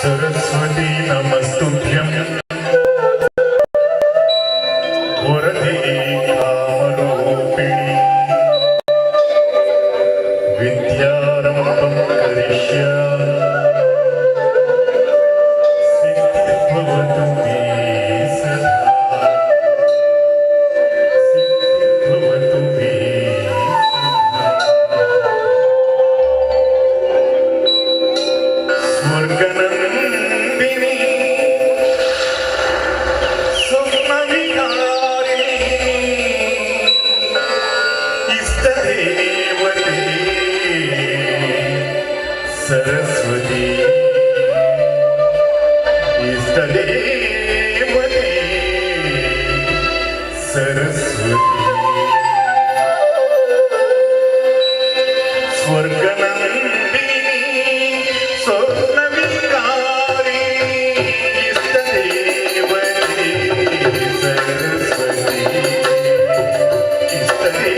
सरस्वती नमस्तुभ्यं वरदे कामरूपिणी विद्यारम्भं करिष्यामि सिद्धिर्भवतु मे सदा सिद्धिर्भवतु मे स्वर्गनन्दिनी सरस्वती इष्टदेवते सरस्वती स्वर्गनन्दिनी स्वप्नविकारी इष्टदेवते सरस्वती इष्टदेवते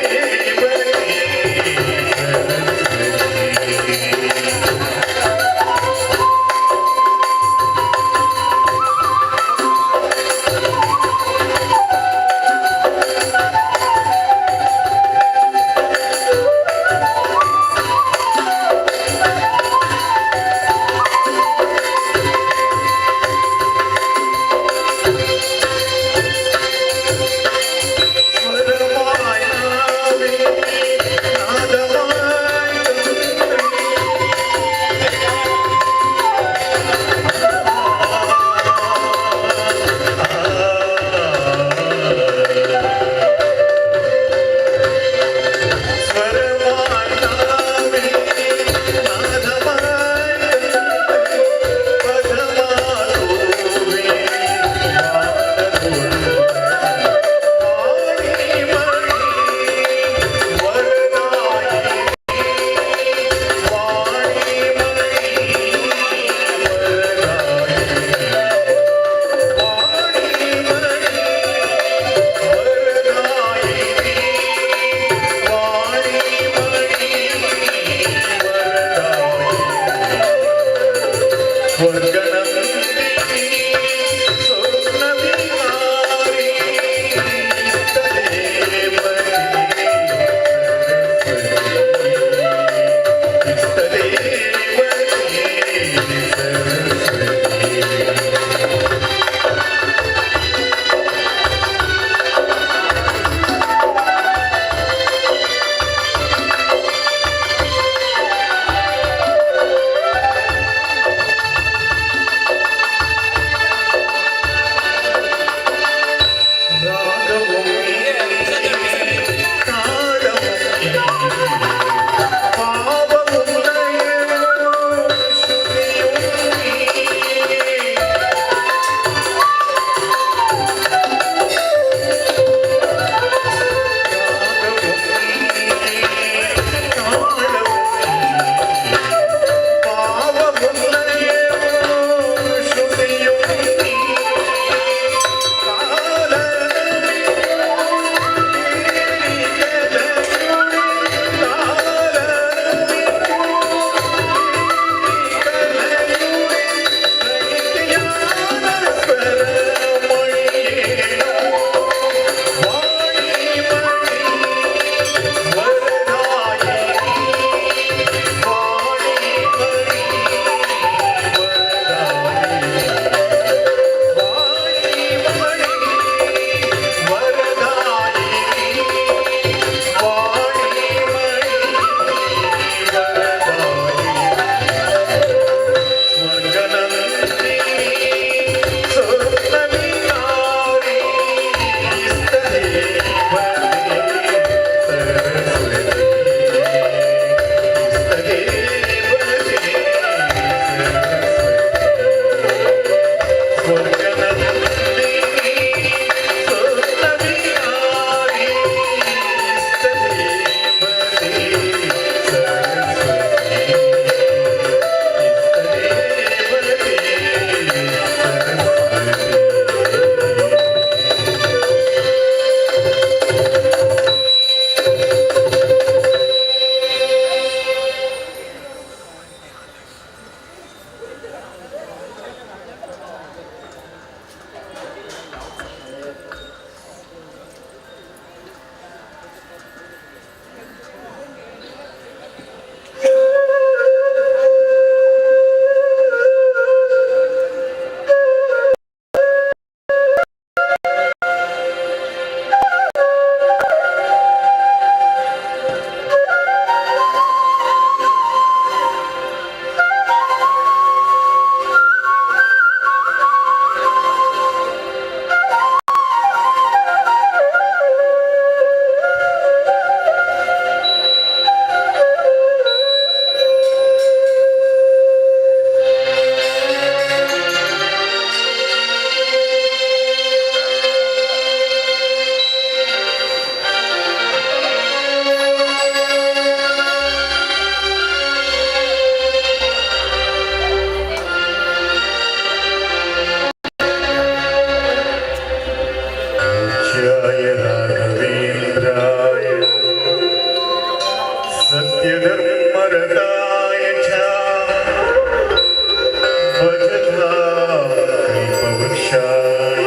मोक्षाय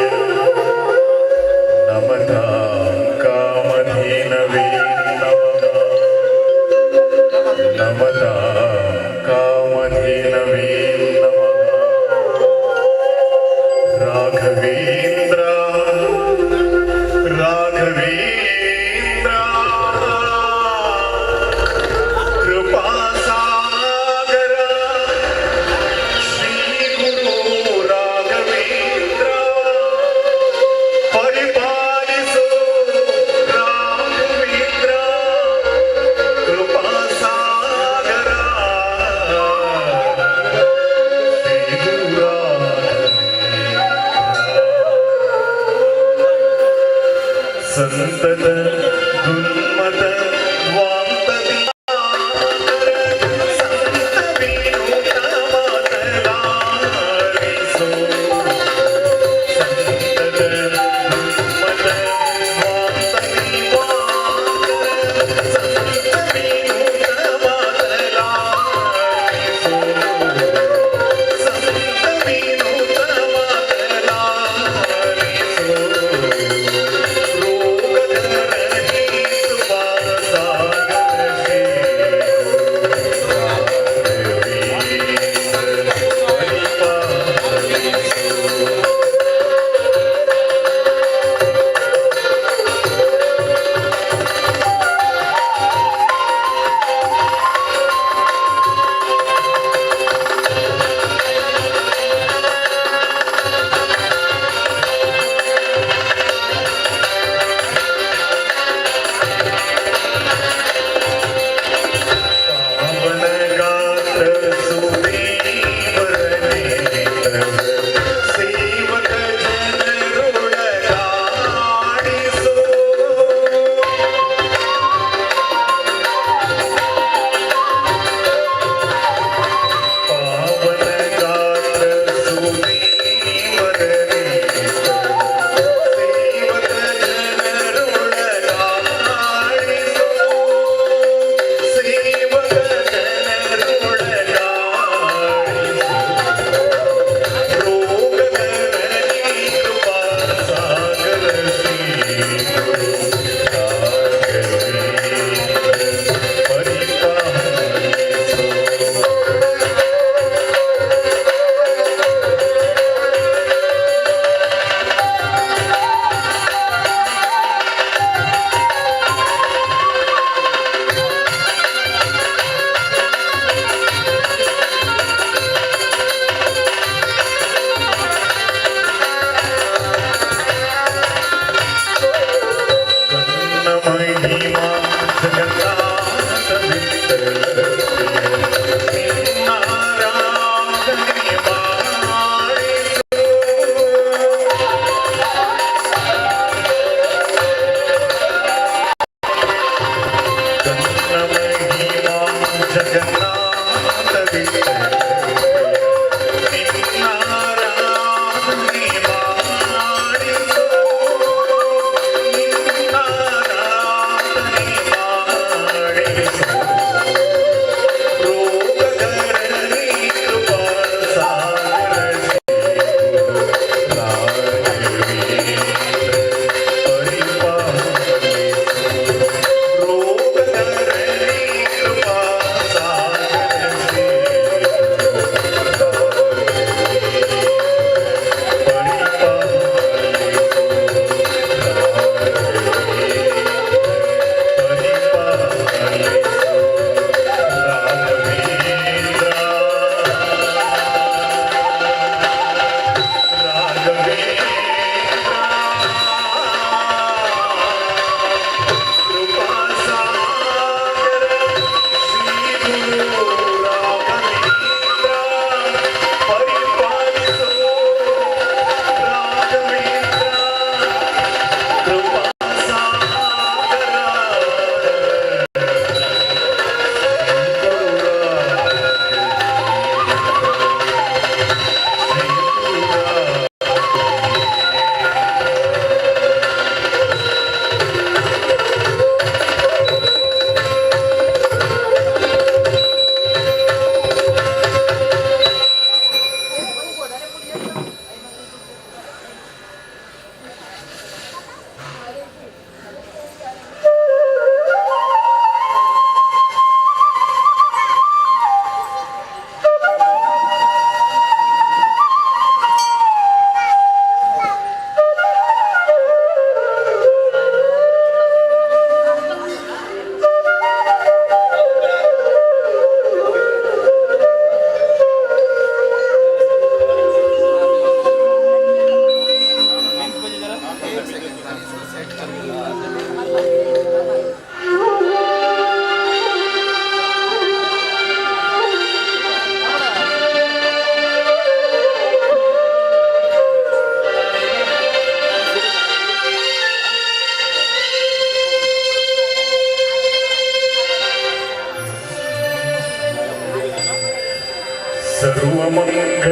नमतां कामधेनवे नमः नमतां कामधेनवे नमः राघवेन्द्र राघवेन्द्र कृपासागर श्री गुरु राघवेन्द्र परिपालिसो राघवेन्द्र कृपासागर श्री गुरु संतत दुन्मत वांतति संत विनुत मतलारिसो संतत दुन्मत वांतति संत विनुत मतलारिसो संत विनुत मतलारिसो रोगधर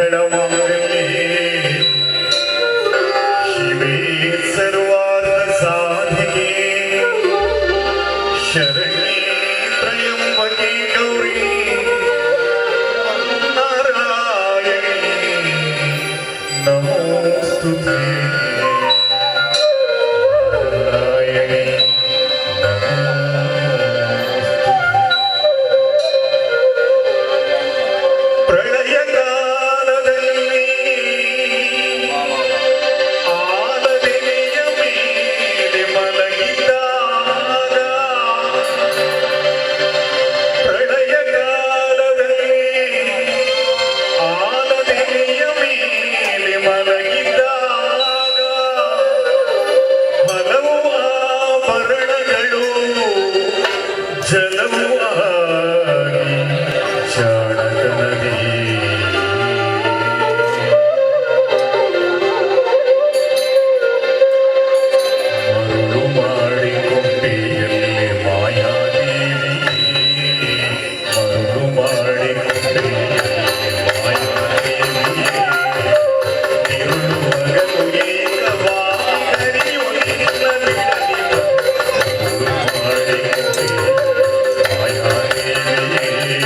ಮಂಗಳವಾಗಲಿ ಶಿವೇ ಸರ್ವಾರ್ಥ ಸಾಧಿಕೆ ಶರಣಿ ತ್ರಯಂಬಕೆ ಗೌರಿ ನಾರಾಯಣಿ ನಮೋಸ್ತುತೆ ನಾರಾಯಣಿ ಪ್ರಳಯ ಕಾಲದಲ್ಲಿ ಆಲದೆಲೆಯ ಮೇಲೆ ಮಲಗಿದ್ದಾಗ ಪ್ರಳಯ ಕಾಲದಲ್ಲಿ ಆಲದೆಲೆಯ ಮೇಲೆ ಮಲಗಿದ್ದಾಗ ಹಲವು ಆಭರಣಗಳು ಜಲವು ಆಗಿ ಚಾಣಕನದಿ ಮರುಳು ಮಾಡಿಕೊಂಡೆಯಲ್ಲಿ ಮಾಯಾದೇವಿ ಮರುಳು ಮಾಡಿಕೊಂಡೆಯಲ್ಲಿ ಮಾಯಾದೇವಿ ತಿರುಳು ಹಗಲು ಏಕವಾಗಿ ಹರಿಯುವುದಿಲ್ಲ ಬಿಡಲಿ ಮರುಳು ಮಾಡಿಕೊಂಡೆಯಲ್ಲಿ ಮಾಯಾದೇವಿ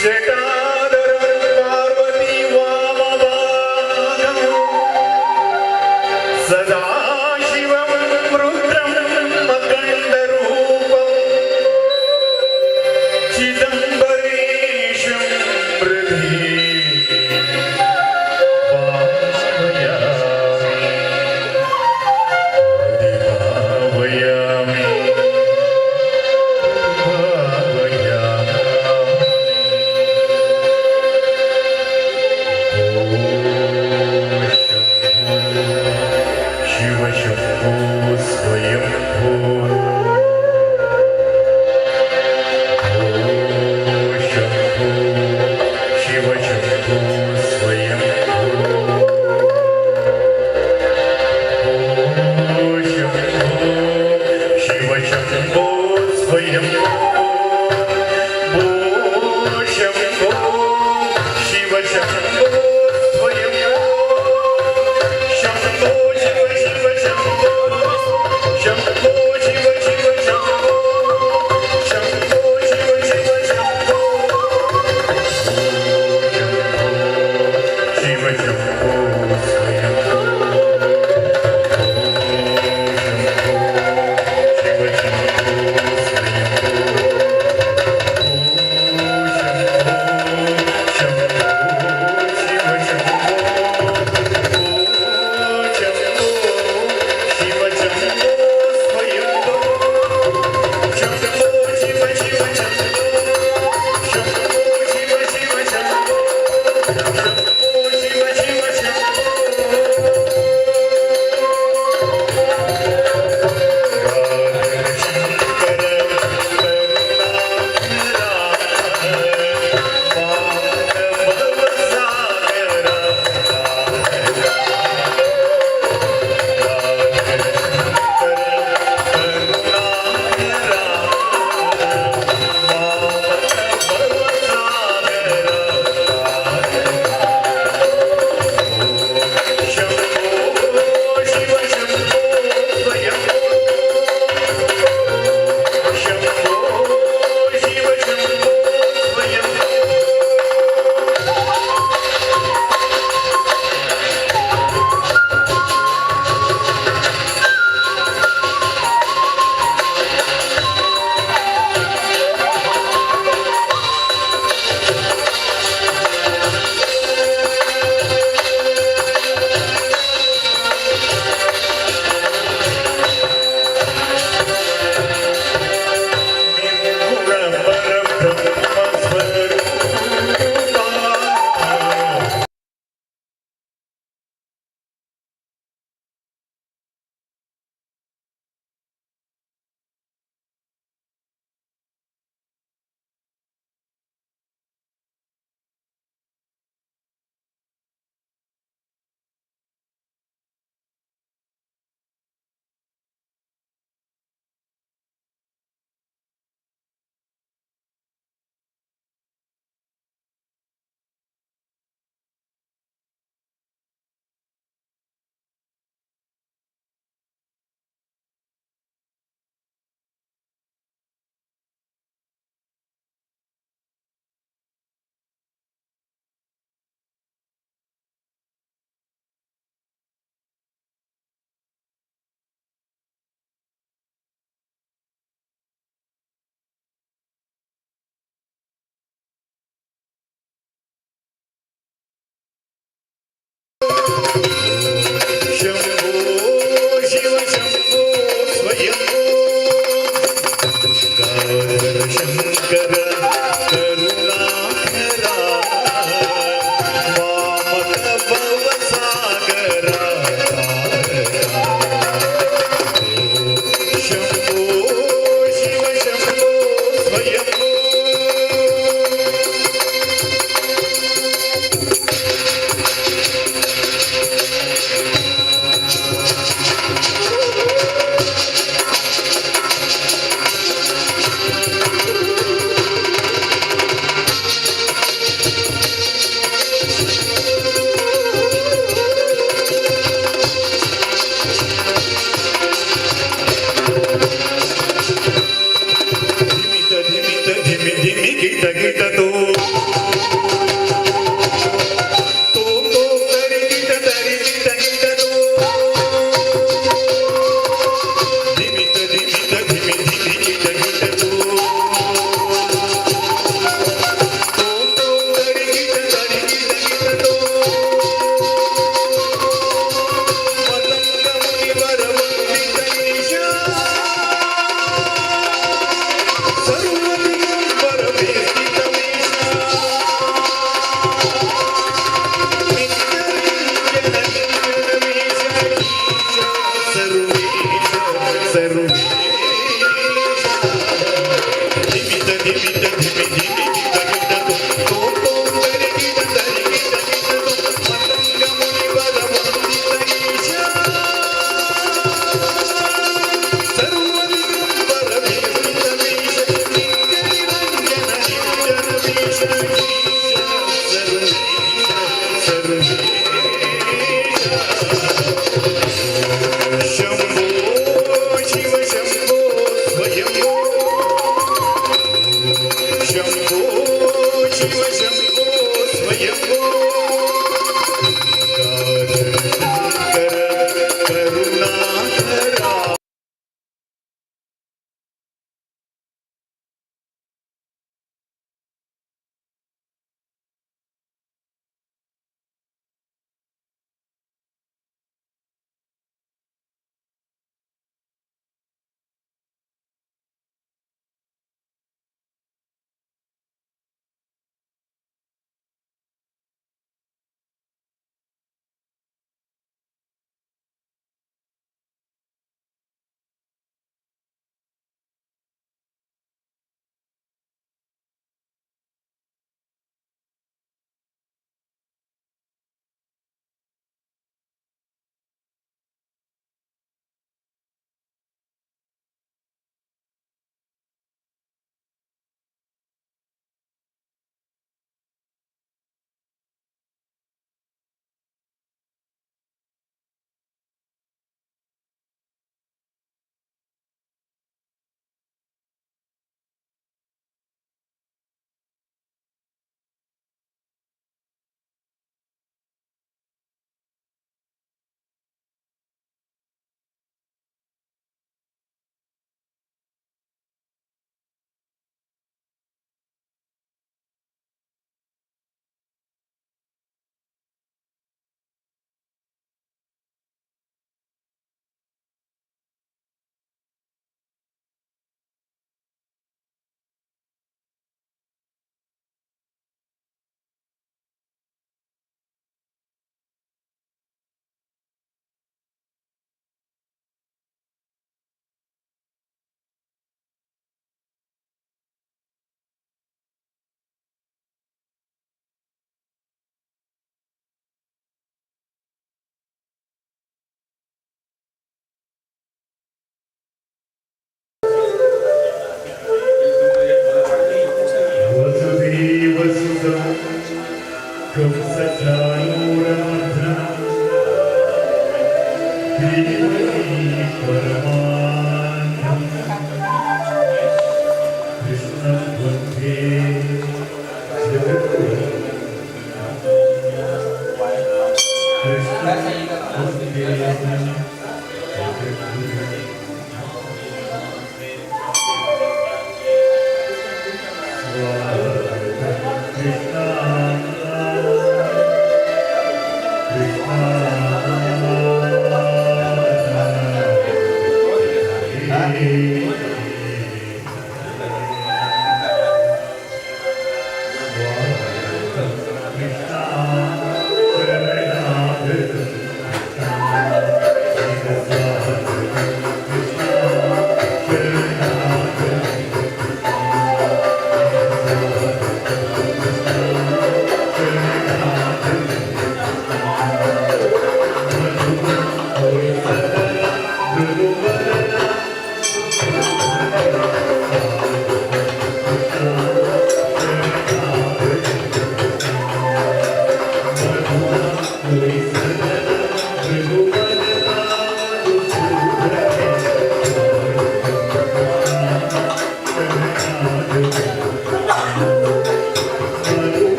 जटाधरं पार्वती वामभागं सदाशिवं रुद्रं अखण्डरूपं चिदम्बरेशं हृदि भावयामि भावयामि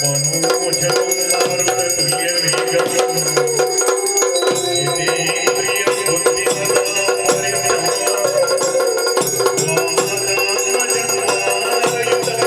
मनोजवं मारुततुल्यवेगम् जितेन्द्रियं बुद्धिमतां वरिष्ठं वातात्मजन्मानयुतं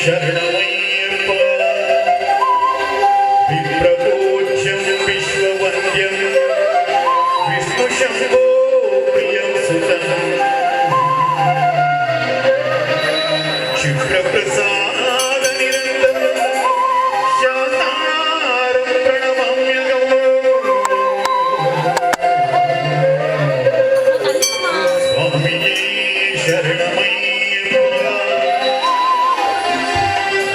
शरणमय्यप्प विप्रपूज्यं विश्ववन्द्यं विष्णुशम्भो प्रियं सुतं क्षिप्रप्रसादनिरन्तरं शान्तारं प्रणमाम्यहम् स्वामिये शरणमय्यप्प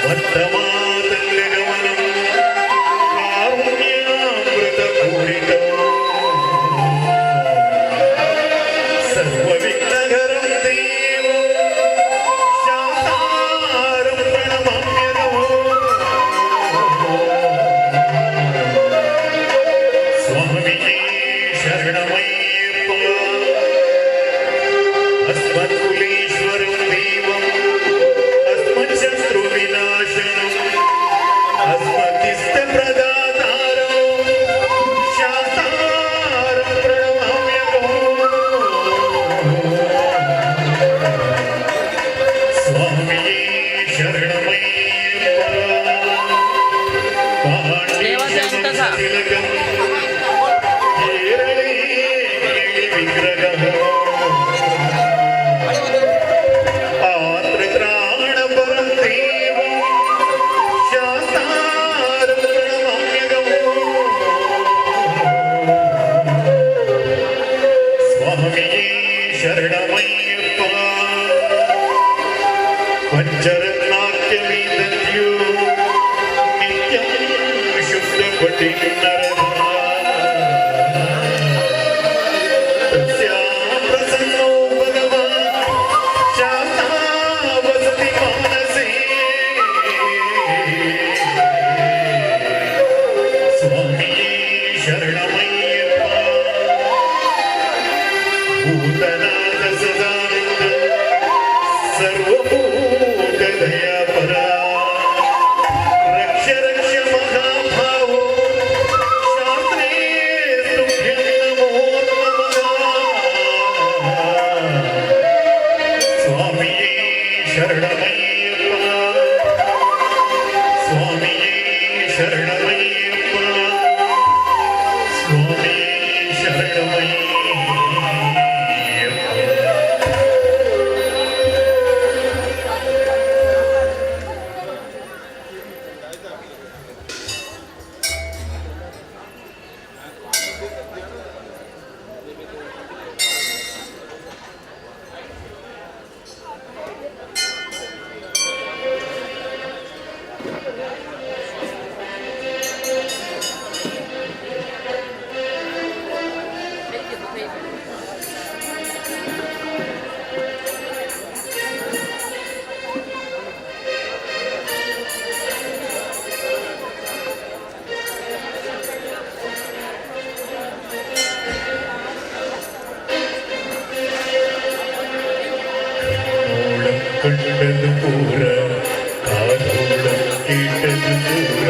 वर्तमातङ्गगमनं कारुण्यामृतपूरितं सर्वविघ्नहरं देवं शान्तारं प्रणमाम्यहम् स्वामिये शरणमय्यप्प अस्मत्कुलेश्वरं देवम् अस्मच्छत्रुविनाशनम् अस्मदिष्टप्रदातारं शान्तारं प्रणमाम्यहम् स्वामिये शरणमय्यप्प पाण्डित्यतिलकं केरळे विग्रहः आर्द्रत्राणपरं देवं शान्तारं प्रणमाम्यहम् स्वामिये शरणमय्यप्प पञ्चरत्नाख्यमेतद्यो नित्यं शुद्धपठिन्नरः तस्यां प्रसन्नो भगवान् शान्ता वसति मानसे स्वामिये शरणमय्यप्प भूतनाथ सदानन्द सर्वभूतदयापरा रक्ष रक्ष महाभावो शास्त्रे तुभ्यं नमो नमः स्वामिये शरणमय्यप्प स्वामिये शरणमय्यप्प स्वामिये शरणमय्यप्प കണ്ടത് പൂര കാതോളം കേട്ടത് പൂര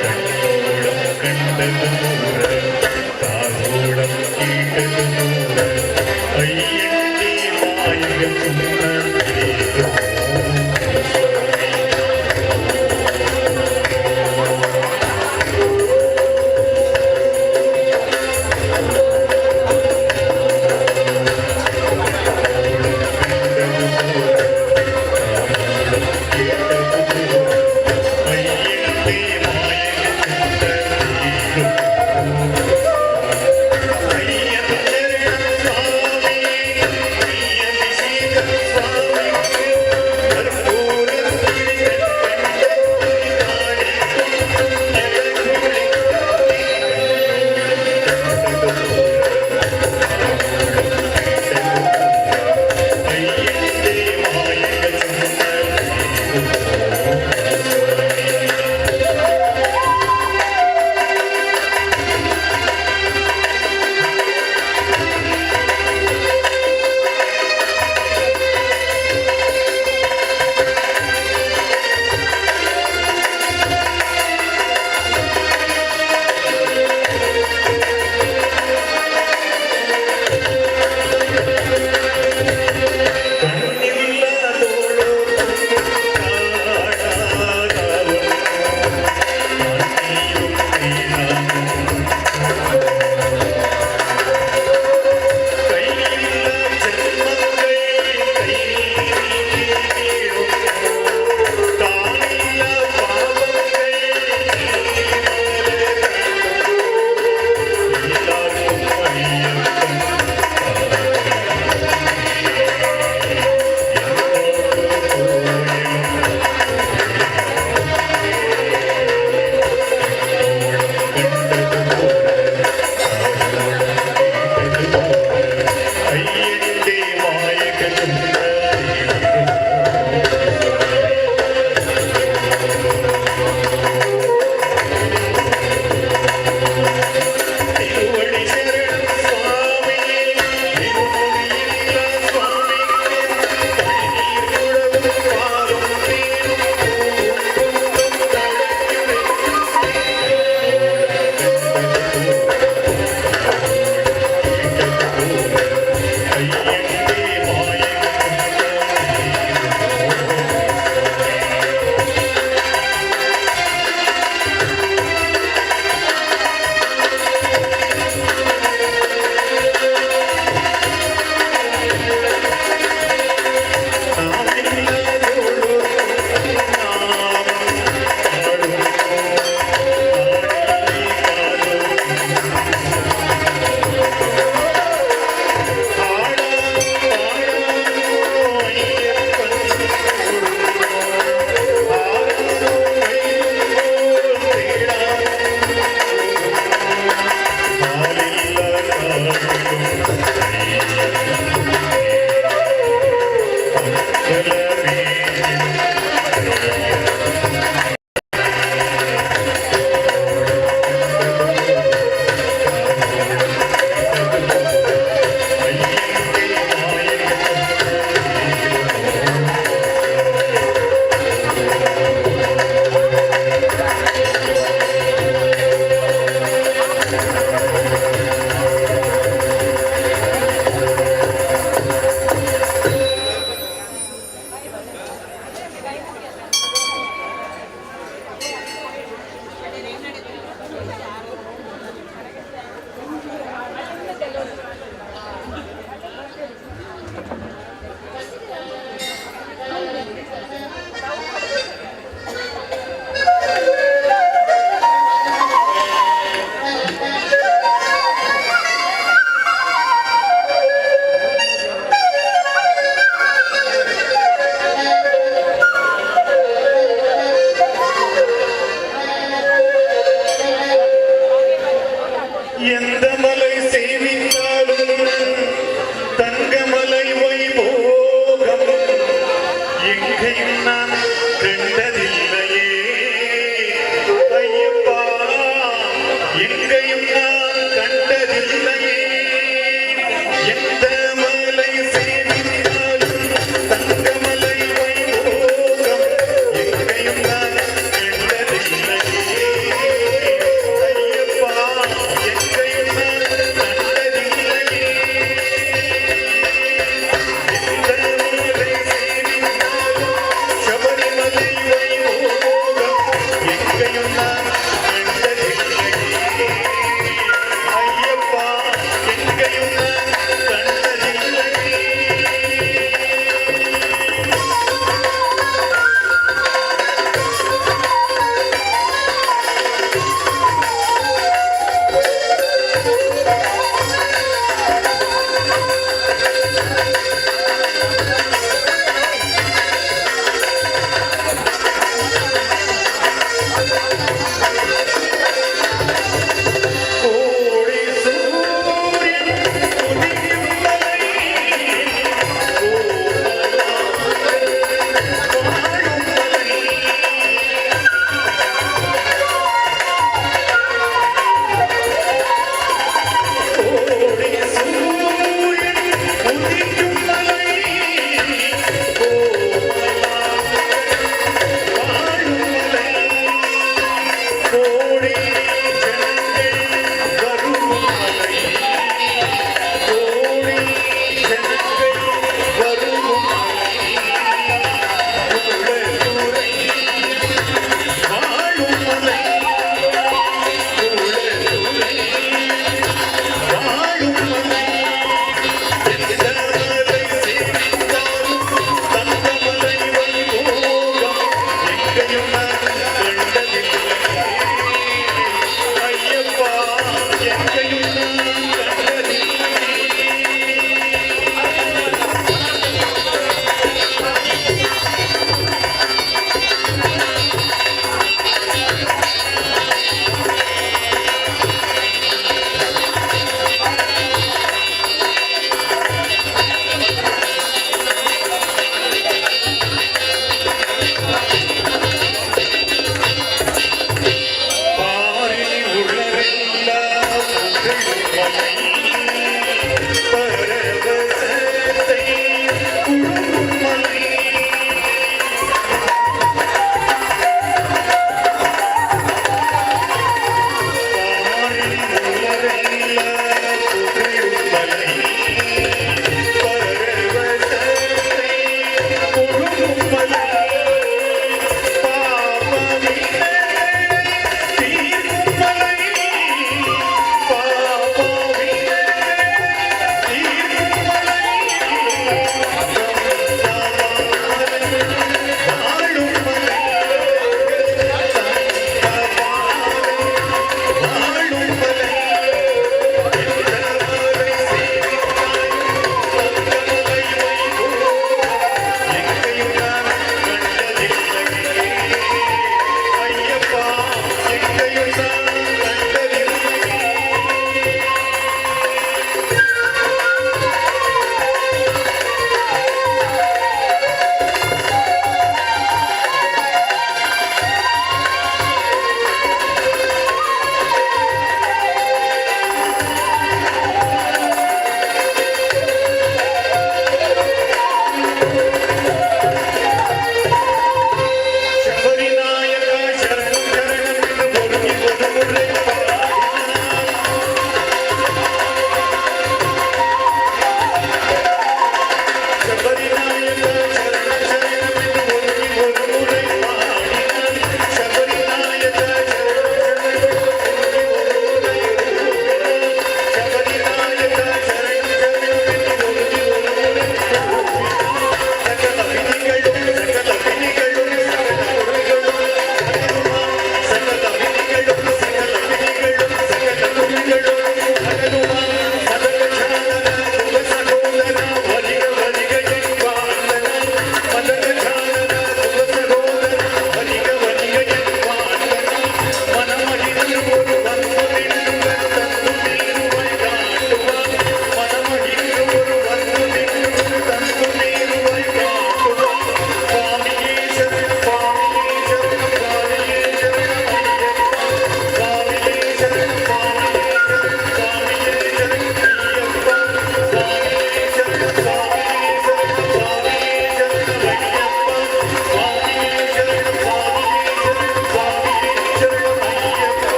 കണ്ണോളം കണ്ടത് പൂര കാതോളം കേട്ടത് പൂര അയ്യന്റെ മായിക Thank you.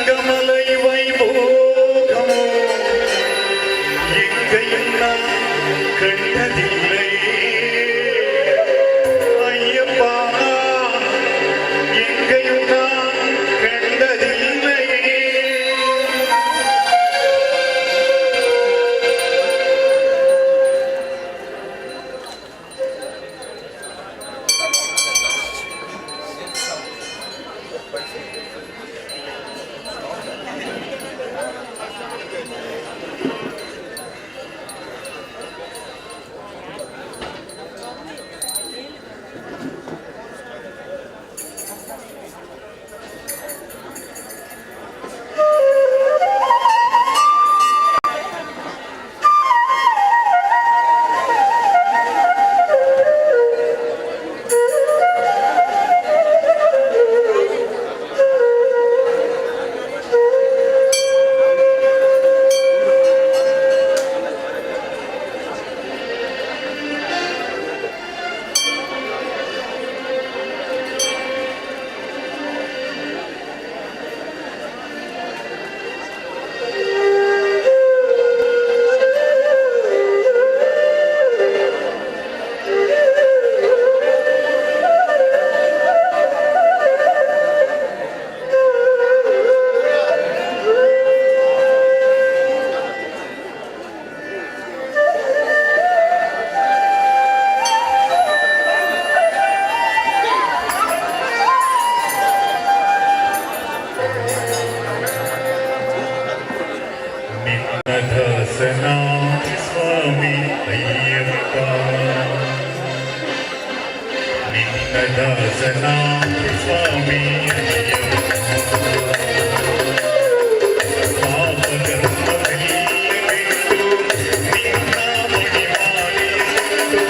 கனகமலை வைபோகமோ எங்கையும் நான் கண்டதில்லை ஐயப்பா எங்கையும் நான் கண்டதில்லை ನಿನ್ನದಾಸನಾ ಸ್ವಾಮಿ ಅಯ್ಯಪ್ಪ ನಿನ್ನದಾಸನಾ ಸ್ವಾಮಿ ಅಯ್ಯಪ್ಪ ಪಾಪಕರ್ಮವೆಲ್ಲವೆಂದು ನಿನ್ನ ಮಣಿಮಾಲೆಯೆಂದು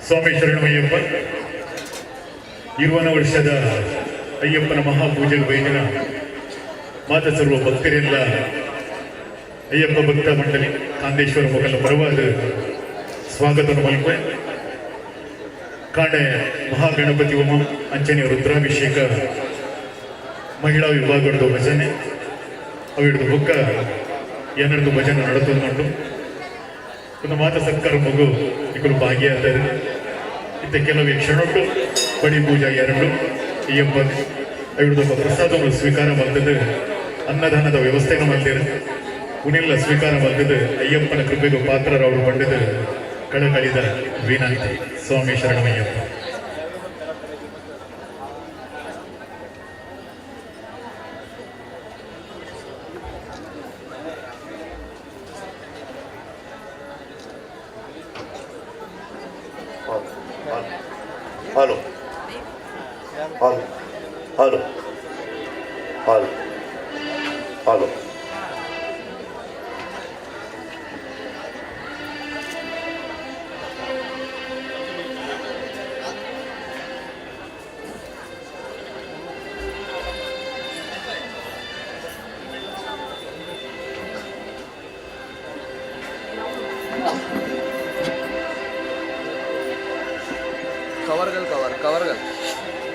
ಸ್ವಾಮಿ ಶರಣಮಯ್ಯಪ್ಪ 20 ವರ್ಷದ ಅಯ್ಯಪ್ಪನ ಮಹಾಪೂಜೆಗೆ ಬೈದಿನ ಮಾತ ಸರ್ವ ಭಕ್ತರೆಲ್ಲ ಅಯ್ಯಪ್ಪ ಭಕ್ತ ಮಂಡಳಿ ಕಾಂದೇಶ್ವರ ಮೊಗಲ ಪರವಾದ ಸ್ವಾಗತವನ್ನು ಮಲ್ಪೆ ಕಾಣೆ ಮಹಾಗಣಪತಿ ಹೋಮ ಅಂಚನೆ ರುದ್ರಾಭಿಷೇಕ ಮಹಿಳಾ ವಿಭಾಗದ ಭಜನೆ ಅವಿಡ್ದು ಬುಕ್ಕ ಏನರದು ಭಜನೆ ನಡೆದುಕೊಂಡು ಒಂದು ಮಾತ ಸರ್ಕಾರ ಮಗು ಇಬ್ಬರು ಭಾಗಿಯಾದರು ಇತ್ತ ಕೆಲವೇ ಕ್ಷಣಗಳು ಬಡಿ ಪೂಜಾ ಎರಡು ಅಯ್ಯಪ್ಪ ಅವಿಡ್ದು ಪ್ರಸಾದವನ್ನು ಸ್ವೀಕಾರ ಮಾಡ್ತದೆ ಅನ್ನದಾನದ ವ್ಯವಸ್ಥೆಯನ್ನು ಮಾಡ್ತಾರೆ ಉನೆಲ್ಲ ಸ್ವೀಕಾರ ಮಾಡ್ತದೆ ಅಯ್ಯಪ್ಪನ ಕೃಪೆಗೂ ಪಾತ್ರರವರು ಪಡೆದು ಕಳಕಳಿದ ವಿನಂತಿ ಸ್ವಾಮಿ ಶರಣಮಯ್ಯಪ್ಪ Halo. Halo. Halo. Halo. Halo.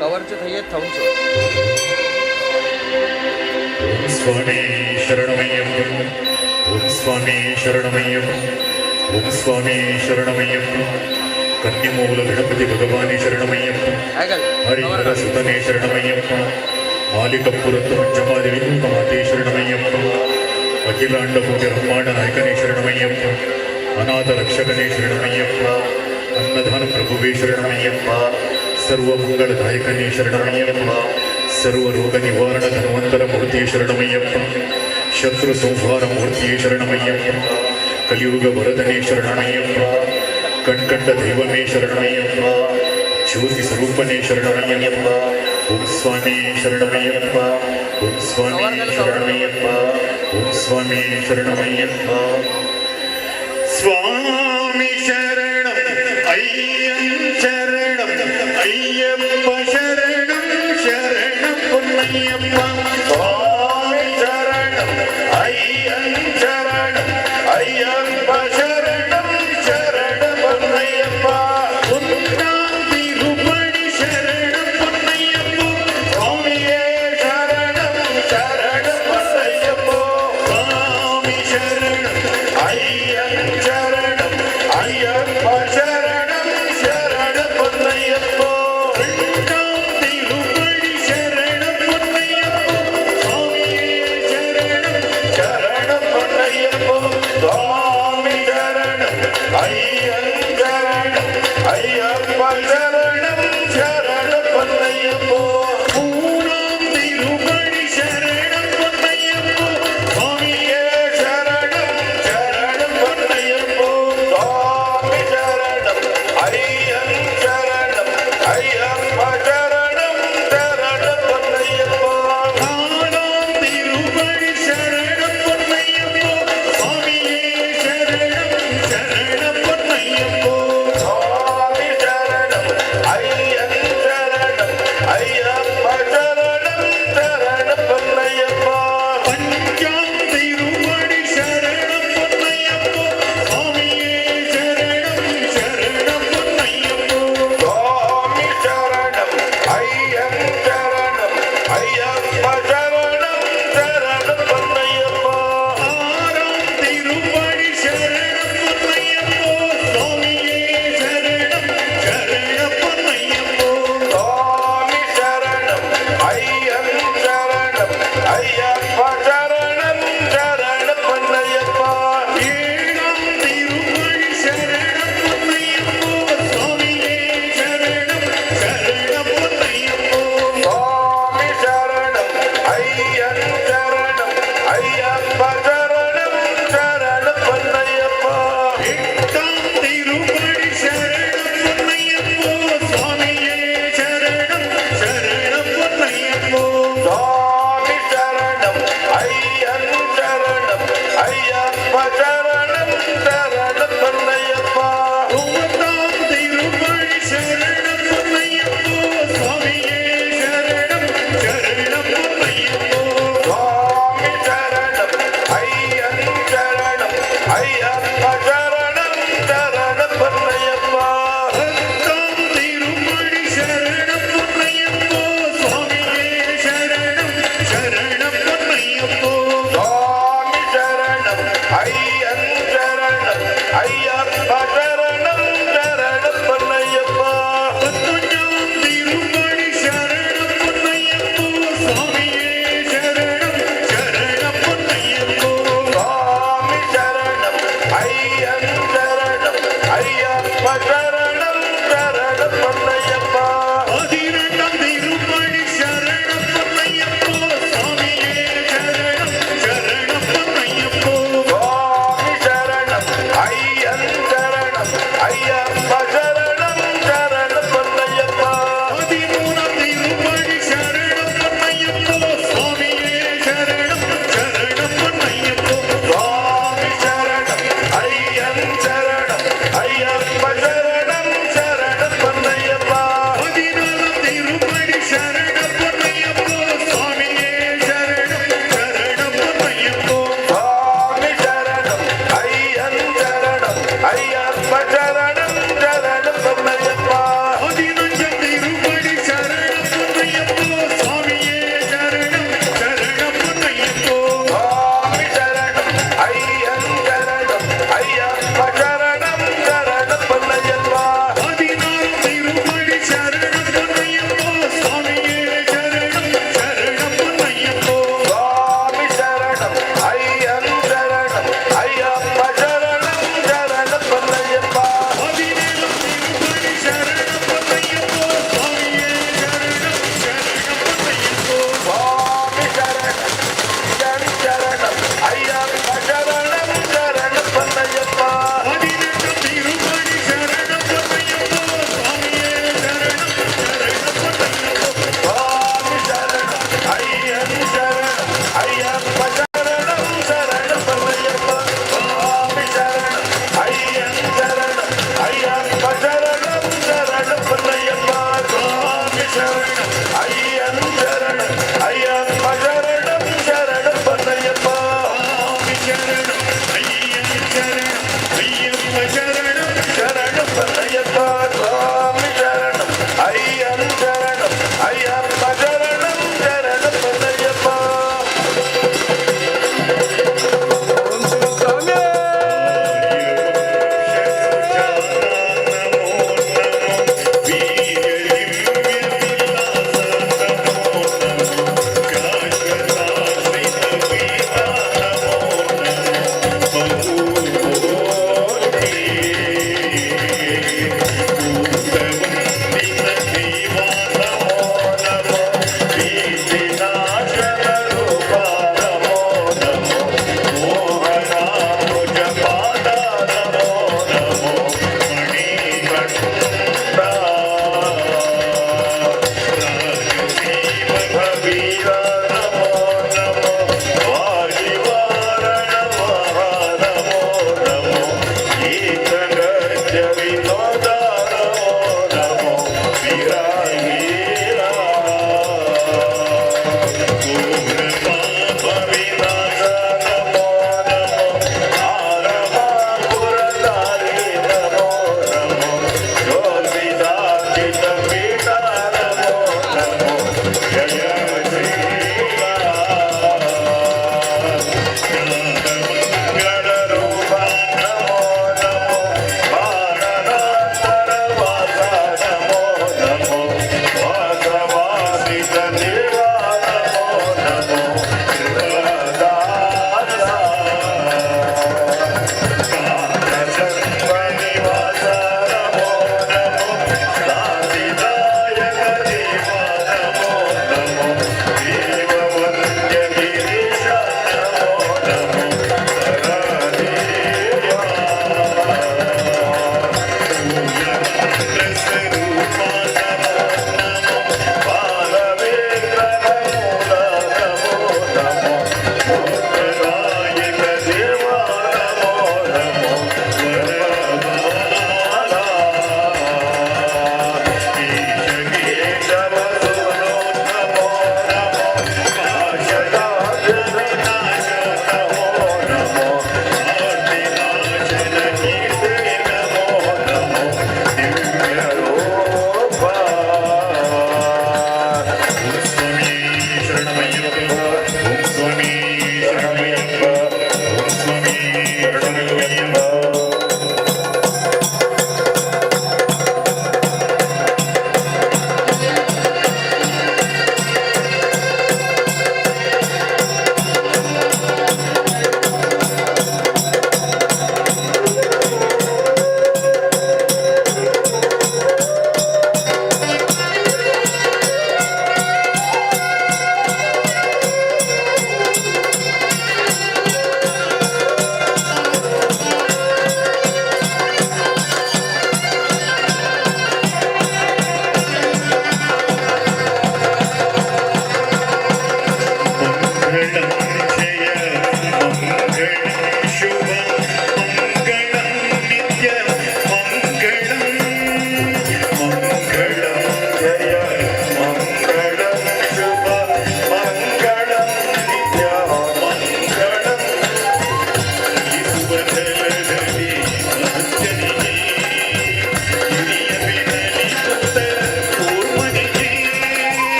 कवरचे थैये थांबचो ಓಂ ಸ್ವಾಮಿ ಶರಣಮಯ್ಯಪ್ಪ ಓಂ ಸ್ವಾಮಿ ಶರಣಮಯ್ಯಪ್ಪ ಓಂ ಸ್ವಾಮಿ ಶರಣಮಯ್ಯಪ್ಪ ಕನ್ಯಮೂಲ ಗಣಪತಿ ಭಗವಾನೇ ಶರಣಮಯ್ಯಪ್ಪ ಹರಿಹರ ಸುತನೇ ಶರಣಮಯ್ಯಪ್ಪ ಮಾಲಿಕಪುರತ್ತು ಮಂಜಮಾದೇವಿ ಮಾತೆ ಶರಣಮಯ್ಯಪ್ಪ ಅಖಿಲಾಂಡ ಕೋಟಿ ಬ್ರಹ್ಮಾಂಡ ನಾಯಕನೇ ಶರಣಮಯ್ಯಪ್ಪ ಅನಾಥ ರಕ್ಷಕನೇ ಶರಣಮಯ್ಯಪ್ಪ ಅನ್ನದಾನ ಪ್ರಭುವೇ ಶರಣಮಯ್ಯಪ್ಪ ಸರ್ವಮಂಗಳದಾಯಕನೇ ಶರಣಮಯ್ಯಪ್ಪ ಸರ್ವ ರೋಗ ನಿವಾರಣ ಧನ್ವಂತರ ಮೂರ್ತಿ ಶರಣಮಯ್ಯಪ್ಪ ಶತ್ರು ಸಂಹಾರ ಮೂರ್ತಿ ಶರಣಮಯ್ಯಪ್ಪ ಕಲಿಯುಗ ವರದನೇ ಶರಣಮಯ್ಯಪ್ಪ ಕಣ್ಕಂಡ ದೈವಮೇ ಶರಣಮಯ್ಯಪ್ಪ ಜ್ಯೋತಿ ಸ್ವರೂಪನೇ ಶರಣಮಯ್ಯಪ್ಪ ಓಂ ಸ್ವಾಮಿ ಶರಣಮಯ್ಯಪ್ಪ ಓಂ ಸ್ವಾಮಿ ಶರಣಮಯ್ಯಪ್ಪ ಓಂ ಸ್ವಾಮಿ ಶರಣಮಯ್ಯಪ್ಪ ಸ್ವಾಮಿ ಶರಣಂ ಅಯ್ಯಂ ಶರಣಂ ಅಯ್ಯಪ್ಪ ಶರಣಂ ಶರಣಂ ಪುನ್ನಯ್ಯಪ್ಪ ಸ್ವಾಮಿ ಶರಣಂ ಅಯ್ಯಂ ಶರಣಂ ಅಯ್ಯಪ್ಪ ಶರಣಂ ಶರಣಂ ಪುನ್ನಯ್ಯಪ್ಪ ಉನ್ನಾಂತಿ ರೂಪಣಿ ಶರಣಂ ಪುನ್ನಯ್ಯಪ್ಪ ಸ್ವಾಮಿಯೇ ಶರಣಂ ಶರಣಂ ಪುನ್ನಯ್ಯಪ್ಪ ಸ್ವಾಮಿ ಶರಣಂ ಅಯ್ಯಂ ಶರಣಂ ಅಯ್ಯಪ್ಪ ಶರಣಂ ಶರಣಂ ಪುನ್ನಯ್ಯಪ್ಪ ಉನ್ನಾಂತಿ ರೂಪಣಿ ಶರಣಂ ಪುನ್ನಯ್ಯಪ್ಪ ಸ್ವಾಮಿಯೇ ಶರಣಂ ಶರಣಂ ಪುನ್ನಯ್ಯಪ್ಪ ಸ್ವಾಮಿ ಶರಣಂ ಅಯ್ಯಂ ಶರಣಂ ಅಯ್ಯಪ್ಪ ಶರಣಂ ಶರಣಂ ಪುನ್ನಯ್ಯಪ್ಪ ಮೂನಾಂತಿ ರೂಪಣಿ ಶರಣಂ ಪುನ್ನಯ್ಯಪ್ಪ ಸ್ವಾಮಿಯೇ ಶರಣಂ ಶರಣಂ ಪುನ್ನಯ್ಯಪ್ಪ ಸ್ವಾಮಿ ಶರಣಂ ಅಯ್ಯಂ ಶರಣಂ ಅಯ್ಯಪ್ಪ ಶರಣಂ ಶರಣಂ ಪುನ್ನಯ್ಯಪ್ಪ ನಾನಾಂತಿ ರೂಪಣಿ ಶರಣಂ ಪುನ್ನಯ್ಯಪ್ಪ ಸ್ವಾಮಿಯೇ ಶರಣಂ ಶರಣಂ ಪುನ್ನಯ್ಯಪ್ಪ శరణం శరణం అయ్యప్ప స్వామి శరణం అయ్యం శరణం అయ్యప్ప శరణం శరణం అయ్యప్ప ఓం శ్రీ స్వామి శరణం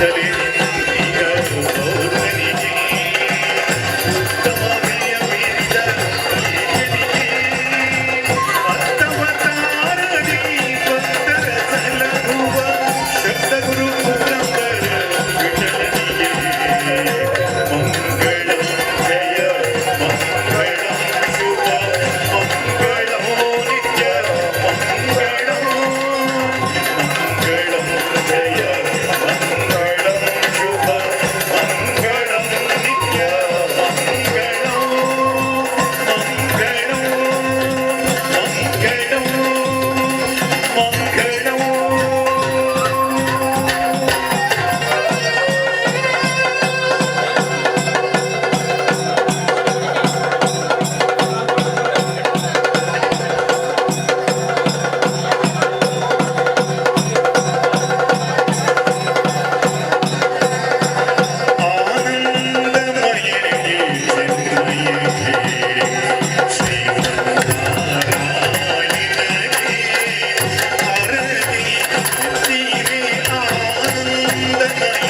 ಸುತ್ತಲೇ ನಿಂತಿಹರು ಪೌರ್ಣನಿಗೆ ಉತ್ತಮ ವ್ಯಯ ಮೀರಿದ ಏಕನಿಗೆ ಅರ್ಥವತಾರದಿ ಭಕ್ತರ ಸಲಹುವ ಶಬ್ದಗುರು ಪುರಂದರ ವಿಠಲನಿಗೆ ಮಂಗಳಂ ಜಯ ಮಂಗಳಂ ಶುಭ ಮಂಗಳಂ ನಿತ್ಯ ಮಂಗಳಂ ಮಂಗಳಂ ಜಯ ಮಂಗಳಂ ಶುಭ ಮಂಗಳಂ ನಿತ್ಯ ಮಂಗಳಂ ಮಂಗಳಂ ಮಂಗಳಂ ಆನಂದಮಯನಿಗೆ ಚಿನ್ಮಯನಿಗೆ ಶ್ರೀಮನ್ನಾರಾಯಣನಿಗೆ ಹರದಿ ತೀರೆ ಆನಂದಮಯನಿಗೆ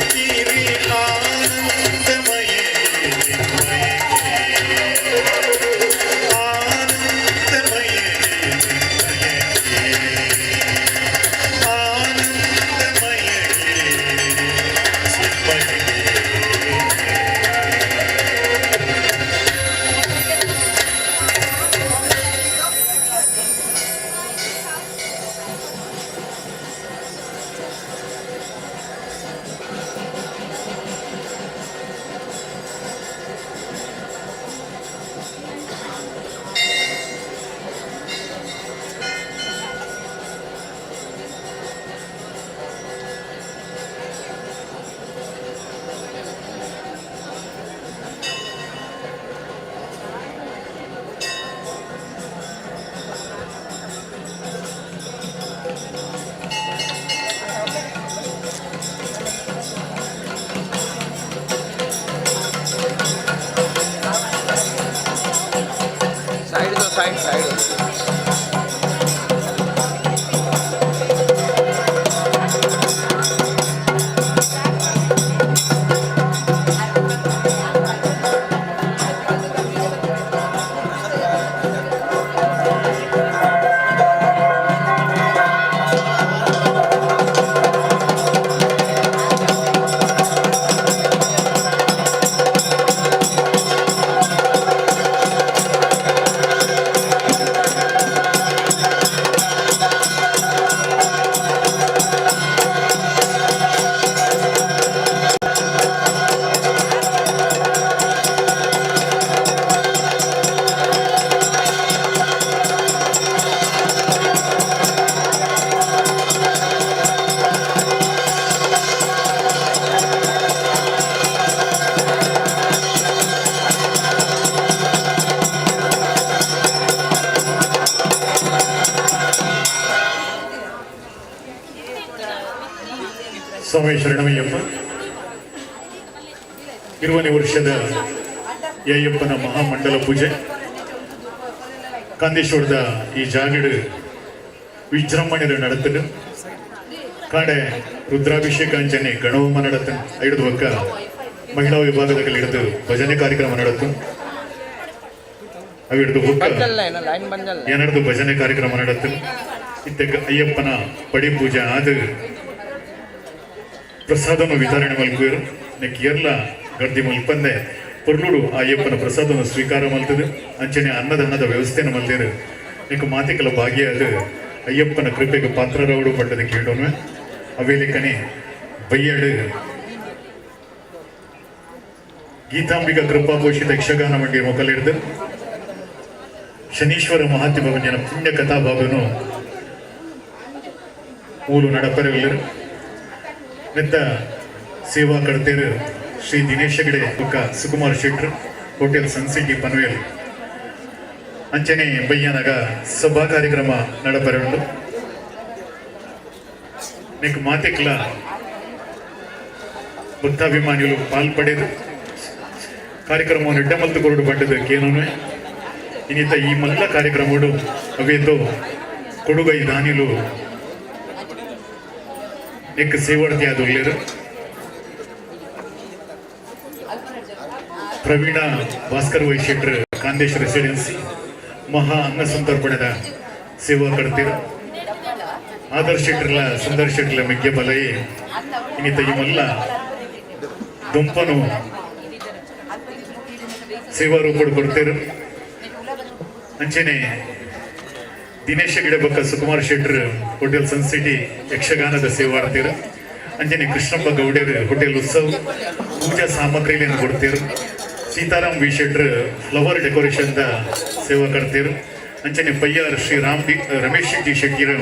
ಕಿರಿ ಶರಣಮಯ್ಯಪ್ಪ. 20ನೇ ವರ್ಷದ ಯಯ್ಯಪ್ಪನ ಮಹಾಮಂಡಲ ಪೂಜೆ ಕಾಂದೇಶ್ವರದ ಈ ಜಾಗಡ್ ವಿಜೃಂಭಣೆಯ ನಡೆತಲು ಕಾಡೆ ರುದ್ರಾಭಿಷೇಕ ಅಂಚನೆ ಗಣಹೋಮ ನಡೆತನು ಐದು ಒಕ್ಕ ಮಹಿಳಾ ವಿಭಾಗದ ಹಿಡಿದು ಭಜನೆ ಕಾರ್ಯಕ್ರಮ ನಡೆತು ಅವಿಡ್ದು ಒಕ್ಕ ಏನಡ್ದು ಭಜನೆ ಕಾರ್ಯಕ್ರಮ ನಡೆತು ಇತ್ತ ಅಯ್ಯಪ್ಪನ ಪಡಿ ಪೂಜೆ ಆದ ಪ್ರಸಾದವನ್ನು ವಿತರಣೆ ಮಲ್ಕುವರು ನೆಕ್ಕಿಯರ್ಲ ಗರ್ದಿ ಮಲ್ಪಂದೆ ಪೊರ್ಲುಡು ಅಯ್ಯಪ್ಪನ ಪ್ರಸಾದವನ್ನು ಸ್ವೀಕಾರ ಮಲ್ತದು ಅಂಚನೆ ಅನ್ನದಾನದ ವ್ಯವಸ್ಥೆಯನ್ನು ಮಲ್ದೇರು ನೆಕ್ ಮಾತಿಕಲ ಭಾಗಿಯಾದ ಅಯ್ಯಪ್ಪನ ಕೃಪೆಗೆ ಪಾತ್ರರವಡು ಪಟ್ಟದ ಕೇಳೋನು ಅವೇಲಿಕನೆ ಬಯ್ಯಡು ಗೀತಾಂಬಿಕ ಕೃಪಾಘೋಷಿತ ಯಕ್ಷಗಾನ ಮಂಡಿ ಮೊಕಲಿಡ್ದು ಶನೀಶ್ವರ ಮಹಾತ್ಮ ಭವನ ಪುಣ್ಯ ಕಥಾಭಾಗನು ಮೂಲು ನಡಪರವಿಲ್ಲರು ನೆತ್ತ ಸೇವಾ ಕಡ್ತೇರು ಶ್ರೀ ದಿನೇಶ್ ಹೆಗಡೆ ಬುಕ್ಕ ಸುಕುಮಾರ್ ಶೆಟ್ರು ಹೋಟೆಲ್ ಸನ್ಸಿಟಿ ಪನ್ವೇಲ್ ಅಂಚನೆ ಬಯ್ಯನಾಗ ಸಭಾ ಕಾರ್ಯಕ್ರಮ ನಡಪರವಿಲ್ಲ ನೆಕ್ ಮಾತಿಕ್ಲ ಭಕ್ತಾಭಿಮಾನಿಗಳು ಪಾಲ್ಪಡೆದು ಕಾರ್ಯಕ್ರಮವನ್ನು ಇಡ್ಡಮಲ್ತು ಕೊರಡು ಬಂಡದ ಕೇನೋನು ಇನ್ನಿತ ಈ ಮಲ್ಲ ಕಾರ್ಯಕ್ರಮಗಳು ಅವೇತೋ ಕೊಡುಗೈ ದಾನಿಲು ನೆಕ್ ಸೇವಾಡ್ತಿ ಆದೊಳ್ಳೆರು ಪ್ರವೀಣ ಭಾಸ್ಕರ್ ವೈಶೆಟ್ರು ಕಾಂದೇಶ್ ರೆಸಿಡೆನ್ಸಿ ಮಹಾ ಅನ್ನ ಸಂತರ್ಪಣೆದ ಸೇವಾ ಕಡ್ತೀರು ಆದರ್ಶ್ ಶೆಟ್ರಲ ಸುಂದರ್ ಶೆಟ್ರಲ ಮೆಗ್ಗೆ ಬಲಯೇ ಇನ್ನಿತ ಈ ಮಲ್ಲ ದುಂಪನು ಸೇವಾ ರೂಪಡು ಕೊಡ್ತೇರು ಅಂಚನೆ ದಿನೇಶ್ ಹೆಗಡೆ ಬಕ್ಕ ಸುಕುಮಾರ್ ಶೆಟ್ರ್ ಹೋಟೆಲ್ ಸನ್ಸಿಟಿ ಯಕ್ಷಗಾನದ ಸೇವಾಡ್ತೀರು ಅಂಜನೆ ಕೃಷ್ಣಪ್ಪ ಗೌಡರು ಹೋಟೆಲ್ ಉತ್ಸವ್ ಪೂಜಾ ಸಾಮಗ್ರಿಗಳನ್ನು ಕೊಡ್ತೀರು ಸೀತಾರಾಮ್ ವಿ ಶೆಟ್ರ್ ಫ್ಲವರ್ ಡೆಕೋರೇಷನ್ ಸೇವಾ ಕಡ್ತೀರು ಅಂಚನೆ ಪಯ್ಯಾರ್ ಶ್ರೀ ರಮೇಶ್ ಜಿ ಶೆಟ್ಟಿರು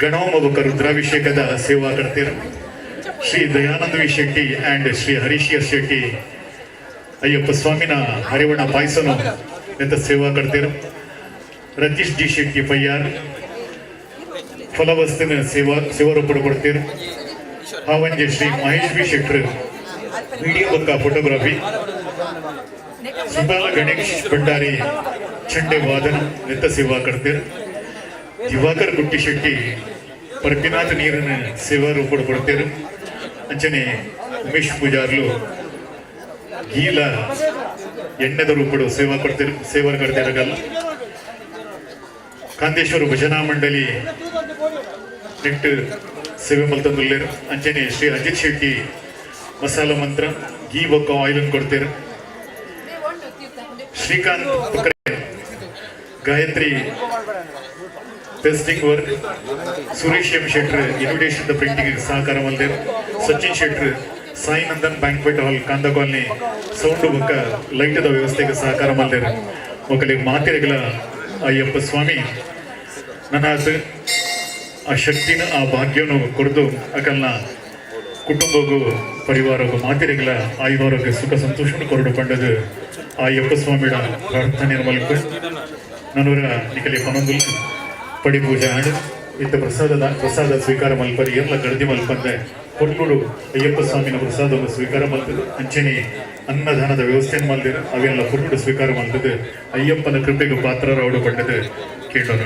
ಗಣಹೋಮ ಬಕ್ಕ ರುದ್ರಾಭಿಷೇಕದ ಸೇವಾ ಕಡ್ತೀರು ಶ್ರೀ ದಯಾನಂದ ವಿ ಶೆಟ್ಟಿ ಆ್ಯಂಡ್ ಶ್ರೀ ಹರೀಶಿಯರ್ ಶೆಟ್ಟಿ ಅಯ್ಯಪ್ಪ ಸ್ವಾಮಿನ ಹರಿವಣ ಪಾಯಸನು ಎಂತ ಸೇವಾ ಕಡ್ತೀರು ರತೀಶ್ ಜಿ ಶೆಟ್ಟಿ ಪಯ್ಯಾರ್ ಫಲವಸ್ತಿನ ಸೇವಾರೂಪಡು ಕೊಡ್ತೀರು ಹಾವಂಜೆ ಶ್ರೀ ಮಹೇಶ್ ವಿ ಶೆಟ್ರು ವಿಡಿಯೋ ಬಕ್ಕ ಫೋಟೋಗ್ರಫಿ ಸುಬಾಲ ಗಣೇಶ್ ಭಂಡಾರಿ ಚಂಡೆ ವಾದನ ನೆತ್ತ ಸೇವಾ ಕಡ್ತೀರು ದಿವಾಕರ್ ಗುಟ್ಟಿ ಶೆಟ್ಟಿ ಪರ್ಪಿನಾಥ್ ನೀರಿನ ಸೇವಾ ರೂಪಡು ಕೊಡ್ತೀರು ಅಂಚನೆ ಉಮೇಶ್ ಪೂಜಾರ್ಲು ಗೀಲ ಎಣ್ಣೆದ ರೂಪಡು ಸೇವಾ ಕೊಡ್ತೀರು ಸೇವಾ ಕಡ್ತಿರಗಲ್ಲ ಕಾಂದೇಶ್ವರ ಭಜನಾ ಮಂಡಳಿ ನೆಟ್ಟು ಸೇವೆ ಮಲ್ತಂದುಲ್ಲೇರು ಅಂಚನೆ ಶ್ರೀ ಅಜಿತ್ ಶೆಟ್ಟಿ ಮಸಾಲ ಮಂತ್ರ ಗೀ ಬೊಕ್ಕ ಆಯಿಲ್ ಕೊಡ್ತೀರು ಶ್ರೀಕಾಂತ್ ಪುಕ್ರೆ Gayatri pasting work Suresh M ಶೆಟ್ರ್ ಇನ್ವಿಟೇಷನ್ ಪ್ರಿಂಟಿಂಗ್ ಸಹಕಾರ ಮಲ್ದೇರು ಸಚಿನ್ ಶೆಟ್ರ್ ಸಾಯಿ ನಂದನ್ ಬ್ಯಾಂಕ್ವೆಟ್ ಹಾಲ್ ಕಾಂದ ಕಾಲನಿ ಸೌಂಡು ಬೊಕ್ಕ ಲೈಟದ ವ್ಯವಸ್ಥೆಗೆ ಸಹಕಾರ ಮಲ್ದೇರು ಒಕ್ಕಲಿಗೆ ಮಾತಿರೆಗಳ ಅಯ್ಯಪ್ಪ ಸ್ವಾಮಿ ನನ್ನಾದ ಆ ಶಕ್ತಿನ ಆ ಭಾಗ್ಯನು ಕೊಡ್ದು ಅಕಲ್ನ ಕುಟುಂಬಗೂ ಪರಿವಾರಗೂ ಮಾತಿರೆಗಳ ಆಯುವಾರೋಗ್ಯ ಸುಖ ಸಂತೋಷನು ಕೊರಡು ಪಂಡದು ಆ ಅಯ್ಯಪ್ಪ ಸ್ವಾಮಿಯ ಪ್ರಾರ್ಥನೆ ಮಲ್ಪು ನನವರ ನಿಕಲಿ ಪನೊಂದು ಪಡಿ ಪೂಜೆ ಆಡು ಇತ್ತ ಪ್ರಸಾದ ಸ್ವೀಕಾರ ಮಲ್ಪರಿ ಎಲ್ಲ ಗಡ್ದಿ ಮಲ್ಪಂದೆ ಕೊಟ್ಲುಡು ಅಯ್ಯಪ್ಪ ಸ್ವಾಮಿನ ಪ್ರಸಾದವನ್ನು ಸ್ವೀಕಾರ ಮಲ್ತದು ಅಂಚನೆ ಅನ್ನದಾನದ ವ್ಯವಸ್ಥೆಯನ್ನು ಮಲ್ದಿರು ಅವೆಲ್ಲ ಕೊಟ್ಲುಡು ಸ್ವೀಕಾರ ಮಲ್ತದು ಅಯ್ಯಪ್ಪನ ಕೃಪೆಗೆ ಪಾತ್ರರವಡು ಪಂಡದು ಕೇಳೋಣ.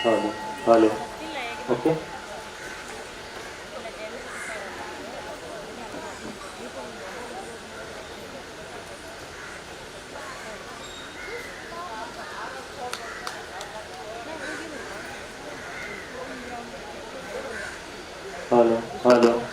Hello, hello. Okay. Hello, hello.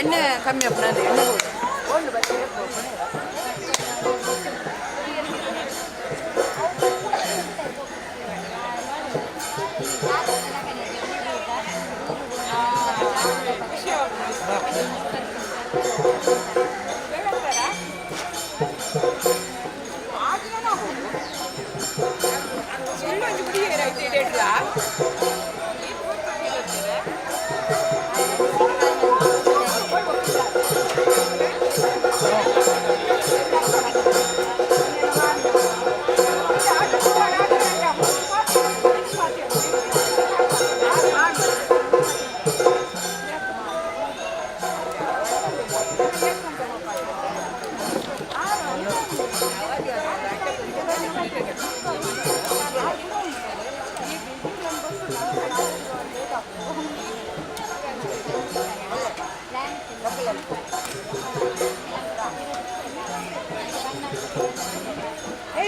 ಎಣ್ಣೆ ಕಮ್ಮಿ ಅಪ್ಪನ ಎಣ್ಣೆ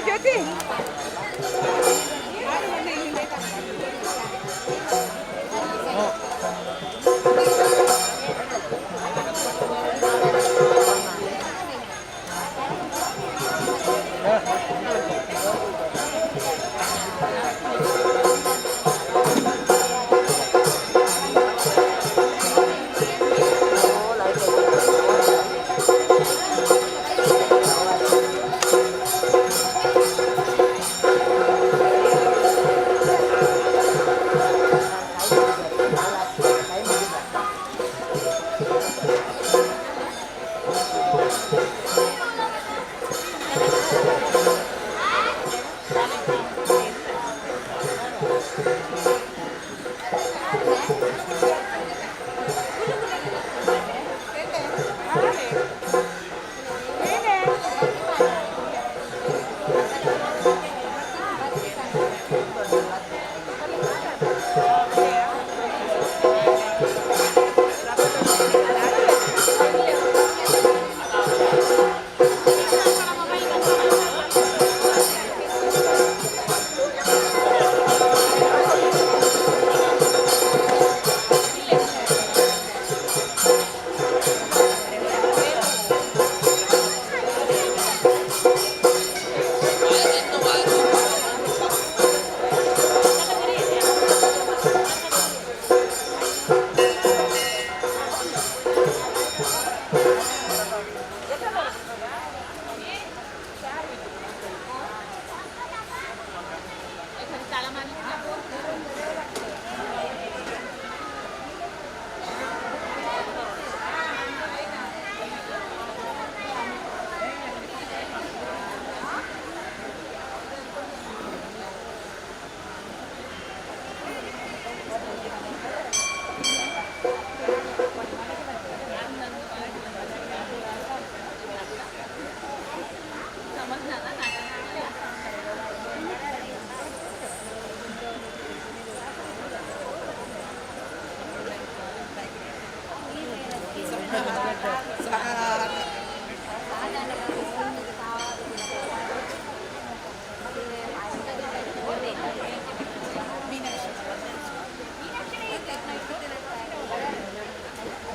ಜ್ಯೋತಿ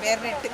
വേറെ നെറ്റ്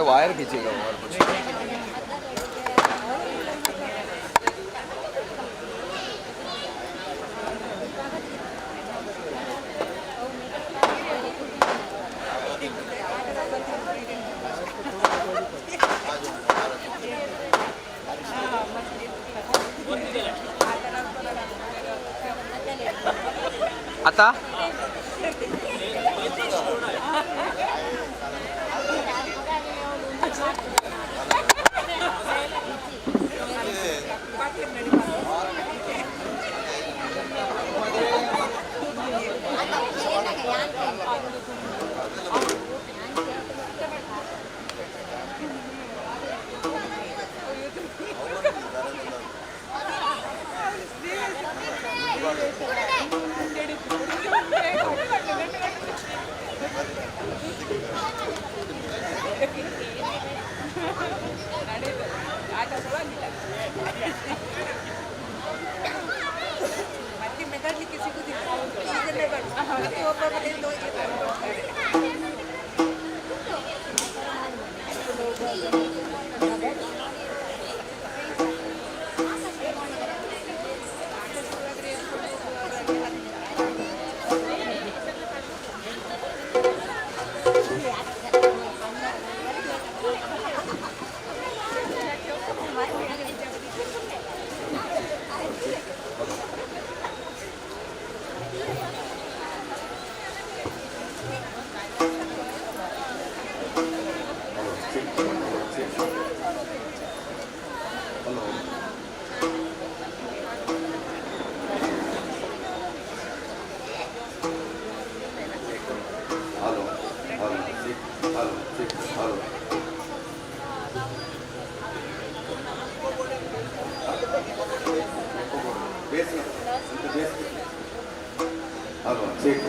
वायर खींचेगा और कुछ आता Hello, check.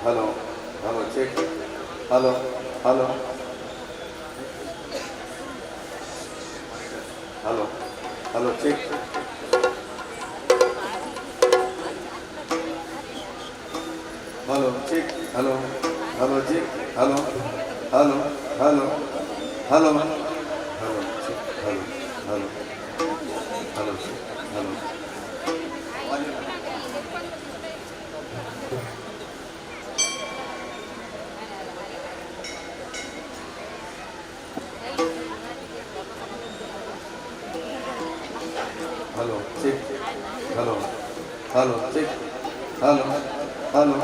Hello, hello, check. Hello, hello. Hello. Hello, check. Hello, check. Hello, hello, check. Hello, hello, hello, hello, hello, check. Hello, hello, hello, check. Hello. Hello, check. Hello, hello, check. Hello, hello.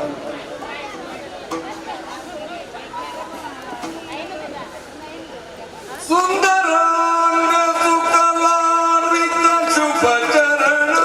Sundaranga Sukalarika Shubhacharana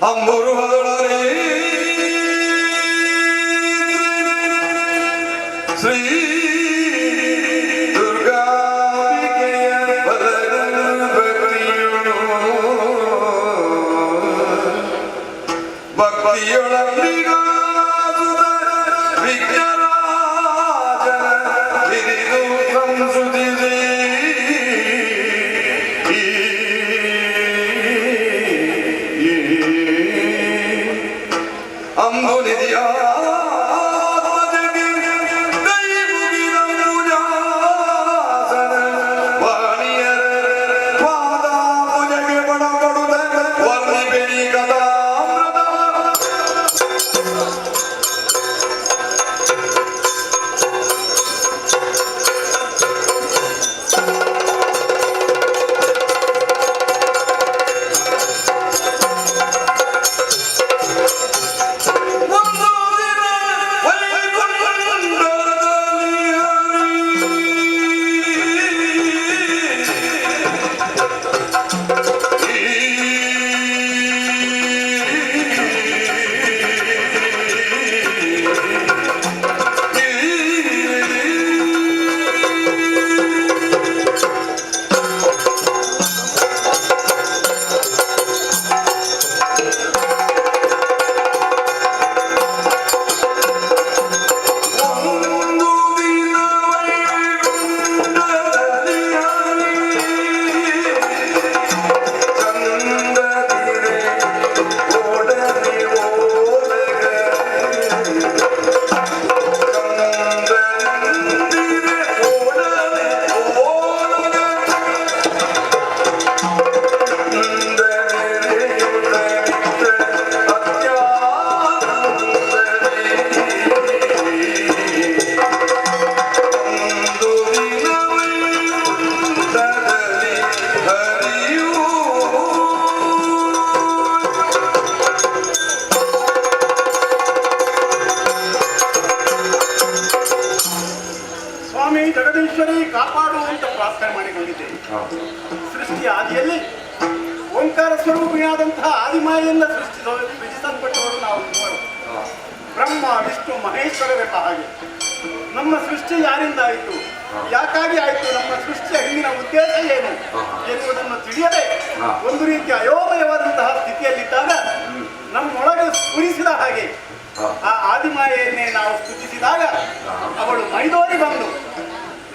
ಅಂಬುರು ಹೊದಳರಿ Shri ದುರ್ಗಾಂಬಿಕೆಯ ಬಲಗಣಪತಿಯು ಭಕ್ತಿಯೊಳಂಬಿಗಾಸುತ ವಿಘ್ನರಾಜನ ಹಿರಿದು ಸಂಸುತಿಸಿ ಅಂಬು ನಿಧಿಯ ಜಗದೀಶ್ವರಿ ಕಾಪಾಡು ಅಂತ ಪ್ರಾರ್ಥನೆ ಮಾಡಿಕೊಂಡಿದ್ದೇವೆ. ಸೃಷ್ಟಿಯ ಆದಿಯಲ್ಲಿ ಓಂಕಾರ ಸ್ವರೂಪಿಯಾದಂತಹ ಆದಿಮಾಯಿಂದ ಸೃಷ್ಟಿಸಲ್ಪಟ್ಟವರು ನಾವು ಮೂವರು. ಬ್ರಹ್ಮ ವಿಷ್ಣು ಮಹೇಶ್ವರವೆಂಬ ಹಾಗೆ ನಮ್ಮ ಸೃಷ್ಟಿ ಯಾರಿಂದ ಆಯಿತು, ಯಾಕಾಗಿ ಆಯಿತು, ನಮ್ಮ ಸೃಷ್ಟಿಯ ಹಿಂದಿನ ಉದ್ದೇಶ ಏನು ಎನ್ನುವುದನ್ನು ತಿಳಿಯದೆ ಒಂದು ರೀತಿಯ ಅಯೋಮಯವಾದಂತಹ ಸ್ಥಿತಿಯಲ್ಲಿದ್ದಾಗ ನಮ್ಮೊಳಗೆ ಸ್ಫುರಿಸಿದ ಹಾಗೆ ಆ ಆದಿಮಾಯೆಯನ್ನೇ ನಾವು ಸ್ತುತಿಸಿದಾಗ ಅವಳು ಮೈದೋರಿ ಬಂದು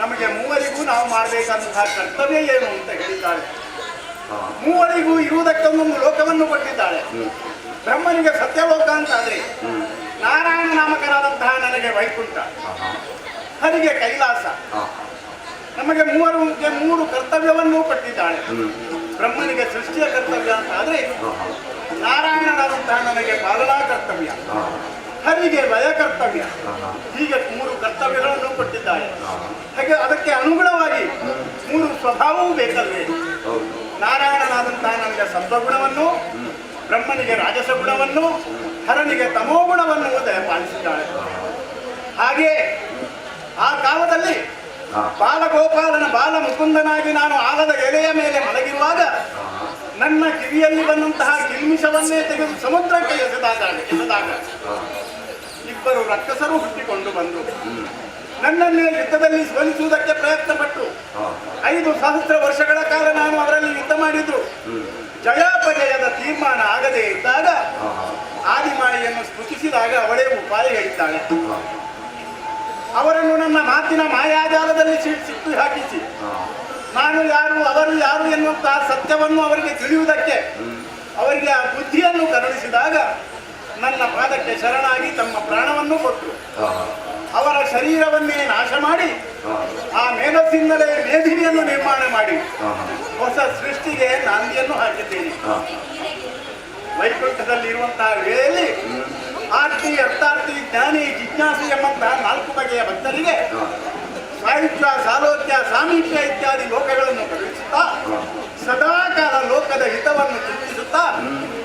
ನಮಗೆ ಮೂವರಿಗೂ ನಾವು ಮಾಡಬೇಕಾದಂತಹ ಕರ್ತವ್ಯ ಏನು ಅಂತ ಹೇಳಿದ್ದಾಳೆ. ಮೂವರಿಗೂ ಇರುವುದಕ್ಕೊಂದೊಂದು ಲೋಕವನ್ನು ಕೊಟ್ಟಿದ್ದಾಳೆ. ಬ್ರಹ್ಮನಿಗೆ ಸತ್ಯಲೋಕ ಅಂತಾದ್ರೆ, ನಾರಾಯಣ ನಾಮಕನಾದಂತಹ ನನಗೆ ವೈಕುಂಠ, ಹರಿಗೆ ಕೈಲಾಸ. ನಮಗೆ ಮೂವರಿಗೆ ಮೂರು ಕರ್ತವ್ಯವನ್ನು ಕೊಟ್ಟಿದ್ದಾಳೆ. ಬ್ರಹ್ಮನಿಗೆ ಸೃಷ್ಟಿಯ ಕರ್ತವ್ಯ ಅಂತ ಆದ್ರೆ, ನಾರಾಯಣನಾದಂತಹ ನನಗೆ ಪಾಲನಾ ಕರ್ತವ್ಯ, ಹರಿಗೆ ಲಯ ಕರ್ತವ್ಯ, ಹೀಗೆ ಮೂರು ಕರ್ತವ್ಯಗಳನ್ನು ಕೊಟ್ಟಿದ್ದಾಳೆ. ಹಾಗೆ ಅದಕ್ಕೆ ಅನುಗುಣವಾಗಿ ಮೂರು ಸ್ವಭಾವವೂ ಬೇಕಲ್ವೇ? ನಾರಾಯಣನಾದಂತಹ ನನಗೆ ಸತ್ವಗುಣವನ್ನು, ಬ್ರಹ್ಮನಿಗೆ ರಾಜಸ ಗುಣವನ್ನು, ಹರನಿಗೆ ತಮೋಗುಣವನ್ನು ಪಾಲಿಸಿದ್ದಾಳೆ. ಹಾಗೆ ಆ ಕಾಲದಲ್ಲಿ ಬಾಲಗೋಪಾಲನ ಬಾಲ ಮುಕುಂದನಾಗಿ ನಾನು ಆಲದ ಎಲೆಯ ಮೇಲೆ ಮಲಗಿರುವಾಗ ನನ್ನ ಕಿವಿಯಲ್ಲಿ ಬಂದಂತಹ ಕಿಲ್ಮಿಷವನ್ನೇ ತೆಗೆದು ಸಮುದ್ರಕ್ಕೆ ಎಸೆದಾಗ ಇಬ್ಬರು ರಕ್ಕಸರು ಹುಟ್ಟಿಕೊಂಡು ಬಂದು ನನ್ನನ್ನೇ ಯುದ್ಧದಲ್ಲಿ ಸೋಲಿಸುವುದಕ್ಕೆ ಪ್ರಯತ್ನ ಪಟ್ಟು 5,000 ವರ್ಷಗಳ ಕಾಲ ನಾನು ಅವರಲ್ಲಿ ಯುದ್ಧ ಮಾಡಿದ್ರು. ಜಯಾಪಜಯದ ತೀರ್ಮಾನ ಆಗದೇ ಇದ್ದಾಗ ಆದಿಮಾಯಿಯನ್ನು ಸ್ತುತಿಸಿದಾಗ ಅವಳೇ ಉಪಾಯ ಹೇಳಿದ್ದಾಳೆ. ಅವರನ್ನು ನನ್ನ ಮಾತಿನ ಮಾಯಾಜಾಲದಲ್ಲಿ ಸಿಕ್ಕು ಹಾಕಿಸಿ ನಾನು ಯಾರು ಅವರು ಯಾರು ಎನ್ನುವಂತಹ ಸತ್ಯವನ್ನು ಅವರಿಗೆ ತಿಳಿಯುವುದಕ್ಕೆ ಅವರಿಗೆ ಆ ಬುದ್ಧಿಯನ್ನು ಕರುಣಿಸಿದಾಗ ನನ್ನ ಪಾದಕ್ಕೆ ಶರಣಾಗಿ ತಮ್ಮ ಪ್ರಾಣವನ್ನು ಕೊಟ್ಟರು. ಅವರ ಶರೀರವನ್ನೇ ನಾಶ ಮಾಡಿ ಆ ಮೇಧಸ್ಸಿಂದಲೇ ಮೇಧಿನಿಯನ್ನು ನಿರ್ಮಾಣ ಮಾಡಿ ಹೊಸ ಸೃಷ್ಟಿಗೆ ನಾಂದಿಯನ್ನು ಹಾಕಿದ್ದೇನೆ. ವೈಕುಂಠದಲ್ಲಿ ಇರುವಂತಹ ವೇಳೆಯಲ್ಲಿ ಆರ್ತಿ, ಅರ್ಥಾರ್ಥಿ, ಜ್ಞಾನಿ, ಜಿಜ್ಞಾಸಿ ಎಂಬಂತಹ 4 ಬಗೆಯ ಭಕ್ತರಿಗೆ ಸಾಹಿತ್ಯ, ಸಾಲೋಕ್ಯ, ಸಾಮೀಪ್ಯ ಇತ್ಯಾದಿ ಲೋಕಗಳನ್ನು ಕರುಣಿಸುತ್ತಾ ಸದಾಕಾಲ ಲೋಕದ ಹಿತವನ್ನು ಚಿಂತಿಸುತ್ತಾ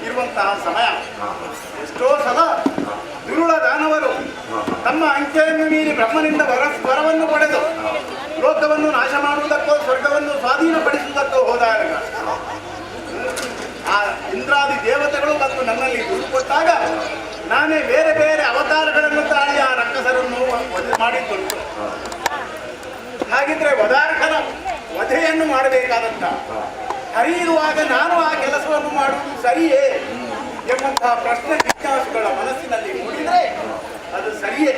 ಇರುವಂತಹ ಸಮಯ. ಎಷ್ಟೋ ಸಲ ದುರುಳ ದಾನವರು ತಮ್ಮ ಅಂಕೆಯನ್ನು ಮೀರಿ ಬ್ರಹ್ಮನಿಂದ ವರವನ್ನು ಪಡೆದು ಲೋಕವನ್ನು ನಾಶ ಮಾಡುವುದಕ್ಕೋ ಸ್ವರ್ಗವನ್ನು ಸ್ವಾಧೀನಪಡಿಸುವುದಕ್ಕೋ ಹೋದಾಗ ಆ ಇಂದ್ರಾದಿ ದೇವತೆಗಳು ಮತ್ತು ನನ್ನಲ್ಲಿ ಹಾಗಿದ್ರೆ ವಧಾರ್ಹನ ವಧೆಯನ್ನು ಮಾಡಬೇಕಾದಂತ ಹರಿಯುವಾಗ ನಾನು ಆ ಕೆಲಸವನ್ನು ಮಾಡುವುದು ಸರಿಯೇ ಎಂಬಂತಹ ಪ್ರಶ್ನೆ ಜಿಜ್ಞಾಸುಗಳ ಮನಸ್ಸಿನಲ್ಲಿ ಮೂಡಿದ್ರೆ ಅದು ಸರಿಯೇ.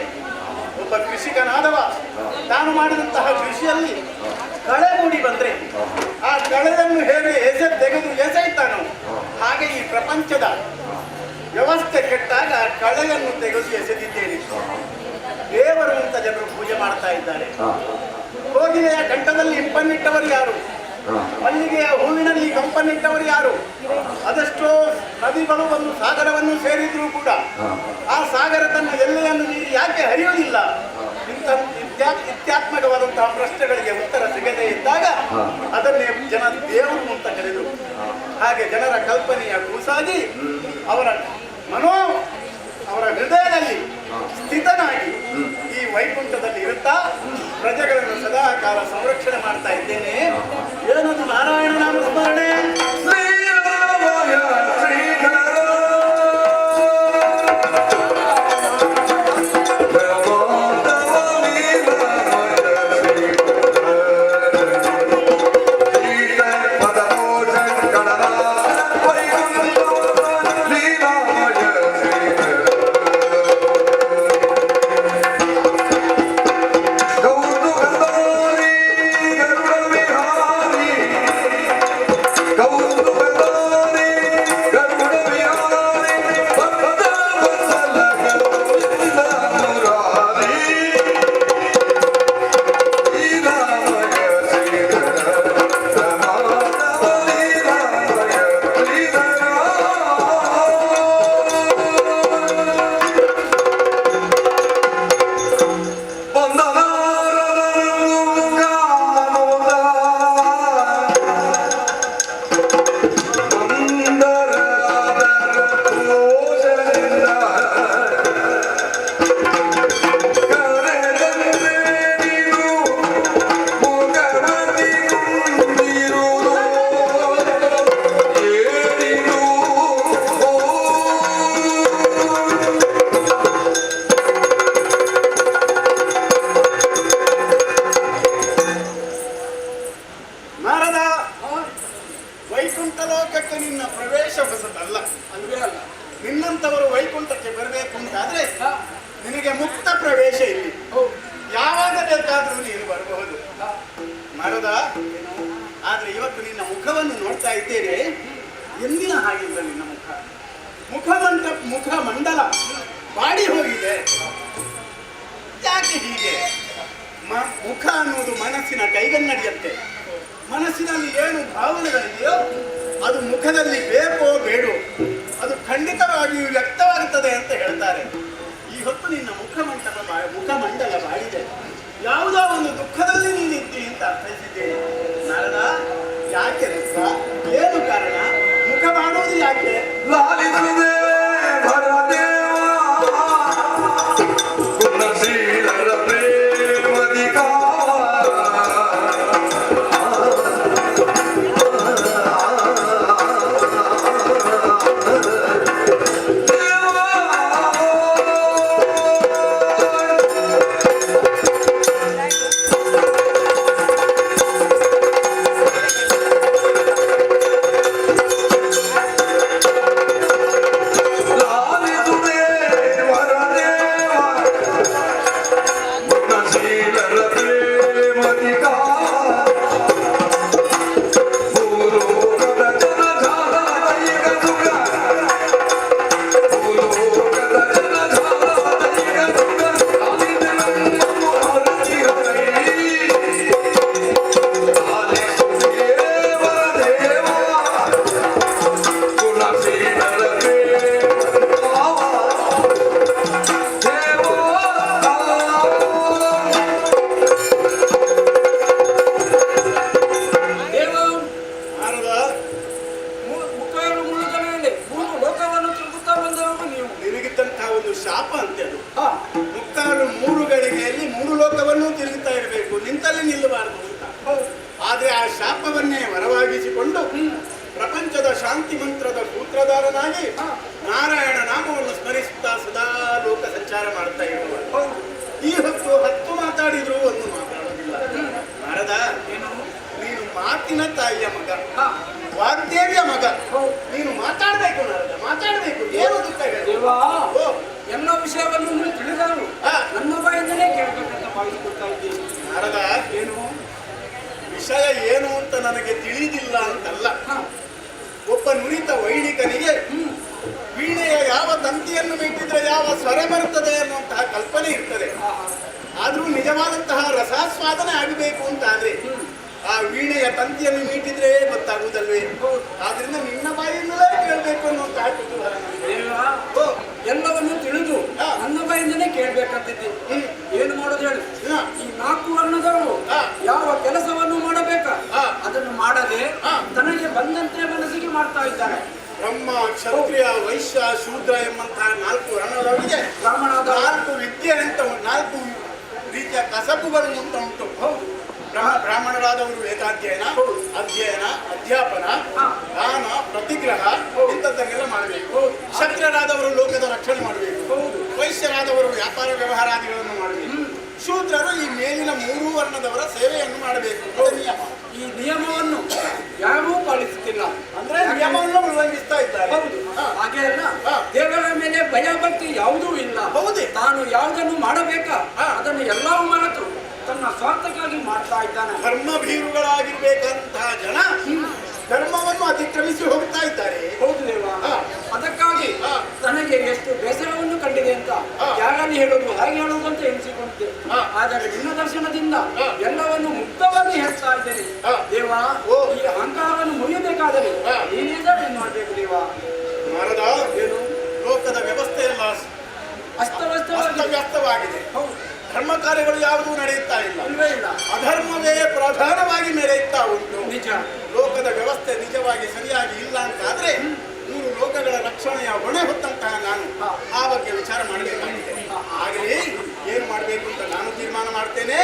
ಒಬ್ಬ ಕೃಷಿಕನಾದವ ತಾನು ಮಾಡಿದಂತಹ ಕೃಷಿಯಲ್ಲಿ ಕಳೆ ಮೂಡಿ ಬಂದ್ರೆ ಆ ಕಳೆಯನ್ನು ಹೇಗೆ ತೆಗೆದು ಎಸೆಯುತ್ತಾನೋ ಹಾಗೆ ಈ ಪ್ರಪಂಚದ ವ್ಯವಸ್ಥೆ ಕೆಟ್ಟಾಗ ಕಳೆಯನ್ನು ತೆಗೆದು ಎಸೆದಿದ್ದೇನೆ. ದೇವರು ಅಂತ ಜನರು ಪೂಜೆ ಮಾಡ್ತಾ ಇದ್ದಾರೆ. ಕೋಗಿಲೆಯ ಕಂಠದಲ್ಲಿ ಇಂಪನ್ನಿಟ್ಟವರು ಯಾರು? ಮಲ್ಲಿಗೆಯ ಹೂವಿನಲ್ಲಿ ಕಂಪನ್ನಿಟ್ಟವರು ಯಾರು? ಅದೆಷ್ಟೋ ನದಿಗಳು ಒಂದು ಸಾಗರವನ್ನು ಸೇರಿದ್ರೂ ಕೂಡ ಆ ಸಾಗರ ತನ್ನ ಎಲ್ಲೆಯನ್ನು ನೀರು ಯಾಕೆ ಹರಿಯುವುದಿಲ್ಲ? ಇಂಥ ಇತ್ಯಾತ್ಮಕವಾದಂತಹ ಪ್ರಶ್ನೆಗಳಿಗೆ ಉತ್ತರ ಸಿಗದೇ ಇದ್ದಾಗ ಅದನ್ನೇ ಜನ ದೇವರು ಅಂತ ಕರೆದರು. ಹಾಗೆ ಜನರ ಕಲ್ಪನೆಯ ಕೂಸಾಗಿ ಅವರ ಹೃದಯದಲ್ಲಿ ಸ್ಥಿತನಾಗಿ ಈ ವೈಕುಂಠದಲ್ಲಿ ಇರುತ್ತಾ ಪ್ರಜೆಗಳನ್ನು ಸದಾ ಕಾಲ ಸಂರಕ್ಷಣೆ ಮಾಡ್ತಾ ಇದ್ದೇನೆ. ಏನದು ನಾರಾಯಣ ನಾಮ ಸ್ಮರಣೆ. ಶ್ರೀರಾಮಾಯ ಶ್ರೀಧರ ನಿನ್ನಂತವರು ವೈಕುಂಠಕ್ಕೆ ಬರಬೇಕು ಅಂತಾದ್ರೆ ನಿನಗೆ ಮುಕ್ತ ಪ್ರವೇಶ ಇಲ್ಲಿ. ಯಾವಾಗ ಬೇಕಾದ್ರೂ ನೀನು ಬರಬಹುದು ಮರದ. ಆದ್ರೆ ಇವತ್ತು ನಿನ್ನ ಮುಖವನ್ನು ನೋಡ್ತಾ ಇದ್ದೇನೆ, ಎಂದಿನ ಹಾಗಿಲ್ಲ ನಿನ್ನ ಮುಖ ಮಂಡಲ ಬಾಡಿ ಹೋಗಿದೆ. ಯಾಕೆ ಹೀಗೆ? ಮುಖ ಅನ್ನುವುದು ಮನಸ್ಸಿನ ಕೈಗನ್ನಡಿಯಂತೆ. ಮನಸ್ಸಿನಲ್ಲಿ ಏನು ಭಾವನೆಗಳಿದೆಯೋ ಅದು ಮುಖದಲ್ಲಿ ಬೇಕೋ ಬೇಡೋ ಅದು ಖಂಡಿತವಾಗಿಯೂ ವ್ಯಕ್ತವಾಗುತ್ತದೆ ಅಂತ ಹೇಳ್ತಾರೆ. ಈ ಹೊತ್ತು ನಿನ್ನ ಮುಖಮಂಡಲ ಬಾಡಿದೆ. ಯಾವುದೋ ಒಂದು ದುಃಖದಲ್ಲಿ ನೀನಿದ್ದಿ ಅಂತ ಅರ್ಥೈಸಿದ್ದೇನೆ. ನಾರದ, ಯಾಕೆ ದುಃಖ? ಏನು ಕಾರಣ? ಮುಖ ಮಾಡುವುದು ಯಾಕೆ? ಶಾಪ ಅಂತೆ ಅದು. ಮುಕ್ತಾರು 3 ಗಳಿಗೆಯಲ್ಲಿ 3 ಲೋಕವನ್ನು ತಿರುಗುತ್ತಾ ಇರಬೇಕು, ನಿಂತಲ್ಲಿ ನಿಲ್ಲಬಾರದು ಅಂತ. ಆದ್ರೆ ಆ ಶಾಪವನ್ನೇ ವರವಾಗಿಸಿಕೊಂಡು ಪ್ರಪಂಚದ ಶಾಂತಿ ಮಂತ್ರದ ಸೂತ್ರಧಾರನಾಗಿ ನಾರಾಯಣ ನಾಮವನ್ನು ಸ್ಮರಿಸುತ್ತಾ ಸದಾ ಲೋಕ ಸಂಚಾರ ಮಾಡ್ತಾ ಇರುವ ಈ ಹೊತ್ತು 10 ಮಾತಾಡಿದ್ರು ಒಂದು ಮಾತಾಡೋದಿಲ್ಲ. ನಾರದ ನೀನು ಮಾತಿನ ತಾಯಿಯ ಮಗ, ವಾಗ್ದೇವಿಯ ಮಗ, ನೀನು ಮಾತಾಡ್ಬೇಕು ನಾರದ, ಮಾತಾಡ್ಬೇಕು. ಏನು ದುಃಖ ಹೇಳು? ದೇವಾ, ಓ, ಎಲ್ಲ ವಿಷಯವನ್ನು ನೀವು ತಿಳಿದವರು ನನ್ನ ಬಾಯಿಂದಲೇ ಕೇಳಬೇಕಂತ ಭಾವಿಸ್ಕೊಳ್ತಾ ಇದ್ದೀನಿ. ನಾರದ, ಏನು ವಿಷಯ ಏನು ಅಂತ ನನಗೆ ತಿಳಿದಿಲ್ಲ ಅಂತಲ್ಲ. ಒಬ್ಬ ನುರಿತ ವೈಣಿಕನಿಗೆ ವೀಣೆಯ ಯಾವ ತಂತಿಯನ್ನು ಬಿಟ್ಟಿದ್ರೆ ಯಾವ ಸ್ವರ ಬರುತ್ತದೆ ಅನ್ನುವಂತಹ ಕಲ್ಪನೆ ಇರ್ತದೆ. ಆದ್ರೂ ನಿಜವಾದಂತಹ ರಸಾಸ್ವಾದನೆ ಆಗಬೇಕು ಅಂತಾದ್ರೆ ಆ ವೀಣೆಯ ತಂತಿಯನ್ನು ಮೀಟಿದ್ರೆ ಗೊತ್ತಾಗುವುದಲ್ವೇ? ಆದ್ರಿಂದ ನಿನ್ನ ಬಾಯಿಂದಲೇ ಕೇಳಬೇಕು ಅನ್ನುವಂತಹ ಕುತೂಹಲ ನನಗೆ. ದೇವಾ, ಎಲ್ಲವನ್ನು ತಿಳಿದು ನನ್ನ ಬಾಯಿಂದಲೇ ಕೇಳ್ಬೇಕಂತಿದ್ದೆ. ಏನು ಮಾಡೋದು ಹೇಳು? ಈ 4 ವರ್ಣದವರು ಯಾವ ಕೆಲಸವನ್ನು ಮಾಡಬೇಕ ಅದನ್ನು ಮಾಡದೆ ತನಗೆ ಬಂದಂತೆ ಮನಸ್ಸಿಗೆ ಮಾಡ್ತಾ ಇದ್ದಾರೆ. ಬ್ರಹ್ಮ, ಕ್ಷತ್ರಿಯ, ವೈಶ್ಯ, ಶೂದ್ರ ಎಂಬಂತಹ 4 ವರ್ಣದವರಿಗೆ ಬ್ರಾಹ್ಮಣದ 4 ವಿದ್ಯೆ ಅಂತ 4 ರೀತಿಯ ಕಸಬುಗಳು ಅಂತ ಉಂಟು. ಬ್ರಾಹ್ಮಣರಾದವರು ವೇದಾಧ್ಯಯನ, ಅಧ್ಯಯನ, ಅಧ್ಯಾಪನ, ದಾನ, ಪ್ರತಿಗ್ರಹ ಇಂಥದ್ದನ್ನೆಲ್ಲ ಮಾಡಬೇಕು. ಕ್ಷತ್ರಿಯರಾದವರು ಲೋಕದ ರಕ್ಷಣೆ ಮಾಡಬೇಕು. ವೈಶ್ಯರಾದವರು ವ್ಯಾಪಾರ ವ್ಯವಹಾರಾದಿಗಳನ್ನು ಮಾಡಬೇಕು. ಶೂದ್ರರು ಈ ಮೇಲಿನ 3 ವರ್ಣದವರ ಸೇವೆಯನ್ನು ಮಾಡಬೇಕು. ನಿಯಮ. ಈ ನಿಯಮವನ್ನು ಯಾರೂ ಪಾಲಿಸುತ್ತಿಲ್ಲ. ಅಂದ್ರೆ ನಿಯಮವನ್ನು ಉಲ್ಲಂಘಿಸ್ತಾ ಇದ್ದಾರೆ. ಹಾಗೆ ಅಲ್ಲ, ದೇವರ ಮೇಲೆ ಭಯ ಭಕ್ತಿ ಯಾವುದೂ ಇಲ್ಲ. ಹೌದೇ? ತಾನು ಯಾವುದನ್ನು ಮಾಡಬೇಕಾ ಅದನ್ನು ಎಲ್ಲವೂ ಮರೆತು ತನ್ನ ಸ್ವಾರ್ಥಕ್ಕಾಗಿ ಮಾಡ್ತಾ ಇದ್ದಾನೆ. ಧರ್ಮಭೀರುಗಳಾಗಿರ್ಬೇಕಂತಹ ಜನ ಧರ್ಮವನ್ನು ಅತಿಕ್ರಮಿಸಿ ಹೋಗ್ತಾ ಇದ್ದಾರೆ. ಹೌದು ದೇವ. ಅದಕ್ಕಾಗಿ ತನಗೆ ಎಷ್ಟು ಬೇಸರವನ್ನು ಕಂಡಿದೆ ಅಂತ ಯಾರಲ್ಲಿ ಹೇಳುವುದು ಹಾಗೆ ಹೇಳುವುದು ಅಂತ ಎನಿಸಿಕೊಂಡಿದ್ದೆ. ಆದರೆ ನಿನ್ನ ದರ್ಶನದಿಂದ ಎಲ್ಲವನ್ನು ಮುಕ್ತವಾಗಿ ಹೇಳ್ತಾ ಇದ್ದೇನೆ ದೇವ. ಈ ಅಹಂಕಾರವನ್ನು ಮುರಿಯಬೇಕಾದರೆ ನೀನೇನು ಮಾಡಬೇಕು ದೇವ? ನಾರದ, ಏನು ಲೋಕದ ವ್ಯವಸ್ಥೆ ಎಲ್ಲ ಅಸ್ತವ್ಯಸ್ತವಾಗಿದೆ. ಧರ್ಮ ಕಾರ್ಯಗಳು ಯಾವುದೂ ನಡೆಯುತ್ತಾ ಇಲ್ಲ. ಅಧರ್ಮವೇ ಪ್ರಧಾನವಾಗಿ ಮೆರೆಯುತ್ತಾ ಉಂಟು. ನಿಜ. ಲೋಕದ ವ್ಯವಸ್ಥೆ ನಿಜವಾಗಿ ಸರಿಯಾಗಿ ಇಲ್ಲ ಅಂತಾದ್ರೆ 3 ಲೋಕಗಳ ರಕ್ಷಣೆಯ ಹೊಣೆ ಹೊತ್ತಂತಹ ನಾನು ಆ ಬಗ್ಗೆ ವಿಚಾರ ಮಾಡಬೇಕಾಗಿದೆ. ಆಗಲಿ ಏನು ಮಾಡಬೇಕು ಅಂತ ನಾನು ತೀರ್ಮಾನ ಮಾಡ್ತೇನೆ.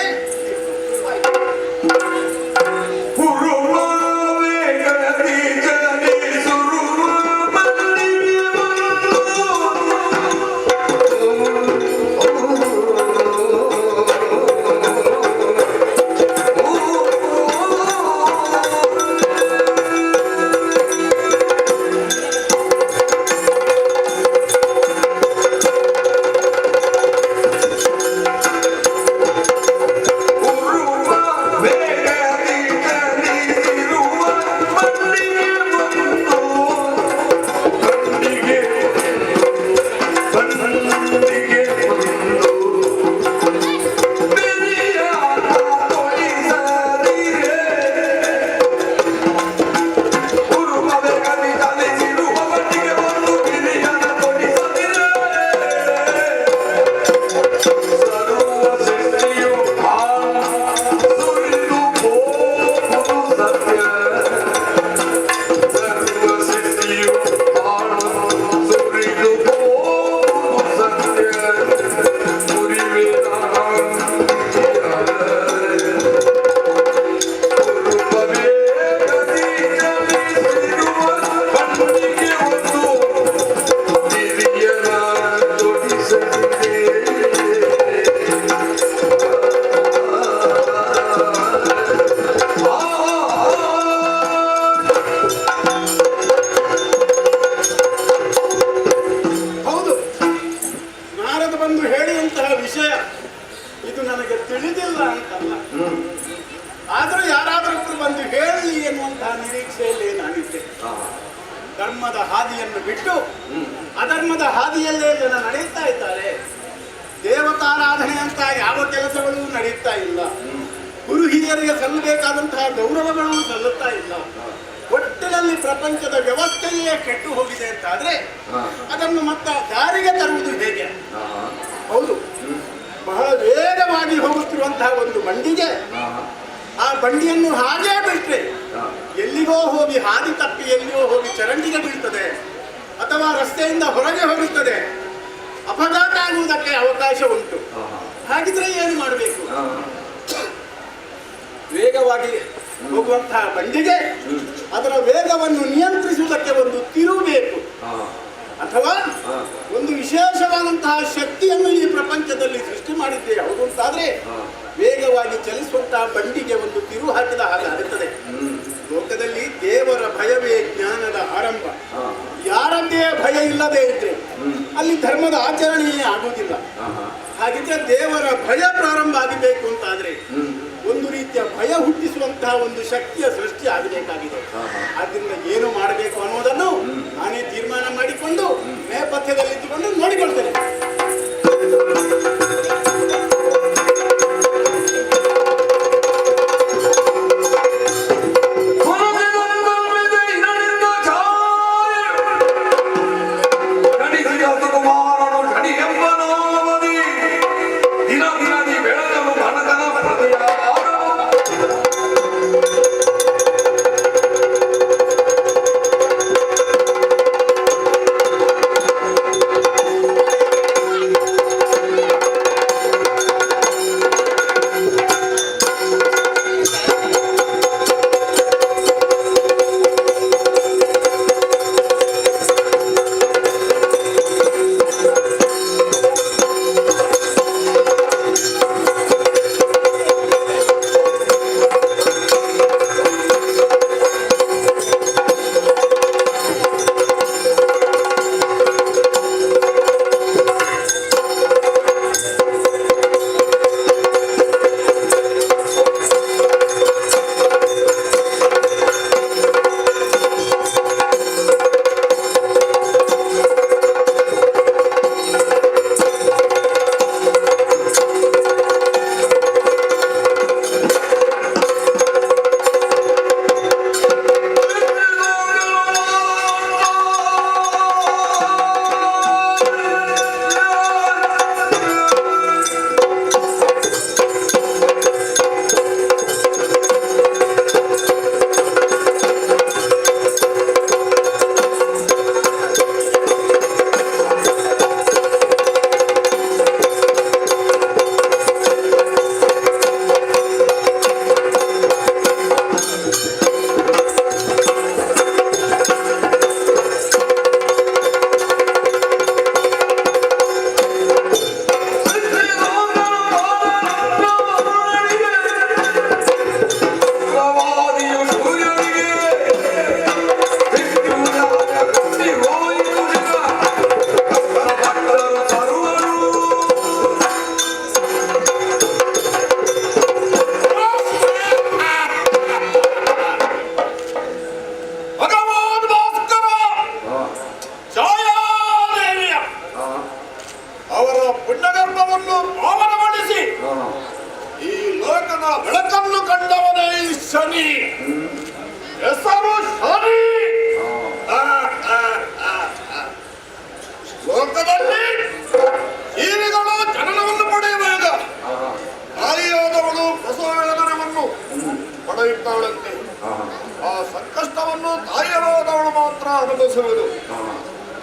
ಧರ್ಮದ ಹಾದಿಯನ್ನು ಬಿಟ್ಟು ಅಧರ್ಮದ ಹಾದಿಯಲ್ಲೇ ಜನ ನಡೆಯುತ್ತಾ ಇದ್ದಾರೆ. ದೇವತಾರಾಧನೆ ಅಂತ ಯಾವ ಕೆಲಸಗಳು ನಡೆಯುತ್ತಾ ಇಲ್ಲ. ಗುರು ಹಿರಿಯರಿಗೆ ಸಲ್ಲಬೇಕಾದಂತಹ ಗೌರವಗಳು ಸಲ್ಲುತ್ತಾ ಇಲ್ಲ. ಒಟ್ಟಿನಲ್ಲಿ ಪ್ರಪಂಚದ ವ್ಯವಸ್ಥೆಯೇ ಕೆಟ್ಟು ಹೋಗಿದೆ ಅಂತಾದ್ರೆ ಅದನ್ನು ಮತ್ತೆ ಜಾರಿಗೆ ತರುವುದು ಹೇಗೆ? ಹೌದು, ಬಹಳ ವೇಗವಾಗಿ ಹೋಗುತ್ತಿರುವಂತಹ ಒಂದು ಬಂಡಿಗೆ ಆ ಬಂಡಿಯನ್ನು ಹಾಗೇ ಬಿಟ್ರೆ ಎಲ್ಲಿಗೋ ಹೋಗಿ ಹಾದಿ ತಪ್ಪಿ ಎಲ್ಲಿಯೋ ಹೋಗಿ ಚರಂಡಿಗೆ ಬೀಳ್ತದೆ ಅಥವಾ ರಸ್ತೆಯಿಂದ ಹೊರಗೆ ಹೋಗುತ್ತದೆ, ಅಪಘಾತ ಆಗುವುದಕ್ಕೆ ಅವಕಾಶ ಉಂಟು. ಹಾಗಿದ್ರೆ ಏನು ಮಾಡಬೇಕು? ವೇಗವಾಗಿ ಹೋಗುವಂತಹ ಬಂಡಿಗೆ ಅದರ ವೇಗವನ್ನು ನಿಯಂತ್ರಿಸುವುದಕ್ಕೆ ಒಂದು ತಿರುವು ಬೇಕು, ಅಥವಾ ಒಂದು ವಿಶೇಷವಾದಂತಹ ಶಕ್ತಿಯನ್ನು ಈ ಪ್ರಪಂಚದಲ್ಲಿ ಸೃಷ್ಟಿ ಮಾಡಿದ್ದೆ ಹೌದು ಅಂತಾದ್ರೆ ವೇಗವಾಗಿ ಚಲಿಸುವಂತಹ ಬಂಡಿಗೆ ಒಂದು ತಿರುವು ಕಿತ್ತು ಹಾಕಿದ ಹಾಗೆ ಆಗುತ್ತದೆ. ಲೋಕದಲ್ಲಿ ದೇವರ ಭಯವೇ ಜ್ಞಾನದ ಆರಂಭ. ಯಾರದ್ದೇ ಭಯ ಇಲ್ಲದೆ ಇದ್ರೆ ಅಲ್ಲಿ ಧರ್ಮದ ಆಚರಣೆಯೇ ಆಗುವುದಿಲ್ಲ. ಹಾಗಿದ್ರೆ ದೇವರ ಭಯ ಪ್ರಾರಂಭ ಆಗಬೇಕು ಅಂತಾದ್ರೆ ಒಂದು ರೀತಿಯ ಭಯ ಹುಟ್ಟಿಸುವಂತಹ ಒಂದು ಶಕ್ತಿಯ ಸೃಷ್ಟಿ ಆಗಬೇಕಾಗಿದೆ. ಆದ್ದರಿಂದ ಏನು ಮಾಡಬೇಕು ಅನ್ನೋದನ್ನು ನಾನೇ ತೀರ್ಮಾನ ಮಾಡಿಕೊಂಡು ನೇಪಥ್ಯದಲ್ಲಿದ್ದುಕೊಂಡು ನೋಡಿಕೊಳ್ತೇನೆ.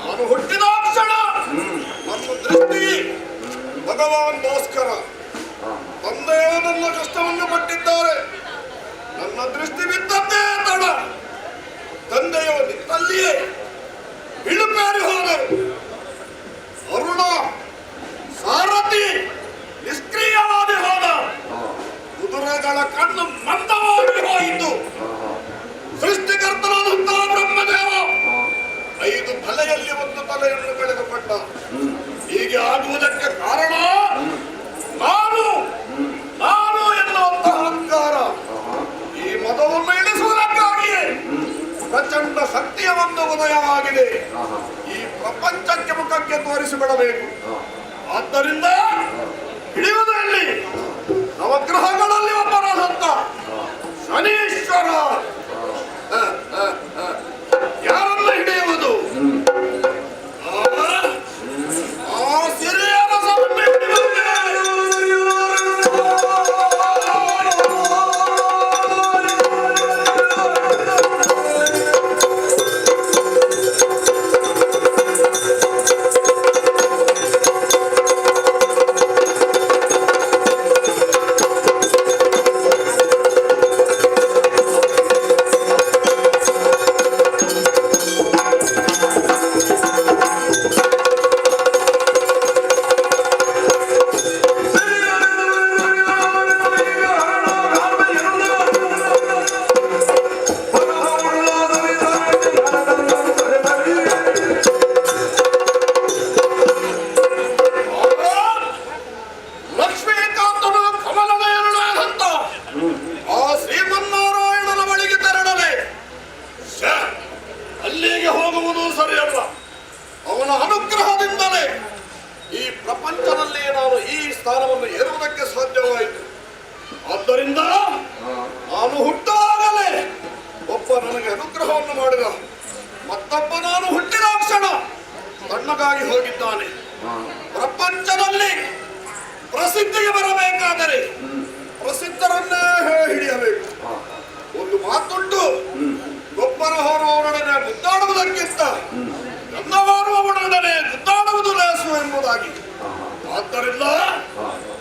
ನಾನು ಹುಟ್ಟಿದ ಕ್ಷಣ ನನ್ನ ದೃಷ್ಟಿ ಭಗವಾನ್ ಭಾಸ್ಕರ ತಂದೆಯೋ ನನ್ನ ಕಷ್ಟವನ್ನು ಪಟ್ಟಿದ್ದಾರೆ. ನನ್ನ ದೃಷ್ಟಿ ಬಿದ್ದದ್ದೇ ತಡ. ತಂದೆಯೋ ನಿಂತಲ್ಲಿಯೇ ಬಿಳುಪೇರಿ ಹೋದರು. ಅರುಣ ಸಾರಥಿ ನಿಷ್ಕ್ರಿಯವಾಗಿ ಹೋದ. ಕುದುರೆಗಳ ಕಣ್ಣು ಮಂದವಾಗಿ ಹೋಯಿತು. ಸೃಷ್ಟಿಕರ್ತನಾದಂತಹ ಬ್ರಹ್ಮದೇವ 5 ತಲೆಯಲ್ಲಿ ಒಂದು ತಲೆಯನ್ನು ಕಳೆದುಕೊಂಡ. ಹೀಗೆ ಆಗುವುದಕ್ಕೆ ಕಾರಣ ನಾನು ಎನ್ನುವಂತಹ ಅಹಂಕಾರ. ಈ ಮದವನ್ನು ಇಳಿಸುವುದಕ್ಕಾಗಿಯೇ ಪ್ರಚಂಡ ಶಕ್ತಿಯ ಒಂದು ಉದಯವಾಗಿದೆ. ಈ ಪ್ರಪಂಚಕ್ಕೆ ಮುಖಕ್ಕೆ ತೋರಿಸಿಬಿಡಬೇಕು. ಆದ್ದರಿಂದ ಹಿಡಿಯುವುದರಲ್ಲಿ ನವಗ್ರಹಗಳಲ್ಲಿ ಒಬ್ಬರಾದಂತ ಶನೀಶ್ವರ ಯಾರನ್ನ ಹಿಡಿಯುವುದು? ಆ ಸಿರಿಯ ರಸವನ್ನು ಹೋಗುವುದು ಸರಿಯಲ್ಲ. ಅವನ ಅನುಗ್ರಹದಿಂದಲೇ ಈ ಪ್ರಪಂಚದಲ್ಲಿ ನಾನು ಈ ಸ್ಥಾನವನ್ನು ಏರುವುದಕ್ಕೆ ಸಾಧ್ಯವಾಯಿತು. ಆದ್ದರಿಂದ ನಾನು ಹುಟ್ಟಾಗಲೇ ಒಬ್ಬ ನನಗೆ ಅನುಗ್ರಹವನ್ನು ಮಾಡಿದ, ಮತ್ತೊಬ್ಬ ನಾನು ಹುಟ್ಟಿದ ಕ್ಷಣ ತಣ್ಣಗಾಗಿ ಹೋಗಿದ್ದಾನೆ. ಪ್ರಪಂಚದಲ್ಲಿ ಪ್ರಸಿದ್ಧಿಗೆ ಬರಬೇಕಾದರೆ ಪ್ರಸಿದ್ಧರನ್ನೇ ಹಿಡಿಯಬೇಕು. ಒಂದು ಮಾತುಂಟು, ಗೊಬ್ಬರ ಹೊರುವವರೊಡನೆ ಮುದ್ದಾಡುವುದಕ್ಕಿಂತ ನನ್ನ ಹೊರುವವರೊಡನೆ ಮುದ್ದಾಡುವುದು ಲೇಸು ಎಂಬುದಾಗಿ. ಆದ್ದರಿಂದ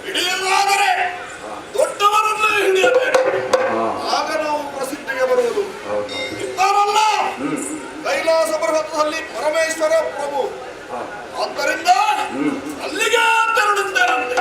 ಹಿಡಿಯಲಾದರೆ ದೊಡ್ಡವರನ್ನೇ ಹಿಡಿಯಬೇಕು, ಆಗ ನಾವು ಪ್ರಸಿದ್ಧಿಗೆ ಬರುವುದು. ಇದ್ದಾರಲ್ಲ ಕೈಲಾಸ ಪರ್ವತದಲ್ಲಿ ಪರಮೇಶ್ವರ ಪ್ರಭು, ಆದ್ದರಿಂದ ಅಲ್ಲಿಗೆ ತೆರಳುತ್ತೇನಂತೆ.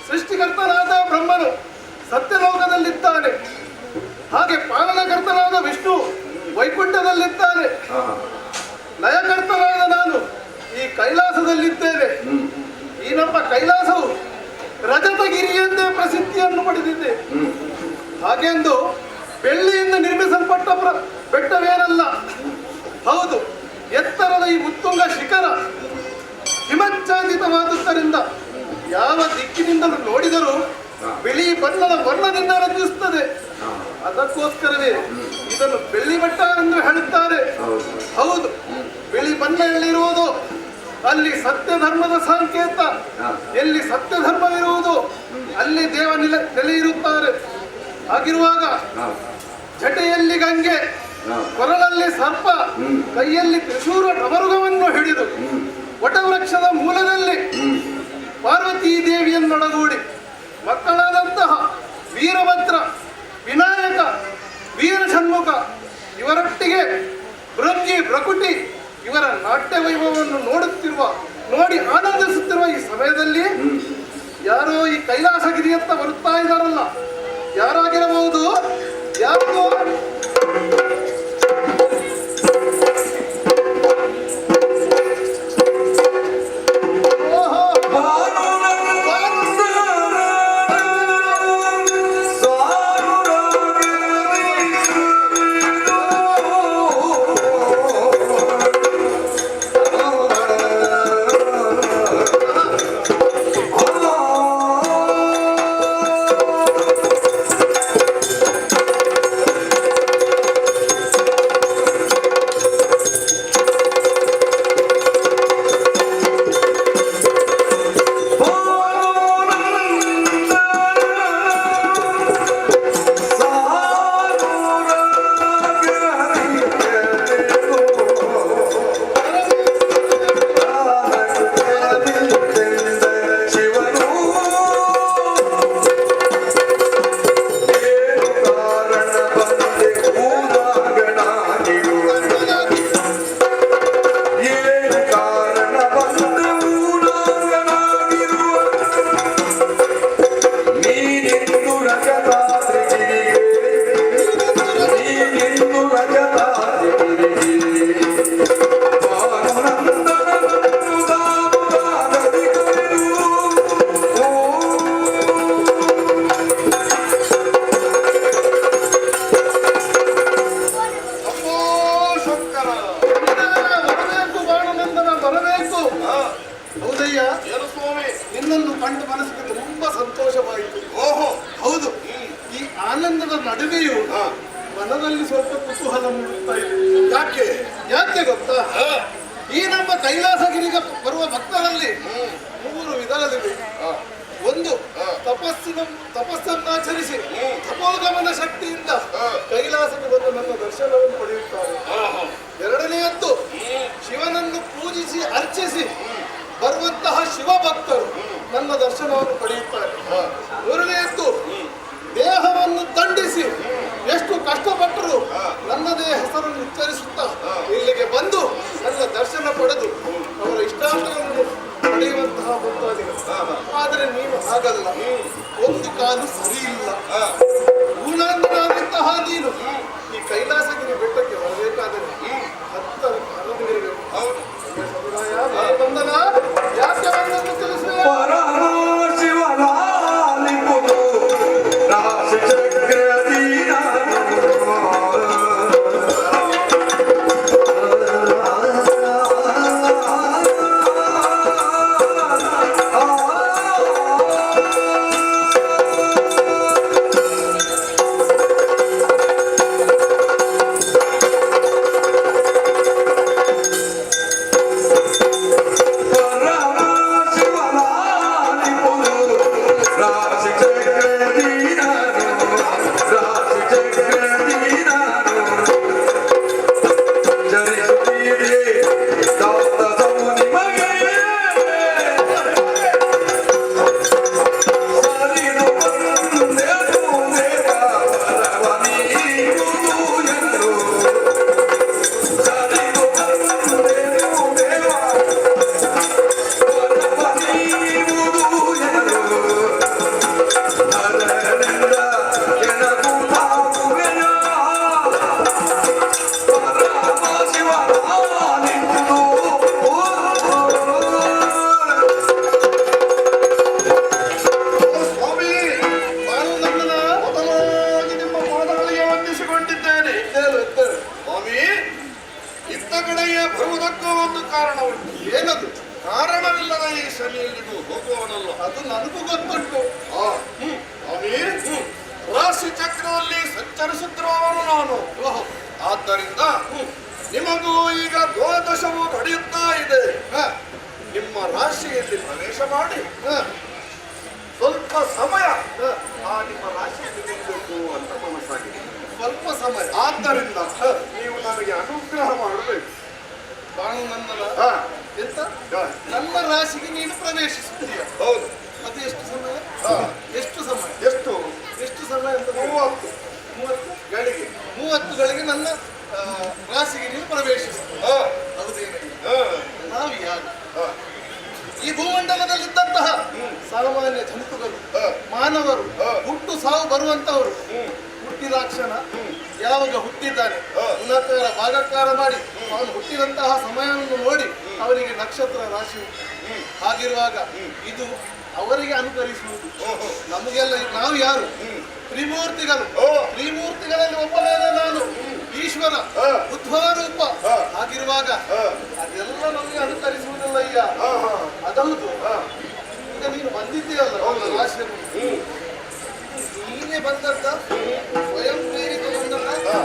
ಸೃಷ್ಟಿಕರ್ತನಾದ ಬ್ರಹ್ಮನು ಸತ್ಯಲೋಕದಲ್ಲಿದ್ದಾನೆ, ಹಾಗೆ ಪಾಲನಕರ್ತನಾದ ವಿಷ್ಣು ವೈಕುಂಠದಲ್ಲಿದ್ದಾನೆ. ಲಯಕರ್ತನಾದ ನಾನು ಈ ಕೈಲಾಸದಲ್ಲಿದ್ದೇನೆ. ಈ ನಮ್ಮ ಕೈಲಾಸವು ರಜತಗಿರಿ ಎಂದೇ ಪ್ರಸಿದ್ಧಿಯನ್ನು ಪಡೆದಿದೆ. ಹಾಗೆಂದು ಬೆಳ್ಳಿಯಿಂದ ನಿರ್ಮಿಸಲ್ಪಟ್ಟ ಬೆಟ್ಟವೇನಲ್ಲ. ಹೌದು, ಎತ್ತರದ ಈ ಉತ್ತುಂಗ ಶಿಖರ ಹಿಮಚ್ಛಾದಿತವಾದುದರಿಂದ ಯಾವ ದಿಕ್ಕಿನಿಂದಲೂ ನೋಡಿದರೂ ಬಿಳಿ ಬಣ್ಣದ ವರ್ಣದಿಂದ ರಂಜಿಸುತ್ತದೆ. ಅದಕ್ಕೋಸ್ಕರವೇ ಇದನ್ನು ಬೆಳ್ಳಿ ಬೆಟ್ಟ ಎಂದು ಹೇಳುತ್ತಾರೆ. ಹೌದು, ಬಿಳಿ ಬಣ್ಣದಲ್ಲಿರುವುದು ಅಲ್ಲಿ ಸತ್ಯ ಧರ್ಮದ ಸಂಕೇತ. ಎಲ್ಲಿ ಸತ್ಯ ಧರ್ಮವಿರುವುದು ಅಲ್ಲಿ ದೇವ ನೆಲೆ ಇರುತ್ತಾರೆ. ಹಾಗಿರುವಾಗ ಜಟೆಯಲ್ಲಿ ಗಂಗೆ, ಕೊರಳಲ್ಲಿ ಸರ್ಪ, ಕೈಯಲ್ಲಿ ತ್ರಿಶೂಲ ಡಮರುಗವನ್ನು ಹಿಡಿದು ವಟವೃಕ್ಷದ ಮೂಲದಲ್ಲಿ ಪಾರ್ವತೀ ದೇವಿಯನ್ನೊಡಗೂಡಿ ಮಕ್ಕಳಾದಂತಹ ವೀರಭದ್ರ, ವಿನಾಯಕ, ವೀರಷಣ್ಮುಖ ಇವರೊಟ್ಟಿಗೆ ಭೃಂಗಿ, ಭ್ರಕುಟಿ ಇವರ ನಾಟ್ಯ ವೈಭವವನ್ನು ನೋಡಿ ಆನಂದಿಸುತ್ತಿರುವ ಈ ಸಮಯದಲ್ಲಿ ಯಾರೋ ಈ ಕೈಲಾಸಗಿರಿಯತ್ತ ಬರುತ್ತಾ ಇದ್ದಾರಲ್ಲ, ಯಾರಾಗಿರಬಹುದು? ಯಾರು? ಕುತೂಹಲ ಮೂಡುತ್ತಾ ಇದೆ. ಯಾಕೆ? ಯಾಕೆ ಗೊತ್ತಾ? ಈ ನಮ್ಮ ಕೈಲಾಸಗಿರಿಗೆ ಬರುವ ಭಕ್ತರಲ್ಲಿ 3 ವಿಧಗಳಿವೆ. ಒಂದು ತಪಸ್ಸನ್ನಾಚರಿಸಿ ತಪೋಗಮನ ಶಕ್ತಿಯಿಂದ ಕೈಲಾಸಕ್ಕೆ ಬಂದು ನನ್ನ ದರ್ಶನವನ್ನು ಪಡೆಯುತ್ತಾರೆ. ಎರಡನೆಯದ್ದು ಶಿವನನ್ನು ಪೂಜಿಸಿ ಅರ್ಚಿಸಿ ಬರುವಂತಹ ಶಿವಭಕ್ತರು ನನ್ನ ದರ್ಶನವನ್ನು ಪಡೆಯುತ್ತಾರೆ. ಮೂರನೆಯದ್ದು ದೇಹವನ್ನು ದಂಡಿಸಿ ಎಷ್ಟು ಕಷ್ಟಪಟ್ಟರು ನನ್ನದೇ ಹೆಸರನ್ನು ಉಚ್ಚರಿಸುತ್ತಾ ಇಲ್ಲಿಗೆ ಬಂದು ನನ್ನ ದರ್ಶನ ಪಡೆದು ಅವರ ಇಷ್ಟಾರ್ಥಗಳನ್ನು ಪಡೆಯುವಂತಹ ಭಕ್ತಾದಿಗಳು. ಆದರೆ ನೀವು ಹಾಗಲ್ಲ, ಒಂದು ಕಾಲು ಸರಿ ಇಲ್ಲ. ಗುಣಾಂತರಾದಂತಹ ನೀನು ಈ ಕೈಲಾಸಗಿರಿ ಬೆಟ್ಟಕ್ಕೆ ಬರಬೇಕಾದರೆ 10 ಕಾಲುಗಳಿರಬೇಕು. ಸಮುದಾಯ ಬಂಧನ ಯಾಕೆ ಬಂದನ್ನು ತಿಳಿಸುವ ಬರುವುದಕ್ಕೂ ಒಂದು ಕಾರಣ ಉಂಟು. ಏನದು? ಕಾರಣವಿಲ್ಲದ ಈ ಶನಿಯಲ್ಲಿ ಹೋಗುವವನಲ್ಲ, ಅದು ನನಗೂ ಗೊತ್ತುಂಟು. ರಾಶಿ ಚಕ್ರದಲ್ಲಿ ಸಂಚರಿಸುತ್ತಿರುವವನು ನಾನು. ಆದ್ದರಿಂದ ನಿಮಗೂ ಈಗ ದ್ವಾದಶವು ನಡೆಯುತ್ತಾ ಇದೆ. ನಿಮ್ಮ ರಾಶಿಯಲ್ಲಿ ಪ್ರವೇಶ ಮಾಡಿ ಸ್ವಲ್ಪ ಸಮಯ ನಿಮ್ಮ ರಾಶಿಯಲ್ಲಿ ನಿಲ್ಲಬೇಕು ಅಂತ ಮನಸ್ಸಾಗಿದೆ. ಸ್ವಲ್ಪ ಸಮಯ. ಆದ್ದರಿಂದ ನೀವು ನನಗೆ ಅನುಗ್ರಹ ಮಾಡಬೇಕು. ಎಂತ? ನನ್ನ ರಾಶಿಗೆ ನೀನು ಪ್ರವೇಶಿಸುತ್ತೀಯ. ಹೌದು. ಅದು ಎಷ್ಟು ಸಮಯ? ಎಷ್ಟು ಸಮಯ? ಎಷ್ಟು ಸಮಯ ಅಂತ? 30 ಗಳಿಗೆ. 30 ಗಳಿಗೆ ನನ್ನ ರಾಶಿಗೆ ನೀನು ಪ್ರವೇಶಿಸುತ್ತೀಯ. ಹೌದೇನೆ? ನಾವು ಯಾರು? ಈ ಭೂಮಂಡಲದಲ್ಲಿದ್ದಂತಹ ಸಾಮಾನ್ಯ ಜಂತುಗಳು, ಮಾನವರು, ಹುಟ್ಟು ಸಾವು ಬರುವಂತವರು, ಹುಟ್ಟಿದಾಕ್ಷಣ ಯಾವಾಗ ಹುಟ್ಟಿದ್ದಾನೆ ಉನ್ನತರ ಭಾಗಕಾರ ಮಾಡಿ ಅವನು ಹುಟ್ಟಿದಂತಹ ಸಮಯವನ್ನು ನೋಡಿ ಅವರಿಗೆ ನಕ್ಷತ್ರ ರಾಶಿ ಹಾಗಿರುವಾಗ ಇದು ಅವರಿಗೆ ಅನುಕರಿಸುವುದು. ನಮಗೆಲ್ಲ ನಾವು ಯಾರು? ತ್ರಿಮೂರ್ತಿಗಳು. ತ್ರಿಮೂರ್ತಿಗಳಲ್ಲಿ ಒಬ್ಬನಾದ ನಾನು ಈಶ್ವರ, ಉದ್ಭವ ರೂಪ. ಹಾಗಿರುವಾಗ ಅದೆಲ್ಲ ನಮಗೆ ಅನುಕರಿಸುವುದಿಲ್ಲ. ಈಗ ಅದೌದು. ಈಗ ನೀನು ಬಂದಿದ್ದೀಯಲ್ಲ ರಾಶಿಯನ್ನು, ನೀನೇ ಬಂದದ್ದ? ಸ್ವಯಂ ಪ್ರೇರಿತ ಬಂದದ್ದ?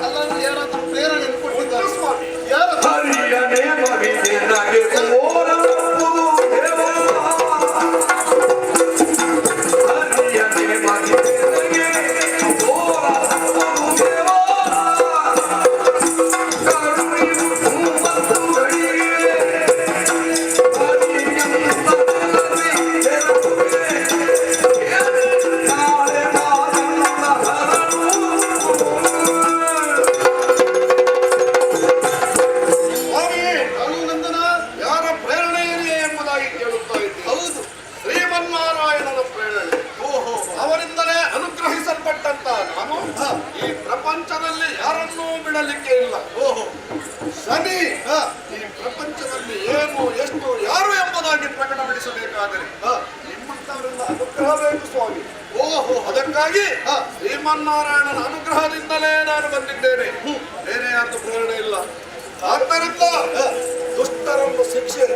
ಅಲ್ಲ ಯಾರಾದ್ರೂ ಪ್ರೇರಣೆ ಕೊಟ್ಟಿದ್ದಾರೆ? ಯಾರು? ಈ ಪ್ರಪಂಚದಲ್ಲಿ ಯಾರನ್ನೂ ಬಿಡಲಿಕ್ಕೆ ಇಲ್ಲ. ಶನಿ ಈ ಪ್ರಪಂಚದಲ್ಲಿ ಏನು, ಎಷ್ಟು, ಯಾರು ಎಂಬುದಾಗಿ ಪ್ರಕಟಪಡಿಸಬೇಕಾದರೆ ನಿಮ್ಮಂತವರಿಂದ ಅನುಗ್ರಹ ಬೇಕು ಸ್ವಾಮಿ. ಅದಕ್ಕಾಗಿ ಶ್ರೀಮನ್ನಾರಾಯಣನ ಅನುಗ್ರಹದಿಂದಲೇ ನಾನು ಬಂದಿದ್ದೇನೆ. ಬೇರೆ ಯಾರ್ದು ಪ್ರೇರಣೆ ಇಲ್ಲ. ಆದ್ದರಿಂದ ದುಷ್ಟರನ್ನು ಶಿಕ್ಷೆ,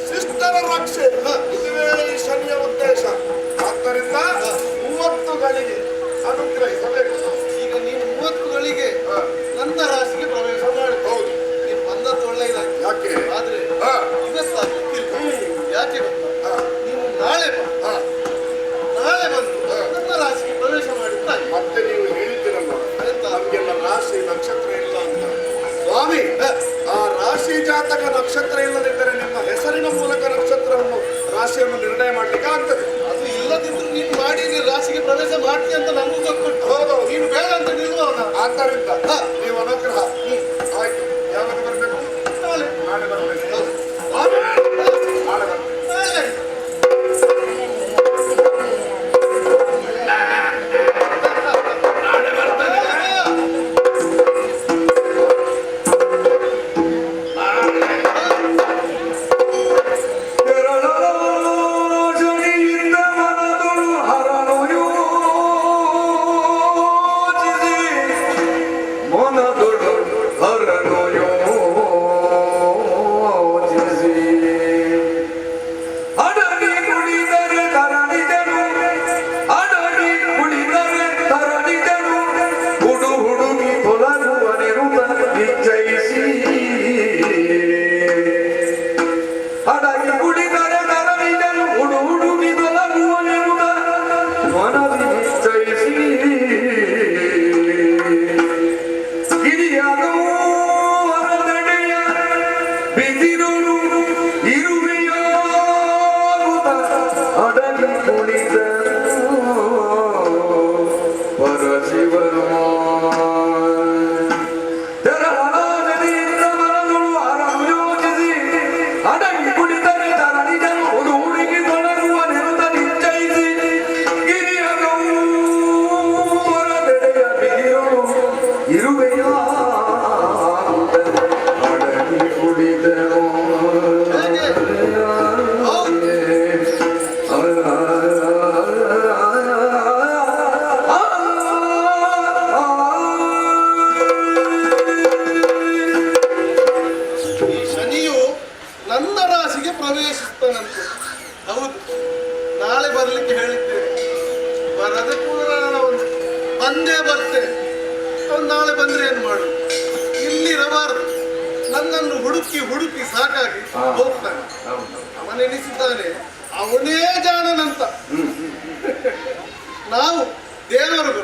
ಶಿಷ್ಟರ ರಕ್ಷೆ, ಇದುವೇ ಈ ಶನಿಯ ಉದ್ದೇಶ. ಆದ್ದರಿಂದ 30 ಗಳಿಗೆ ಅನುಗ್ರಹಿಸಬೇಕು. ಈಗ ನೀವು 30 ಬದಲಿಗೆ ನನ್ನ ರಾಶಿಗೆ ಪ್ರವೇಶ ಮಾಡಿ. ಹೌದು, ನೀವು ಬಂದದ್ದು ಒಳ್ಳೆಯದಾಗಿ. ಯಾಕೆ ಆದ್ರೆ ಯಾಕೆ ಗೊತ್ತಾ, ನೀವು ನಾಳೆ ನಾಳೆ ಬಂದು ನನ್ನ ರಾಶಿಗೆ ಪ್ರವೇಶ ಮಾಡಿದ್ರೆ ಮತ್ತೆ ನೀವು ಹೇಳಿದ್ದೀರಲ್ಲ ನಮ್ಗೆಲ್ಲ ರಾಶಿ ನಕ್ಷತ್ರ ಇಲ್ಲ ಅಂತ. ಸ್ವಾಮಿ, ಆ ರಾಶಿ ಜಾತಕ ನಕ್ಷತ್ರ ಇಲ್ಲದಿದ್ದರೆ ನಿಮ್ಮ ಹೆಸರಿನ ಮೂಲಕ ನಕ್ಷತ್ರವನ್ನು ರಾಶಿಯನ್ನು ನಿರ್ಣಯ ಮಾಡ್ಲಿಕ್ಕೆ ಆಗ್ತದೆ. ಅದು ಇಲ್ಲದಿದ್ರು ನೀನು ಮಾಡಿ ನೀನು ರಾಶಿಗೆ ಪ್ರವೇಶ ಮಾಡ್ತೀಯ ಅಂತ ನನಗೂ ಗೊತ್ತುಂಟು. ಹೌದು, ನೀನು ಬೇಡ ಅಂತ ನಿಲ್ಲುವವನ. ಆದ್ದರಿಂದ ನೀವು ಅನುಗ್ರಹ. ಆಯ್ತು, ಯಾವಾಗ ಬರಬೇಕು? ನಾಳೆ. ನಾಳೆ ಬರಬೇಕು. ನಾಳೆ ಬರಬೇಕು. ನಾಳೆ ಪ್ರವೇಶಿಸ್ತಾನಂತೆ. ಹೌದು, ನಾಳೆ ಬರ್ಲಿಕ್ಕೆ ಹೇಳಿದ್ದೇನೆ. ಬರದ ಕೂಡ ನಾನು ಬಂದೇ ಬರ್ತೇನೆ. ಅವ್ನು ನಾಳೆ ಬಂದ್ರೆ ಏನು ಮಾಡು, ಇಲ್ಲಿರಬಾರದು. ನನ್ನನ್ನು ಹುಡುಕಿ ಹುಡುಕಿ ಸಾಕಾಗಿ ಹೋಗ್ತಾನೆ. ಅವನೆನಿಸಿದ್ದಾನೆ ಅವನೇ ಜಾಣನಂತ. ನಾವು ದೇವರುಗಳು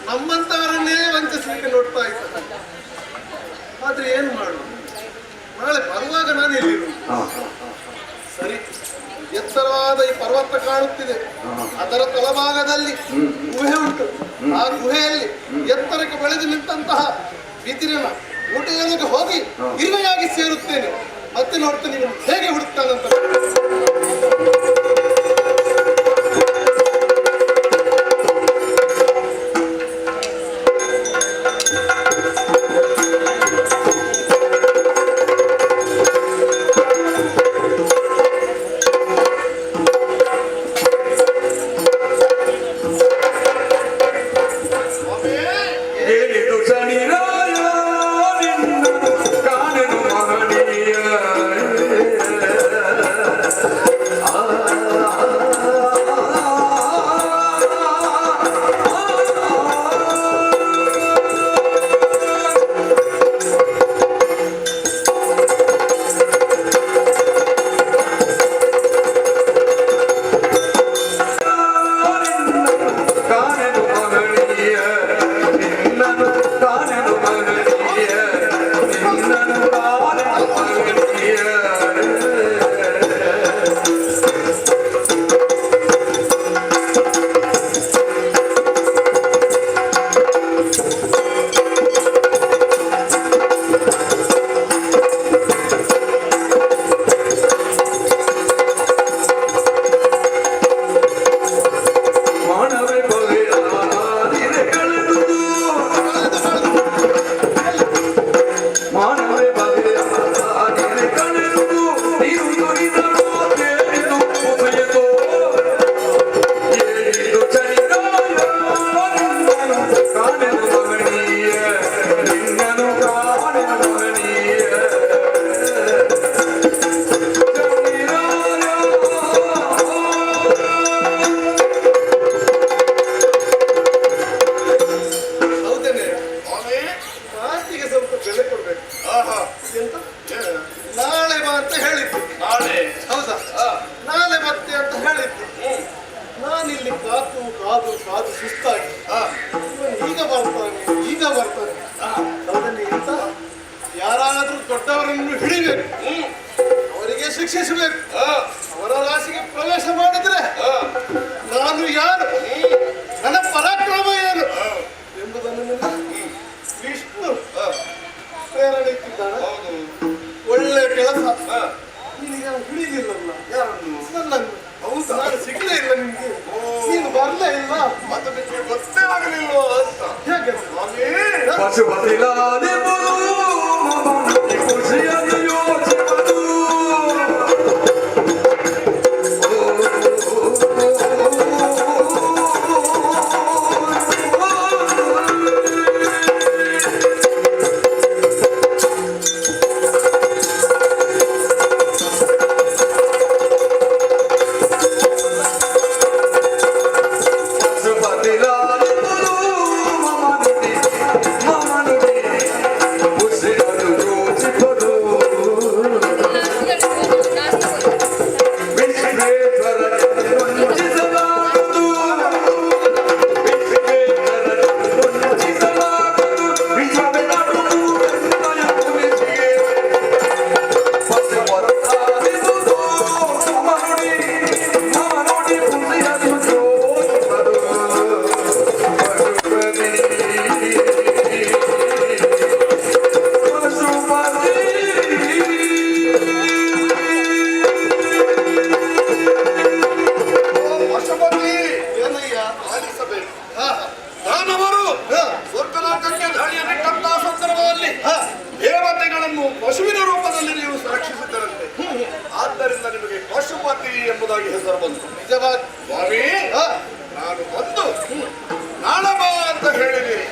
ನಮ್ಮಂತವರನ್ನೇ ವಂಚಿಸಲಿಕ್ಕೆ ನೋಡ್ತಾ ಇದ್ದಾನೆ. ಆದ್ರೆ ಏನು ಮಾಡು, ನಾಳೆ ಬರುವಾಗ ನಾನು ಎಲ್ಲಿರು. ಸರಿ, ಎತ್ತರವಾದ ಈ ಪರ್ವತ ಕಾಣುತ್ತಿದೆ. ಅದರ ತಳಭಾಗದಲ್ಲಿ ಗುಹೆ ಉಂಟು. ಆ ಗುಹೆಯಲ್ಲಿ ಎತ್ತರಕ್ಕೆ ಬೆಳೆದು ನಿಂತಹ ಬಿದಿರಿನ ಊಟಗಳಿಗೆ ಹೋಗಿ ಇರುವೆಯಾಗಿ ಸೇರುತ್ತೇನೆ. ಮತ್ತೆ ನೋಡ್ತೇನೆ ನೀವು ಹೇಗೆ ಹುಡುಕ್ತಾನಂತ. ಕಾಣನು ಮಹನೀಯ ಶಿಕ್ಷಿಸಬೇಕು. ಅವರ ರಾಶಿಗೆ ಪ್ರವೇಶ ಮಾಡಿದ್ರೆ ನಾನು ಯಾರು, ನನ್ನ ಪರಾಕ್ರಮ ಏನು ಎಂಬುದನ್ನು ವಿಷ್ಣು ಪ್ರೇರಣೆ ಇಟ್ಟಿದ್ದಾನೆ. ಒಳ್ಳೆ ಕೆಲಸ. ನಿನಗೆ ಹಿಡಿದಿಲ್ಲಲ್ಲ ಯಾರನ್ನು? ನನ್ನನ್ನು. ಹೌದು, ನಾನು ಸಿಗಲೇ ಇಲ್ಲ ನಿಮ್ಗೆ, ನೀನು ಬರಲೇ ಇಲ್ಲ, ಮತ್ತೆ ನಿಮಗೆ ಗೊತ್ತೇ ಆಗಲಿಲ್ಲ ಅಂತ. ಹೇಗೆ ಪಶುವಿನ ರೂಪದಲ್ಲಿ ನೀವು ಸುರಕ್ಷಿಸುತ್ತಿರಂತೆ. ಆದ್ದರಿಂದ ನಿಮಗೆ ಪಶುಪತಿ ಎಂಬುದಾಗಿ ಹೆಸರು ಬಂತು. ನಿಜವಾದ ಸ್ವಾಮಿ, ನಾನು ಬಂದು ನಾಳಬ ಅಂತ ಹೇಳಿದ್ದೀರಿ.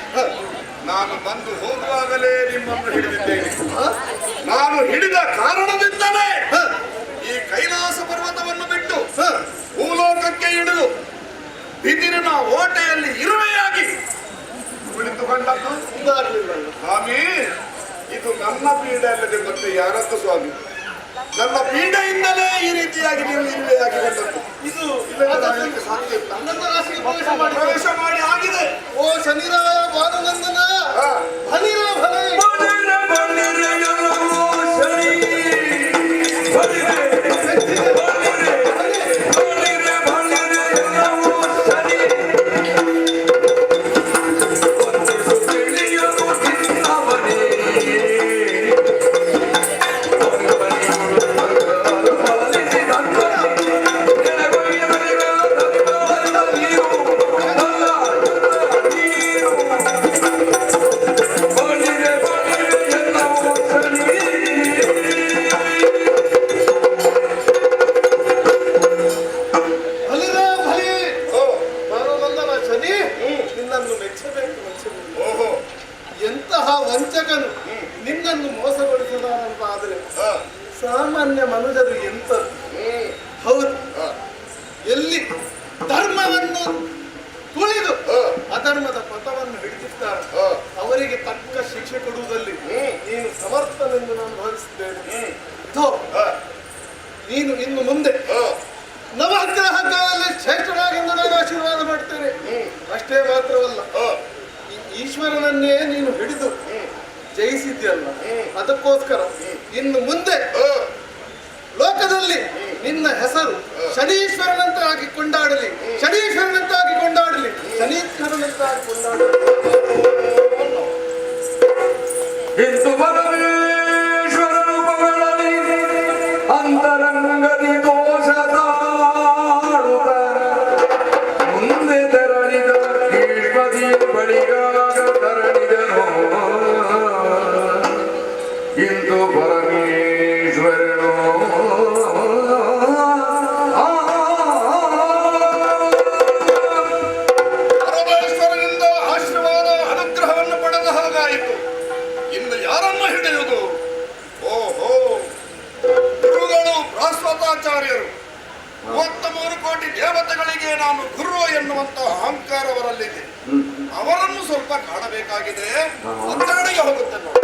ನಾನು ಬಂದು ಹೋಗುವಾಗಲೇ ನಿಮ್ಮನ್ನು ಹಿಡಿದಿದ್ದೇನೆ. ನಾನು ಹಿಡಿದ ಕಾರಣದಿಂದಲೇ ಈ ಕೈಲಾಸ ಪರ್ವತವನ್ನು ಬಿಟ್ಟು ಭೂಲೋಕಕ್ಕೆ ಹಿಡಿದು ಬಿದಿರಿನ ಓಟೆಯಲ್ಲಿ ಇರುವೆಯಾಗಿ ಕುಳಿತುಕೊಂಡದ್ದು ಇದಾಗಲಿಲ್ಲ ಸ್ವಾಮಿ. ಇದು ನನ್ನ ಪೀಡೆ ಅಲ್ಲದೆ ಮತ್ತೆ ಯಾರದ್ದು ಸ್ವಾಮಿ? ನನ್ನ ಪೀಡೆಯಿಂದಲೇ ಈ ರೀತಿಯಾಗಿ ನೀವು ಇರುವೆಯಾಗಿ ಬಂದದ್ದು. ಇದು ಸಾಧ್ಯ ಇಲ್ಲ. ನನ್ನ ರಾಶಿಗೆ ಪ್ರವೇಶ ಮಾಡಿ ಆಗಿದೆ. ಓ ಶನಿರಾಯ ಭಾನುನಂದನ, ಭನಿರ ಭಲೆ ವಂಚಕನು ನಿನ್ನನ್ನು ಮೋಸಗೊಳಿಸದಾದರೆ ಸಾಮಾನ್ಯ ಮನುಜರು ಎಂತದ್ದು? ಹೌದು, ಎಲ್ಲಿ ಧರ್ಮವನ್ನು ತುಳಿದು ಅಧರ್ಮದ ಪಥವನ್ನು ಹಿಡಿದಿದ್ದಾರೆ ಅವರಿಗೆ ತಕ್ಕ ಶಿಕ್ಷೆ ಕೊಡುವುದಲ್ಲಿ ನೀನು ಸಮರ್ಥನೆಂದು ನಾನು ಭಾವಿಸಿದ್ದೇನೆ. ನೀನು ಇನ್ನು ಮುಂದೆ ನವಗ್ರಹಗಳಲ್ಲಿ ಶ್ರೇಷ್ಠರಾಗೆಂದು ನಾನು ಆಶೀರ್ವಾದ ಮಾಡ್ತೇನೆ. ಅಷ್ಟೇ ಮಾತ್ರವಲ್ಲ, ಈಶ್ವರನನ್ನೇ ನೀನು ಹಿಡಿದು ಜಯಿಸಿದ್ಯಲ್ಲ, ಅದಕ್ಕೋಸ್ಕರ ಇನ್ನು ಮುಂದೆ ಲೋಕದಲ್ಲಿ ನಿನ್ನ ಹೆಸರು ಶನೀಶ್ವರನಂತಾಗಿ ಕೊಂಡಾಡಲಿ, ಶನೀಶ್ವರನಂತಾಗಿ ಕೊಂಡಾಡಲಿ, ಶನೀಶ್ವರನಂತಾಗಿ ಕೊಂಡಾಡಲಿ. ಇಂದು ಪರಮೇಶ್ವರ ರೂಪಗಳಲ್ಲಿ ಅಂತರಂಗದಿ ದೋಷ ತಾಳುತ್ತ ಮುಂದೆ ತೆರಳಿದ ಈಶ್ವರಿಯ ಬಳಿಗಾಗ ತರಳಿದನು. ಇಂದು ಪರಮೇಶ್ವರನು ಪರಮೇಶ್ವರನಿಂದ ಆಶೀರ್ವಾದ ಅನುಗ್ರಹವನ್ನು ಪಡೆದ ಹಾಗಾಯಿತು. ಇನ್ನು ಯಾರನ್ನು ಹಿಡಿಯುವುದು? ಓಹೋ, ಗುರುಗಳು ಬೃಹಸ್ಪತಾಚಾರ್ಯರು 33 ಕೋಟಿ ದೇವತೆಗಳಿಗೆ ನಾನು ಗುರು ಎನ್ನುವಂತ ಅಹಂಕಾರ ಅವರಲ್ಲಿದೆ. ಅವರನ್ನು ಸ್ವಲ್ಪ ಕಾಣಬೇಕಾಗಿದೆ. ಅಂತ ಕಡೆಗೆ ಹೋಗುತ್ತೆ ನೋಡಿ.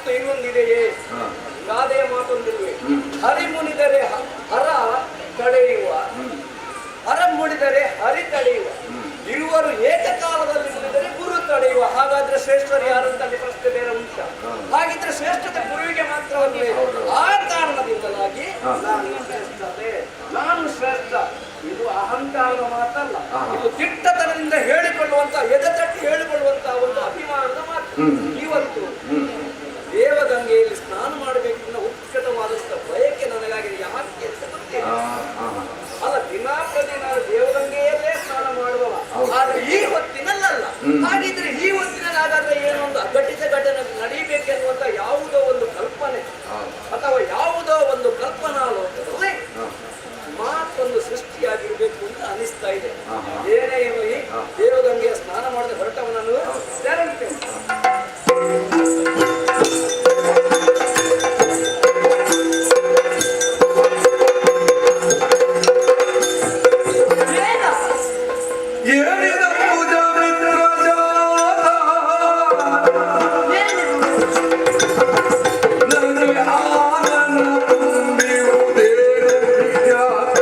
ಮತ್ತು ಇನ್ನೊಂದಿದೆಯೇ ಗಾದೆಯ ಮಾತೊಂದಿರುವೆ. ಹರಿ ಮುನಿದರೆ ಹರ ತಡೆಯುವ, ಹರ ಮುಡಿದರೆ ಹರಿ ತಡೆಯುವ, ಇರುವರು ಏಕಕಾಲದಲ್ಲಿ ಮುನಿದರೆ ಗುರು ತಡೆಯುವ. ಹಾಗಾದ್ರೆ ಶ್ರೇಷ್ಠರು ಯಾರಂತ ಅಲ್ಲಿ ಪ್ರಶ್ನೆ ಬೇರೆ ಉಂಟ. ಹಾಗಿದ್ರೆ ಶ್ರೇಷ್ಠತೆ ಗುರುವಿಗೆ ಮಾತ್ರವಲ್ಲೇ. ಆ ಕಾರಣದಿಂದಲಾಗಿ ನಾನು ಶ್ರೇಷ್ಠ, ಇದು ಅಹಂಕಾರದ ಮಾತಲ್ಲ, ಇದು ದಿಟ್ಟತನದಿಂದ ಹೇಳಿಕೊಳ್ಳುವಂತ, ಎದೆ ತಟ್ಟಿ ಹೇಳಿಕೊಳ್ಳುವಂತಹ ಒಂದು ಅಭಿಮಾನದ ಮಾತು. ಇವತ್ತು ದೇವಗಂಗೆಯಲ್ಲಿ ಸ್ನಾನ ಮಾಡಬೇಕೆಂಬ ಉತ್ಕಟವಾದಂತ ಬಯಕೆ ನನಗಾಗಿದೆ. ಯಾಕೆ ಅಂತ ಗೊತ್ತಿಲ್ಲ. ಅಲ್ಲ, ದಿನಾ ಪ್ರತಿದಿನ ದೇವಗಂಗೆಯಲ್ಲೇ ಸ್ನಾನ ಮಾಡುವವ, ಆದ್ರೆ ಈ ಹೊತ್ತಿನಲ್ಲ. ಹಾಗಿದ್ರೆ ಈ ಹೊತ್ತಿನಲ್ಲಿ ಹಾಗಾದ್ರೆ ಏನೊಂದು ಅಘಟಿತ ಘಟನೆ ನಡೀಬೇಕೆನ್ನುವಂತ ಯಾವುದೋ ಒಂದು ಕಲ್ಪನೆ ಅಥವಾ ಯಾವುದೋ ಒಂದು ಕಲ್ಪನಾ ಲೋಕದಲ್ಲಿ ಮಾತೊಂದು ಸೃಷ್ಟಿಯಾಗಿರ್ಬೇಕು ಅಂತ ಅನಿಸ್ತಾ ಇದೆ. ಏನೇ ಇರಲಿ, ದೇವಗಂಗೆಯ ಸ್ನಾನ ಮಾಡಿದ ಹೊರಟವನನ್ನು ಸೇರುತ್ತೇನೆ. ಏನಿದ ಪೂಜಾ ಮಿತ್ರ ಜಾತ ನನಗೆ ಆನಂದ ತುಂಬಿರುವುದೇನು ವಿಖ್ಯಾತ.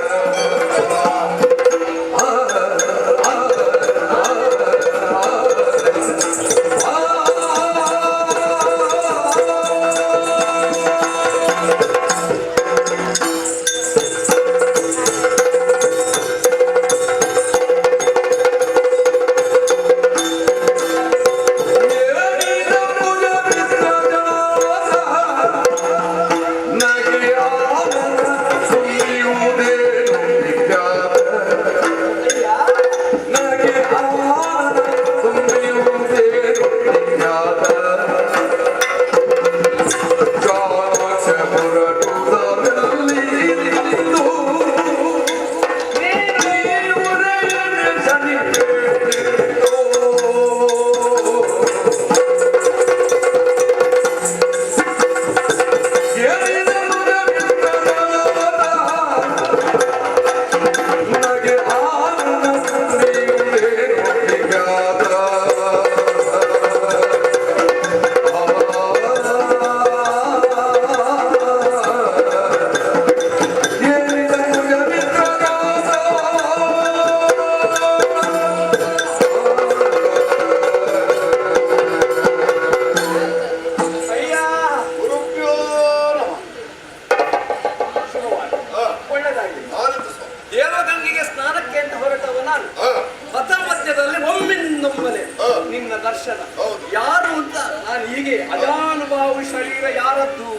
ದೇವಗಂಗೆಗೆ ಸ್ನಾನಕ್ಕೆ ಅಂತ ಹೊರಟವ ನಾನು. ಪಥಮಧ್ಯದಲ್ಲಿ ಒಮ್ಮಿಂದೊಮ್ಮನೆ ನಿನ್ನ ದರ್ಶನ. ಯಾರು ಅಂತ ನಾನು ಹೀಗೆ ಅಜಾನುಭಾವಿ ಶರೀರ ಯಾರದ್ದು?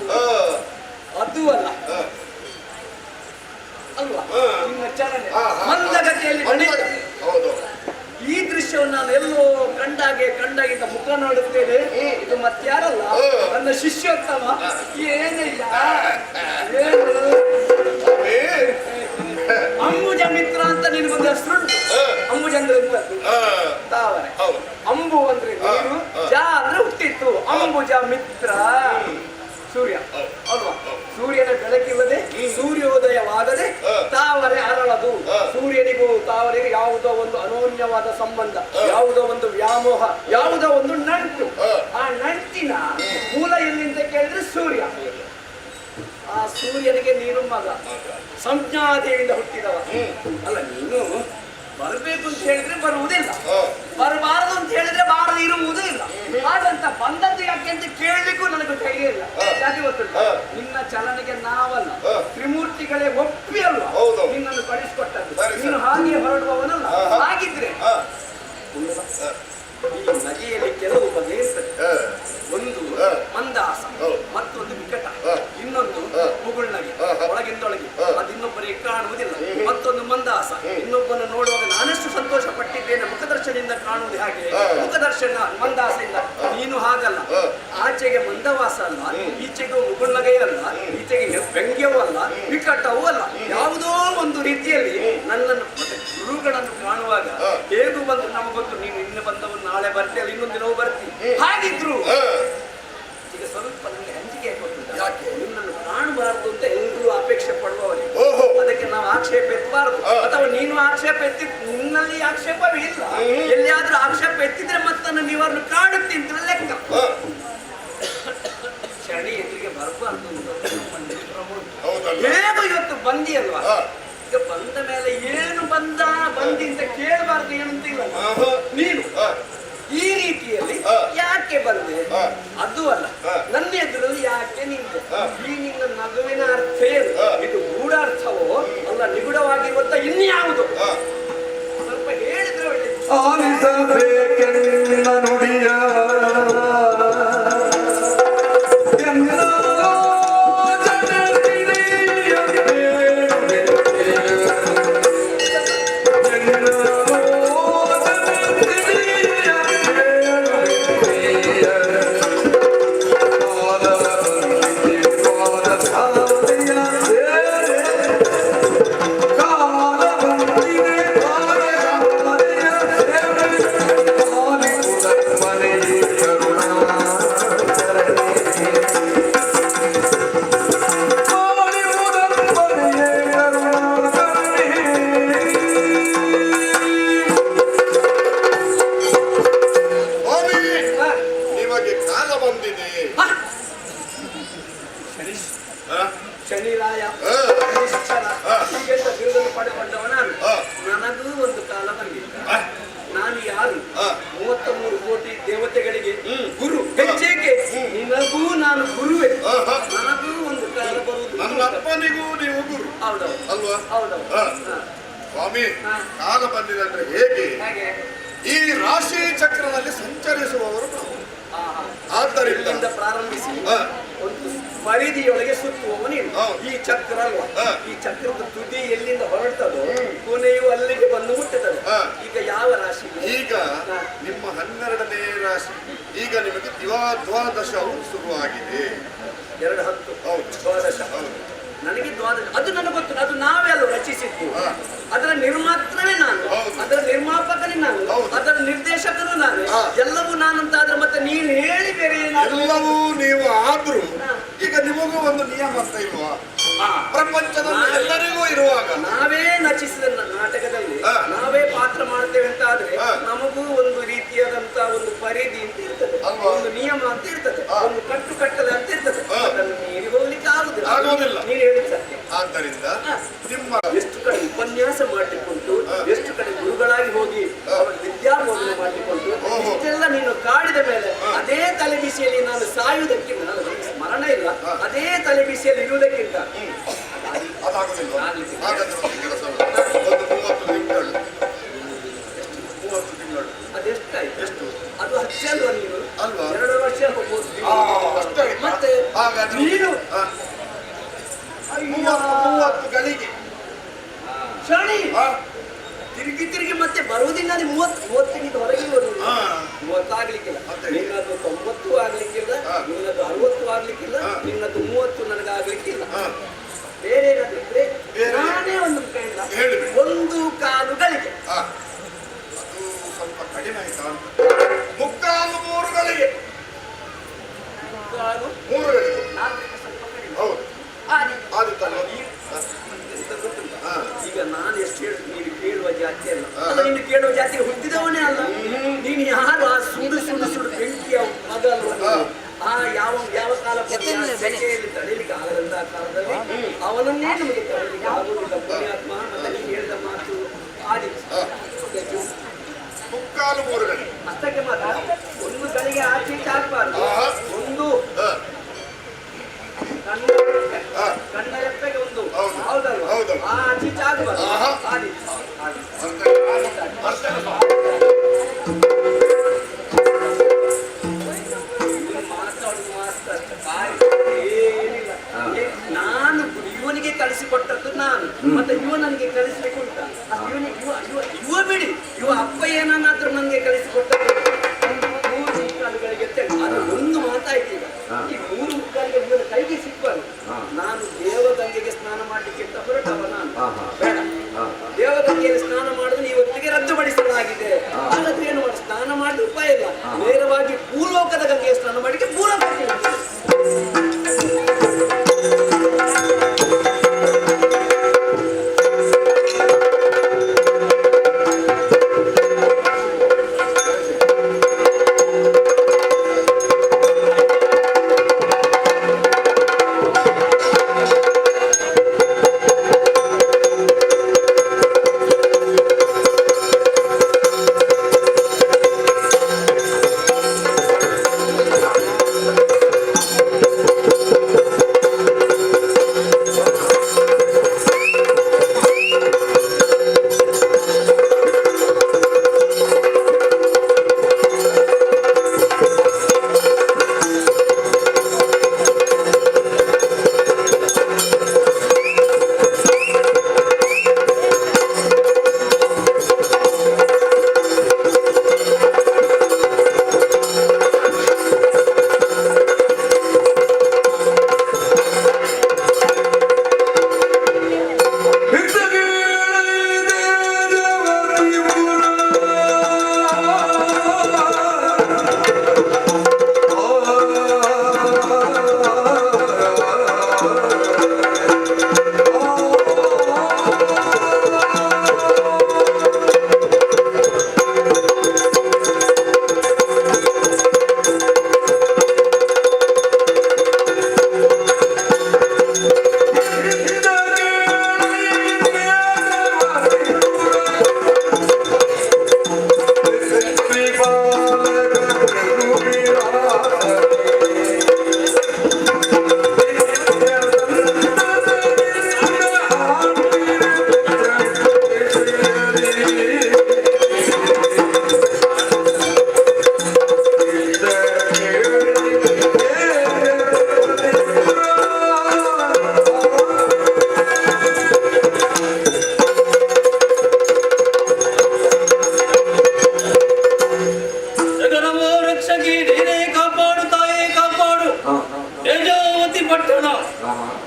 ಅದು ಅಲ್ಲ ಅಲ್ವಾ, ನಿನ್ನ ಚಲನೆ ಮಂದಗತಿಯಲ್ಲಿ ನಡೆಯುತ್ತೆ. ಈ ದೃಶ್ಯವನ್ನು ನಾನು ಎಲ್ಲೋ ಕಂಡಾಗಿದ್ದ ಮುಖ ನೋಡುತ್ತೇನೆ. ಇದು ಮತ್ಯಾರಲ್ಲ, ನನ್ನ ಶಿಷ್ಯೋತ್ತಮ. ಏನಿಲ್ಲ, ಅಂಬುಜ ಮಿತ್ರ ಅಂತ ನಿನಗೊಂದು ಹೆಸರುಂಟು. ಅಂಬುಜ ಅಂದ್ರೆ ಎಂತದ್ದು? ತಾವರೆ. ಅಂಬು ಅಂದ್ರೆ ನೀರು, ಜ ಅಂದ್ರೆ ಹುಟ್ಟಿತ್ತು. ಅಂಬುಜ ಮಿತ್ರ ಸೂರ್ಯ ಅಲ್ವಾ? ಸೂರ್ಯನ ಬೆಳಕಿಲ್ಲದೆ ಸೂರ್ಯೋದಯವಾಗದೆ ತಾವರೆ ಅರಳದು. ಸೂರ್ಯನಿಗೂ ತಾವರೆಗೆ ಯಾವುದೋ ಒಂದು ಅನೋನ್ಯವಾದ ಸಂಬಂಧ, ಯಾವುದೋ ಒಂದು ವ್ಯಾಮೋಹ, ಯಾವುದೋ ಒಂದು ನಂಟು. ಆ ನಂಟಿನ ಮೂಲ ಎಲ್ಲಿ ಅಂತ ಕೇಳಿದ್ರೆ ಸೂರ್ಯ. ಆ ಸೂರ್ಯನಿಗೆ ನೀನು ಮಗ, ಸಂಜ್ಞಾದೇವಿಯಿಂದ ಹುಟ್ಟಿದವ. ಅಲ್ಲ, ನೀನು ಬರಬೇಕು ಅಂತ ಹೇಳಿದ್ರೆ ಬರುವುದಿಲ್ಲ, ಬರಬಾರದು ಅಂತ ಹೇಳಿದ್ರೆ ಬಾರದು ಇರುವುದೂ ಇಲ್ಲ. ಹಾಗಂತ ಬಂದದ್ದು ಯಾಕೆ ಅಂತ ಕೇಳಲಿಕ್ಕೂ ನನಗೆ ಧೈರ್ಯ ಇಲ್ಲ. ಯಾಕೆ ಗೊತ್ತುಂಟ? ನಿನ್ನ ಚಲನೆಗೆ ನಾವಲ್ಲ, ತ್ರಿಮೂರ್ತಿಗಳೇ ಒಪ್ಪಿ ಅಲ್ವಾ ನಿನ್ನನ್ನು ಕಳಿಸಿಕೊಟ್ಟದ್ದು. ನೀನು ಹಾಗೆ ಹೊರಡುವವನಲ್ಲ. ಹಾಗಿದ್ರೆ ಈ ನದಿಯಲ್ಲಿ ಕೆಲವು ಬಗೆ ಇರ್ತದೆ. ಒಂದು ಮಂದಾಸ, ಮತ್ತೊಂದು ವಿಕಟ, ಇನ್ನೊಂದು ಮುಗುಳ್ನಗೆ, ಒಳಗಿಂದೊಳಗೆ. ಅದಿನ್ನೊಬ್ಬರಿಗೆ ಕಾಣುವುದಿಲ್ಲ. ಮತ್ತೊಂದು ಮಂದಾಸ, ಇನ್ನೊಬ್ಬನ ನೋಡುವಾಗ ನಾನೆಷ್ಟು ಸಂತೋಷ ಪಟ್ಟಿದ್ದೇನೆ. ಮುಖದರ್ಶನದಿಂದ ಕಾಣುವುದು ಹಾಗೆ, ಮುಖದರ್ಶನ ಮಂದಾಸದಿಂದ. ನೀನು ಹಾಗಲ್ಲ. ಆಚೆಗೆ ಮಂದವಾಸ ಅಲ್ಲ, ಈಚೆಗೂ ಮುಗುಳ್ನಗೆ ಅಲ್ಲ, ಈಚೆಗೆ ವ್ಯಂಗ್ಯವೂ ಅಲ್ಲ, ವಿಕಟವೂ ಅಲ್ಲ. ಯಾವುದೋ ಒಂದು ರೀತಿಯಲ್ಲಿ ನನ್ನನ್ನು ಮತ್ತೆ ಗುರುಗಳನ್ನು ಕಾಣುವಾಗ ಹೇಗೂ ಬಂದು ನಮಗೆ ಗೊತ್ತು, ನೀನು ಇನ್ನು ಬಂದವನು ನಾಳೆ ಬರ್ತೀಯಲ್ಲ, ಇನ್ನೊಂದು ದಿನವೂ ಬರ್ತೀನಿ. ಹಾಗಿದ್ರು ಈಗ ಸ್ವಲ್ಪ ನನಗೆ ಹಂಚಿಕೆ ಕೊಟ್ಟಿದ್ದ. ಯಾಕೆ ನಿನ್ನನ್ನು ಕಾಣಬಾರದು ಅಂತ ಎಲ್ಲರೂ ಅಪೇಕ್ಷೆ ಪಡುವವರಿಗೆ. ಅದಕ್ಕೆ ನಾವು ಆಕ್ಷೇಪ ಎತ್ತಬಾರದು. ಅಥವಾ ನೀನು ಆಕ್ಷೇಪ ಎತ್ತಿ, ನಿನ್ನಲ್ಲಿ ಆಕ್ಷೇಪವೇ ಇಲ್ಲ. ಎಲ್ಲಿಯಾದ್ರೂ ಆಕ್ಷೇಪ ಎತ್ತಿದ್ರೆ ಮತ್ತನ್ನು ನೀವರನ್ನು ಕಾಡುತ್ತೀನಿ ಲೆಕ್ಕ. ಬರಬಾರ್ದು ಅಂತ ಹೌದಲ್ಲ? ಹೇಗೂ ಇವತ್ತು ಬಂದಿಯಲ್ವಾ? ಹಾ. ಈಗ ಬಂದ ಮೇಲೆ ಏನು ಬಂದಿ ಅಂತ ಕೇಳಬಾರ್ದು ಏನಂತಿಲ್ಲ ಆಹಾ. ನೀನು ಹಾ. ಈ ರೀತಿಯಲ್ಲಿ ಹಾ. ಯಾಕೆ ಬಂದೆ ಹಾ. ಅದು ಅಲ್ಲ, ಹಾ. ನನ್ನ ಎದುರಲ್ಲಿ ಯಾಕೆ ನಿಂತೆ? ಹಾ. ಈ ನಿನ್ನ ನಗುವಿನ ಅರ್ಥ ಏನು? ಹಾ. ಇದು ಗೂಢಾರ್ಥವೋ ಅಲ್ಲ ನಿಗೂಢವಾಗಿರುವಂತ ಇನ್ಯಾವುದು? ಹಾ. ಸ್ವಲ್ಪ ಹೇಳಿದ್ರೆ ಒಳ್ಳೆಯದು. ಆಲಿಸಬೇಕೆನ್ನ ನುಡಿಯ ಸ್ವಾಮಿ, ನಿಮಗೆ ಕಾಲ ಬಂದಿದೆ. ಹಾ. ಹಾ? ಶನಿರಾಯ ಹಾ. ನಿಶ್ಚಲ ಹಾ. ಹೀಗೆಲ್ಲ ಬಿರುದನ್ನು ಪಡೆಕೊಂಡವ ನಾನು. ಹಾ. ನನಗೂ ಒಂದು ಕಾಲ ಬಂದಿಲ್ಲ. ಹಾ. ನಾನು ಯಾರು? ಹಾ. 33 ಕೋಟಿ ದೇವತೆಗಳಿಗೆ ಗುರು. ಹೆಚ್ಚೇಕೆ ನಿನಗೂ ನಾನು ಗುರುವೆ. ಆಹಾ. ನನಗೂ ಒಂದು ಕಾಲ ಬರುವುದು. ನನ್ನ ಅಪ್ಪನಿಗೂ ನೀವು ಗುರು ಹೌದೌದು ಅಲ್ವಾ? ಹೌದೌದು. ಹಾ. ಹಾ. ಸ್ವಾಮಿ, ಹಾ. ಕಾಲ ಬಂದಿದೆ ಅಂದ್ರೆ ಹೇಗೆ? ಹಾಗೆ ಈ ರಾಶಿ ಚಕ್ರದಲ್ಲಿ ಸಂಚರಿಸುವವರು ನಾವು. ಆಹಾ. ಆದ್ದರಿಂದ ಇಲ್ಲಿಂದ ಪ್ರಾರಂಭಿಸಿ ಹಾ. ಒಂದು ಪರಿಧಿಯೊಳಗೆ ಸುತ್ತುವವ ನೀನು. ಹೌದು. ಈ ಚಕ್ರ ಅಲ್ವಾ? ಹಾ. ಈ ಚಕ್ರದ ತುದಿ ಎಲ್ಲಿಂದ ಹೊರಡ್ತದೋ ಕೊನೆಯು ಅಲ್ಲಿಗೆ ಬಂದು ಮುಟ್ಟುತ್ತದೆ. ಹಾ. ಈಗ ಯಾವ ರಾಶಿ? ಈಗ ನಿಮ್ಮ 12ನೇ ರಾಶಿ. ಈಗ ನಿಮಗೆ ದ್ವಾದಶವು ಶುರುವಾಗಿದೆ. 2-10 ಹೌದು. ದ್ವಾದಶ. ಹೌದು. ನನಗೆ ದ್ವಾದಶ ಅದು ನನಗೆ ಗೊತ್ತು. ಅದು ನಾವೆಲ್ಲ ರಚಿಸಿದ್ದು. ಹಾ. ಅದರ ನಿರ್ಮಾತ್ರನೇ ನಾನು, ಹೌದು. ಅದರ ನಿರ್ಮಾಪಕನೇ ನಾನು, ಹೌದು. ಅದರ ನಿರ್ದೇಶಕನು ನಾನು, ಹಾ. ಎಲ್ಲವೂ ನಾನಂತಾದ್ರೆ ಮತ್ತೆ ನೀನು ಹೇಳಿ ಬೇರೆ ಏನಾದ್ರು? ಎಲ್ಲವೂ ನೀವು ಆದ್ರೂ ಹಾ. ಈಗ ನಿಮಗೂ ಒಂದು ನಿಯಮ ಅಂತ ಇಲ್ವಾ? ಹಾ. ಪ್ರಪಂಚದಲ್ಲಿ ಎಲ್ಲರಿಗೂ ಇರುವಾಗ ನಾವೇ ರಚಿಸಿದ ನಾಟಕದಲ್ಲಿ ಹಾ. ನಾವೇ ಪಾತ್ರ ಮಾಡ್ತೇವೆ ಅಂತ ಆದ್ರೆ ಹಾ. ನಮಗೂ ಒಂದು ರೀತಿಯಾದಂತ ಒಂದು ಪರಿಧಿ ಅಂತ ಇರ್ತದೆ, ಅಲ್ವಾ? ಒಂದು ನಿಯಮ ಅಂತ ಇರ್ತದೆ, ಹಾ. ಒಂದು ಕಟ್ಟುಕಟ್ಟಲೆ ಅಂತ ಇರ್ತದೆ. ಹಾ. ಅದನ್ನು ಮೀರಿ ಹೋಗ್ಲಿಕ್ಕೆ ಆಗೋದಿಲ್ಲ. ಆಗುದಿಲ್ಲ. ನೀನು ಹೇಳಿದ ಸತ್ಯ. ಆದ್ದರಿಂದ ಹಾ. ನಿಮ್ಮ ಎಷ್ಟು ಕಡೆ ಉಪನ್ಯಾಸ ಮಾಡಿಕೊಂಡು, ಹಾ. ಎಷ್ಟು ಕಡೆ ಗುರುಗಳಾಗಿ ಹೋಗಿ ಹಾ. ಅವರ ವಿದ್ಯಾಬೋಧನೆ ಮಾಡಿಕೊಂಡು, ಓಹೋ. ಇಷ್ಟೆಲ್ಲ ನೀನು ಕಾಡಿದ ಮೇಲೆ ಹಾ. ಅದೇ ತಲೆ ಬಿಸಿಯಲ್ಲಿ ನಾನು ಸಾಯುವುದಕ್ಕಿಂತ, ನನಗೆ ಸ್ಮರಣ ಇಲ್ಲ, ಹಾ. ಅದೇ ತಲೆ ಬಿಸಿಯಲ್ಲಿ ಇರುವುದಕ್ಕಿಂತ ಅದಾಗುದಿಲ್ಲ. ಆಗ್ಲಿಕ್ಕೆ. ಹಾಗಾದ್ರೆ ಒಂದು ಕೆಲಸ ಮಾಡಿ. ಒಂದು 30 ತಿಂಗಳು 30 ತಿಂಗಳು ಅದೆಷ್ಟಾಯ್ತು? ಎಷ್ಟು? ಅದು ಹಚ್ಚ ಅಲ್ವಾ ನೀನು? ಅಲ್ವಾ? 2 ವರ್ಷ ಹೋಗ್ಬೋದು. ಅಷ್ಟೇ ಆಯ್ತಾ? ಮತ್ತೆ ಹಾಗಾದ್ರೆ ನೀನು ಹಾ. ಅಯ್ಯೋ, 30 ಗಳಿಗೆ ಶನಿ ಹಾ. ತಿರುಗಿ ಮತ್ತೆ ಬರುವುದಿಲ್ಲ. ನೀನು 30 ಹೊರಗೆ ಬರುವುದು. ಹಾ. 30 ಆಗ್ಲಿಕ್ಕಿಲ್ಲ, ಮತ್ತೆ? ನಿನ್ನದು 90 ಆಗ್ಲಿಕ್ಕಿಲ್ಲ, ಹಾ. ನಿನ್ನದು 60 ಆಗ್ಲಿಕ್ಕಿಲ್ಲ, ಹಾ. ನಿನ್ನದು 30 ನನಗೆ ಆಗ್ಲಿಕ್ಕಿಲ್ಲ. ಹಾ. ಬೇರೆ ಏನಾದ್ರು ಇದ್ರೆ ಬೇರೆ? ನಾನೇ ಒಂದು ಕೈಯಿಂದ ಹೇಳಿಬಿಡಿ. 1 ಕಾಲುಗಳಿಗೆ ಹಾ. ಅದು ಸ್ವಲ್ಪ ಕಡಿಮೆ ಆಯ್ತಾ ಅಂತ. 3 ಗಳಿಗೆ ಕಾಲು 3 ಗಳಿಗೆ 4 ಸ್ವಲ್ಪ ಕಡಿಮೆ. ಹೌದು. ಆದಿ. ಆದಿತ್ತಲ್ವ? ಹಾ. ಎಂತ ಗೊತ್ತುಂಟಾ? ಹಾ. ಈಗ ನಾನು ಎಷ್ಟು ಹೇಳಿದ್ರು ನೀನು ಕೇಳುವ ಜಾತಿ ಅಲ್ಲ. ಹಾ. ಅಲ್ಲ, ನೀನು ಕೇಳುವ ಜಾತಿಗೆ ಹುಟ್ಟಿದವನೇ ಅಲ್ಲ. ನೀನು ಯಾರು? ಆ ಸುಡು ಬೆಂಕಿಯ ಮಗ ಅಲ್ವಾ ನೀನು? ಹಾ. ಆ ಯಾವ ಕಾಲ ಸೆಕೆಯಲ್ಲಿ ತಡೀಲಿಕ್ಕೆ ಆಗದಂತಹ ಕಾಲದಲ್ಲಿ ಅವನನ್ನೇ ನಮಗೆ ತಡೀಲಿಕ್ಕೆ ಆಗುವುದಿಲ್ಲ. ಪುಣ್ಯಾತ್ಮ. ಮತ್ತೆ ನೀನು ಹೇಳಿದ ಮಾತು ಆದಿತ್ತು. ಹಾ. 3 ಗಳಿಗೆ ಅಷ್ಟಕ್ಕೆ ಮಾತ್ರ 1 ಗಳಿಗೆ ಆಚೆ ಹಾಕಬಾರ್ದು. ಆಹಾ. ಒಂದು ಹಾ. ಹಾ. ಕಣ್ಣ ರೆಪ್ಪೆಗೆ ಒಂದು. ಹೌದು. ಹೌದಲ್ವಾ? ಹೌದು. ಆ ಆಚೆ ಆಗಬಾರ್ದು. ಆಹಾ. ಆದಿತ್ತು. ಅರ್ಥ ಅರ್ಥ ಮಾತಾಡುದು ಮಾತ್ರ ಅಷ್ಟೇ. ಏನಿಲ್ಲ. ನಾನು ಇವನಿಗೆ ಕಳಿಸಿಕೊಟ್ಟದ್ದು ನಾನು, ಮತ್ತೆ ಇವ ನನಗೆ ಕಳಿಸ್ಲಿಕ್ಕೆ ಉಂಟ. ಇವ ಬಿಡಿ, ಇವ ಅಪ್ಪ ಏನನ್ನಾದ್ರೂ ನನಗೆ ಕಳಿಸಿಕೊಟ್ಟದ್ದು 3 ಕಾಲುಗಳಿಗೆ ತೆಗೆದು. ಅದು ಒಂದು ಮಾತಾಯ್ತು. ಈಗ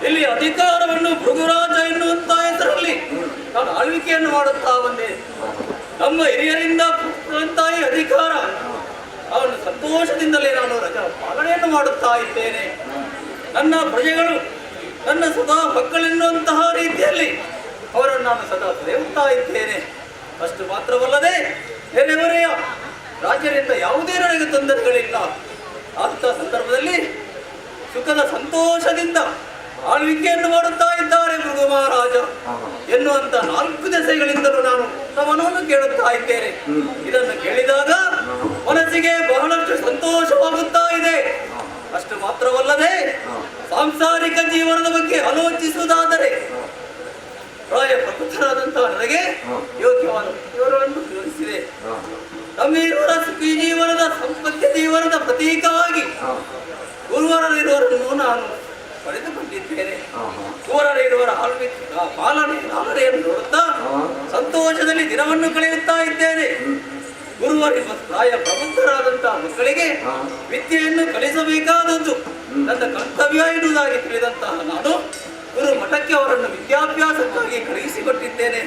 ಇಲ್ಲಿ ಅಧಿಕಾರವನ್ನು ಭೃಗುರಾಜ ಎನ್ನುವಂತ ಹೆಸರಲ್ಲಿ ನಾನು ಆಳ್ವಿಕೆಯನ್ನು ಮಾಡುತ್ತಾ ಬಂದೆ. ನಮ್ಮ ಹಿರಿಯರಿಂದ ಈ ಅಧಿಕಾರ ಅವನು ಸಂತೋಷದಿಂದಲೇ ನಾನು ರಜಾ ಪಾಲನೆಯನ್ನು ಮಾಡುತ್ತಾ ಇದ್ದೇನೆ. ನನ್ನ ಪ್ರಜೆಗಳು ನನ್ನ ಸದಾ ಮಕ್ಕಳೆನ್ನುವಂತಹ ರೀತಿಯಲ್ಲಿ ಅವರನ್ನು ನಾನು ಸದಾ ಸೇರುತ್ತಾ ಇದ್ದೇನೆ. ಅಷ್ಟು ಮಾತ್ರವಲ್ಲದೆ ನೆರೆಹೊರೆಯ ರಾಜ್ಯರಿಂದ ಯಾವುದೇ ನನಗೆ ತೊಂದರೆಗಳಿಲ್ಲ. ಅಂತ ಸಂದರ್ಭದಲ್ಲಿ ಸುಖದ ಸಂತೋಷದಿಂದ ಆಳ್ವಿಕೆಯನ್ನು ಮಾಡುತ್ತಾ ಇದ್ದಾರೆ ಭೃಗು ಮಹಾರಾಜ ಎನ್ನುವಂತ 4 ದೆಸೆಗಳಿಂದಲೂ ನಾನು ಉತ್ತಮನವನ್ನು ಕೇಳುತ್ತಾ ಇದ್ದೇನೆ. ಇದನ್ನು ಕೇಳಿದಾಗ ಮನಸ್ಸಿಗೆ ಬಹಳಷ್ಟು ಸಂತೋಷವಾಗುತ್ತಾ ಇದೆ. ಅಷ್ಟು ಮಾತ್ರವಲ್ಲದೆ ಸಾಂಸಾರಿಕ ಜೀವನದ ಬಗ್ಗೆ ಆಲೋಚಿಸುವುದಾದರೆ ಪ್ರಾಯ ಪ್ರಕೃತರಾದಂತಹ ನನಗೆ ಯೋಗ್ಯವಾದ ವಿವರವನ್ನು ತೋರಿಸಿದೆ. ನಮ್ಮಿರುವರ ಸುಖಿ ಜೀವನದ ಸಂಪತ್ತಿ ಜೀವನದ ಪ್ರತೀಕವಾಗಿ ಗುರುವರರಿರುವರನ್ನು ನಾನು ಪಡೆದುಕೊಂಡಿದ್ದೇನೆ. ಗುರುವರರಿರುವರ ಪಾಲನೆಯನ್ನು ನೋಡುತ್ತಾ ಸಂತೋಷದಲ್ಲಿ ದಿನವನ್ನು ಕಳೆಯುತ್ತಾ ಇದ್ದೇನೆ. ಗುರುವರಿರುವ ಪ್ರಾಯ ಪ್ರಬುದ್ಧರಾದಂತಹ ಮಕ್ಕಳಿಗೆ ವಿದ್ಯೆಯನ್ನು ಕಲಿಸಬೇಕಾದದ್ದು ನನ್ನ ಕರ್ತವ್ಯ ಎನ್ನುವುದಾಗಿ ತಿಳಿದಂತಹ ನಾನು ಗುರು ಮಠಕ್ಕೆ ಅವರನ್ನು ವಿದ್ಯಾಭ್ಯಾಸಕ್ಕಾಗಿ ಕಳುಹಿಸಿಕೊಟ್ಟಿದ್ದೇನೆ.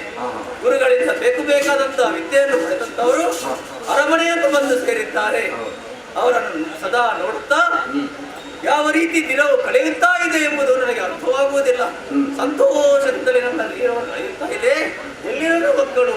ಗುರುಗಳಿಂದ ಬೇಕಾದಂತಹ ವಿದ್ಯೆಯನ್ನು ಪಡೆದಂತವರು ಅರಮನೆಯನ್ನು ಬಂದು ಸೇರಿದ್ದಾರೆ. ಅವರನ್ನು ಸದಾ ನೋಡುತ್ತಾ ಯಾವ ರೀತಿ ದಿನವು ಕಳೆಯುತ್ತಾ ಇದೆ ಎಂಬುದು ನನಗೆ ಅರ್ಥವಾಗುವುದಿಲ್ಲ. ಸಂತೋಷದಿಂದಲೇ ನನ್ನ ಜೀವನ ಕಳೆಯುತ್ತಾ ಇದೆ. ಎಲ್ಲಿರುವ ಮಕ್ಕಳು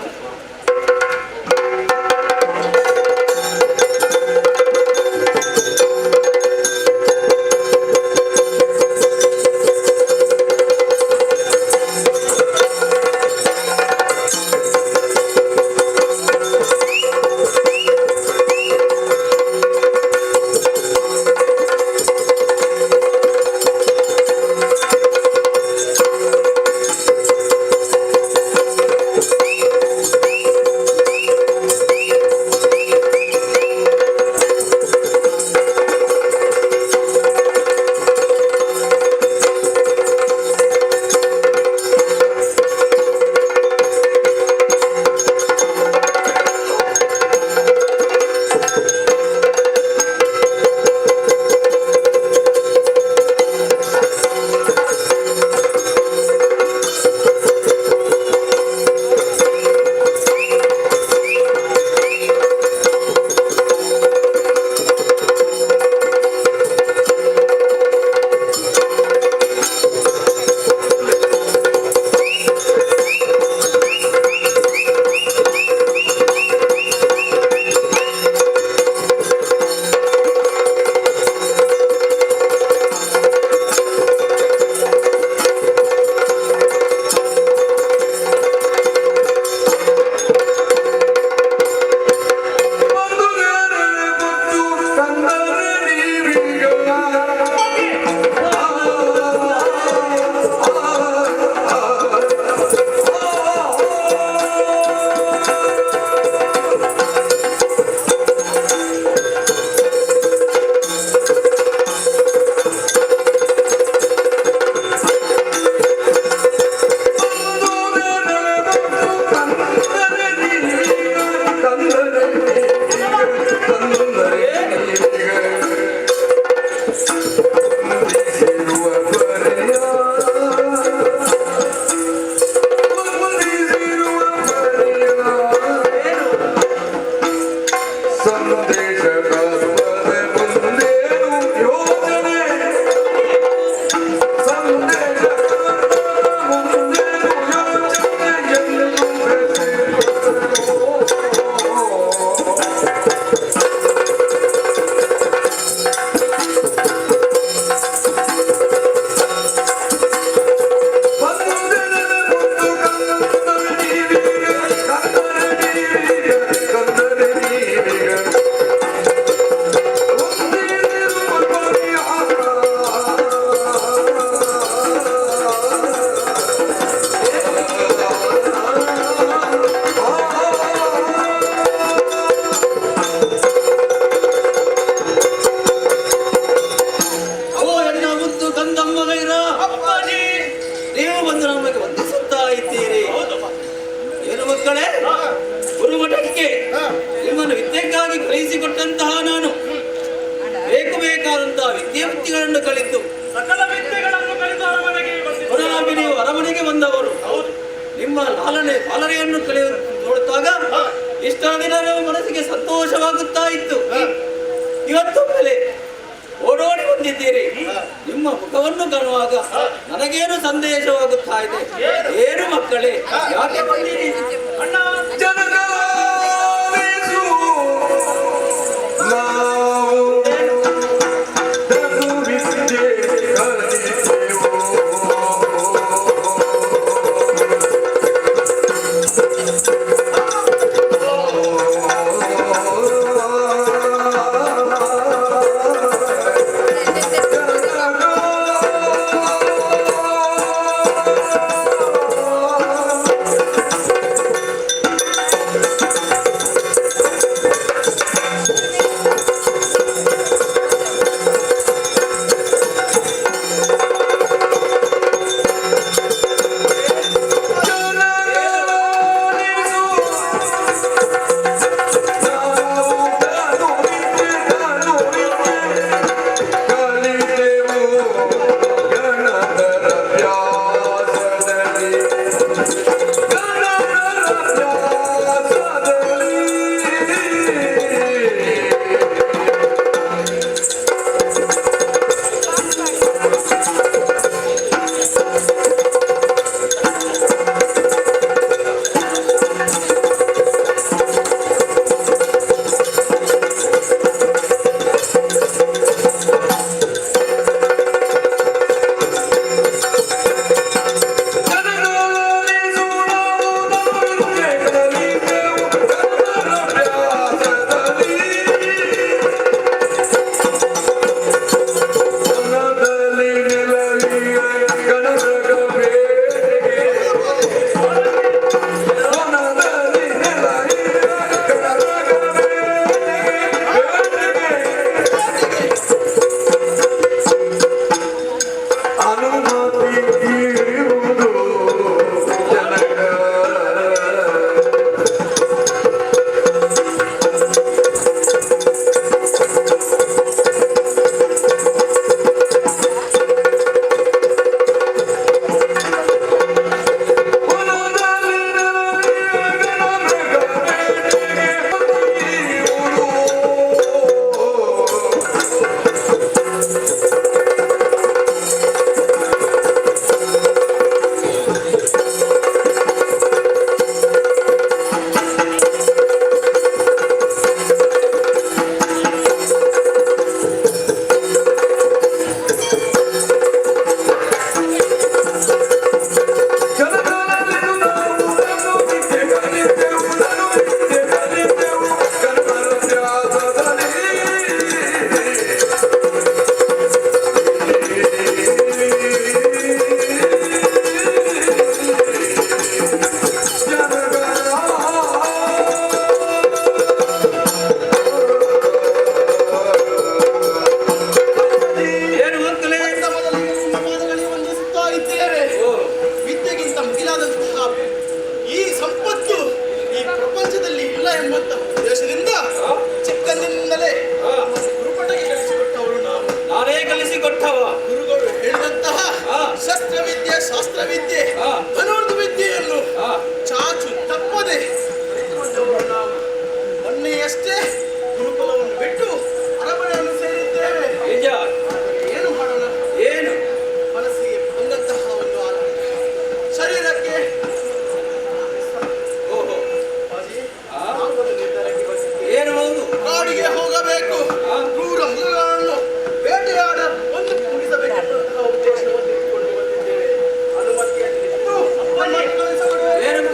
ಕಲಿಸಿಕೊಟ್ಟಂತಹ ನಾನು ಬೇಕಾದಂತಹ ವಿದ್ಯಾರ್ಥಿಗಳನ್ನು ಕಲಿತು ಸಕಲ ವಿದ್ಯೆಗಳನ್ನು ಕಲಿತು ಲಾಲನೆ ಪಾಲನೆಯನ್ನು ನೋಡುತ್ತಾಗ ಇಷ್ಟ ದಿನ ಮನಸ್ಸಿಗೆ ಸಂತೋಷವಾಗುತ್ತಾ ಇತ್ತು. ಇವತ್ತು ಮೇಲೆ ಓಡೋಡಿ ಬಂದಿದ್ದೀರಿ. ನಿಮ್ಮ ಮುಖವನ್ನು ಕಾಣುವಾಗ ನನಗೇನು ಸಂದೇಶವಾಗುತ್ತಾ ಇದೆ? ಏನು ಮಕ್ಕಳೇ, ಯಾಕೆ ಬಂದಿರಿ? ಅಣ್ಣ ಜನಗಾಲಿಸು ನಾವು ವಿದ್ಯೆ ಕಲಿತೆವು.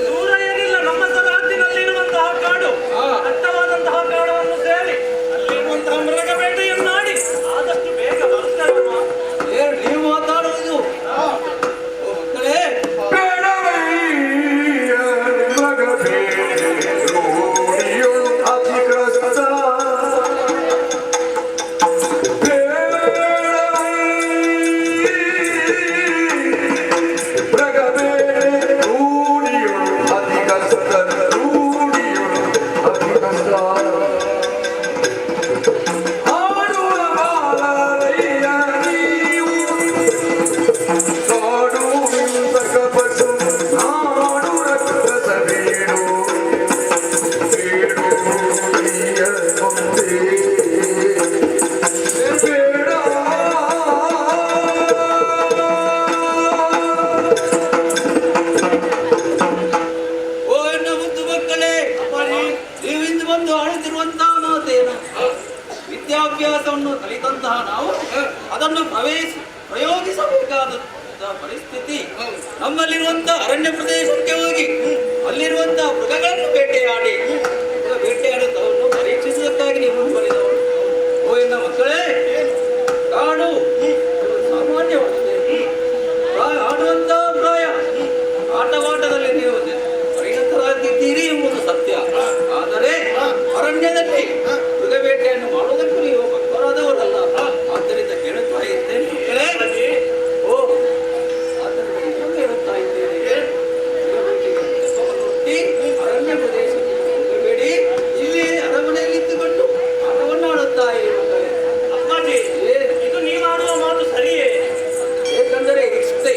ದೂರ ಏನಿಲ್ಲ, ನಮ್ಮ ತರಹದ್ದಿನಲ್ಲಿರುವಂತಹ ಕಾಡು, ದಟ್ಟವಾದಂತಹ ಕಾಡವನ್ನು ಪ್ರಯೋಗಿಸಬೇಕಾದ ಪರಿಸ್ಥಿತಿ. ನಮ್ಮಲ್ಲಿರುವಂತಹ ಅರಣ್ಯ ಪ್ರದೇಶಕ್ಕೆ ಹೋಗಿ ಅಲ್ಲಿರುವಂತಹ ಮೃಗಗಳನ್ನು ಬೇಟೆಯಾಡಿ ಬೇಟೆಯಾಡುತ್ತವನ್ನು ಪರೀಕ್ಷಿಸುವುದಕ್ಕಾಗಿ ನೀವು ಬರೆದವರು. ಓ ಎನ್ನ ಮಕ್ಕಳೇ, ಕಾಡು ಸಾಮಾನ್ಯವಾಗಿದೆ. ಆಡುವಂತಹ ಪ್ರಾಯ, ಆಟವಾಟದಲ್ಲಿ ನೀವು ಪರಿಣತರಾಗಿದ್ದೀರಿ ಎಂಬುದು ಸತ್ಯ. ಆದರೆ ಅರಣ್ಯದಲ್ಲಿ ಮೃಗ ಬೇಟೆಯನ್ನು ಮಾಡುವುದಕ್ಕೂ ನೀವು ಭಕ್ತರಾದವರಲ್ಲ. ಆದ್ದರಿಂದ ಕೇಳುತ್ತಾ ಇದ್ದೇನೆ ಮಕ್ಕಳೇ. ಓ ಆದ್ದರಿಂದ ನಿಜವೂ ಹೇಳುತ್ತಾ ಇದ್ದೇನೆ, ಅರಣ್ಯ ಪ್ರದೇಶಕ್ಕೆ ಹೋಗಬೇಡಿ. ಇಲ್ಲಿ ಅರಮನೆಯಲ್ಲಿ ಇದ್ದುಕೊಂಡು ಆಟವನ್ನು ಆಡುತ್ತಾ ಇರಿ ಮಕ್ಕಳೇ. ಅಪ್ಪಾಜಿ, ಇದು ನೀವಾಡುವ ಮಾತು ಸರಿಯೇ? ಏಕೆಂದರೆ ಇಷ್ಟೇ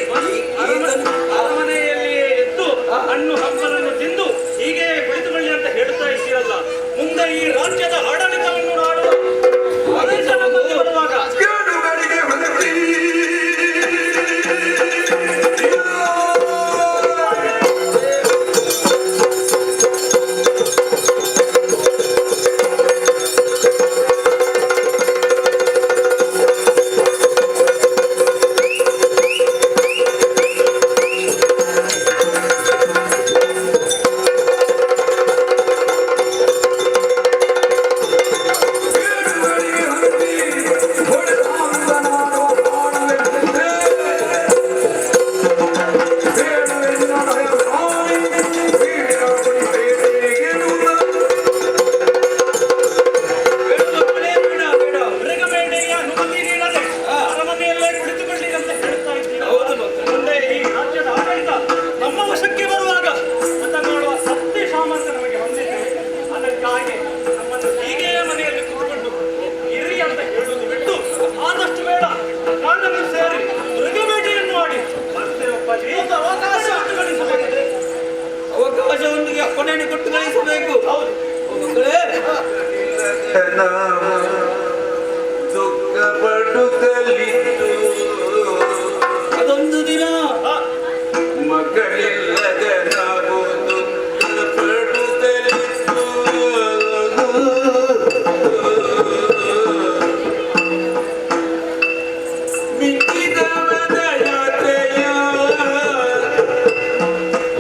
ಅರಮನೆಯಲ್ಲಿ ಎದ್ದು ಹಣ್ಣು ಹಂಪಲನ್ನು ತಿಂದು ಹೀಗೆ ಕುಳಿತುಕೊಳ್ಳಿ ಅಂತ ಹೇಳ್ತಾ ಇದ್ದೀರಲ್ಲ, ಮುಂದೆ ಈ ರಾಜ್ಯದ ಆಡಳಿತವನ್ನು ಆಡುವ ಆದೇಶ ನಮ್ಮಲ್ಲಿ ಬರುವಾಗ ಕೇಡುಗಳಿಗೆ ಹೊರಟಿ ಮೃಗಬೇಟೆಯ ಅನುಮತಿ ನೀಡದೆ ಅರಮನೆಯಲ್ಲೇ ಕುಳಿತುಕೊಳ್ಳಿ ಅಂತ ಹೇಳ್ತಾ ಇದ್ದೀರ. ಮುಂದೆ ಈ ರಾಜ್ಯದ ಆಡಳಿತ ನಮ್ಮ ವಶಕ್ಕೆ ಬರುವಾಗ ಊಟ ಮಾಡುವ ಶಕ್ತಿ ಸಾಮರ್ಥ್ಯ ನಮಗೆ ಹೊಂದಿದೆ. ಅದಕ್ಕಾಗಿ ನಮ್ಮನ್ನು ಹೀಗೆ ಮನೆಯಲ್ಲಿ ಕೂತ್ಕೊಂಡು ಇರಿ ಅಂತ ಹೇಳುವುದು ಬಿಟ್ಟು ಆದಷ್ಟು ಬೇಡ ಕಾಡನ್ನು ಸೇರಿ ಮೃಗಬೇಟೆಯನ್ನು ಆಡಿ ಬರ್ತೇವೆ ಅಪ್ಪಾಜಿ. ಅವಕಾಶ ಗಳಿಸಬೇಕಿದೆ. ಅವಕಾಶವೊಂದಿಗೆ ಅಪ್ಪಣೆಯನ್ನು ಕೊಟ್ಟು ಕಳಿಸಬೇಕು. ಹೌದು ಮಕ್ಕಳೇ, ದುಃಖ ಪಡುತ್ತಲಿತ್ತು ಅದೊಂದು ದಿನ ಮಕ್ಕಳಿಲ್ಲದ ನಾವು ದುಃಖ ಪಡುತ್ತಲಿತ್ತು. ಮಿಕ್ಕಿದವನ ಯಾತ್ರೆಯ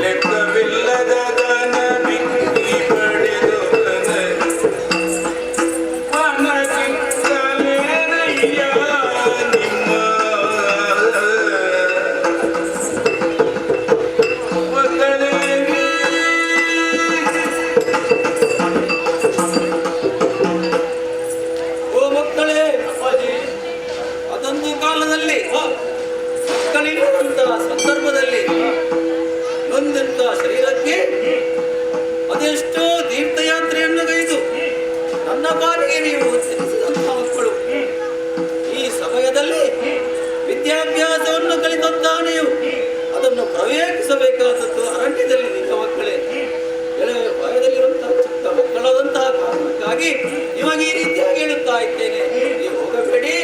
ಲೆಕ್ಕವಿಲ್ಲದ ದನ ಬಿಕ್ಕಿ ಪಡೆದವನ ಮನದಿಂದಲೇನಯ್ಯ ನಿಮ್ಮ ಮಕ್ಕಳಿಗೆ. ಓ ಮಕ್ಕಳೇ, ಅಪ್ಪಾಜಿ, ಅದೊಂದು ಕಾಲದಲ್ಲಿ ಮಕ್ಕಳಿರುವಂತಹ ಸಂದರ್ಭದಲ್ಲಿ ನೊಂದಂತಹ ಶರೀರಕ್ಕೆ ಅದೆಷ್ಟೋ ತೀರ್ಥಯಾತ್ರೆಯನ್ನು ಗೈದು ನನ್ನ ಪಾಲಿಗೆ ನೀವು ತಿಳಿಸಿದಂತಹ ಮಕ್ಕಳು. ಈ ಸಮಯದಲ್ಲಿ ವಿದ್ಯಾಭ್ಯಾಸವನ್ನು ಕಲಿತಂತಹ ನೀವು ಅದನ್ನು ಪ್ರವೇಶಿಸಬೇಕಾದದ್ದು ಅರಣ್ಯದಲ್ಲಿ ನಿಂತ ಮಕ್ಕಳೇ. ಎಳೆಯ ಪ್ರಾಯದಲ್ಲಿರುವಂತಹ ಚಿಕ್ಕ ಮಕ್ಕಳಾದಂತಹ ಕಾರಣಕ್ಕಾಗಿ ನಿಮಗೆ ಈ ರೀತಿಯಾಗಿ ಹೇಳುತ್ತಾ ಇದ್ದೇನೆ, ನೀವು ಹೋಗಬೇಡಿ,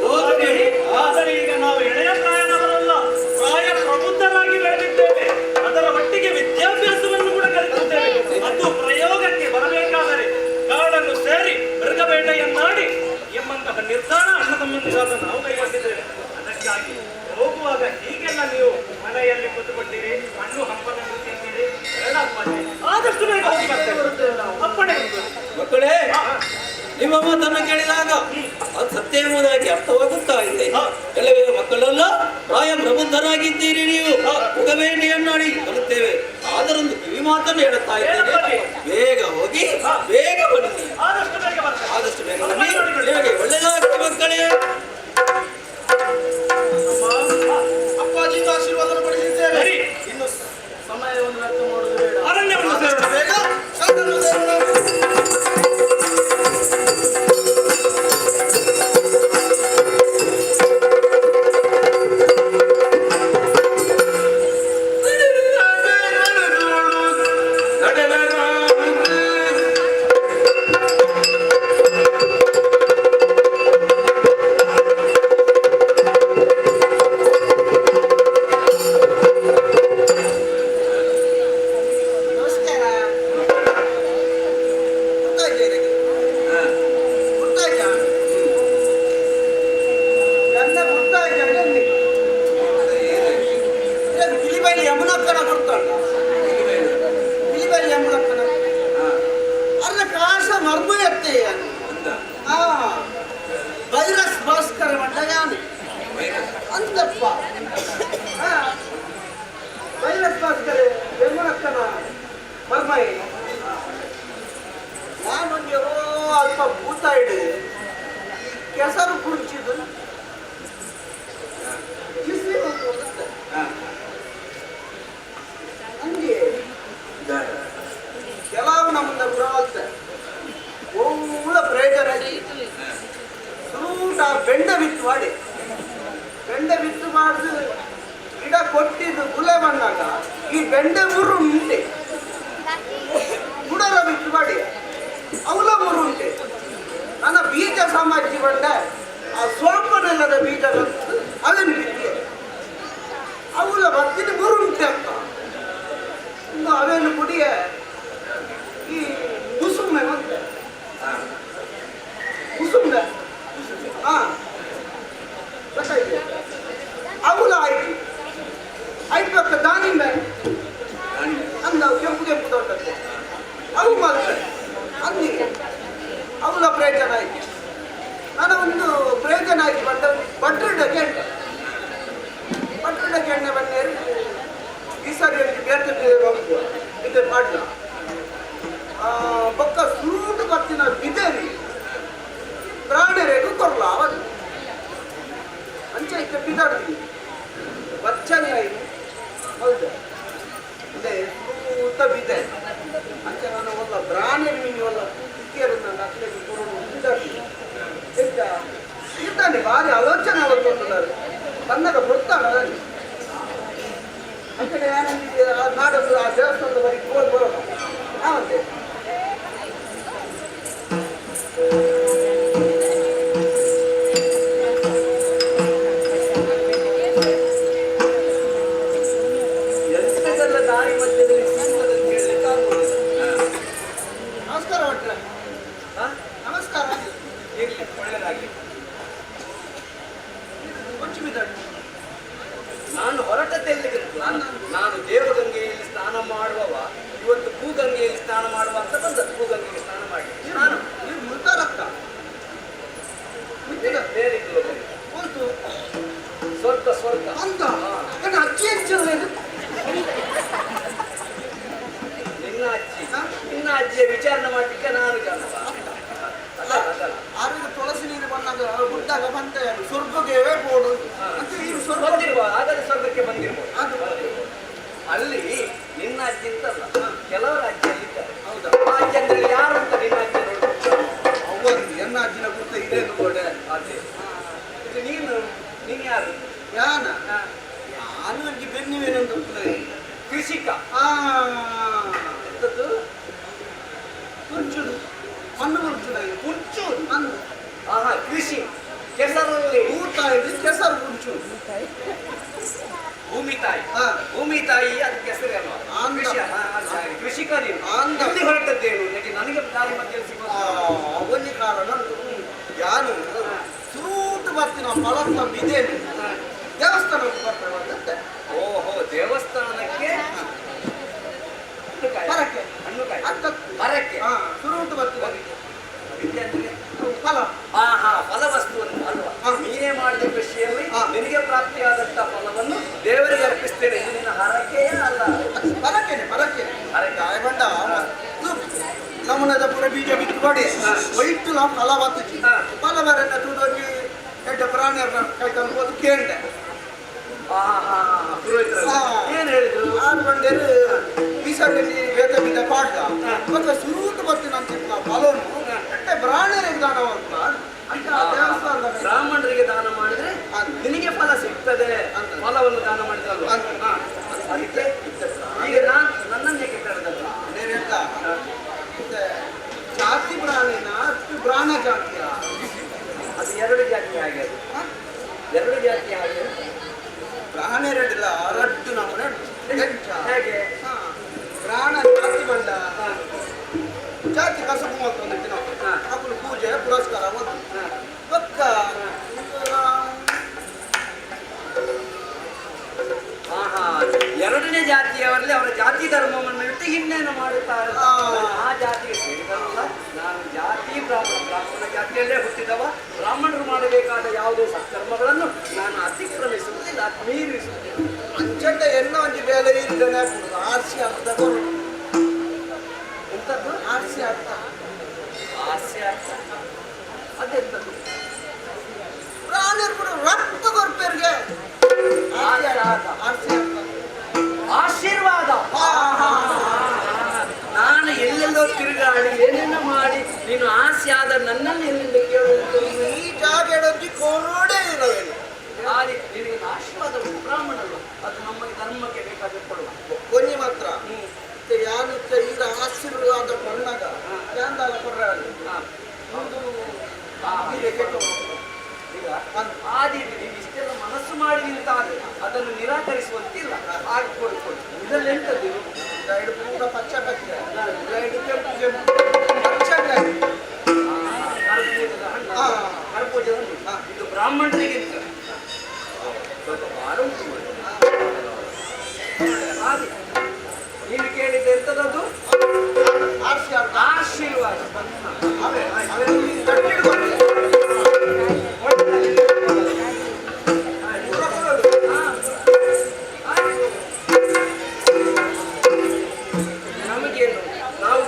ಹೋಗಬೇಡಿ. ಆದರೆ ಈಗ ನಾವು ಎಳೆಯ ಪ್ರಾಯದವರಲ್ಲ, ಪ್ರಾಯ ಪ್ರಬುದ್ಧರಾಗಿ ಬೆಳೆದಿದ್ದೇವೆ. ಅದರ ಒಟ್ಟಿಗೆ ವಿದ್ಯಾಭ್ಯಾಸವನ್ನು ಕೂಡ ಕಲಿತಿದ್ದೇವೆ. ಅದು ಪ್ರಯೋಗಕ್ಕೆ ಬರಬೇಕಾದರೆ ಕಾಡನ್ನು ಸೇರಿ ಮೃಗಬೇಟೆಯನ್ನಾಡಿ ಎಂಬಂತಹ ನಿರ್ಧಾರ ಅಣ್ಣ ತಮ್ಮಂದಿರಾದ ನಾವು ಕೈಗೊಂಡಿದ್ದೇವೆ. ಅದಕ್ಕಾಗಿ ಹೋಗುವಾಗ ಹೀಗೆಲ್ಲ ನೀವು ಮನೆಯಲ್ಲಿ ಕೂತುಕೊಂಡಿರಿ, ಹಣ್ಣು ಹಂಪಲನ್ನು ತಿಂತೀರಿ, ಬೇಡ ಅಪ್ಪಾಜಿ. ಆದಷ್ಟು ಬೇಗ ಹೋಗಿ ಬರ್ತೇವೆ. ಅಪ್ಪಣೆ. ಮಕ್ಕಳೇ, ನಿಮ್ಮ ಮಾತನ್ನು ಕೇಳಿದಾಗ ಅದು ಸತ್ಯ ಎಂಬುದಾಗಿ ಅರ್ಥವಾಗುತ್ತಾ ಇದೆ. ಕೆಲವೇ ಮಕ್ಕಳೆಲ್ಲ ಪ್ರಾಯ ಪ್ರಬುದ್ಧರಾಗಿದ್ದೀರಿ. ನೀವು ಮೃಗಬೇಟೆಯನ್ನಾಡಿ ಕಲಿತೇವೆ. ಆದರೊಂದು ಕಿವಿ ಮಾತನ್ನು ಹೇಳುತ್ತಾ ಇದ್ದೇನೆ, ಬೇಗ ಹೋಗಿ ಬೇಗ ಬನ್ನಿ. ಆದಷ್ಟು ಬೇಗ ಬರ್ತೇವೆ. ಆದಷ್ಟು ಬೇಗ ಬನ್ನಿ. ನಿಮಗೆ ಒಳ್ಳೆಯದಾಗಲಿ ಮಕ್ಕಳೇ. ಅಪ್ಪಾಜಿಯಿಂದ ಆಶೀರ್ವಾದ ಪಡೆದಿದ್ದೇವೆ. ಸರಿ, ಇನ್ನು ಸಮಯವನ್ನು ವ್ಯರ್ಥ ಮಾಡುವುದು ಬೇಡ. ಅರಣ್ಯವನ್ನು ಸೇರೋಣ. ಬೇಗ ಕಾಡನ್ನು ಸೇರೋಣ. ನಡೆದ ಇಲಿಬೆಲೆ ಎಂಬುದಕ್ಕನ ಅಲ್ಲ ಕಾಸ ಮರ್ಮ ಎತ್ತೆ ವೈರಸ್ ಭಾಸ್ಕರ ಮಂಡ ಯಾನು ಅಂತಪ್ಪ ವೈರಸ್ ಭಾಸ್ಕರ ಎಂಬುದಕ್ಕನ ಮರ್ಮ ಏನು ನಾನೊಂದು ಅಲ್ಪ ಭೂತ ಇಡಿ ಕೆಸರು ಕುರ್ಚಿದು ಬಿಸಿ ಹೋಗುತ್ತೆ ಹಂಗೆ ಕೆಲವು ನಮ್ಮನ್ನ ಬುಡವಾಗ್ತದೆ ಒಳ್ಳ ಪ್ರಯೋಜನ ಸೂಟ ಬೆಂಡೆ ಬಿತ್ತು ಮಾಡಿ ಬೆಂಡೆ ಬಿತ್ತು ಮಾಡಿದು ಗಿಡ ಕೊಟ್ಟಿದ್ದು ಗುಲೆ ಬಂದಾಗ ಈ ಬೆಂಡೆ ಮುರು ಉಂಟೆ ಗುಡರ ಬಿತ್ತು ಮಾಡಿ ಅವಲ ಮುರು ಉಂಟೆ ನನ್ನ ಬೀಜ ಸಮಾಜಿ ಬಂದ ಆ ಸೋಂಪನೆಲ್ಲದ ಬೀಜ ಬಂತು ಅದನ್ನು ಬಿದ್ದೆ ಅವಲ ಬತ್ತಿನ ಮುರು ಉಂಟೆ ಅಂತ ಇನ್ನು ಅವೇನು ಕುಡಿಯ ಈ ಕುಸುಮೆ ಬಂತೆ ಕುಸುಮೆ ಹಾ ಗೊತ್ತಾಯ್ತು ಅವಲ ಆಯ್ತು ಐದು ದಾನಿಂಬೆ ಅಂದ ಕೆಂಪು ಕೆಂಪು ದೊಡ್ಡದ್ದು ಅವು ಮಾಡ್ತಾರೆ ಅಂದಿಗೆ ಅವಳ ಪ್ರಯೋಜನ ಆಯ್ತು ನನ್ನ ಒಂದು ಪ್ರಯೋಜನ ಆಯ್ತು ಬಟ್ರಡಕ್ಕೆ ಬನ್ನೇರಿ ಈ ಸಾರಿ ಬೇರೆ ಇದೆ ಮಾಡ್ಲ ಬೊಕ್ಕ ಸೂಟು ಬರ್ತಿನ ಬಿದ್ದೇರಿ ಪ್ರಾಣಿರೇಗೂ ಕೊರಲ ಅವತ್ತು ಅಂಚೆ ಬಿದ್ದಾಡ್ತೀವಿ ಬಚ್ಚನೆ ಆಯ್ತು ಹೌದು ಅದೇ ಸೂತ ಬಿದ್ದೆ ಅಂಚೆ ನಾನು ಒಲ್ಲ ಪ್ರಾಣಿ ಮೀನು ಒಲ್ಲ ನನ್ನ ಅತ್ಲೆಗೆ ಕೊರೋನು ಬಿದ್ದಾಡ್ತೀವಿ ಇರ್ತಾನೆ ಭಾರಿ ಆಲೋಚನೆ ಅವತ್ತೊಂದು ಕನ್ನಡ ಬರ್ತಾನೆ ಅಂತ ನಾಡೋದು ಆ ದೇವಸ್ಥಾನದ ಬರೀ ಹೋಗಿ ಬರೋಣ ನಾವಂತೆ ಎಂತೆಲ್ಲ ದಾರಿ ಮಧ್ಯದಲ್ಲಿ ನಮಸ್ಕಾರ ಭಟ್ರೆ ನಮಸ್ಕಾರ ಹೇಳಿ ಒಳ್ಳೆಯದಾಗಲಿ ನಾನು ಹೊರಟದ್ದೆಲ್ಲಿಗೆ ನಾನು ದೇವಗಂಗೆಯಲ್ಲಿ ಸ್ನಾನ ಮಾಡುವವ ಇವತ್ತು ಭೂಗಂಗೆಯಲ್ಲಿ ಸ್ನಾನ ಮಾಡುವ ಅಂತ ಬಂದದ್ದು ಭೂಗಂಗೆಗೆ ಸ್ನಾನ ಮಾಡಿ ನಾನು ನೀವು ಮೃತರಕ್ಕ ಬೇರೆ ಹೋಯ್ತು ಸ್ವರ್ಗ ಅಂತ ನನ್ನ ಅಜ್ಜಿ ಹೆಚ್ಚು ನಿನ್ನ ಅಜ್ಜಿಯ ವಿಚಾರಣೆ ಮಾಡಲಿಕ್ಕೆ ನಾನು ಕಾಣುವ ಆರೋಗ್ಯ ತುಳಸಿ ನೀರು ಬಂದಾಗ ಗುಡ್ಡಾಗ ಬಂತ ಸ್ವರ್ಗಕ್ಕೆ ಬೋಡು ಅಂತ ನೀರು ಸ್ವರ್ಗ ಬಂದಿರುವ ಆದರೆ ಸ್ವರ್ಗಕ್ಕೆ ಬಂದಿರ್ಬೋದು ಅಲ್ಲಿ ನಿನ್ನ ಅಜ್ಜಿ ಅಂತಲ್ಲ ಕೆಲವರ ಅಜ್ಜಿಯಲ್ಲಿ ಇದ್ದಾರೆ ಹೌದಾ ಆ ಅಜ್ಜಿ ಅಂದ್ರೆ ಯಾರು ಅಂತ ನಿನ್ನ ಅಜ್ಜಿ ಅವರು ಎನ್ನ ಅಜ್ಜಿನ ಗುರ್ತ ಇದೆ ನೋಡೆ ಅದೇ ಇದು ನೀನು ಯಾರು ನಾನು ನನಗೆ ಬೆನ್ನಿವೇನಂತ ಕೃಷಿಕ ಎಂತದ್ದು ಕುಂಚುದು ಮಣ್ಣು ಮುಡ್ಚುದಾಗಿ ಕುಂಚುದು ಮಣ್ಣು ಆಹಾ ಕೃಷಿ ಕೆಸರಲ್ಲಿ ಊಟ ಇದೆ ಕೆಸರು ಕುಂಚುದು ಭೂಮಿ ತಾಯಿ ಅದು ಕೆಸರೇ ಅಲ್ವಾ ಕೃಷಿಕ ನೀನು ಅಲ್ಲಿ ಹೊರಟದ್ದೇನು ನನಗೆ ದಾರಿ ಮಧ್ಯೆ ಅವನಿ ಕಾರಣ ಯಾರು ಸುರೂಟು ಬರ್ತೀನಿ ಫಲಕ ಬಿದ್ದೇನೆ ದೇವಸ್ಥಾನಕ್ಕೆ ಬರ್ತೇವೆ ಓಹೋ ದೇವಸ್ಥಾನಕ್ಕೆ ಹಣ್ಣುಕಾಯಿ ಮರಕ್ಕೆ ಸುರುಂಟು ಬರ್ತೀವಿ ವಿದ್ಯಾರ್ಥಿಗೆ ಫಲ ಫಲ ವಸ್ತುವನ್ನು ಅಲ್ವಾ ನೀನೇ ಮಾಡಿದ ಕೃಷಿಯಲ್ಲಿ ನಿನಗೆ ಪ್ರಾಪ್ತಿಯಾದಂತಹ ಫಲವನ್ನು ದೇವರಿಗೆ ಅರ್ಪಿಸ್ತೇನೆ ಇದು ನಿನ್ನ ಹರಕೆಯೇ ಅಲ್ಲ ಹರಕೆ ಬಂಡ ನಮ್ಮನದ ಪುರ ಬೀಜ ಬಿತ್ತು ಮಾಡಿ ವೈಟ್ ನಾವು ಫಲ ಬರ್ತೈತಿ ಫಲ ಬರನ್ನ ತುಡೋಗಿ ಕೆಟ್ಟ ಪ್ರಾಣಿಯರ ಕೈ ತಂದು ಕೇಳಿದೆ ಏನ್ ಹೇಳಿದ್ರು ಆಡ್ಕೊಂಡೇರು ಈ ಸಭೆಯಲ್ಲಿ ವೇದ ಬಿದ್ದ ಪಾಠ ಮತ್ತೆ ಸುರುಟು ಬರ್ತೀನಿ ಅಂತಿತ್ತು ನಾವು ಫಲವನ್ನು ಕೆಟ್ಟ ಪ್ರಾಣಿಯರಿಗೆ ದಾನ ಅಂತ ಬ್ರಾಹ್ಮಣರಿಗೆ ದಾನ ಮಾಡಿದ್ರೆ ನಿನಗೆ ಫಲ ಸಿಗ್ತದೆ ಫಲವನ್ನು ದಾನ ಮಾಡಿದಲ್ವ ಅದಕ್ಕೆ ಈಗ ನನ್ನನ್ನೇ ಕೆಟ್ಟದಲ್ಲ ಅದೇನೆಂತ ಜಾತಿ ಪ್ರಾಣಿನ ಪ್ರಾಣ ಜಾತಿಯ ಅದು ಎರಡು ಜಾತಿ ಆಗ್ಯದು ಪ್ರಾಣಿರಡಿಲ್ಲ ರಡ್ಡು ನಮ್ಮನೆ ಹೇಗೆ ಪ್ರಾಣ ಜಾತಿ ಬಂಡ ಜಾತಿ ಕಸಬು ಮಾಡ್ಕೊಂಡಿತ್ತು ನಾವು ಅಪ್ಪನ ಪೂಜೆ ಪುರಸ್ಕಾರ ಒಕ್ಕ ಎರಡು ಅನ್ಯ ಜಾತಿಯವರಲ್ಲಿ ಅವರ ಜಾತಿ ಧರ್ಮವನ್ನು ಇಟ್ಟು ಇನ್ನೇನು ಮಾಡುತ್ತಾರೆ. ಆ ಜಾತಿಗೆ ಸೇರಿದವಲ್ಲ, ನಾನು ಜಾತಿ ಬ್ರಾಹ್ಮಣ ಜಾತಿಯಲ್ಲೇ ಹುಟ್ಟಿದವ. ಬ್ರಾಹ್ಮಣರು ಮಾಡಬೇಕಾದ ಯಾವುದೇ ಸತ್ಕರ್ಮಗಳನ್ನು ನಾನು ಅತಿಕ್ರಮಿಸುವುದಿಲ್ಲ, ಮೀರಿಸುವುದಿಲ್ಲ. ಅಂಚಂಡ ಎನ್ನ ಒಂದು ಬೇಲೆ ಇದ್ದೇನೆ ಆರ್ಸಿ ಅರ್ಥ ಎಂಥದ್ದು? ಆರ್ಸಿ ಅರ್ಥ ಹಾಸ್ಯ ಅರ್ಥ ಅದೆಂಥದ್ದು? ಪ್ರಾಣಿಯರು ಕೂಡ ರಕ್ತ ಕೊರ್ಪೇರಿಗೆ ಆರ್ಸಿ ಅರ್ಥ ಆಶೀರ್ವಾದ. ನಾನು ಎಲ್ಲೆಲ್ಲೋ ತಿರುಗಾಡಿ ಏನೇನೋ ಮಾಡಿ ನೀನು ಆಸೆ ಆದ ನನ್ನನ್ನು ಎಲ್ಲಿಂದ ಕೇಳುವುದು? ಈ ಜಾಗದಲ್ಲಿ ಕೋರೋಡೆ ಇರವೇನು ಆದಿ ನಿನಗೆ ಆಶೀರ್ವಾದ ಉಂಟು, ಬ್ರಾಹ್ಮಣರು ಅದು ನಮ್ಮ ಧರ್ಮಕ್ಕೆ ಬೇಕಾದ ಕೊಡುವ. ಕೊನಿ ಮಾತ್ರ ಯಾನುತ್ತ ಈಗ ಆಶೀರ್ವಾದ ಕೊಂಡಾಗ ಯಾಂದಾಲ ಕೊರ್ರಾಡಿ ಈಗ ಆದಿ ನೀನು ಇಷ್ಟೆಲ್ಲ ಮನಸ್ಸು ಮಾಡಿ ನಿಂತಾಗ ಅದನ್ನು ನಿರಾಕರಿಸುವಂತಿಲ್ಲ. ಆಗ ಕೊಡ್ಕೊಳ್ಳಿ. ಇದರಲ್ಲಿ ಎಂಥದ್ದು? ಎರಡು ಪೂರ ಪಚ್ಚ ಪಚ್ಚ ಎರಡು ಕೆಂಪು ಕೆಂಪು ಪಚ್ಚಕಾಯಿ ಕರ್ಪೂಜದ ಹಣ್ಣು, ಕರ್ಪೂಜದ ಹಣ್ಣು. ಇದು ಬ್ರಾಹ್ಮಣರಿಗೆ ಸ್ವಲ್ಪ ಭಾರ ಉಂಟು ಮಾಡಿ. ಹಾಗೆ ನೀನು ಕೇಳಿದ್ದೆ ಎಂಥದ್ದು? ಆರ್ಸಿ ಅರ್ಥ ಆಶೀರ್ವಾದ. ಅವೇ ತಟ್ಟಿಡ್ಕೊಂಡು ನಮಗೇನು? ನಾವು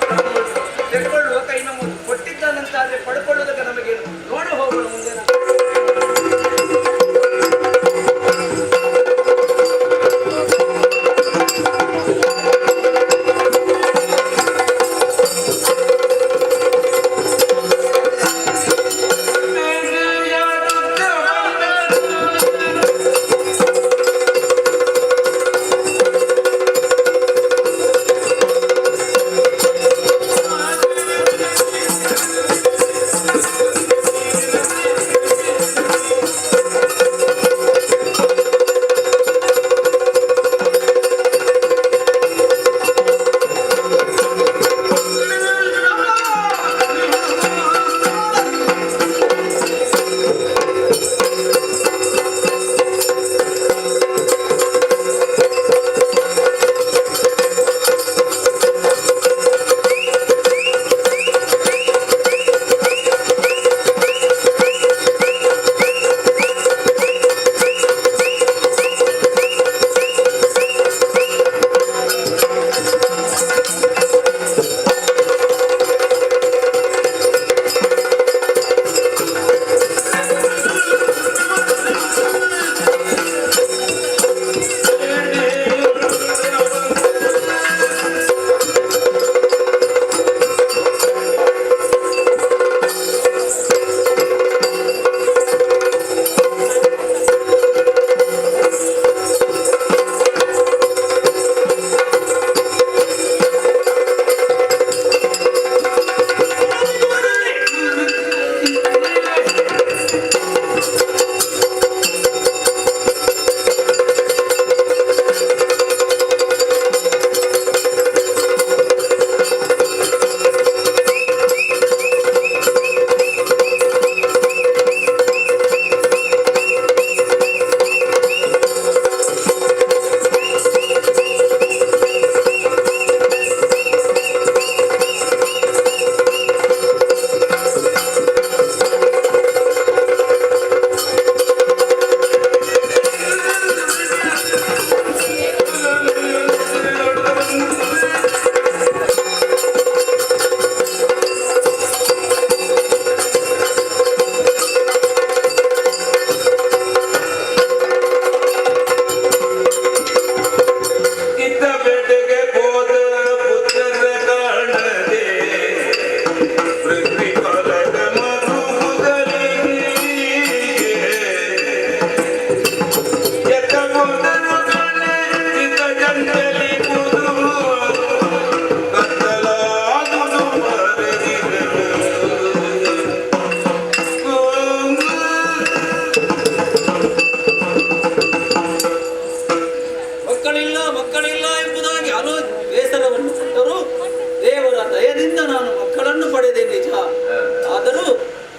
ತೆಕ್ಕೊಳ್ಳುವ ಕೈ ನಮ್ಮ ಕೊಟ್ಟಿದ್ದಾನಂತಾದ್ರೆ ಪಡ್ಕೊಳ್ಳೋದಕ್ಕೆ ನಮಗೇನು? ನೋಡು ಹೋಗೋಣ ಮುಂದೆ.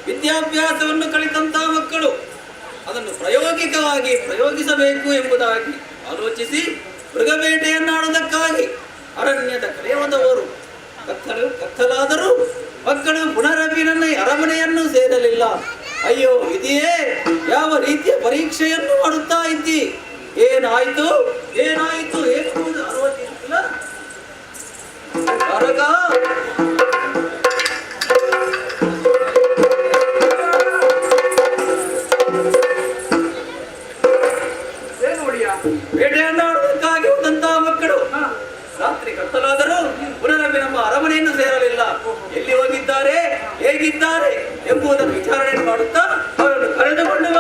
ವಿದ್ಯಾಭ್ಯಾಸವನ್ನು ಕಲಿತಂತಹ ಮಕ್ಕಳು ಅದನ್ನು ಪ್ರಾಯೋಗಿಕವಾಗಿ ಪ್ರಯೋಗಿಸಬೇಕು ಎಂಬುದಾಗಿ ಆಲೋಚಿಸಿ ಮೃಗಬೇಟೆಯನ್ನಾಡುವುದಕ್ಕಾಗಿ ಅರಣ್ಯದ ಕಡೆ ಹೋದವರು. ಕತ್ತಲಾದರೂ ಮಕ್ಕಳು ಪುನರಪಿ ನನ್ನ ಅರಮನೆಯನ್ನು ಸೇರಲಿಲ್ಲ. ಅಯ್ಯೋ ಇದೆಯೇ, ಯಾವ ರೀತಿಯ ಪರೀಕ್ಷೆಯನ್ನು ಮಾಡುತ್ತಾ ಇದ್ದಿ? ಏನಾಯ್ತು ಏನಾಯ್ತು ಏನುವುದು ಅರವತ್ತಿಲ್ಲ ಬೇಟೆಯನ್ನಾಡುವುದಕ್ಕಾಗಿ ಹೋದಂತಹ ಮಕ್ಕಳು ರಾತ್ರಿ ಕತ್ತಲಾದರೂ ಪುನರೊಮ್ಮೆ ನಮ್ಮ ಅರಮನೆಯನ್ನು ಸೇರಲಿಲ್ಲ. ಎಲ್ಲಿ ಹೋಗಿದ್ದಾರೆ, ಹೇಗಿದ್ದಾರೆ ಎಂಬುದನ್ನು ವಿಚಾರಣೆ ಮಾಡುತ್ತಾ ಅವರನ್ನು ಕರೆದುಕೊಳ್ಳುವ.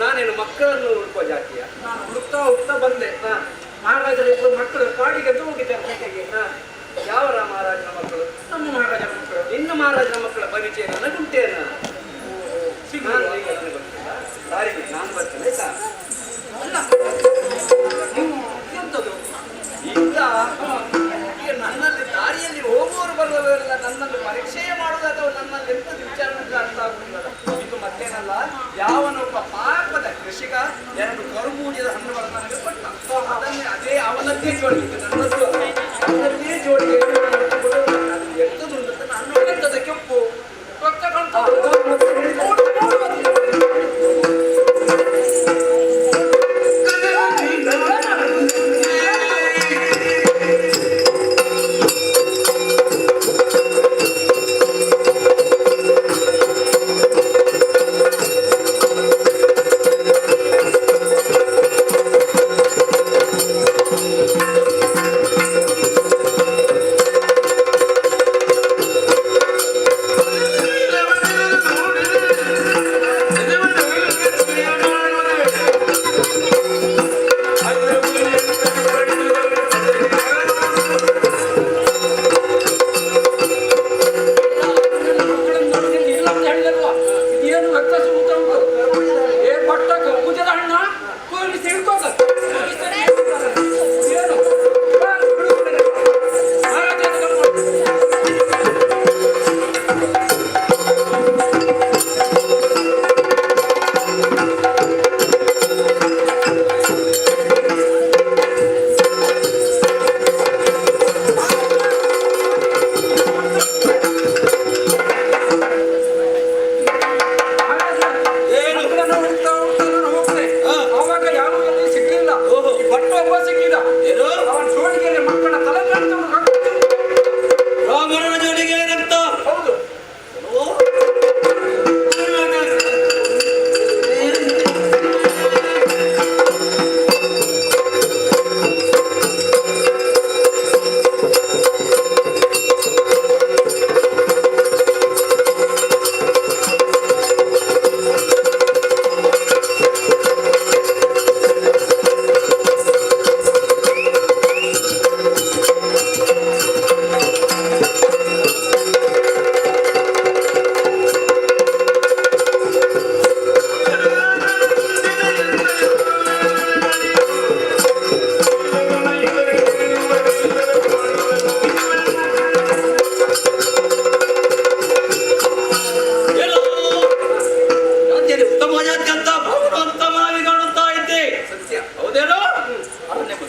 ನಾನೇನು ಮಕ್ಕಳನ್ನು ಹುಡುಕುವ ಜಾತಿಯ? ನಾನು ಹುಡುಕ್ತಾ ಬಂದೆ. ಮಹಾರಾಜರ ಇಬ್ಬರು ಮಕ್ಕಳು ಕಾಡಿಗೆ ಹೋಗಿದ್ದಾರೆ ಬೇಟೆಗೆ. ಯಾವ ಮಹಾರಾಜನ ಮಕ್ಕಳು? ನಮ್ಮ ಮಹಾರಾಜನ ಮಕ್ಕಳು. ನಿನ್ನ ಮಹಾರಾಜನ ಮಕ್ಕಳ ಪರಿಚಯ ನನಗುಂಟೇನ? ದಾರಿ ಬಿಟ್ಟು ನಾನು ಬರ್ತೇನೆ ಆಯ್ತಾ? ಅಲ್ಲ ಎಂತದು ಇಲ್ಲ, ನನ್ನಲ್ಲಿ ದಾರಿಯಲ್ಲಿ ಹೋಗುವವರು ಬರುವವರೆಲ್ಲ ನನ್ನನ್ನು ಪರೀಕ್ಷೆ ಮಾಡುವುದು ಅಥವಾ ನನ್ನಲ್ಲಿ ಎಂತದ್ದು ವಿಚಾರಣೆ ಅರ್ಥ ಆಗುವುದಿಲ್ಲ. ಇದು ಮತ್ತೇನಲ್ಲ, ಯಾವನೊಬ್ಬ ಪಾಪದ ಕೃಷಿಕ 2 ಕರುಮೂಡಿದ ಹಣ್ಣುಗಳನ್ನು ನನಗೆ ಕೊಟ್ಟ. ಅದನ್ನೇ ಅದೇ ಅವನದ್ದೇ ಜೋಡಿಗೆ ನನ್ನದ್ದು ಅವನದ್ದೇ ಜೋಡಿಗೆ ಎಂತದ್ದು ಅಂತ ನಾನು ಎಂತದ ಕೆಂಪು ರಕ್ತ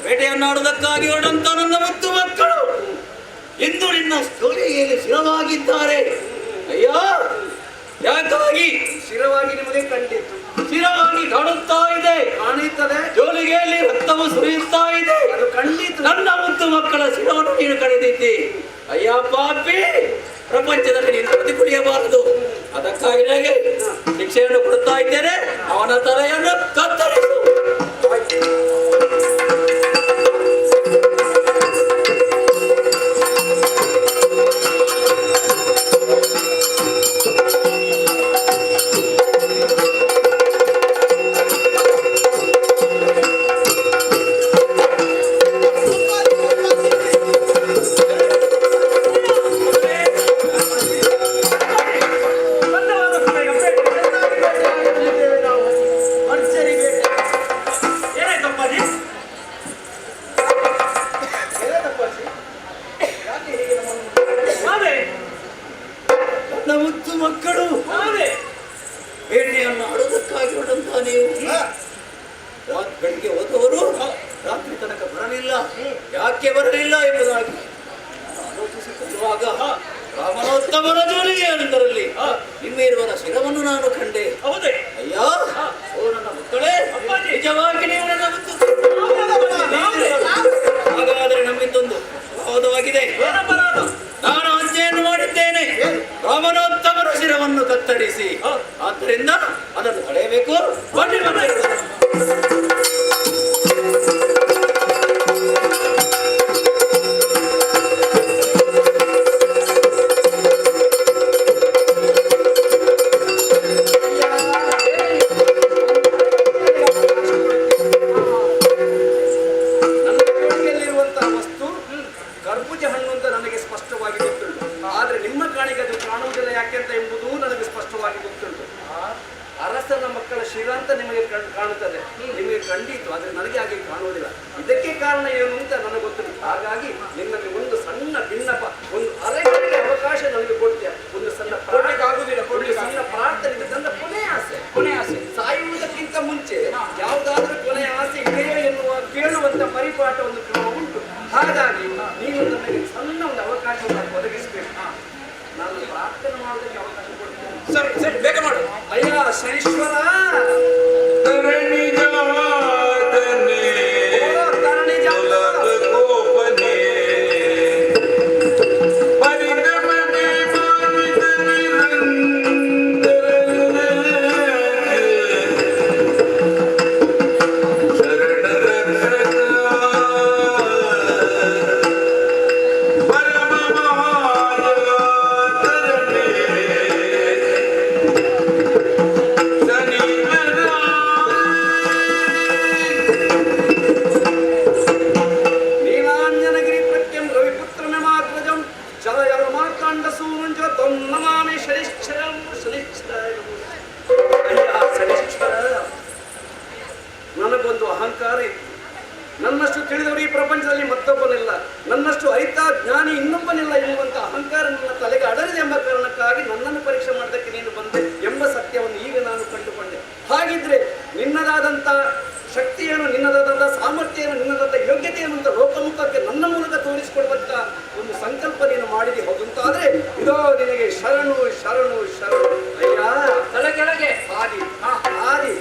ಬೇಟೆಯನ್ನಾಡುವುದಕ್ಕಾಗಿ ಹೊರಟಂತ ನನ್ನ ಮುತ್ತು ಮಕ್ಕಳು ಇಂದು ನಿನ್ನ ಸ್ಥೂಲಿಯಲ್ಲಿ ಶಿರವಾಗಿದ್ದಾರೆ. ಅಯ್ಯೋ ಯಾಕಾಗಿ ಶಿರವಾಗಿ ನಿಮಗೆ ಕಂಡಿತ್ತು? ಶಿರವಾಗಿ ಕಾಣುತ್ತಾ ಇದೆ, ಕಾಣುತ್ತದೆ. ಜೋಲಿಗೆಯಲ್ಲಿ ರಕ್ತವು ಸುರಿಯುತ್ತಾ ಇದೆ, ಅದು ಖಂಡಿತ. ನನ್ನ ಮುತ್ತು ಮಕ್ಕಳ ಶಿರವನ್ನು ನೀನು ಕಳೆದಿದ್ದಿ. ಅಯ್ಯ ಪಾಪಿ, ಪ್ರಪಂಚದಲ್ಲಿ ನೀನು ಪ್ರತಿ ಕುಡಿಯಬಾರದು. ಅದಕ್ಕಾಗಿ ನನಗೆ ಶಿಕ್ಷೆಯನ್ನು ಕೊಡುತ್ತಾ ಇದ್ದೇನೆ. ಅವನ ತಲೆಯನ್ನು ಕತ್ತರಿಸು. ಮಕ್ಕಳು ಬೇಟೆಯನ್ನು ಆಡೋದಕ್ಕಾಗಿ ಹೊರಟಂತ ನೀವು ಬೆಳಿಗ್ಗೆ ಹೋದವರು ರಾತ್ರಿ ತನಕ ಬರಲಿಲ್ಲ, ಯಾಕೆ ಬರಲಿಲ್ಲ ಎಂಬುದಾಗಿ ಆಲೋಚಿಸುತ್ತಿರುವಾಗ ರಾಮನೋತ್ತಮನ ಜೋಲಿಗೆ ಅದರಲ್ಲಿ ನಿಮ್ಮಿರುವರ ಶಿರವನ್ನು ನಾನು ಕಂಡೆ. ಹೌದೇ ಅಯ್ಯ, ಓ ನನ್ನ ಮಕ್ಕಳೇ, ನಿಜವಾಗಿ ನೀವು ನನ್ನ ಹಾಗಾದರೆ ನಮ್ಮಿಂದೊಂದು ಅಪರಾಧವಾಗಿದೆ. ನಾನು ಅಂಜೆಯನ್ನು ಮಾಡಿದ್ದೇನೆ, ರಾಮನೋತ್ತಮರ ಶಿರವನ್ನು ಕತ್ತರಿಸಿ. ಆದ್ದರಿಂದ ಅದನ್ನು ತಡೆಯಬೇಕು. ಬನ್ನಿ ಅರಸನ ಮಕ್ಕಳ ಶಿರ ಅಂತ ನಿಮಗೆ ಕಾಣುತ್ತದೆ, ನಿಮಗೆ ಖಂಡಿತು, ಆದ್ರೆ ನನಗೆ ಹಾಗೆ ಕಾಣುವುದಿಲ್ಲ. ಇದಕ್ಕೆ ಕಾರಣ ಏನು ಅಂತ ನನಗೆ ಗೊತ್ತಿಲ್ಲ. ಹಾಗಾಗಿ ನಿನ್ನಲ್ಲಿ ಒಂದು ಸಣ್ಣ ಭಿನ್ನಪ, ಒಂದು ಅರೆಗಂಟೆ ಅವಕಾಶ ನನಗೆ ಕೊಡ್ತೀಯ. ಒಂದು ಸಣ್ಣ ಆಗುದಿಲ್ಲ, ಒಂದು ಸಣ್ಣ ಪ್ರಾರ್ಥನೆ, ನನ್ನ ಕೊನೆಯ ಆಸೆ ಸಾಯುವುದಕ್ಕಿಂತ ಮುಂಚೆ ಯಾವುದಾದ್ರೂ ಕೊನೆಯ ಆಸೆ ಇದೆಯೋ ಎನ್ನುವ ಕೇಳುವಂತ ಪರಿಪಾಠ ಒಂದು ಕ್ರಮ ಉಂಟು. ಹಾಗಾಗಿ ನೀವು ನನಗೆ ಸಣ್ಣ ಒಂದು ಅವಕಾಶವನ್ನು ಒದಗಿಸಬೇಕು. ನಾನು ಪ್ರಾರ್ಥನೆ ಮಾಡೋದಕ್ಕೆ ಅವಕಾಶ ಕೊಡ್ತೇನೆ. ಸರಿ, ಬೇಗ ಮಾಡು. ಅಯ್ಯ ಶನೀಶ್ವರ, ನನಗೊಂದು ಅಹಂಕಾರ ಇತ್ತು. ನನ್ನಷ್ಟು ತಿಳಿದವರು ಈ ಪ್ರಪಂಚದಲ್ಲಿ ಮತ್ತೊಬ್ಬನಿಲ್ಲ, ನನ್ನಷ್ಟು ಅರಿತ ಜ್ಞಾನಿ ಇನ್ನೊಬ್ಬನಿಲ್ಲ ಎನ್ನುವಂತ ಅಹಂಕಾರ ನನ್ನ ತಲೆಗೆ ಅಡರಿದೆ ಎಂಬ ಕಾರಣಕ್ಕಾಗಿ ನನ್ನನ್ನು ಪರೀಕ್ಷೆ ಮಾಡೋದಕ್ಕೆ ನೀನು ಬಂದೆ ಎಂಬ ಸತ್ಯವನ್ನು ಈಗ ನಾನು ಕಂಡುಕೊಂಡೆ. ಹಾಗಿದ್ರೆ ನಿನ್ನದಾದಂಥ ಶಕ್ತಿಯನ್ನು, ನಿನ್ನದಾದಂಥ ಸಾಮರ್ಥ್ಯವನ್ನು, ನಿನ್ನದಾದ ಯೋಗ್ಯತೆಯನ್ನು ಅಂತ ಲೋಕಮುಖಕ್ಕೆ ನನ್ನ ಮೂಲಕ ತೋರಿಸಿಕೊಡುವಂತ ಒಂದು ಸಂಕಲ್ಪ ನೀನು ಮಾಡಿದೆ. ಹೌದಂತಾದ್ರೆ ಇದೋ ನಿನಗೆ ಶರಣು ಶರಣು ಶರಣು. ಅಯ್ಯ ತಲೆ ಕೆಳಗೆ ಆದಿ ಆದಿ.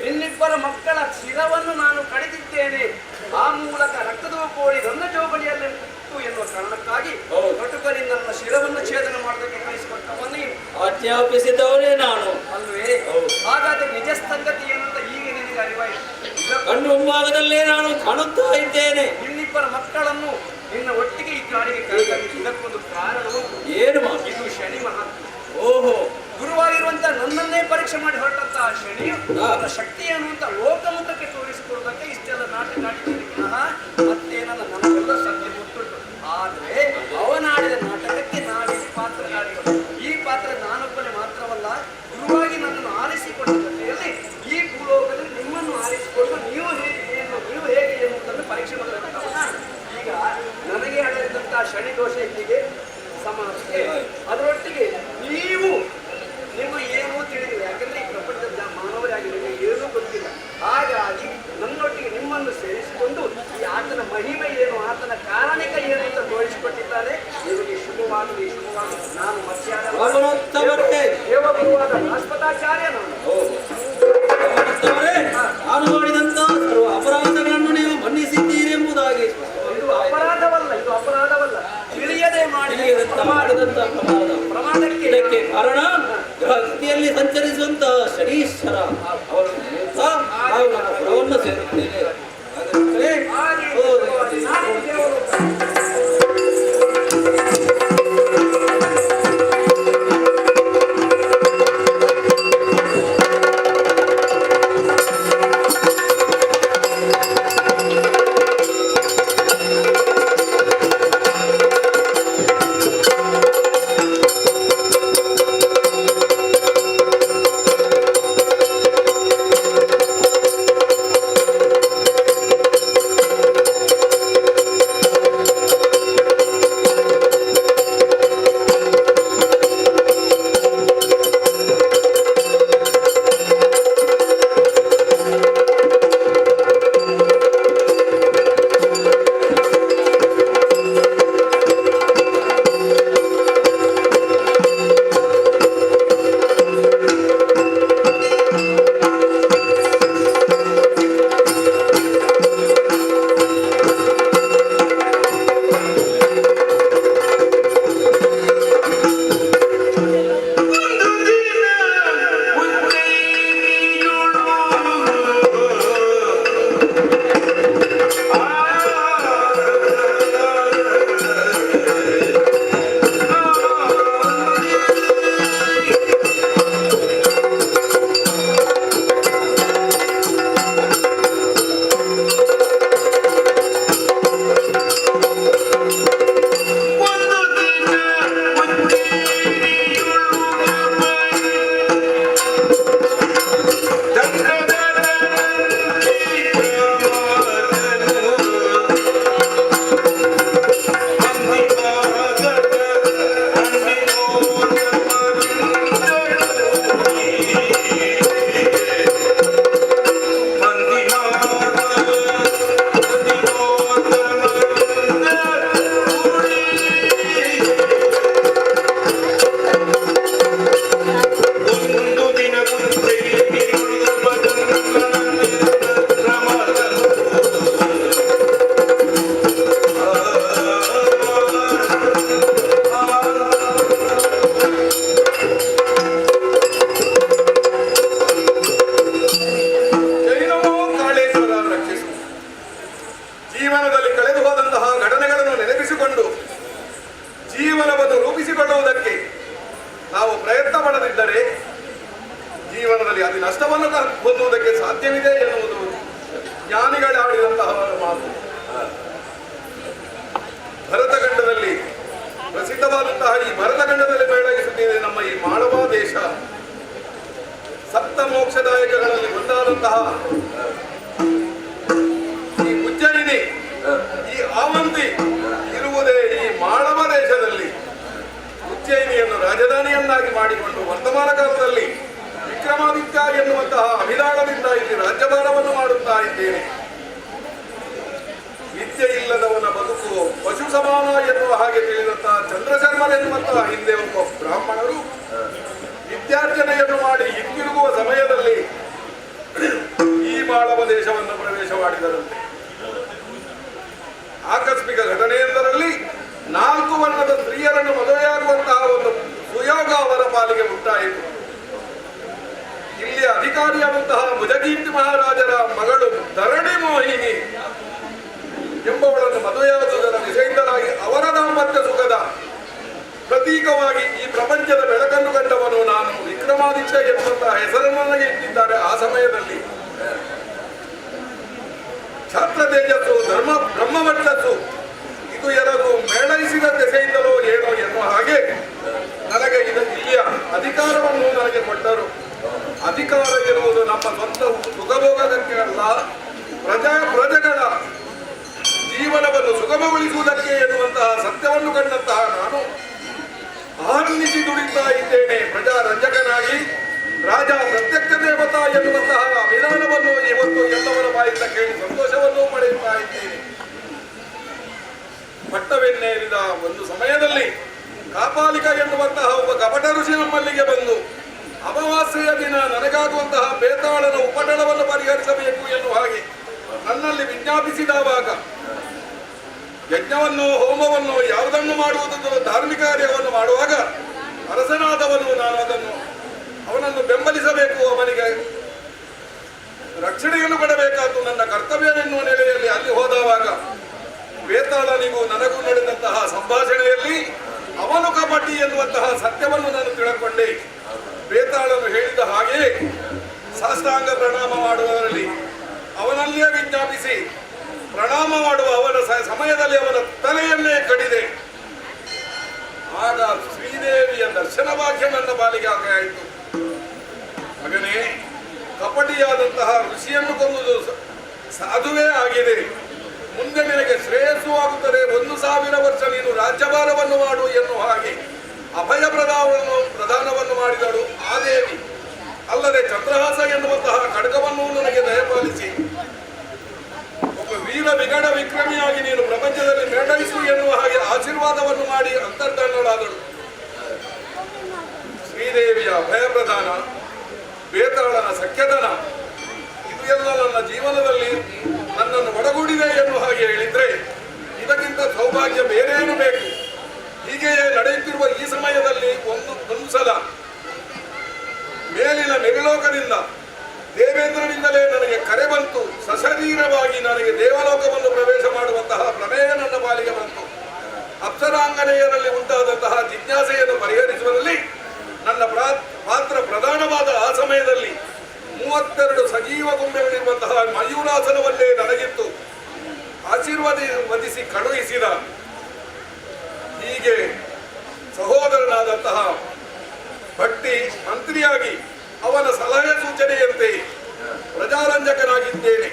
ನಿನ್ನಿಬ್ಬರ ಮಕ್ಕಳ ಶಿರವನ್ನು ನಾನು ಕಡಿದಿದ್ದೇನೆ. ಆ ಮೂಲಕ ರಕ್ತದ ಕೋಳಿ ನನ್ನ ಜೋಬಳಿಯಲ್ಲಿ ಇತ್ತು ಎನ್ನುವ ಕಾರಣಕ್ಕಾಗಿ ಕಟುಕರಿಂದ ನನ್ನ ಶಿರವನ್ನು ಛೇದನ ಮಾಡೋದಕ್ಕೆ ಕಳಿಸಿಕೊಟ್ಟವನ್ನೇ ಆಜ್ಞಾಪಿಸಿದವರೇ ನಾನು ಅಲ್ವೇ? ಹಾಗಾದ್ರೆ ನಿಜ ಸಂಗತಿ ಏನಂತ ಈಗ ನಿನಗೆ ಅರಿವಾಯಿತು. ಕಣ್ಣು ಮುಂಭಾಗದಲ್ಲೇ ನಾನು ಕಾಣುತ್ತಾ ಇದ್ದೇನೆ. ನಿನ್ನಿಬ್ಬರ ಮಕ್ಕಳನ್ನು ನಿನ್ನ ಒಟ್ಟಿಗೆ ಈ ಕಾಡಿಗೆ ಕರೆದದ್ದು ಇದಕ್ಕೊಂದು ಕಾರಣವು ಏನು? ಇದು ಶನಿ ಮಹಾತ್ಮ. ಓಹೋ, ಗುರುವಾಗಿರುವಂತ ನನ್ನನ್ನೇ ಪರೀಕ್ಷೆ ಮಾಡಿ ಹೊರಟಂತಹ ಶನಿಯು ನನ್ನ ಶಕ್ತಿ ಅನ್ನುವಂತ ಲೋಕಮುಖಕ್ಕೆ ತೋರಿಸಿಕೊಡುವುದಕ್ಕೆ ಇಷ್ಟೆಲ್ಲ ನಾಟಕ ಆಡಿದ್ದೇನೆ. ಮತ್ತೇನಲ್ಲ, ನನಗೆಲ್ಲ ಸತ್ಯ ಗೊತ್ತುಂಟು. ಆದ್ರೆ ಅವನಾಡಿದ ನಾಟಕಕ್ಕೆ ನಾವಿಲ್ಲಿ ಪಾತ್ರಧಾರಿಗಳು. ಈ ಪಾತ್ರ ನಾನೊಬ್ಬನೇ ಮಾತ್ರವಲ್ಲ, ಗುರುವಾಗಿ ಗುರುವಾದ ಬೃಹಸ್ಪತಾಚಾರ್ಯ ನಾನು. ನಾನು ಮಾಡಿದಂತ ಸರ್ವ ಅಪರಾಧಗಳನ್ನು ನೀವು ಮನ್ನಿಸಿದ್ದೀರಿ ಎಂಬುದಾಗಿ ಇದು ಅಪರಾಧವಲ್ಲ, ಇದು ಅಪರಾಧವಲ್ಲ, ತಿಳಿಯದೆ ಮಾಡಿದಂತ ಪ್ರಮಾದಕ್ಕೆ ಇದಕ್ಕೆ ಕಾರಣ ಗ್ರಹಸ್ಥಿತಿಯಲ್ಲಿ ಸಂಚರಿಸುವಂತಹ ಶನೀಶ್ವರ ಅವರು ನಾವು ನಮ್ಮ ಪುರವನ್ನು ಸೇರುತ್ತೇವೆ. ನಾನು ದೇವರು ಜೀವನದಲ್ಲಿ ಕಳೆದು ಹೋದಂತಹ ಘಟನೆಗಳನ್ನು ನೆನಪಿಸಿಕೊಂಡು ಜೀವನವನ್ನು ರೂಪಿಸಿಕೊಳ್ಳುವುದಕ್ಕೆ ನಾವು ಪ್ರಯತ್ನ ಮಾಡದಿದ್ದರೆ ಜೀವನದಲ್ಲಿ ಅತಿ ನಷ್ಟವನ್ನು ಹೊಂದುವುದಕ್ಕೆ ಸಾಧ್ಯವಿದೆ ಎನ್ನುವುದು ಜ್ಞಾನಿಗಳಾಡಿದಂತಹ ಮಾತು. ಭರತಖಂಡದಲ್ಲಿ ಪ್ರಸಿದ್ಧವಾದಂತಹ ಈ ಭರತಖಂಡದಲ್ಲಿ ಬೆಳಗಿಸುತ್ತಿದೆ ನಮ್ಮ ಈ ಮಾಳವ ದೇಶ. ಸಪ್ತ ಮೋಕ್ಷದಾಯಕಗಳಲ್ಲಿ ಒಂದಾದಂತಹ ಈ ಉಜ್ಜಯಿನಿ, ಈ ಆವಂತಿ ಇರುವುದೇ ಈ ಮಾಳವ ದೇಶದಲ್ಲಿ. ಉಜ್ಜಯಿನಿಯನ್ನು ರಾಜಧಾನಿಯನ್ನಾಗಿ ಮಾಡಿಕೊಂಡು ವರ್ತಮಾನ ಕಾಲದಲ್ಲಿ ವಿಕ್ರಮಾದಿತ್ಯ ಎನ್ನುವಂತಹ ಅಭಿದಾಳದಿಂದ ಇಲ್ಲಿ ರಾಜ್ಯಭಾರವನ್ನು ಮಾಡುತ್ತಾ ಇದ್ದೇನೆ. ವಿದ್ಯೆ ಇಲ್ಲದವನ ಬದುಕು ಪಶು ಸಮಾನ ಎನ್ನುವ ಹಾಗೆ ತಿಳಿದಂತಹ ಚಂದ್ರಶರ್ಮನೆನ್ನುವಂತಹ ಹಿಂದೆ ಒಬ್ಬ ಬ್ರಾಹ್ಮಣರು ವಿದ್ಯಾರ್ಜನೆಯನ್ನು ಮಾಡಿ ಹಿಂದಿರುಗುವ ಸಮಯದಲ್ಲಿ ಈ ಮಾಳವ ದೇಶವನ್ನು ಪ್ರವೇಶ ಮಾಡಿದರಂತೆ. ಆಕಸ್ಮಿಕ ಘಟನೆಯೊಂದರಲ್ಲಿ 4 ವರ್ಣದ ಸ್ತ್ರೀಯರನ್ನು ಮದುವೆಯಾಗುವಂತಹ ಒಂದು ಸುಯೋಗ ಅವರ ಪಾಲಿಗೆ ಉಂಟಾಯಿತು. ಇಲ್ಲಿ ಅಧಿಕಾರಿಯಾದಂತಹ ಭುಜಕೀರ್ತಿ ಮಹಾರಾಜರ ಮಗಳು ಧರಣಿ ಮೋಹಿನಿ ಎಂಬವಳನ್ನು ಮದುವೆಯಾಗುವುದರ ವಿಷಯದಿಂದಾಗಿ ಅವರ ದಾಂಪತ್ಯ ಸುಖದ ಪ್ರತೀಕವಾಗಿ ಈ ಪ್ರಪಂಚದ ಬೆಳಕನ್ನು ಕಂಡವನು ನಾನು, ವಿಕ್ರಮಾದಿತ್ಯ ಎನ್ನುವಂತಹ ಹೆಸರನ್ನು ನನಗೆ ಇಟ್ಟಿದ್ದಾರೆ. ಆ ಸಮಯದಲ್ಲಿ ಛಾತ್ರ ತೇಜಸ್ಸು, ಬ್ರಹ್ಮವರ್ಚಸ್ಸು ಇದು ಎರಡು ಮೇಳೈಸಿದ ದೆಸೆಯಿಂದಲೋ ಏನೋ ಎನ್ನುವ ಹಾಗೆ ನನಗೆ ಇಲ್ಲಿಯ ಅಧಿಕಾರವನ್ನು ನನಗೆ ಕೊಟ್ಟರು. ಅಧಿಕಾರ ಎನ್ನುವುದು ನಮ್ಮ ಸ್ವಂತ ಸುಖಭೋಗಕ್ಕೆ ಅಲ್ಲ, ಪ್ರಜೆಗಳ ಜೀವನವನ್ನು ಸುಗಮಗೊಳಿಸುವುದಕ್ಕೆ ಎನ್ನುವಂತಹ ಸತ್ಯವನ್ನು ಕಂಡಂತಹ ನಾನು ಆರ್ನಿಸಿ ದುಡಿತಾ ಇದ್ದೇನೆ. ಪ್ರಜಾರಂಜಕನಾಗಿ ರಾಜ ಪ್ರತ್ಯಕ್ಷ ದೇವತಾ ಎನ್ನುವಂತಹ ವಿಧಾನವನ್ನು ಇವತ್ತು ಎಲ್ಲವರ ಬಾಯಿಂದ ಕೇಳಿ ಸಂತೋಷವನ್ನು ಪಡೆಯುತ್ತಾ ಇದ್ದೇನೆ. ಪಟ್ಟವೆನ್ನೇರಿದ ಒಂದು ಸಮಯದಲ್ಲಿ ಕಾಪಾಲಿಕ ಎನ್ನುವಂತಹ ಒಬ್ಬ ಕಪಟ ಋಷಿ ನಮ್ಮಲ್ಲಿಗೆ ಬಂದು ಸಖಿಯಾಗುವಂತಹ ಬೇತಾಳನ ಉಪಟಳವನ್ನು ಪರಿಹರಿಸಬೇಕು ಎನ್ನುವ ಹಾಗೆ ನನ್ನಲ್ಲಿ ವಿಜ್ಞಾಪಿಸಿದವಾಗ ಯಜ್ಞವನ್ನು ಹೋಮವನ್ನು ಯಾವುದನ್ನು ಮಾಡುವುದನ್ನು ಧಾರ್ಮಿಕ ಕಾರ್ಯವನ್ನು ಮಾಡುವಾಗ ಅರಸನಾದವನು ನಾನು ಅವನನ್ನು ಬೆಂಬಲಿಸಬೇಕು, ಅವನಿಗೆ ರಕ್ಷಣೆಯನ್ನು ಕೊಡಬೇಕಾದ್ದು ನನ್ನ ಕರ್ತವ್ಯವೆನ್ನುವ ನೆಲೆಯಲ್ಲಿ ಅಲ್ಲಿ ಹೋದವಾಗ ಬೇತಾಳನಿಗೂ ನನಗೂ ನಡೆದಂತಹ ಸಂಭಾಷಣೆಯಲ್ಲಿ ಅವನು ಕಪಟಿ ಎನ್ನುವಂತಹ ಸತ್ಯವನ್ನು ನಾನು ತಿಳ್ಕೊಂಡೆ. ಬೇತಾಳನು ಹೇಳಿದ ಹಾಗೆ ಸಾಷ್ಟಾಂಗ ಪ್ರಣಾಮ ಮಾಡುವವರಲ್ಲಿ ಅವನಲ್ಲಿಯೇ ವಿಜ್ಞಾಪಿಸಿ ಪ್ರಣಾಮ ಮಾಡುವ ಅವನ ಸಮಯದಲ್ಲಿ ಅವನ ತಲೆಯನ್ನೇ ಕಡಿದೆ. ಆಗ ಶ್ರೀದೇವಿಯ ದರ್ಶನ ಭಾಗ್ಯ ನನ್ನ ಪಾಲಿಗೆ ಆಯಿತು. ಮಗನೇ, ಕಪಟಿಯಾದಂತಹ ಋಷಿಯನ್ನು ಕೊಂದುದು ಸಾಧುವೇ ಆಗಿದೆ. ಮುಂದೆ ನಿನಗೆ ಶ್ರೇಯಸ್ಸು ಆಗುತ್ತದೆ. 1000 ವರ್ಷ ನೀನು ರಾಜ್ಯಭಾರವನ್ನು ಮಾಡು ಎನ್ನುವ ಹಾಗೆ ಅಭಯ ಪ್ರದಾನವನ್ನು ಮಾಡಿದಳು ಆ ದೇವಿ. ಅಲ್ಲದೆ ಚಂದ್ರಹಾಸ ಎನ್ನುವಂತಹ ಖಡ್ಗವನ್ನು ನನಗೆ ದಯಪಾಲಿಸಿ ಒಬ್ಬ ವೀರ ವಿಗಡ ವಿಕ್ರಮಿಯಾಗಿ ನೀನು ಪ್ರಪಂಚದಲ್ಲಿ ಮೇಳೈಸು ಎನ್ನುವ ಹಾಗೆ ಆಶೀರ್ವಾದವನ್ನು ಮಾಡಿ ಅಂತರ್ಧಾನಳಾದಳು. ಶ್ರೀದೇವಿಯ ಅಭಯ ಪ್ರದಾನ, ಬೇತಾಳನ ಸಖ್ಯಧನ, ಇದು ಎಲ್ಲ ನನ್ನ ಜೀವನದಲ್ಲಿ ನನ್ನನ್ನು ಒಡಗೂಡಿದೆ ಎನ್ನುವ ಹಾಗೆ ಹೇಳಿದ್ರೆ ಇದಕ್ಕಿಂತ ಸೌಭಾಗ್ಯ ಬೇರೇನು ಬೇಕು? ಹೀಗೆಯೇ ನಡೆಯುತ್ತಿರುವ ಈ ಸಮಯದಲ್ಲಿ ಒಂದು ಸಲ ಮೇಲಿನ ಮೆಗಲೋಕದಿಂದ ದೇವೇಂದ್ರನಿಂದಲೇ ನನಗೆ ಕರೆ ಬಂತು. ಸಶರೀರವಾಗಿ ನನಗೆ ದೇವಲೋಕವನ್ನು ಪ್ರವೇಶ ಮಾಡುವಂತಹ ಪ್ರಮೇಯ ನನ್ನ ಪಾಲಿಗೆ ಬಂತು. ಅಪ್ಸರಾಂಗನೆಯರಲ್ಲಿ ಉಂಟಾದಂತಹ ಜಿಜ್ಞಾಸೆಯನ್ನು ಪರಿಹರಿಸುವಲ್ಲಿ ನನ್ನ ಪಾತ್ರ ಪ್ರಧಾನವಾದ ಆ ಸಮಯದಲ್ಲಿ 32 ಸಜೀವ ಗೊಂಬೆಗಳಿರುವಂತಹ ಮಯೂರಾಸನವನ್ನೇ ನನಗಿತ್ತು ಆಶೀರ್ವದಿಸಿ ಕಳುಹಿಸಿದ. ಹೀಗೆ ಸಹೋದರನಾದಂತಹ ಭಟ್ಟಿ ಮಂತ್ರಿಯಾಗಿ ಅವನ ಸಲಹೆ ಸೂಚನೆಯಂತೆ ಪ್ರಜಾರಂಜಕನಾಗಿದ್ದೇನೆ.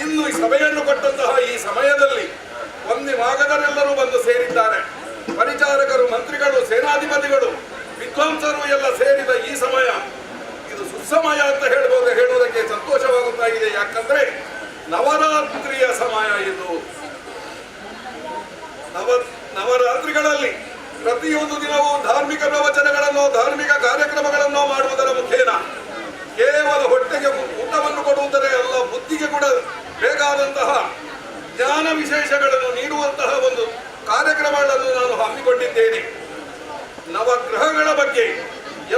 ಇನ್ನು ಈ ಸಭೆಯನ್ನು ಕೊಟ್ಟಂತಹ ಈ ಸಮಯದಲ್ಲಿ ಒಂದೇ ಭಾಗದರೆಲ್ಲರೂ ಬಂದು ಸೇರಿದ್ದಾರೆ. ಪರಿಚಾರಕರು, ಮಂತ್ರಿಗಳು, ಸೇನಾಧಿಪತಿಗಳು, ವಿದ್ವಾಂಸರು ಎಲ್ಲ ಸೇರಿದ ಈ ಸಮಯ ಇದು ಸುಸಮಯ ಅಂತ ಹೇಳುವುದಕ್ಕೆ ಸಂತೋಷವಾಗುತ್ತಾ ಇದೆ. ಯಾಕಂದ್ರೆ ನವರಾತ್ರಿಯ ಸಮಯ ಇದು. ನವರಾತ್ರಿಗಳಲ್ಲಿ ಪ್ರತಿಯೊಂದು ದಿನವೂ ಧಾರ್ಮಿಕ ಪ್ರವಚನಗಳನ್ನು, ಧಾರ್ಮಿಕ ಕಾರ್ಯಕ್ರಮಗಳನ್ನು ಮಾಡುವುದರ ಮುಖೇನ ಕೇವಲ ಹೊಟ್ಟೆಗೆ ಊಟವನ್ನು ಕೊಡುವುದರೇ ಅಲ್ಲ, ಬುದ್ಧಿಗೆ ಕೂಡ ಬೇಕಾದಂತಹ ಜ್ಞಾನ ವಿಶೇಷಗಳನ್ನು ನೀಡುವಂತಹ ಒಂದು ಕಾರ್ಯಕ್ರಮಗಳನ್ನು ನಾನು ಹಮ್ಮಿಕೊಂಡಿದ್ದೇನೆ. ನವಗ್ರಹಗಳ ಬಗ್ಗೆ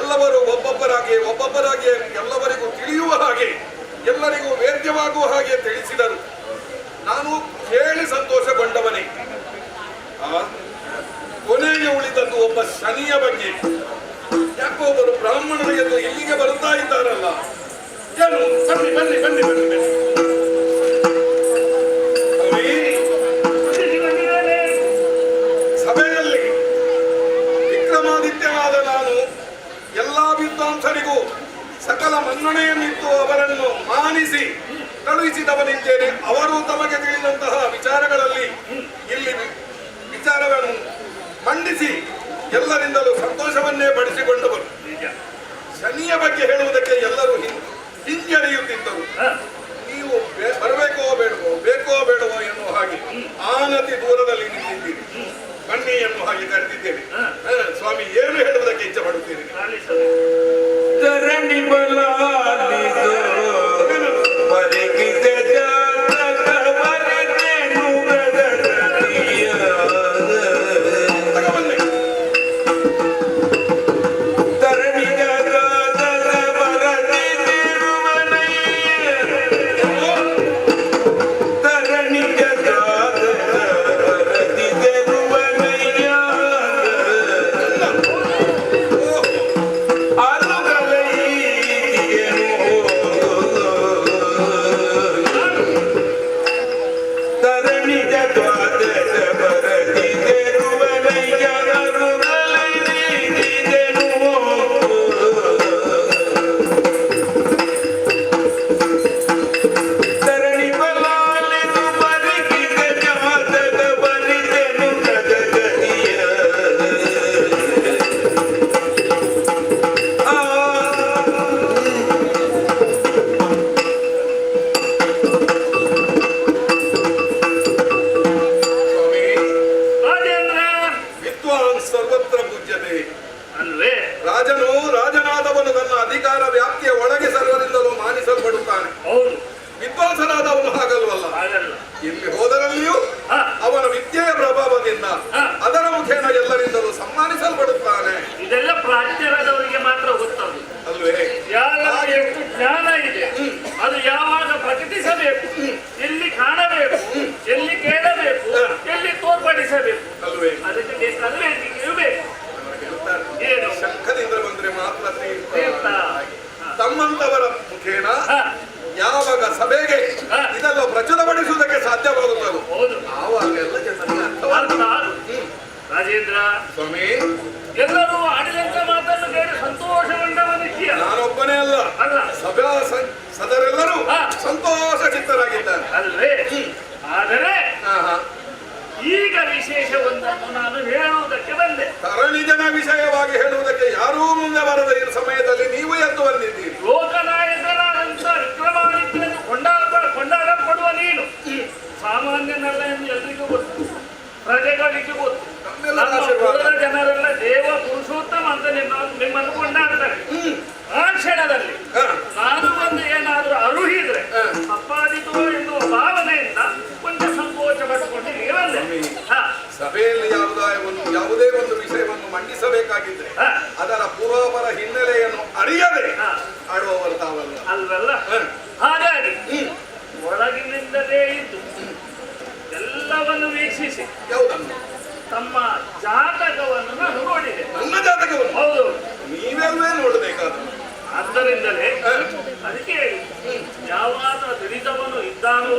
ಎಲ್ಲವರು ಒಬ್ಬೊಬ್ಬರಾಗಿ ಎಲ್ಲವರಿಗೂ ತಿಳಿಯುವ ಹಾಗೆ, ಎಲ್ಲರಿಗೂ ವೇದ್ಯವಾಗುವ ಹಾಗೆ ತಿಳಿಸಿದರು. ನಾನು ಕೇಳಿ ಸಂತೋಷಗೊಂಡವನೇ. ಕೊನೆಗೆ ಉಳಿದದ್ದು ಒಬ್ಬ ಶನಿಯ ಬಗ್ಗೆ. ಯಾಕೋ ಒಬ್ಬರು ಬ್ರಾಹ್ಮಣರು ಎಂದು ಇಲ್ಲಿಗೆ ಬರುತ್ತಾ ಇದ್ದಾರಲ್ಲ, ಏನು? ಬನ್ನಿ ಬನ್ನಿ ಬನ್ನಿ ಬನ್ನಿ ಬನ್ನಿ. ಸಭೆಯಲ್ಲಿ ವಿಕ್ರಮಾದಿತ್ಯನಾದ ನಾನು ಎಲ್ಲಾ ವಿದ್ವಾಂಸರಿಗೂ ಸಕಲ ಮನ್ನಣೆಯನ್ನಿತ್ತು ಅವರನ್ನು ಮಾನಿಸಿ ಕಳುಹಿಸಿದವನಿದ್ದೇನೆ. ಅವರು ತಮಗೆ ತಿಳಿದಂತಹ ವಿಚಾರಗಳಲ್ಲಿ ಇಲ್ಲಿ ವಿಚಾರವನ್ನು ಮಂಡಿಸಿ ಎಲ್ಲರಿಂದಲೂ ಸಂತೋಷವನ್ನೇ ಪಡಿಸಿಕೊಂಡವರು. ಶನಿಯ ಬಗ್ಗೆ ಹೇಳುವುದಕ್ಕೆ ಎಲ್ಲರೂ ಹಿಂಜರಿಯುತ್ತಿದ್ದರು. ನೀವು ಬರಬೇಕೋ ಬೇಡವೋ ಎನ್ನುವ ಹಾಗೆ ಆನತಿ ದೂರದಲ್ಲಿ ನಿಂತಿದ್ದೀರಿ. ಬನ್ನಿ ಎನ್ನುವ ಹಾಗೆ ಕರೆದಿದ್ದೇನೆ. ಸ್ವಾಮಿ, ಏನು ಹೇಳುವುದಕ್ಕೆ ಇಚ್ಛೆ ಪಡುತ್ತೀರಿ? ಧರಣಿ ಬಲಾಲಿದು ಪರಿಗಿದ ಜಾತಕ ಬರೆದೇನು ಬದಲಿಯ ಧರಣಿಯ ಗಾದರ ಬರದಿರುವನಯ್ಯ ಧರಣಿಯ ಗಾದರ ಬರದಿರುವನಯ್ಯ ಅಲ್ವೇ? ರಾಜನಾದವನು ತನ್ನ ಅಧಿಕಾರ ವ್ಯಾಪ್ತಿಯ ಒಳಗೆ ತೀರ್ಥ ತಮ್ಮಂತವರ ಮುಖೇನ ಯಾವಾಗ ಸಭೆಗೆ ಇದೆಲ್ಲ ಪ್ರಚುರಪಡಿಸುವುದಕ್ಕೆ ಸಾಧ್ಯವಾಗುತ್ತದೆ ಆವಾಗೆಲ್ಲ ಜನರಿಗೆ ಅರ್ಥವಾಗುತ್ತದೆ. ರಾಜೇಂದ್ರ ಸ್ವಾಮಿ, ಎಲ್ಲರೂ ಆಡಿದಂತ ಮಾತನ್ನು ಕೇಳಿ ಸಂತೋಷಗೊಂಡವನಿದ್ದೀಯ. ನಾನೊಬ್ಬನೇ ಅಲ್ಲ, ಸಭಾ ಸದರೆಲ್ಲರೂ ಸಂತೋಷ ಚಿತ್ತರಾಗಿದ್ದಾರೆ ಅಲ್ವೇ? ಆದರೆ ಈಗ ವಿಶೇಷವೊಂದನ್ನು ನಾನು ಹೇಳುವುದಕ್ಕೆ ಬಂದೆ. ತರಣಿ ಜನ ವಿಷಯವಾಗಿ ಹೇಳುವುದಕ್ಕೆ ಯಾರೂ ಮುಂದೆ ಬರದ ಈ ಸಮಯದಲ್ಲಿ ನೀವು ಎದ್ದು ಬಂದಿದ್ದೀರಿ. ಲೋಕನಾಯಕನಾದಂತ ವಿಕ್ರಮಾದಿತ್ಯನನ್ನು ಕೊಂಡಾಡಲ್ಪಡುವ ನೀನು ಸಾಮಾನ್ಯನಲ್ಲ ಎಂದು ಎಲ್ರಿಗೂ ಗೊತ್ತು, ಪ್ರಜೆಗಳಿಗೂ ಗೊತ್ತು. ನಮ್ಮ ಕುಲದ ಜನರೆಲ್ಲ ದೇವ ಪುರುಷೋತ್ತಮ ಅಂತ ನಿಮ್ಮನ್ನು ಕೊಂಡಾಡ್ತಾರೆ. ಆ ಕ್ಷಣದಲ್ಲಿ ನಾನು ಬಂದು ಏನಾದ್ರೂ ಅರುಹಿದ್ರೆ ಅಪ್ಪಾದಿತು ಎನ್ನುವ ಭಾವನೆಯಿಂದ ಕೊಂಚ ಸಂಕೋಚ ಪಟ್ಟುಕೊಂಡು ಇಲ್ಲಿಗೆ ಬಂದೆ. ಸಭೆಯಲ್ಲಿ ಯಾವುದೇ ಒಂದು ವಿಷಯವನ್ನು ಮಂಡಿಸಬೇಕಾಗಿದ್ರೆ ಅದರ ಪೂರ್ವಾಪರ ಹಿನ್ನೆಲೆಯನ್ನು ಅರಿಯದೆ ಆಡುವವರು ತಾವಲ್ಲ ಅಲ್ವಲ್ಲ? ಹಾಗಾಗಿ ಒಳಗಿನಿಂದಲೇ ಇದ್ದು ಎಲ್ಲವನ್ನು ವೀಕ್ಷಿಸಿ ಯಾವುದನ್ನು ತಮ್ಮ ಜಾತಕವನ್ನು ನಾನು ನೋಡಿದೆ. ನನ್ನ ಜಾತಕವನ್ನು? ಹೌದು. ನೀವೆಲ್ಲವೇ ನೋಡಬೇಕಾದ್ರು. ಆದ್ದರಿಂದಲೇ ಅದಕ್ಕೆ ಯಾವಾಗ ತಿಳಿದವನು ಇದ್ದಾನೋ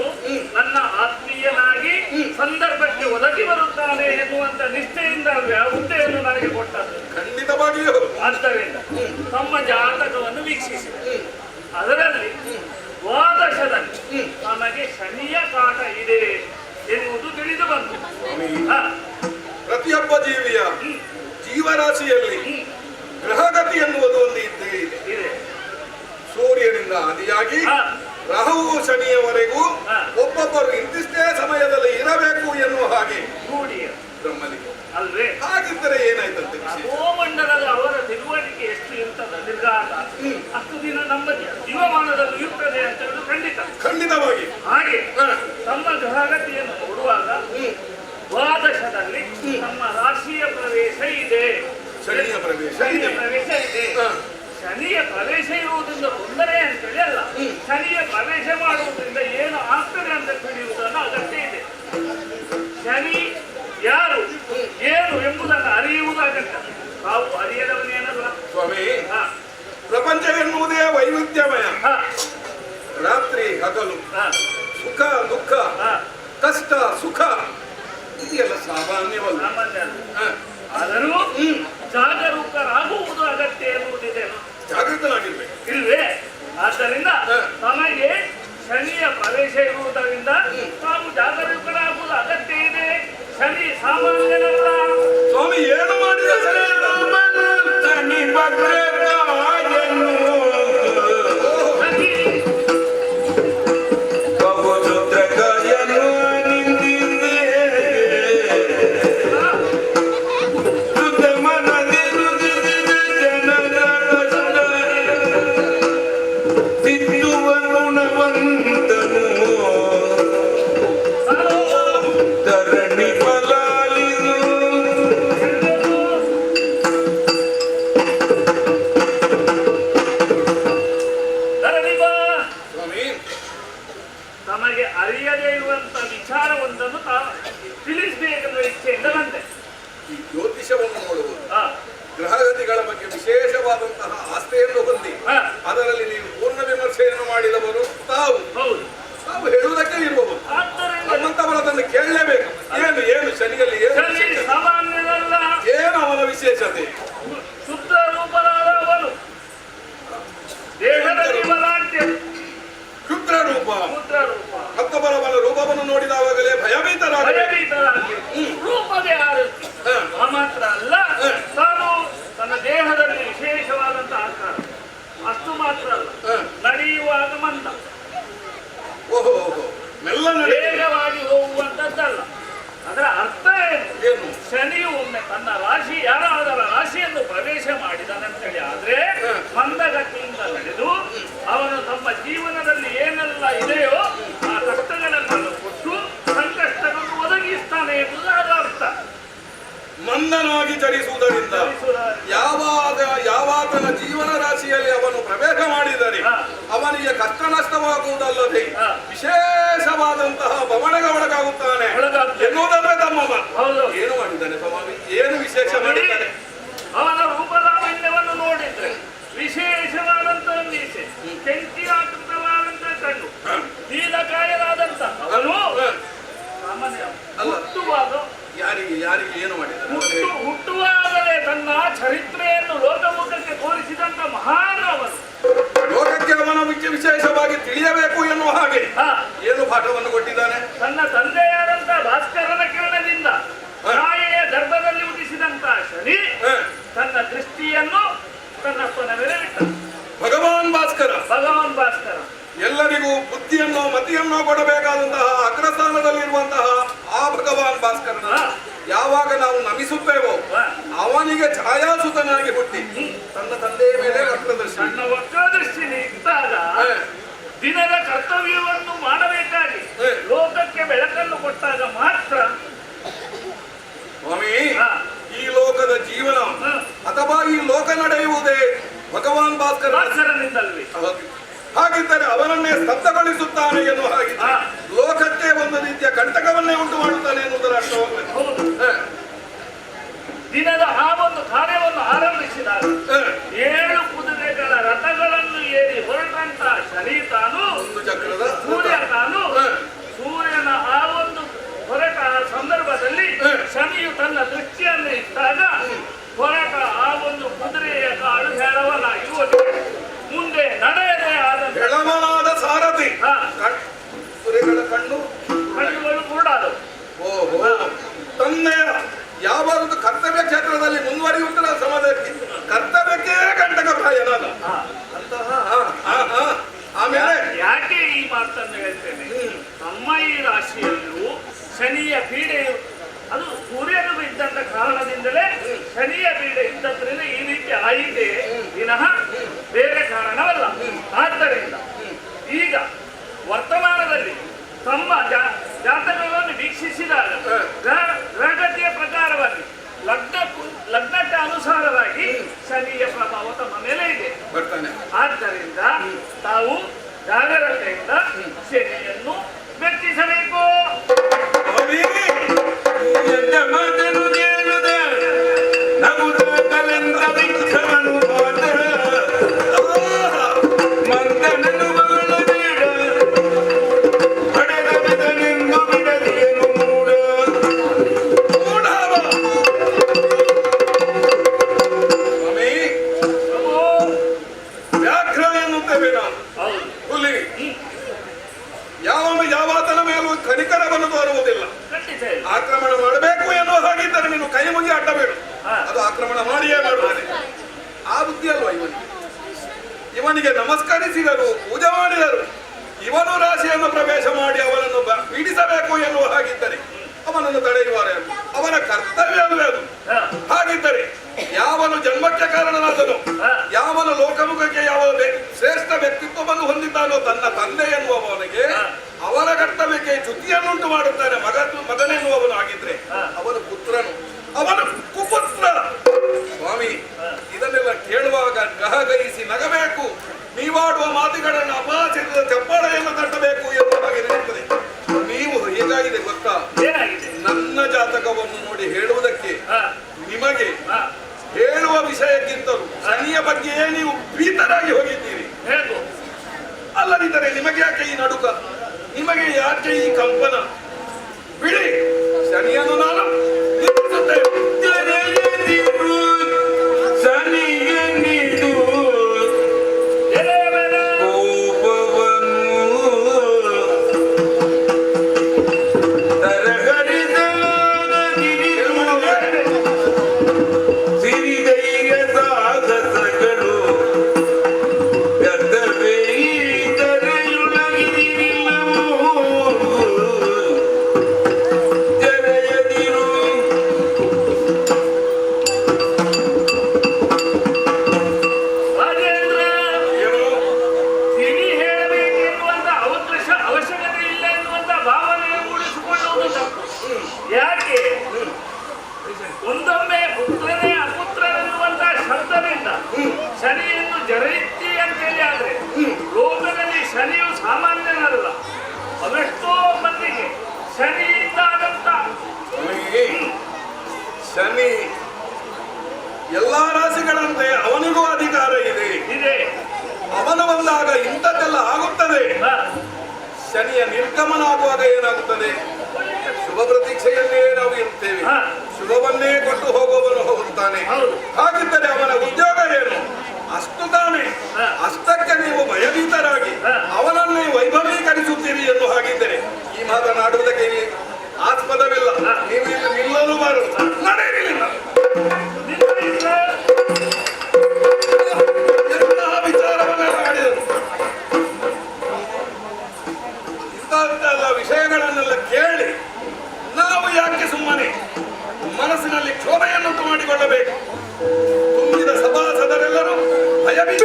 ನನ್ನ ಆತ್ಮೀಯನಾಗಿ ಸಂದರ್ಭಕ್ಕೆ ಒದಗಿ ಬರುತ್ತಾನೆ ಎನ್ನುವಂತ ನಿಷ್ಠೆಯಿಂದ ಹುದ್ದೆಯನ್ನು ನನಗೆ ಕೊಟ್ಟದ್ದು. ಖಂಡಿತವಾಗಿಯೂ. ಆದ್ದರಿಂದ ತಮ್ಮ ಜಾತಕವನ್ನು ವೀಕ್ಷಿಸಿದೆ. ಅದರಲ್ಲಿ ದ್ವಾದಶದಲ್ಲಿ ನಮಗೆ ಶನಿಯ ಕಾಟ ಇದೆ ಎನ್ನುವುದು ತಿಳಿದು ಬಂತು. ಪ್ರತಿಯೊಬ್ಬ ಜೀವಿಯ ಜೀವರಾಶಿಯಲ್ಲಿ ಗ್ರಹಗತಿ ಎನ್ನುವುದು ಒಂದು ಇದ್ದೇ ಇದೆ. ಸೂರ್ಯನಿಂದ ಆದಿಯಾಗಿ ರಾಹು ಶನಿಯವರೆಗೂ ಒಬ್ಬೊಬ್ಬರು ಇಂತಿಷ್ಟೇ ಸಮಯದಲ್ಲಿ ಇರಬೇಕು ಎನ್ನುವ ಹಾಗೆ ಬ್ರಹ್ಮನಿಗೆ ಅಲ್ವೇ? ಹಾಗಿದ್ದರೆ ಏನಾಯ್ತಂತೆ? ಮಂಡಲದ ಅವರ ತಿಳುವಳಿಕೆ ಎಷ್ಟು ಇರ್ತದ ನಿರ್ಧಾರ ಅಷ್ಟು ದಿನ ನಮ್ಮ ಜೀವಮಾನದಲ್ಲಿ ಇರ್ತದೆ ಅಂತ ಹೇಳುದು ಖಂಡಿತವಾಗಿ. ಹಾಗೆ ತಮ್ಮ ಗ್ರಹಗತಿಯನ್ನು ನೋಡುವಾಗ ದ್ವಾದಶದಲ್ಲಿ ನಮ್ಮ ರಾಶಿಯ ಪ್ರವೇಶ ಇದೆ, ಶನಿಯ ಪ್ರವೇಶ ಇದೆ. ಶನಿಯ ಪ್ರವೇಶ ಇರುವುದರಿಂದ ತೊಂದರೆ ಅಂತೇಳಿ ಅಲ್ಲ, ಶನಿಯ ಪ್ರವೇಶ ಮಾಡುವುದರಿಂದ ಏನು ಆಗ್ತದೆ ಅಂತ ತಿಳಿಯುವುದನ್ನು ಅಗತ್ಯ ಇದೆ. ಶನಿ ಯಾರು ಏನು ಎಂಬುದನ್ನು ಅರಿಯುವುದು ಅಗತ್ಯ. ನಾವು ಅರಿಯದವನೇನಲ್ಲ ಸ್ವಾಮಿ. ಪ್ರಪಂಚ ಎನ್ನುವುದೇ ವೈವಿಧ್ಯಮಯ. ರಾತ್ರಿ ಹಗಲು, ಸುಖ ದುಃಖ, ಕಷ್ಟ ಸುಖ ಇದೆಲ್ಲ ಸಾಮಾನ್ಯವಲ್ಲ. ಆದರೂ ಜಾಗರೂಕರಾಗುವುದು ಅಗತ್ಯ ಎನ್ನುವುದಿದೆ. ಜಾಗೃತನಾಗಿರ್ಬೇಕು ಇಲ್ವೇ? ಆದ್ದರಿಂದ ನಮಗೆ ಶನಿಯ ಪ್ರವೇಶ ಇರುವುದರಿಂದ ನಾವು ಜಾಗರೂಕರಾಗುವುದು ಅಗತ್ಯ ಇದೆ. ಶನಿ ಸಾಮಾನ್ಯನಲ್ಲ. ಸ್ವಾಮಿ ಏನು ಮಾಡಿದ ನಮಗೆ ಅರಿಯದೇ ಇರುವಂತ ವಿಚಾರವೊಂದನ್ನು ತಿಳಿಸಬೇಕೆಂಬ ಇಚ್ಛೆಯಿಂದ ಬಂದೆ. ಈ ಜ್ಯೋತಿಷವನ್ನು ನೋಡುವುದು ಗ್ರಹಗತಿಗಳ ಬಗ್ಗೆ ವಿಶೇಷವಾದಂತಹ ಆಸ್ಥೆಯನ್ನು ಹೊಂದಿ ಅದರಲ್ಲಿ ನೀವು ಪೂರ್ಣ ವಿಮರ್ಶೆಯನ್ನು ಮಾಡಿದವರು ತಾವು. ಹೌದು, ತಾವು ಹೇಳುವುದಕ್ಕೆ ಇರುವವರು. ನಮ್ಮಂತವರದನ್ನು ಕೇಳಲೇಬೇಕು. ಏನು ಶನಿಯಲ್ಲಿ ಸಾಮಾನ್ಯನಲ್ಲ. ಏನು ಅವನ ವಿಶೇಷತೆ? ಶುದ್ಧ ರೂಪನಾದ ಅವನು ದೇಹದಲ್ಲಿ ಬಲಾಢ್ಯ, ಕ್ಷುದ್ರ ರೂಪ. ಮತ್ತೊಬ್ಬರ ರೂಪವನ್ನು ನೋಡಿದಾಗಲೇ ಭಯಭೀತರಾಗಿ ರೂಪದೇ ಆರತಿ. ಮಾತ್ರ ಅಲ್ಲ, ತಾನು ತನ್ನ ದೇಹದಲ್ಲಿ ವಿಶೇಷವಾದಂತಹ ಆಕಾರ. ಅಷ್ಟು ಮಾತ್ರ ಅಲ್ಲ, ನಡೆಯುವಾಗ ಮಂದ, ವೇಗವಾಗಿ ಹೋಗುವಂತದ್ದಲ್ಲ. ಅದರ ಅರ್ಥ ಏನು? ಶನಿಯು ಒಮ್ಮೆ ತನ್ನ ರಾಶಿ ಯಾರಾದರ ರಾಶಿಯನ್ನು ಪ್ರವೇಶ ಮಾಡಿದನಂತೇಳಿ ಆದ್ರೆ ಮಂದಗತಿಯಿಂದ ನಡೆದು ಅವನು ತಮ್ಮ ಜೀವನದಲ್ಲಿ ಏನೆಲ್ಲ ಇದೆಯೋ ಆ ಕಷ್ಟಗಳನ್ನೆಲ್ಲ ಕೊಟ್ಟು ಸಂಕಷ್ಟಗಳನ್ನು ಒದಗಿಸ್ತಾನೆ ಎಂಬುದು ಅದರ ಅರ್ಥ. ಮಂದನಾಗಿ ಚಲಿಸುವುದರಿಂದ ಯಾವಾತನ ಜೀವನ ರಾಶಿಯಲ್ಲಿ ಅವನು ಪ್ರವೇಶ ಮಾಡಿದರೆ ಅವನಿಗೆ ಕಷ್ಟ ನಷ್ಟವಾಗುವುದಲ್ಲದೆ ವಿಶೇಷವಾದಂತಹ ಬವಣೆಗೆ ಒಳಗಾಗುತ್ತಾನೆ ಎನ್ನುವುದಲ್ಲೇ ತಮ್ಮ ಏನು ಮಾಡಿದ್ದಾನೆ ಸ್ವಾಮಿ? ಏನು ವಿಶೇಷ ಮಾಡಿದ್ದಾನೆ? ಅವನ ರೂಪಲಾವಣ್ಯವನ್ನು ನೋಡಿದ್ರೆ ವಿಶೇಷವಾದಂತಹ ಮೀಸೆ, ಕೆಂಚಿಯಾಕೃತವಾದಂತಹ ಕಣ್ಣು, ನೀಲಕಾಯರಾದಂತ ಅವನು ಸಾಮಾನ್ಯ ಹುಟ್ಟುವಾಗ ಯಾರಿಗೆ ಏನು ಮಾಡಿದ್ದಾರೆ? ಹುಟ್ಟುವಾಗಲೇ ತನ್ನ ಚರಿತ್ರೆಯನ್ನು ಲೋಕಮುಖಕ್ಕೆ ತೋರಿಸಿದಂತ ಮಹಾನ್ ಅವನು. ಲೋಕಕ್ಕೆ ಅವನ ವಿಶೇಷವಾಗಿ ತಿಳಿಯಬೇಕು ಎನ್ನುವ ಹಾಗೆ ಏನು ಪಾಠವನ್ನು ಕೊಟ್ಟಿದ್ದಾನೆ? ತನ್ನ ತಂದೆಯಾದಂತ ಭಾಸ್ಕರನ ಕಿರಣದಿಂದ ತಾಯಿಯ ಗರ್ಭದಲ್ಲಿ ಹುಟ್ಟಿಸಿದಂತ ಶನಿ ತನ್ನ ದೃಷ್ಟಿಯನ್ನು ತನ್ನಪ್ಪನ ಮೇಲೆ ಬಿಟ್ಟ. ಭಗವಾನ್ ಭಾಸ್ಕರ ಎಲ್ಲರಿಗೂ ಬುದ್ಧಿಯನ್ನು ಮತಿಯನ್ನು ಕೊಡಬೇಕಾದಂತಹ ಅಗ್ರಸ್ಥಾನದಲ್ಲಿರುವಂತಹ ಆ ಭಗವಾನ್ ಭಾಸ್ಕರನ ಯಾವಾಗ ನಾವು ನಮಿಸುತ್ತೇವೋ ಅವನಿಗೆ ಛಾಯಾಸುತನಾಗಿ ಹುಟ್ಟಿ ತನ್ನ ತಂದೆಯ ಮೇಲೆ ವಕ್ರದೃಷ್ಟಿ ಇದ್ದಾಗ ದಿನದ ಕರ್ತವ್ಯವನ್ನು ಮಾಡಬೇಕಾಗಿ ಲೋಕಕ್ಕೆ ಬೆಳಕನ್ನು ಕೊಟ್ಟಾಗ ಮಾತ್ರ ಸ್ವಾಮಿ ಈ ಲೋಕದ ಜೀವನ ಅಥವಾ ಈ ಲೋಕ ನಡೆಯುವುದೇ ಭಗವಾನ್ ಭಾಸ್ಕರನಿಂದಲ್ವೇ? ಹಾಗಿದ್ದರೆ ಅವನನ್ನೇ ಸ್ತಬ್ಧಗೊಳಿಸುತ್ತಾನೆ ಎನ್ನುವ ಹಾಗೆ ಲೋಕಕ್ಕೆ ಒಂದು ರೀತಿಯ ಕಂಟಕವನ್ನೇ ಉಂಟು ಮಾಡುತ್ತಾನೆ ಎನ್ನುವುದರ ಅರ್ಥವನ್ನು ದಿನದ ಆ ಒಂದು ಕಾರ್ಯವನ್ನು ಆರಂಭಿಸಿದಾಗ 7 ಕುದುರೆಗಳ ರಥಗಳನ್ನು ಏರಿ ಹೊರಟಂತ ಶನಿ ತಾನು ಚಕ್ರದ ಸೂರ್ಯ ತಾನು ಸೂರ್ಯನ ಆ ಒಂದು ಹೊರಟ ಸಂದರ್ಭದಲ್ಲಿ ಶನಿಯು ತನ್ನ ದೃಷ್ಟಿಯನ್ನು ಇಟ್ಟಾಗ ಹೊರಟ ಆ ಒಂದು ಕುದುರೆಯ ಕಾಳು ಹೆಳವನಾಗಿ ಹೋಗಿದೆ. ಮುಂದೆ ನಡೆಯದೆ ಆದ ಬೆಳವನಾದ ಸಾರಥಿ ಕುದುರೆಗಳ ಕಣ್ಣುಗಳು ಕುರುಡಾದವು. ಓಹೋ ತಂದೆಯ ಯಾವ ಒಂದು ಕರ್ತವ್ಯ ಕ್ಷೇತ್ರದಲ್ಲಿ ಮುಂದುವರಿಯುತ್ತಿರುವ ಸಮಯದಲ್ಲಿ ಕರ್ತವ್ಯಕ್ಕೆ ಕಂಟಕಪ್ರಾಯನಾದ ಆಮೇಲೆ ಯಾಕೆ ಈ ಮಾತನ್ನು ಹೇಳ್ತೇನೆ? ನಮ್ಮ ಈ ರಾಶಿಯಲ್ಲೂ ಶನಿಯ ಪೀಡೆಯು ಅದು ಸೂರ್ಯನು ಇದ್ದಂತ ಕಾರಣದಿಂದಲೇ ಶನಿಯ ಪೀಡೆ ಇದ್ದದ್ರಿಂದ ಈ ರೀತಿ ಆಯಿತೆ ವಿನಃ ಬೇರೆ ಕಾರಣವಲ್ಲ. ಆದ್ದರಿಂದ ಈಗ ವರ್ತಮಾನದಲ್ಲಿ ತಮ್ಮ ಜಾತಕಗಳನ್ನು ವೀಕ್ಷಿಸಿದಾಗ ಗ್ರಹಗತಿಯ ಪ್ರಕಾರವಾಗಿ ಲಗ್ನಕ್ಕೆ ಅನುಸಾರವಾಗಿ ಶನಿಯ ಪ್ರಭಾವ ತಮ್ಮ ಮೇಲೆ ಇದೆ. ಆದ್ದರಿಂದ ತಾವು ಜಾಗರೂಕತೆಯಿಂದ ಶನಿಯನ್ನು ಮೆಚ್ಚಿಸಬೇಕು. ಯಾವಾತನ ಮೇಲೂ ಕನಿಕರವನ್ನು ತೋರುವುದಿಲ್ಲ. ಆಕ್ರಮಣ ಮಾಡಬೇಕು ಎನ್ನುವ ಹಾಗಿದ್ದರೆ ನೀನು ಕೈ ಮುಗಿ ಅಡ್ಡಬೇಡು, ಅದು ಆಕ್ರಮಣ ಮಾಡಿಯೇ ಮಾಡುತ್ತಾನೆ. ಆ ಬುದ್ಧಿ ಅಲ್ವಾ ಇವನಿಗೆ ನಮಸ್ಕರಿಸಿದರು, ಪೂಜೆ ಮಾಡಿದರು. ಇವನು ರಾಶಿಯನ್ನು ಪ್ರವೇಶ ಮಾಡಿ ಅವನನ್ನು ಪೀಡಿಸಬೇಕು ಎನ್ನುವ ಹಾಗಿದ್ದರೆ ಅವನನ್ನು ತಡೆಯುವಾರೆ, ಅವನ ಕರ್ತವ್ಯವೇ ಅದು. ಹಾಗಿದ್ದರೆ ಯಾವನು ಜನ್ಮಕ್ಕೆ ಕಾರಣನಾದನು, ಯಾವನು ಲೋಕಮುಖಕ್ಕೆ ಯಾವ ಶ್ರೇಷ್ಠ ವ್ಯಕ್ತಿತ್ವವನ್ನು ಹೊಂದಿದ್ದಾನೋ ತನ್ನ ತಂದೆ ಎನ್ನುವವನಿಗೆ ಅವರ ಕರ್ತವ್ಯಕ್ಕೆ ಚ್ಯುತಿಯನ್ನುಂಟು ಮಾಡುತ್ತಾನೆ ಮಗನೆನ್ನುವವನು ಆಗಿದ್ರೆ ಅವನು ಪುತ್ರನು, ಅವನು ಕುಪುತ್ರ. ಸ್ವಾಮಿ ಇದನ್ನೆಲ್ಲ ಕೇಳುವಾಗ ಗಹಗಹಿಸಿ ನಗಬೇಕು. ನೀವಾಡುವ ಮಾತುಗಳನ್ನು ಅಪಾಚಿತ ಚಪ್ಪಾಳೆಯನ್ನು ತಟ್ಟಬೇಕು ಎನ್ನುವ ಹಾಗೆ ನೆನಪುತ್ತದೆ. ನೀವು ಹೇಗಾಗಿದೆ ಗೊತ್ತಾ? ನನ್ನ ಜಾತಕವನ್ನು ನೋಡಿ ಹೇಳುವುದಕ್ಕೆ ನಿಮಗೆ ಹೇಳುವ ವಿಷಯಕ್ಕಿಂತಲೂ ಶನಿಯ ಬಗ್ಗೆಯೇ ನೀವು ಭೀತರಾಗಿ ಹೋಗಿದ್ದೀರಿ. ಅಲ್ಲದಿದ್ದರೆ ನಿಮಗೆ ಯಾಕೆ ಈ ನಡುಕ, ನಿಮಗೆ ಯಾಕೆ ಈ ಕಂಪನ? ಬಿಡಿ, ಶನಿಯನ್ನು ನಾನು ನಿಲ್ಲಿಸುತ್ತೇನೆ. ಶನಿ ಎಲ್ಲಾ ರಾಶಿಗಳಂತೆ ಅವನಿಗೂ ಅಧಿಕಾರ ಇದೆ. ಅವನು ಬಂದಾಗ ಇಂಥದ್ದೆಲ್ಲ ಆಗುತ್ತದೆ. ಶನಿಯ ನಿರ್ಗಮನ ಆಗುವಾಗ ಏನಾಗುತ್ತದೆ? ಶುಭ ಪ್ರತೀಕ್ಷೆಯಲ್ಲೇ ನಾವು ಇರುತ್ತೇವೆ. ಶುಭವನ್ನೇ ಕೊಟ್ಟು ಹೋಗುವವನು ಹೋಗುತ್ತಾನೆ. ಹಾಗಿದ್ದರೆ ಅವನ ಉದ್ಯೋಗ ಏನು? ಅಷ್ಟು ತಾನೇ. ಅಷ್ಟಕ್ಕೆ ನೀವು ಭಯಭೀತರಾಗಿ ಅವನನ್ನೇ ವೈಭವೀಕರಿಸುತ್ತೀರಿ ಎಂದು ಹಾಗಿದ್ದರೆ ಈ ಮಾತನಾಡುವುದಕ್ಕೆ ಆಸ್ಪದವಿಲ್ಲ. ನೀವು ಇಲ್ಲಿ ನಿಲ್ಲಲು ಬಾರದು. ನಡೆಯಲಿಲ್ಲ ಎಲ್ಲ ವಿಚಾರವನ್ನೆಲ್ಲ ಮಾಡಿದರು. ಇಂಥದ್ದೆಲ್ಲ ವಿಷಯಗಳನ್ನೆಲ್ಲ ಕೇಳಿ ನಾವು ಯಾಕೆ ಸುಮ್ಮನೆ ಮನಸ್ಸಿನಲ್ಲಿ ಕ್ಷೋಭೆಯನ್ನುಂಟು ಮಾಡಿಕೊಳ್ಳಬೇಕು? ತುಂಬಿದ ಸಭಾಸದರೆಲ್ಲರೂ ಭಯಭೀತ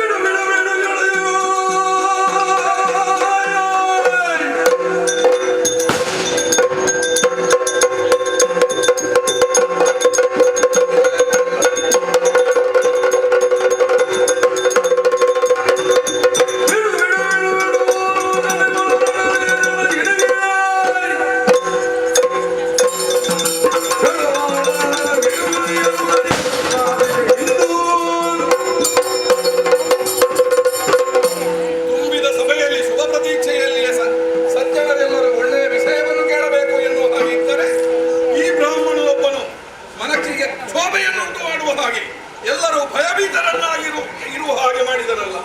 ಎಲ್ಲರೂ ಭಯಭೀತರನ್ನಾಗಿರುವ ಹಾಗೆ ಮಾಡಿದರಲ್ಲ.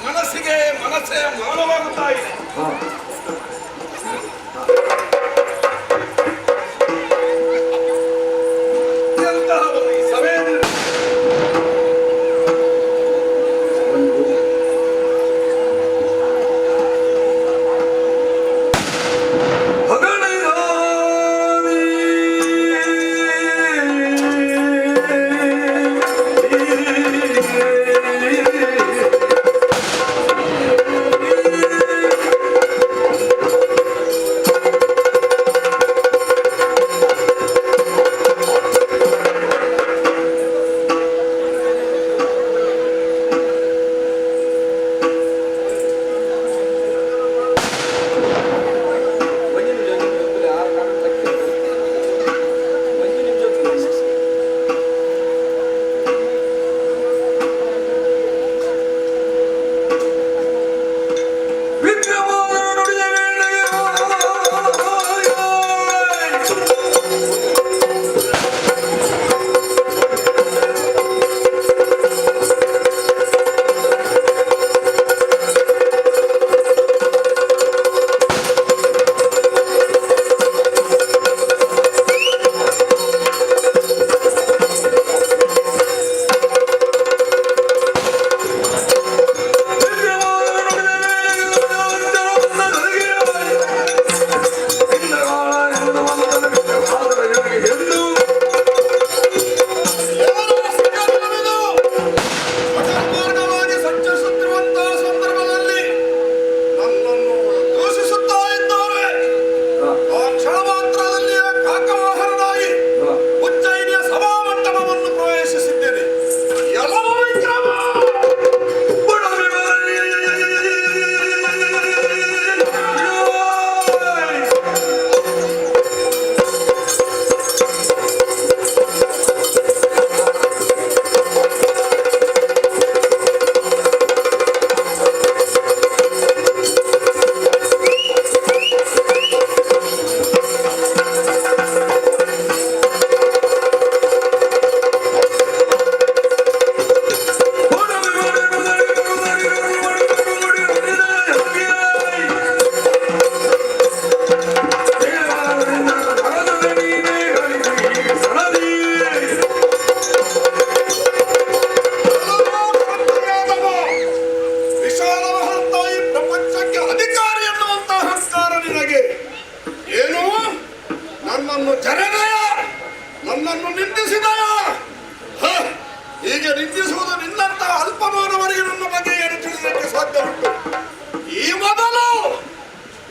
ಮನಸ್ಸೇ ಮಾನವಾಗುತ್ತಾ ಇದೆ. ಎಂತಹ ಒಂದು ಈ ಸಭೆಯಲ್ಲಿ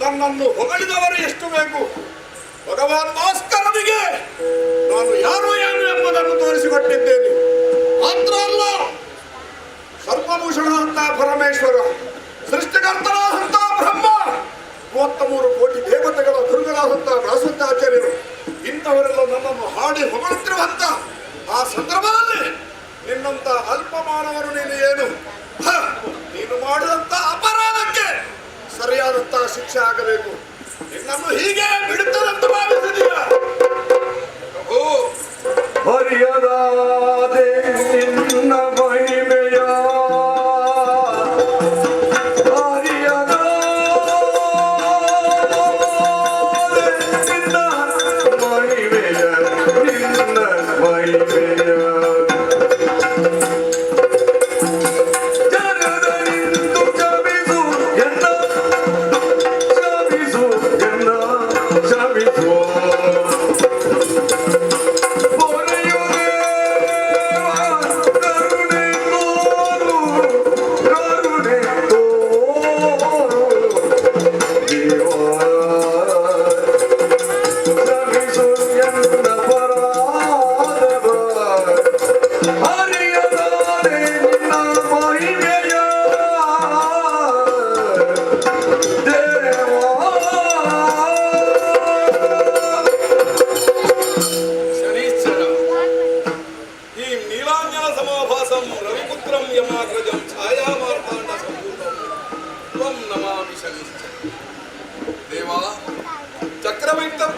ನನ್ನನ್ನು ಹೊಗಳಿದವರು ಎಷ್ಟು ಬೇಕು? ಭಗವಾನ್ ಭಾಸ್ಕರನಿಗೆ ನಾನು ಯಾರು ಏನು ಎಂಬುದನ್ನು ತೋರಿಸಿಕೊಟ್ಟಿದ್ದೇನೆ. ಮಾತ್ರ ಅಲ್ಲ, ಸರ್ವಭೂಷಣ ಅಂತ ಪರಮೇಶ್ವರ, ಸೃಷ್ಟಿಕರ್ತನಾದಂತ ಬ್ರಹ್ಮ, 33 ಕೋಟಿ ದೇವತೆಗಳ ಗುರುಗಳಾದಂತ ವ್ಯಾಸಂತಾಚಾರ್ಯರು, ಇಂಥವರೆಲ್ಲ ನನ್ನನ್ನು ಹಾಡಿ ಹೊಗಳುತ್ತಿರುವಂತ ಆ ಸಂದರ್ಭದಲ್ಲಿ ನಿನ್ನಂತ ಅಲ್ಪ ಮಾನವರು ನೀನು ಏನು ನೀನು ಮಾಡಿದಂತ ಅಪರಾಧಕ್ಕೆ ಸರಿಯಾದಂತ ಶಿಕ್ಷೆ ಆಗಬೇಕು. ನಿನ್ನನ್ನು ಹೀಗೆ ಬಿಡುತ್ತದಂತ ಭಾವಿಸಿದೀಯ? ಓ ಹರಿಯದಾದೆ ನಿನ್ನ ಮಹಿಮೆಯ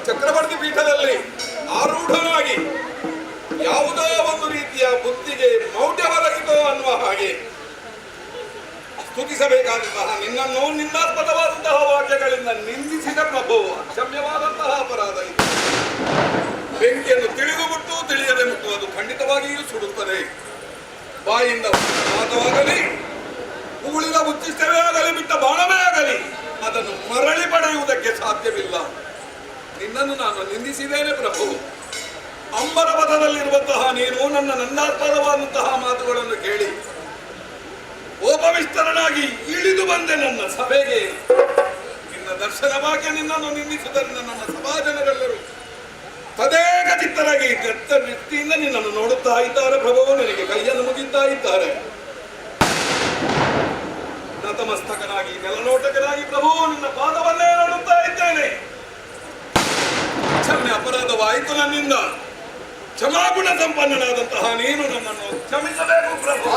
ಚಕ್ರವರ್ತಿ ಪೀಠದಲ್ಲಿ ಆರೂಢನಾಗಿ ಯಾವುದೋ ಒಂದು ರೀತಿಯ ಬುದ್ಧಿಗೆ ಮೌಢ್ಯ ಒದಗಿತೋ ಅನ್ನುವ ಹಾಗೆ ಸ್ತುತಿಸಬೇಕಾದಂತಹ ನಿನ್ನನ್ನು ನಿಂದಾಸ್ಪದವಾದಂತಹ ವಾಕ್ಯಗಳಿಂದ ನಿಂದಿಸಿದ ಪ್ರಭು ಅಕ್ಷಮ್ಯವಾದಂತಹ ಅಪರಾಧ ಇದು. ಬೆಂಕಿಯನ್ನು ತಿಳಿದು ಮುಟ್ಟು ತಿಳಿಯದೆ ಮುಟ್ಟು ಅದು ಖಂಡಿತವಾಗಿಯೂ ಸುಡುತ್ತದೆ. ಬಾಯಿಂದ ಮಾತವಾಗಲಿ, ಉಗುಳಿದ ಉಚ್ಚಿಷ್ಟವೇ ಆಗಲಿ, ಬಿಟ್ಟ ಬಾಣವೇ ಆಗಲಿ, ಅದನ್ನು ಮರಳಿ ಪಡೆಯುವುದಕ್ಕೆ ಸಾಧ್ಯವಿಲ್ಲ. ನಿನ್ನನ್ನು ನಾನು ನಿಂದಿಸಿದ್ದೇನೆ ಪ್ರಭು. ಅಂಬರ ಪಥದಲ್ಲಿರುವಂತಹ ನೀನು ನನ್ನ ನಂದಾಸ್ಪದವಾದಂತಹ ಮಾತುಗಳನ್ನು ಕೇಳಿ ಕೋಪವಿಸ್ತರನಾಗಿ ಇಳಿದು ಬಂದೆ ನನ್ನ ಸಭೆಗೆ. ನಿನ್ನ ದರ್ಶನವಾಗಿ ನಿನ್ನನ್ನು ನಿಂದಿಸುವುದರಿಂದ ನನ್ನ ಸಮಾಜನರೆಲ್ಲರೂ ತದೇಕ ಚಿತ್ತರಾಗಿ ಗತ್ತ ವ್ಯಕ್ತಿಯಿಂದ ನಿನ್ನನ್ನು ನೋಡುತ್ತಾ ಇದ್ದಾರೆ ಪ್ರಭು. ನಿನಗೆ ಕೈಯನ್ನು ಮುಗಿತಾ ಇದ್ದಾರೆ. ನತಮಸ್ತಕನಾಗಿ ನೆಲನೋಟಕನಾಗಿ ಪ್ರಭು ನಿನ್ನ ಪಾದವನ್ನೇ ನೋಡುತ್ತಾ ಇದ್ದೇನೆ. ಕ್ಷಮೆ ಅಪರಾಧವಾಯಿತು ನನ್ನಿಂದ. ಕ್ಷಮಾಗುಣ ಸಂಪನ್ನನಾದಂತಹ ನೀನು ನನ್ನನ್ನು ಕ್ಷಮಿಸಬೇಕು ಪ್ರಭು.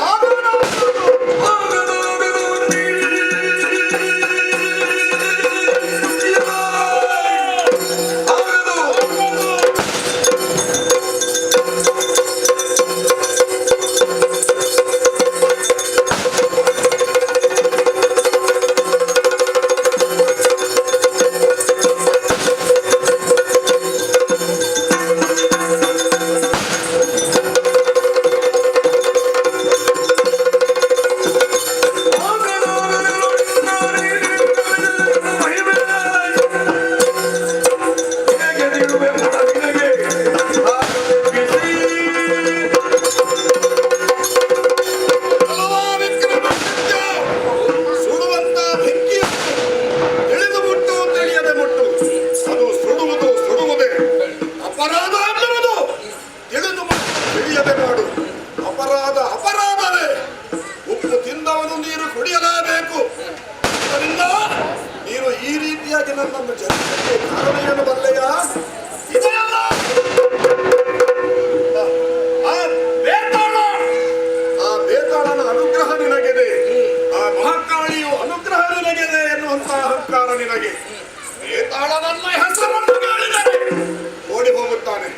ಓಡಿ ಹೋಗುತ್ತಾನೆ.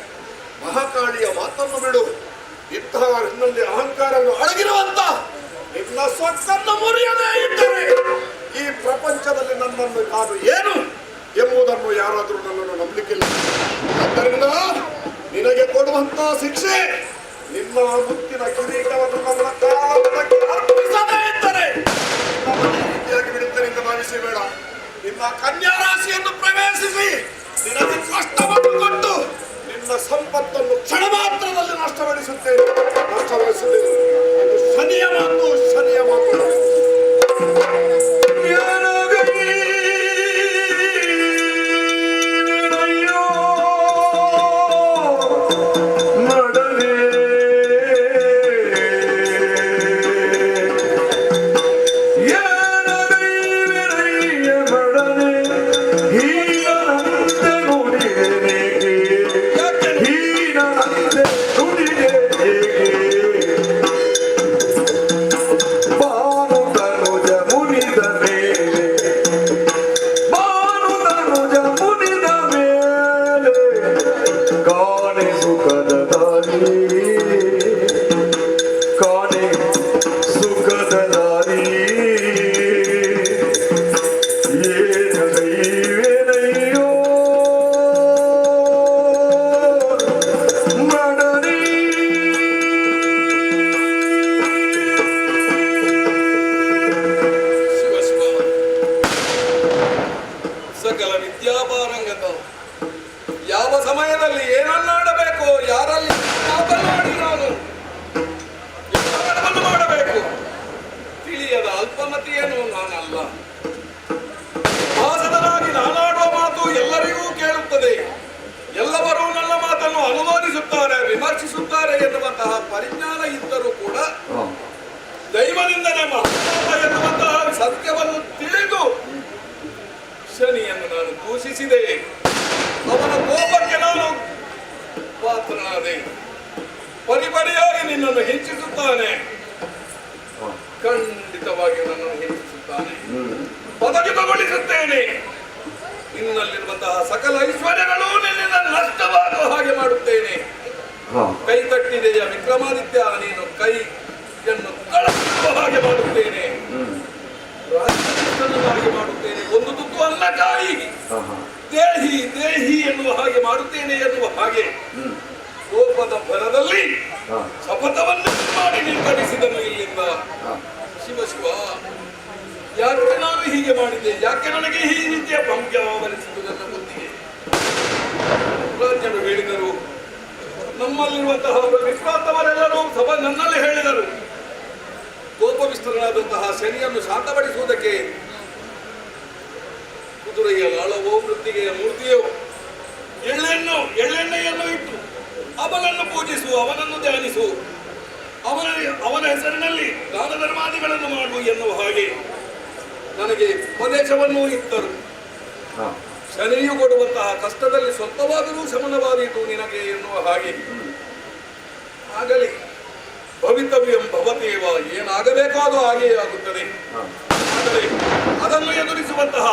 ಮಹಾಕಾಳಿಯ ಮಾತನ್ನು ಬಿಡು. ಇಂತಹ ಇನ್ನೊಂದು ಅಹಂಕಾರವನ್ನು ಅಡಗಿರುವಂತ ನಿನ್ನ ಸ್ವತ್ತನ್ನು ಮುರಿಯದೇ ಇದ್ದರೆ ಈ ಪ್ರಪಂಚದಲ್ಲಿ ನನ್ನನ್ನು ನಾನು ಏನು ಎಂಬುದನ್ನು ಯಾರಾದರೂ ನನ್ನನ್ನು ನಂಬಲಿಕ್ಕಿಲ್ಲ. ಆದ್ದರಿಂದ ನಿನಗೆ ಕೊಡುವಂತ ಶಿಕ್ಷೆ ನಿನ್ನ ಮುತ್ತಿನ ಕಿರೀಟವನ್ನು ನನ್ನ ಕಾಲಕ್ಕೆ ಅರ್ಪಿಸದೇ ಇದ್ದರೆ ರೀತಿಯಾಗಿ ಬಿಡುತ್ತೇನೆ ಎಂದು ಭಾವಿಸಬೇಡ. ನಿನ್ನ ಕನ್ಯಾ ರಾಶಿಯನ್ನು ಪ್ರವೇಶಿಸಿ ನಿನಗೆ ಕಷ್ಟವನ್ನು ಕೊಟ್ಟು ನಿನ್ನ ಸಂಪತ್ತನ್ನು ಕ್ಷಣ ಮಾತ್ರದಲ್ಲಿ ನಷ್ಟಪಡಿಸುತ್ತೇನೆ. ಅದು ಶನಿಯ ಮಾತು, ಶನಿಯ ಮಾತು. ಅಲ್ಪಮತಿಯೇನು ನಾನಲ್ಲ. ಭಾಸದನಾಗಿ ನಾನಾಡುವ ಮಾತು ಎಲ್ಲರಿಗೂ ಕೇಳುತ್ತದೆ. ಎಲ್ಲರೂ ನನ್ನ ಮಾತನ್ನು ಅನುಮೋದಿಸುತ್ತಾರೆ, ವಿಮರ್ಶಿಸುತ್ತಾರೆ ಎನ್ನುವಂತಹ ಪರಿಜ್ಞಾನ ಇದ್ದರೂ ಕೂಡ ದೈವದಿಂದಲೇ ಮಹಾಪಾಪ ಎನ್ನುವಂತಹ ಸತ್ಯವನ್ನು ತಿಳಿದು ಶನಿಯನ್ನು ನಾನು ದೂಷಿಸಿದೆ. ಅವನ ಕೋಪಕ್ಕೆ ನಾನು ಪಾತ್ರನಾದೆ. ಪರಿಪರಿಯಾಗಿ ನಿನ್ನನ್ನು ಹಿಂಸಿಸುತ್ತಾನೆ, ಖಂಡಿತವಾಗಿ ನನ್ನನ್ನು ಹಿಂಸಿಸುತ್ತಾನೆ, ಪದವಿಗೊಳಿಸುತ್ತೇನೆ. ನಿನ್ನಲ್ಲಿರುವಂತಹ ಸಕಲ ಐಶ್ವರ್ಯಗಳು ನಿನ್ನಿಂದ ನಷ್ಟವಾಗುವ ಹಾಗೆ ಮಾಡುತ್ತೇನೆ. ಕೈ ತಟ್ಟಿದೆಯ ವಿಕ್ರಮಾದಿತ್ಯ, ನೀನು ಕೈಯನ್ನು ಕಳಚುವ ಹಾಗೆ ಮಾಡುತ್ತೇನೆ, ರಾಜ್ಯವಾಗಿ ಮಾಡುತ್ತೇನೆ. ಒಂದು ತುತ್ತು ಅನ್ನಕ್ಕಾಗಿ ದೇಹಿ ದೇಹಿ ಎನ್ನುವ ಹಾಗೆ ಮಾಡುತ್ತೇನೆ ಎನ್ನುವ ಹಾಗೆ ಕೋಪದ ಭರದಲ್ಲಿ ಶಪಥವನ್ನು ಮಾಡಿ ನಿರ್ಧರಿಸಿದನು ಇಲ್ಲಿಂದ. ಶಿವ ಶಿವ, ಯಾಕೆ ನಾನು ಹೀಗೆ ಮಾಡಿದೆ? ಯಾಕೆ ನನಗೆ ಈ ರೀತಿಯ ಭಂಗ್ಯ ಆವರಿಸಿತು ನನ್ನ ಬುದ್ಧಿಗೆ? ರಾಜ್ಯರು ಹೇಳಿದರು, ನಮ್ಮಲ್ಲಿರುವಂತಹ ವಿಶ್ರಾಂತವರೆಲ್ಲರೂ ನನ್ನಲ್ಲಿ ಹೇಳಿದರು, ಕೋಪವಿಸ್ತರನಾದಂತಹ ಶನಿಯನ್ನು ಶಾಂತಪಡಿಸುವುದಕ್ಕೆ ಕುದುರೆಯ ಲಾಳವೋ ಮೃತ್ತಿಗೆಯ ಮೂರ್ತಿಯೋ ಎಳ್ಳೆಣ್ಣೆಯನ್ನು ಇಟ್ಟು ಅವನನ್ನು ಪೂಜಿಸು, ಅವನನ್ನು ಧ್ಯಾನಿಸು, ಅವನ ಹೆಸರಿನಲ್ಲಿ ದಾನ ಧರ್ಮಾದಿಗಳನ್ನು ಮಾಡು ಎನ್ನುವ ಹಾಗೆ ನನಗೆ ಉಪದೇಶವನ್ನು ಇತ್ತರು. ಶನಿಯು ಕೊಡುವಂತಹ ಕಷ್ಟದಲ್ಲಿ ಸ್ವಲ್ಪವಾದರೂ ಶಮನವಾದೀತು ನಿನಗೆ ಎನ್ನುವ ಹಾಗೆ. ಆಗಲಿ, ಭವಿತವ್ಯಂ ಭವತೇವ, ಏನಾಗಬೇಕೋ ಅದು ಹಾಗೆಯೇ ಆಗುತ್ತದೆ. ಆದರೆ ಅದನ್ನು ಎದುರಿಸುವಂತಹ,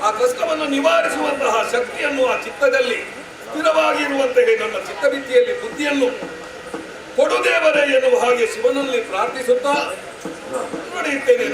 ಆ ಕಷ್ಟವನ್ನು ನಿವಾರಿಸುವಂತಹ ಶಕ್ತಿಯನ್ನು ಆ ಚಿತ್ತದಲ್ಲಿ ಸ್ಥಿರವಾಗಿರುವಂತೆಯೇ ನನ್ನ ಚಿತ್ತಭಿತ್ತಿಯಲ್ಲಿ ಬುದ್ಧಿಯನ್ನು ಕೊಡು ದೇವರೇ ಎನ್ನುವ ಹಾಗೆ ಶಿವನಲ್ಲಿ ಪ್ರಾರ್ಥಿಸುತ್ತಾ ನಡೆಯುತ್ತೇನೆ.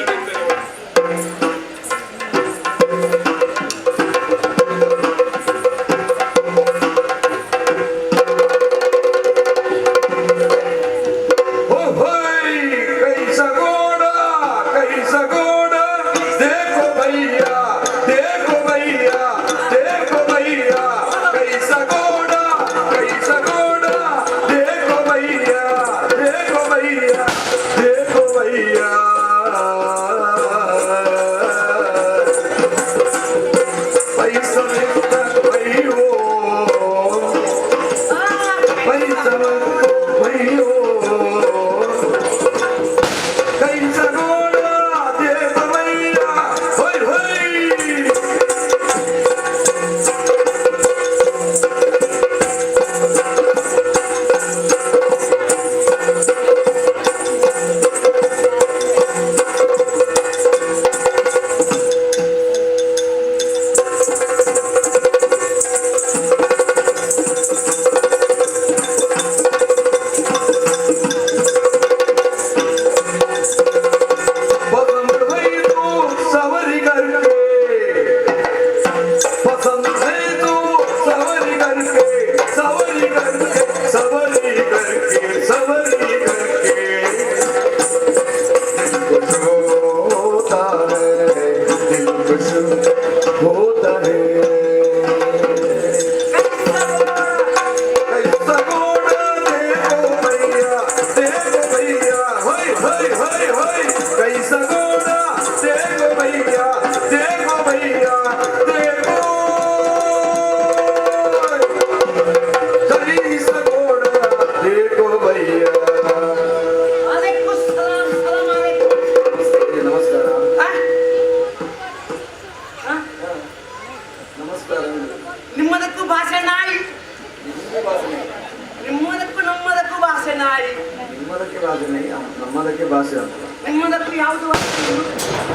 ನಮ್ಮದಕ್ಕೆ ಭಾಷೆ ಅಂತ. ನಿಮ್ಮದಕ್ಕೂ ಯಾವುದು?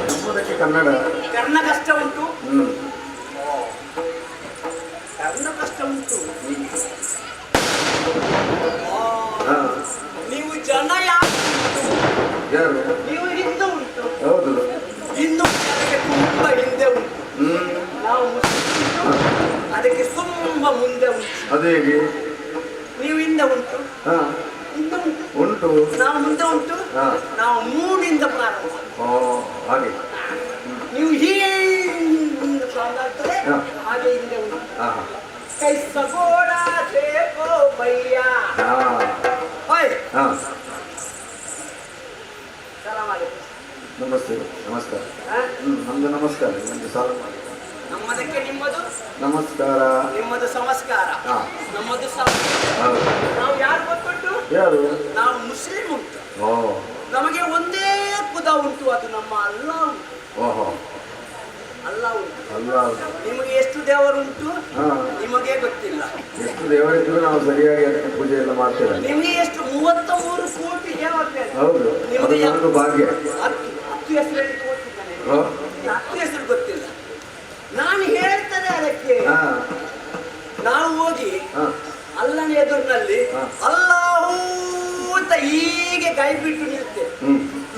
ನಮ್ಮದಕ್ಕೆ ಕನ್ನಡ. ಕರ್ಣ ಕಷ್ಟ ಉಂಟು, ಕರ್ಣ ಕಷ್ಟ ಉಂಟು. ನೀವು ಜನ ಯಾರು? ನೀವು ಹಿಂದೂ ಉಂಟು. ಹೌದು, ಹಿಂದೂ ಅದಕ್ಕೆ ತುಂಬ ಹಿಂದೆ ಉಂಟು. ನಾವು ಅದಕ್ಕೆ ತುಂಬ ಮುಂದೆ ಉಂಟು. ಅದೇಗೆ? ನೀವು ಹಿಂದೆ ಉಂಟು, ಉಂಟು, ನಾವು ಮುಂದೆ ಉಂಟು. ನಾವು ಮೂಡಿಂದ ಪ್ರಾರಂಭ. ಹಾಗೆ ನೀವು ಹಿಂದೆ ಪ್ರಾರಂಭ ಆಗ್ತದೆ, ಹಾಗೆ ಹಿಂದೆ ಉಂಟು. ಕೈ ಸಗೋಡ ದೇವೋ ಭಯ್ಯ. ಸಲಾಮ್ ಅಲೈಕುಂ. ನಮಸ್ತೆ ನಮಸ್ಕಾರ. ನಮ್ದು ನಮಸ್ಕಾರ. ನಿಮ್ದು ಸಾಲ ಮಾಡಿ. ನಮ್ಮದಕ್ಕೆ ನಿಮ್ಮದು ನಮಸ್ಕಾರ. ನಿಮ್ಮದು ಸಂಸ್ಕಾರ, ಹಾ. ನಮ್ಮದು ಸಂಸ್ಕಾರ. ಹೌದು. ನಾವು ಯಾರು ಗೊತ್ತುಂಟು? ಯಾರು? ನಾವು ಮುಸ್ಲಿಂ ಉಂಟು. ಓ. ನಮಗೆ ಒಂದೇ ಖುದ ಉಂಟು, ಅದು ನಮ್ಮ ಅಲ್ಲಾ ಉಂಟು. ಓಹೋ. ಅಲ್ಲಾ ಉಂಟು. ಅಲ್ಲ. ನಿಮಗೆ ಎಷ್ಟು ದೇವರುಂಟು ಹಾ. ನಿಮಗೆ ಗೊತ್ತಿಲ್ಲ. ಎಷ್ಟು ದೇವರಿದ್ರು ನಾವು ಸರಿಯಾಗಿ ಅದಕ್ಕೆ ಪೂಜೆ ಎಲ್ಲ ಮಾಡ್ತೇವೆ. ನಿಮಗೆ ಎಷ್ಟು 33 ಕೋಟಿ ದೇವತೆ. ಹೌದು. ಅದು ನಿಮಗೆ ನಮ್ದು ಭಾಗ್ಯ. ಹತ್ತು ಹೆಸರು ಹೇಳಿಕ್ಕೆ ಗೊತ್ತಿದ್ದಾನೆ. ಓ. 10 ಹೆಸರು ಗೊತ್ತಿಲ್ಲ. ನಾನು ಹೇಳ್ತೇನೆ ಅದಕ್ಕೆ. ಹಾ. ನಾವು ಹೋಗಿ ಹಾ. ಅಲ್ಲನ ಎದುರಿನಲ್ಲಿ ಹಾ. ಅಲ್ಲಾಹೂ ಅಂತ ಹೀಗೆ ಕೈ ಬಿಟ್ಟು ನಿಲ್ತೇವೆ.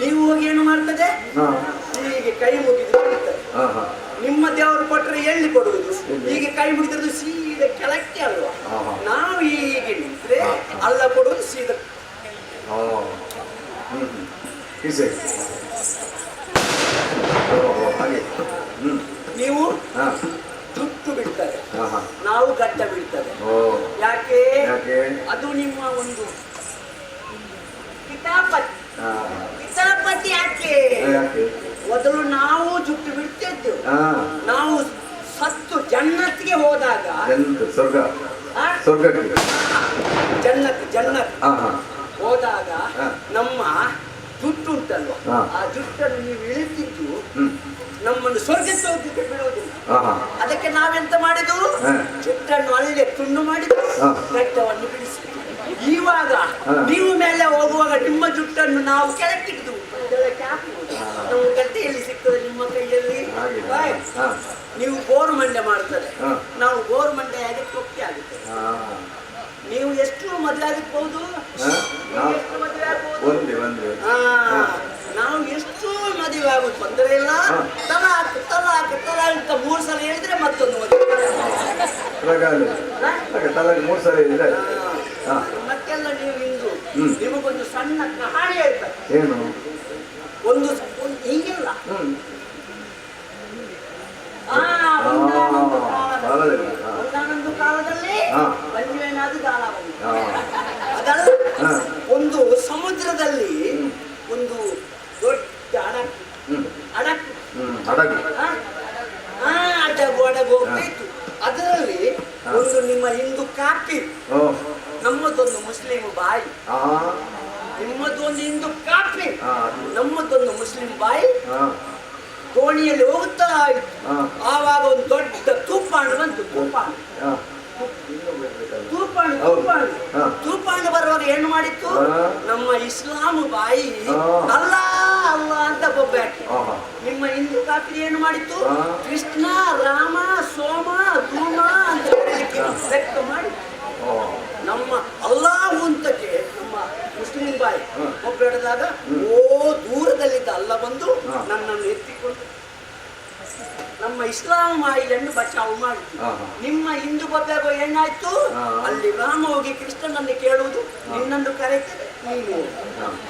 ನೀವು ಹೋಗಿ ಏನು ಮಾಡ್ತದೆ? ಹಾ. ಹೀಗೆ ಕೈ ಮುಗಿದು ನಿಲ್ತದೆ. ಹಾ. ಹಾ. ನಿಮ್ಮ ದೇವರು ಕೊಟ್ಟರೆ ಎಲ್ಲಿ ಕೊಡುವುದು? ಎಲ್ಲಿ? ಹೀಗೆ ಕೈ ಮುಗಿದ್ರದ್ದು ಸೀದಾ ಕೆಳಕ್ಕೆ ಅಲ್ವಾ? ಹಾ, ಹಾ. ನಾವು ಹೀಗೆ ನಿಂತ್ರೆ ಹಾ. ಅಲ್ಲ ಕೊಡುವುದು ಸೀದಾ. ಓ. ಈಸೆ. ಓ, ಹಾಗೆ. ನೀವು ಹಾ. ಜುಟ್ಟು ಬಿಡ್ತಾರೆ, ಹಾ, ಹಾ. ನಾವು ಗಡ್ಡ ಬಿಡ್ತದೆ. ಓ. ಯಾಕೆ? ಯಾಕೆ? ಅದು ನಿಮ್ಮ ಒಂದು ಕಿತಾಪತಿ. ಹಾ. ಕಿತಾಪತಿ ಯಾಕೆ? ಯಾಕೆ? ಮೊದಲು ನಾವು ಜುಟ್ಟು ಬಿಡ್ತಿದ್ದೆವು. ಹಾ. ನಾವು ಸತ್ತು ಜನ್ನತ್ಗೆ ಹೋದಾಗ, ಎಂತ ಸ್ವರ್ಗ? ಆ? ಸ್ವರ್ಗಕ್ಕೆ. ಜನ್ನತ್ ಹಾ, ಹಾ. ಹೋದಾಗ ಹಾ. ನಮ್ಮ ಜುಟ್ಟು ಉಂಟಲ್ವ, ಹಾ. ಆ ಜುಟ್ಟನ್ನು ನೀವು ಇಳಿತಿದ್ದು ಹ್ಮ್. ನಮ್ಮನ್ನು ಸ್ವರ್ಗಕ್ಕೆ ಹೋಗ್ಲಿಕ್ಕೆ ಬಿಡುವುದಿಲ್ಲ. ಹಾ, ಹಾ. ಅದಕ್ಕೆ ನಾವೆಂತ ಮಾಡಿದ್ವು? ಹಾ. ಜುಟ್ಟನ್ನು ಅಲ್ಲೇ ತುಂಡು ಮಾಡಿದ್ವು, ಹಾ. ಗಡ್ಡವನ್ನು ಬಿಡಿಸಿದ್ವು. ಇವಾಗ ಹಾ. ನೀವು ಮೇಲೆ ಹೋಗುವಾಗ ನಿಮ್ಮ ಜುಟ್ಟನ್ನು ನಾವು ಕೆಳಕ್ಕಿದ್ದು ಕೆಳಕ್ಕೆ ಹಾಕುವುದು. ನಮ್ಮ ಗಡ್ಡೆಯಲ್ಲಿ ಸಿಗ್ತದೆ ನಿಮ್ಮ ಕೈಯಲ್ಲಿ. ಹಾಗೆ. ಬಾಯ್. ಹಾ. ನೀವು ಗೋರು ಮಂಡೆ ಮಾಡ್ತದೆ, ಹಾ. ನಾವು ಗೋರು ಮಂಡೆ ಆಗಿ ತೊಕ್ಕಿ ಆಗುತ್ತೆ. ಹಾ. ನೀವು ಎಷ್ಟು ಮದುವೆ ಆಗಬಹುದು? ಹಾ. ಎಷ್ಟು ಮದುವೆ ಆಗಬಹುದು? ಒಂದೇ. ನಾವು ಎಷ್ಟು ಮದುವೆ ಆಗುದು ತೊಂದರೆ ಇಲ್ಲ. ಹಾ. ತಲಾಕ್ ಅಂತ 3 ಸಲ ಹೇಳಿದ್ರೆ ಮತ್ತೊಂದು ಮದುವೆ. ತಲೆಗೆ 3 ಸಲ ಇದೆ. ಹಾ. ಮತ್ತೆಲ್ಲ ನೀವು ಇಂದು ನಿಮಗೊಂದು ಸಣ್ಣ ಕಹಾನಿ ಹೇಳ್ತಾರೆ. ಏನು? ಒಂದು ಹೀಗಿಲ್ಲ. ಕಾಲದಲ್ಲಿ. ಒಂದಾನೊಂದು ಕಾಲದಲ್ಲಿ ಹಾ. ಬಂಜುವೇನಾದ್ರು ಕಾಲ ಬಂತು. ಹಾ. ಅದಲ್ಲ, ಹಾ. ಒಂದು ಸಮುದ್ರದಲ್ಲಿ ಒಂದು ದೊಡ್ಡ ಅಡಕು. ಹಡಗು. ಅಡಗು ಹೋಗ್ತಿತ್ತು. ಅದರಲ್ಲಿ ಒಂದು ನಿಮ್ಮ ಹಿಂದೂ ಕಾಪಿ, ಓ. ನಮ್ಮದೊಂದು ಮುಸ್ಲಿಂ ಬಾಯಿ. ಹಾ. ನಿಮ್ಮದೊಂದು ಹಿಂದೂ ಕಾಪಿ, ಹಾ. ನಮ್ಮದೊಂದು ಮುಸ್ಲಿಂ ಬಾಯಿ ಹಾ. ದೋಣಿಯಲ್ಲಿ ಹೋಗ್ತಾ ಇತ್ತು. ಹಾ. ಆವಾಗ ಒಂದು ದೊಡ್ಡ ತೂಫಾನು ಬಂತು. ಹಾ. ತೂಫಾನು ಬರುವಾಗ ಏನು ಮಾಡಿತ್ತು? ಹಾ. ನಮ್ಮ ಇಸ್ಲಾಂ ಬಾಯಿ ಹಾ. ಅಲ್ಲ ಅಲ್ಲ ಅಂತ ಬೊಬ್ಬೆ ಹಾಕಿ. ಆಹಾ. ನಿಮ್ಮ ಹಿಂದೂ ಕಾಪಿ ಏನು ಮಾಡಿತ್ತು? ಹಾ. ಕೃಷ್ಣ ರಾಮ ಸೋಮ ಧೂಮ ಅಂತ ಹೇಳಲಿಕ್ಕೆ ವ್ಯಕ್ತ ಮಾಡಿ ಓ. ನಮ್ಮ ಅಲ್ಲಾಹು ಅಂತಕ್ಕೆ ನಮ್ಮ ಮುಸ್ಲಿಂ ಬಾಯಿ ಒಬ್ಬ ಹಿಡಿದಾಗ ಓ ದೂರದಲ್ಲಿದ್ದ ಅಲ್ಲ ಬಂದು ನನ್ನನ್ನು ಎತ್ತಿಕೊಂಡು ನಮ್ಮ ಇಸ್ಲಾಂ ಮಾಯಿಯನ್ನು ಬಚಾವು ಮಾಡಿತು. ನಿಮ್ಮ ಹಿಂದೂ ಬಬ್ಬೆಗೋ ಏನಾಯ್ತು? ಅಲ್ಲಿ ರಾಮ ಹೋಗಿ ಕೃಷ್ಣನನ್ನು ಕೇಳುವುದು, ನಿನ್ನನ್ನು ಕರೆಯುತ್ತದೆ ನೀನು ಹೋಗು.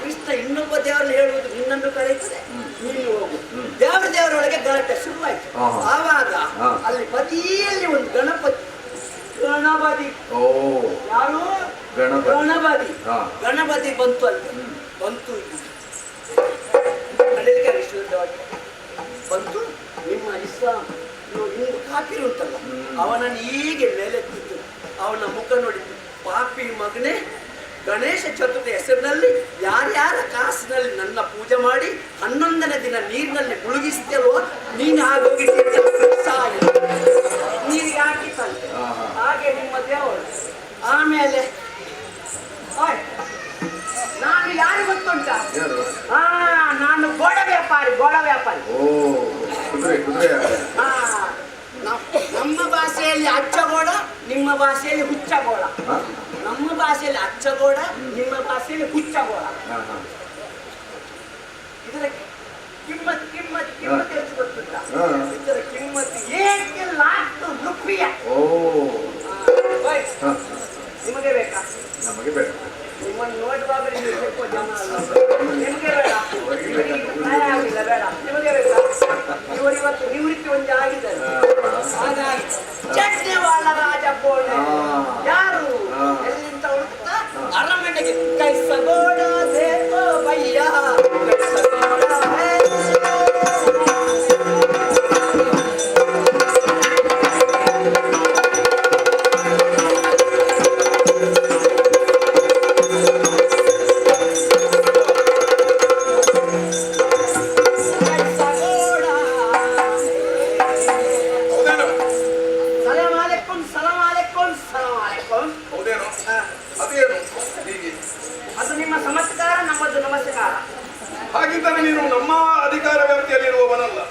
ಕೃಷ್ಣ ಇನ್ನೊಬ್ಬ ದೇವರನ್ನು ಹೇಳುವುದು, ನಿನ್ನನ್ನು ಕರೆಯುತ್ತದೆ ನೀನು ಹೋಗು. ದೇವರೊಳಗೆ ಗಲಾಟೆ ಶುರುವಾಯ್ತು. ಆವಾಗ ಅಲ್ಲಿ ಬದಿಯಲ್ಲಿ ಒಂದು ಗಣಪತಿ. ಯಾರು? ಗಣಪತಿ ಬಂತು. ಅಲ್ಲಿ ಬಂತು ಬಂತು. ನಿಮ್ಮ ಇಸ್ಲಾಂ ಹಿಂದೂ ಕಾಪಿ ಉಂಟಲ್ಲ, ಅವನನ್ನು ಹೀಗೆ ಮೇಲೆತ್ತಿದ್ದು ಅವನ ಮುಖ ನೋಡಿದ್ದು. ಪಾಪಿ ಮಗನೇ, ಗಣೇಶ ಚತುರ್ಥಿ ಹೆಸರಿನಲ್ಲಿ ಯಾರ್ಯಾರ ಕಾಸಿನಲ್ಲಿ ನನ್ನ ಪೂಜೆ ಮಾಡಿ 11ನೇ ದಿನ ನೀರಿನಲ್ಲಿ ಮುಳುಗಿಸ್ತೇವೋ ನೀನು ಆಗೋಗಿ ನೀರಿಗೆ ಹಾಕಿತ್ತಂತೆ. ಹಾಗೆ ನಿಮ್ಮ ದೇವರು. ಆಮೇಲೆ ನಾನು ಯಾರು ಗೊತ್ತುಂಟ? ನಾನು ಗೋಡ ವ್ಯಾಪಾರಿ. ನಮ್ಮ ಭಾಷೆಯಲ್ಲಿ ಅಚ್ಚಗೋಡ, ನಿಮ್ಮ ಭಾಷೆಯಲ್ಲಿ ಹುಚ್ಚಗೋಡ. ನಮ್ಮ ಭಾಷೆಯಲ್ಲಿ ಅಚ್ಚಗೋಡ, ನಿಮ್ಮ ಭಾಷೆಯಲ್ಲಿ ಹುಚ್ಚಗೋಡ. ಇದರ ಕಿಮ್ಮತ್ ಎಷ್ಟು ಗೊತ್ತುಂಟ? ಇದರ ಕಿಮ್ಮತ್ 1 लाख रुपया. ನಿಮಗೆ ಬೇಕಾ? ನಮಗೆ ಬೇಡ. ನಿಮ್ಮನ್ನು ನೋಡುವಾಗ ನೀವು ಸ್ವಲ್ಪ ಜನ ಅಲ್ಲ. ನಿಮಗೆ ಬೇಡ, ಆಗಿಲ್ಲ ಬೇಡ. ನಿಮಗೆ ಬೇಕಾ? ಇವರು ಇವತ್ತು ನಿವೃತ್ತಿ ಒಂದು ಆಗಿದ್ದಾರೆ. ಹಾಗಾಗಿ ಚಟ್ನಿವಾಳ ರಾಜ ಕೋಣೆ ಯಾರು ಎಲ್ಲಿಂದ ಹುಡುಕ್ತಾ ಅರಮನೆಗೆ ಕೈ ಸಗೋಡ ಬೇಕೋ ಬಯ್ಯ, ಕೈ ಸಗೋಡ ಅಲ್ಲ.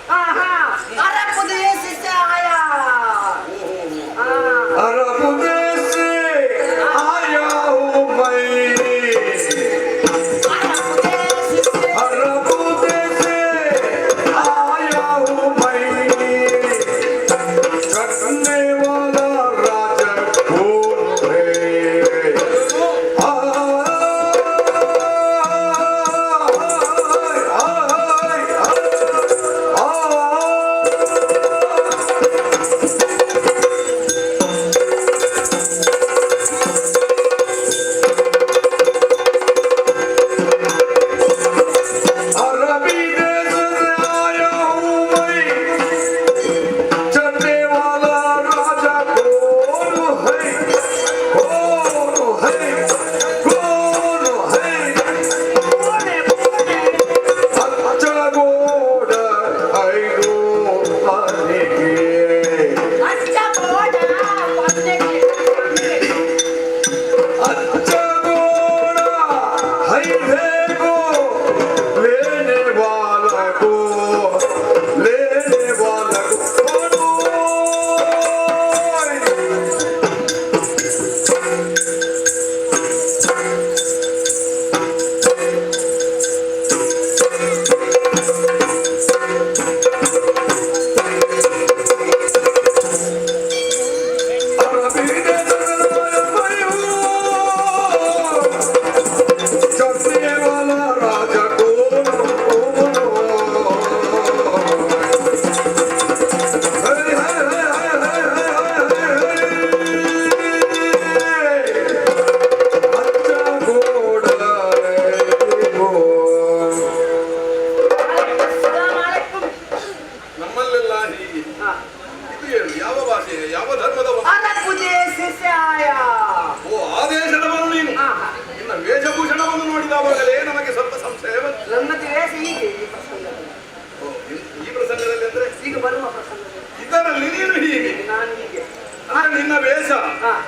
ನಿನ್ನ ವೇಷ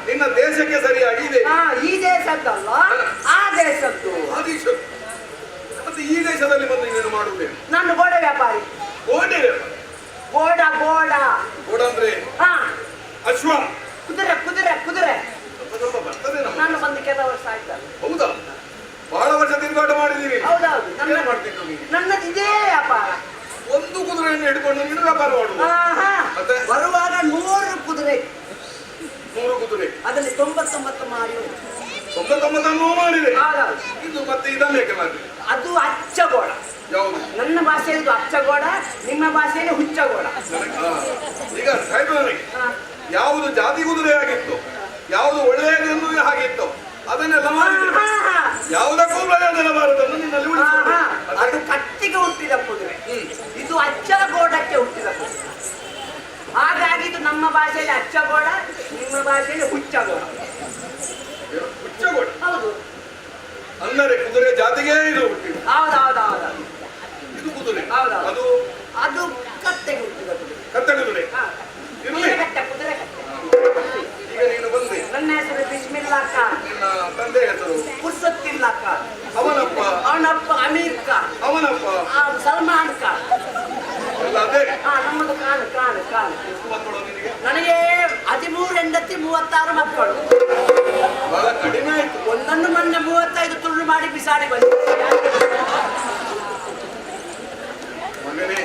ನಿನ್ನ ದೇಶಕ್ಕೆ ಸರಿಯಾಗಿದೆ. ಈ ದೇಶದ್ದಲ್ಲ, ಆ ದೇಶದ್ದು. ಮತ್ತೆ ಈ ದೇಶದಲ್ಲಿ ಬಂದು ನೀನು ಮಾಡುವುದೇ? ನಾನು ಗೋಡೆ ವ್ಯಾಪಾರಿ. ಗೋಡೆ ವ್ಯಾಪಾರಿ? ಗೋಡ ಗೋಡ ಗೋಡ ಅಂದ್ರೆ ಅಶ್ವ, ಕುದುರೆ ಕುದುರೆ ಕುದುರೆ. ಸ್ವಲ್ಪ ಬರ್ತದೆ. ನಾನು ಬಂದು ಕೆಲವು ವರ್ಷ ಆಯ್ತಲ್ಲ. ಹೌದಾ? ಬಹಳ ವರ್ಷ ತಿರುಗಾಟ ಮಾಡಿದೀನಿ. ಹೌದೌದು. ನನ್ನದು ಇದೇ ವ್ಯಾಪಾರ. ಒಂದು ಕುದುರೆಯನ್ನು ಹಿಡ್ಕೊಂಡು ನೀನು ವ್ಯಾಪಾರ ಮಾಡುವುದು? ಬರುವಾಗ 100 ಕುದುರೆ. 100 ಕುದುರೆ? ಅದರಲ್ಲಿ 99 ಮಾಡಿ 99 ಮಾಡಿದೆ. ಇದು ಮತ್ತೆ ಇದನ್ನೇ ಅದು ಅಚ್ಚಗೋಡ. ಯಾವುದು? ನನ್ನ ಭಾಷೆಯಲ್ಲಿ ಅಚ್ಚಗೋಡ, ನಿಮ್ಮ ಭಾಷೆಯಲ್ಲಿ ಹುಚ್ಚಗೋಡ. ಈಗ ಸಾಯ್ಬನಿಗೆ ಯಾವುದು ಜಾತಿ ಕುದುರೆ ಆಗಿತ್ತು, ಯಾವುದು ಒಳ್ಳೆಯದನ್ನು ಆಗಿತ್ತು, ಅದನ್ನೆಲ್ಲ ಮಾಡಿದೆ. ಯಾವುದಕ್ಕೂ ಪ್ರಯೋಜನ ಬಾರದನ್ನು ನಿನ್ನಲ್ಲಿ ಉಳಿಸಿಕೊಳ್ಳಿ. ಅದು ಕತ್ತಿಗೆ ಹುಟ್ಟಿದ ಕುದುರೆ, ಇದು ಅಚ್ಚಗೋಡಕ್ಕೆ ಹುಟ್ಟಿದ ಕುದುರೆ. ಹಾಗಾಗಿ ಇದು ನಮ್ಮ ಭಾಷೆಯಲ್ಲಿ ಅಚ್ಚಗೋಡ, ನಿಮ್ಮ ಭಾಷೆಯಲ್ಲಿ ಹುಚ್ಚಗೋಡ. ಹುಚ್ಚಗೋಡ? ಹೌದು. ಅಂದರೆ ಕುದುರೆ ಜಾತಿಗೆ ಇದು ಹುಟ್ಟಿದೆ. ಹೌದೌದೌದು. ಇದು ಕುದುರೆ? ಹೌದೌದು. ಅದು ಅದು ಕತ್ತೆಗೆ ಹುಟ್ಟಿದ ಕುದುರೆ. ಕತ್ತೆ ಕುದುರೆ? ಕುದುರೆ ಕತ್ತೆ, ಕುದುರೆ ಕತ್ತೆ. ಈಗ ನೀನು ಬಂದೆ. ನನ್ನ ಹೆಸರು ಬಿಸ್ಮಿಲ್ಲಾ ಖಾನ್. ನಿನ್ನ ತಂದೆ ಹೆಸರು? ಪುರ್ಸತ್ತಿಲ್ಲಾ ಖಾನ್. ಅವನಪ್ಪ? ಅವನಪ್ಪ ಅಮೀರ್ ಖಾನ್. ಅವನಪ್ಪ? ಸಲ್ಮಾನ್ ಖಾನ್. ಅದೇ ನಮ್ಮದು ಖಾನ್ ಖಾನ್ ಖಾನ್. ಮಕ್ಕಳು ನಿನಗೆ? ನನಗೆ 13 ಹೆಂಡತಿ 36 ಮಕ್ಕಳು. ಬಹಳ ಕಡಿಮೆ ಆಯ್ತು. ಒಂದನ್ನು ಮೊನ್ನೆ 35 ತುಳ್ಳು ಮಾಡಿ ಬಿಸಾಡಿ ಬಂದ. ಮಗನೇ,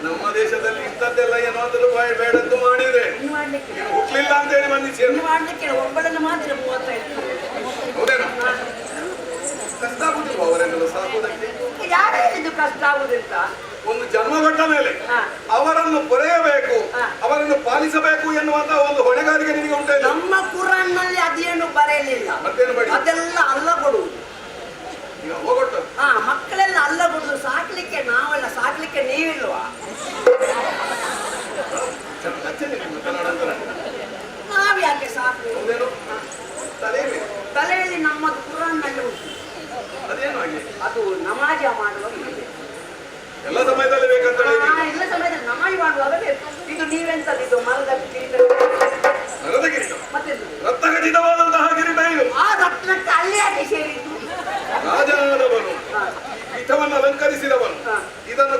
ನಮ್ಮ ದೇಶದಲ್ಲಿ ಇಂಥದ್ದೆಲ್ಲ ಏನಾದರೂ ಬೇಡದ್ದು ಮಾಡಿದ್ರೆ ನೀನು ಹುಟ್ಲಿಲ್ಲ ಅಂತ ಹೇಳಿ ಬಂದಿಸಿ ಮಾಡ್ಲಿಕ್ಕೆ ಒಬ್ಬಳನ್ನು ಮಾತ್ರ 35. ಹೌದೇನಾ? ಕಷ್ಟ ಆಗುದಿಲ್ವ ಅವರೆಲ್ಲ ಸಾಕುವುದಕ್ಕೆ? ಯಾರು ಹೇಳಿದ್ದು ಕಷ್ಟ ಆಗುದಿಲ್ಲ? ಒಂದು ಜನ್ಮ ಕೊಟ್ಟ ಮೇಲೆ ಅವರನ್ನು ಪೊರೆಯಬೇಕು, ಅವರನ್ನು ಪಾಲಿಸಬೇಕು ಎನ್ನುವಂತ ಒಂದು ಹೊಣೆಗಾರಿಕೆ ನಿನಗೆ ಉಂಟು. ನಮ್ಮ ಕುರಾನ್ ನಲ್ಲಿ ಅದೇನು ಬರೆಯಲಿಲ್ಲ. ಮತ್ತೇನು ಬರೀ? ಅದೆಲ್ಲ ಅಲ್ಲ ಕೊಡುವುದು. ಹೋಗೊಟ್ಟು ಮಕ್ಕಳೆಲ್ಲ ಅಲ್ಲ ಕೊಡುದು. ಸಾಕ್ಲಿಕ್ಕೆ ನಾವೆಲ್ಲ, ಸಾಕ್ಲಿಕ್ಕೆ ನೀವಿಲ್ವಾ? ನಾವ್ ಯಾಕೆ ಸಾಕು? ತಲೆಯಲ್ಲಿ ನಮ್ಮದು ಕುರಾನ್ ನಲ್ಲಿ ಉಂಟು. ಅದೇನು ಹಾಗೆ? ಅದು ನಮಾಜ ಮಾಡುವಾಗ ಇದೆ. ಎಲ್ಲ ಸಮಯದಲ್ಲಿ ಬೇಕಂತ ಎಲ್ಲ ಸಮಯದಲ್ಲಿ ನಮಾಜ್ ಮಾಡುವಾಗ ಬೇಕು. ಇದು ನೀವೆಂತದ್ದು? ಇದು ಮರದ ಕಿರೀಟ. ಮರದ ಕಿರೀಟ? ಮತ್ತೆ ರತ್ನಖಚಿತವಾದಂತಹ ಕಿರೀಟ ಇದು. ಆ ರತ್ನಕ್ಕೆ ಅಲ್ಲಿ ಯಾಕೆ ಸೇರಿದ್ದು? ರಾಜನಾದವನು, ಪೀಠವನ್ನು ಅಲಂಕರಿಸಿದವನು ಇದನ್ನು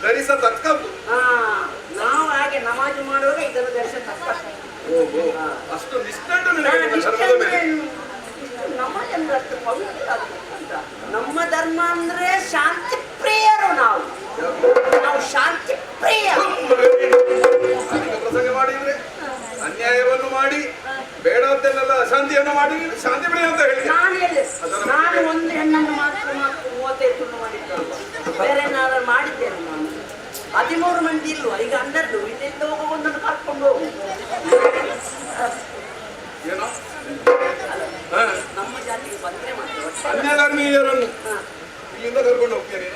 ಧರಿಸತಕ್ಕ ತಕ್ಕದ್ದು. ನಾವು ಹಾಗೆ ನಮಾಜು ಮಾಡುವಾಗ ಇದನ್ನು ಧರಿಸಿದ ತಕ್ಕ. ಓಹೋ, ಅಷ್ಟು ನಿಷ್ಠಾಂತ ಧರ್ಮದ ಮೇಲೆ. ನಮಾಜ್ ಅಂದ್ರೆ ಅಷ್ಟು ಪವಿತ್ರ ಅಂತ. ನಮ್ಮ ಧರ್ಮ ಅಂದ್ರೆ ಶಾಂತಿ ಪ್ರಿಯರು. ನಾವು ಶಾಂತಿ ಪ್ರಿಯ. ಪ್ರಸಂಗ ಮಾಡಿದ್ರೆ ಅನ್ಯಾಯವನ್ನು ಮಾಡಿ ಬೇಡದ್ದನ್ನೆಲ್ಲ ಅಶಾಂತಿಯನ್ನು ಮಾಡಿ ಶಾಂತಿ ಪ್ರಿಯ ಅಂತ ಹೇಳಿ. ನಾನು ಒಂದು ಹೆಣ್ಣನ್ನು ಮಾತ್ರ 35 ತುಂಡು ಮಾಡಿದ್ದಲ್ವ, ಬೇರೆ ಏನಾದ್ರು ಮಾಡಿದ್ದೇನೆ ನಾನು. 13 ಮಂದಿ ಇಲ್ವಾ ಈಗ ಅಂದರ್ದು, ಇಲ್ಲಿಂದ ಹೋಗೋ ಒಂದನ್ನು ಕರ್ಕೊಂಡು ಹೋಗು. ಏನೋ ನಮ್ಮ ಜಾತಿಗೆ ಬಂದ್ರೆ ಮಾತ್ರ ಅನ್ಯಧರ್ಮೀಯರನ್ನು ಇಲ್ಲಿಂದ ಕರ್ಕೊಂಡು ಹೋಗ್ತೇನೆ.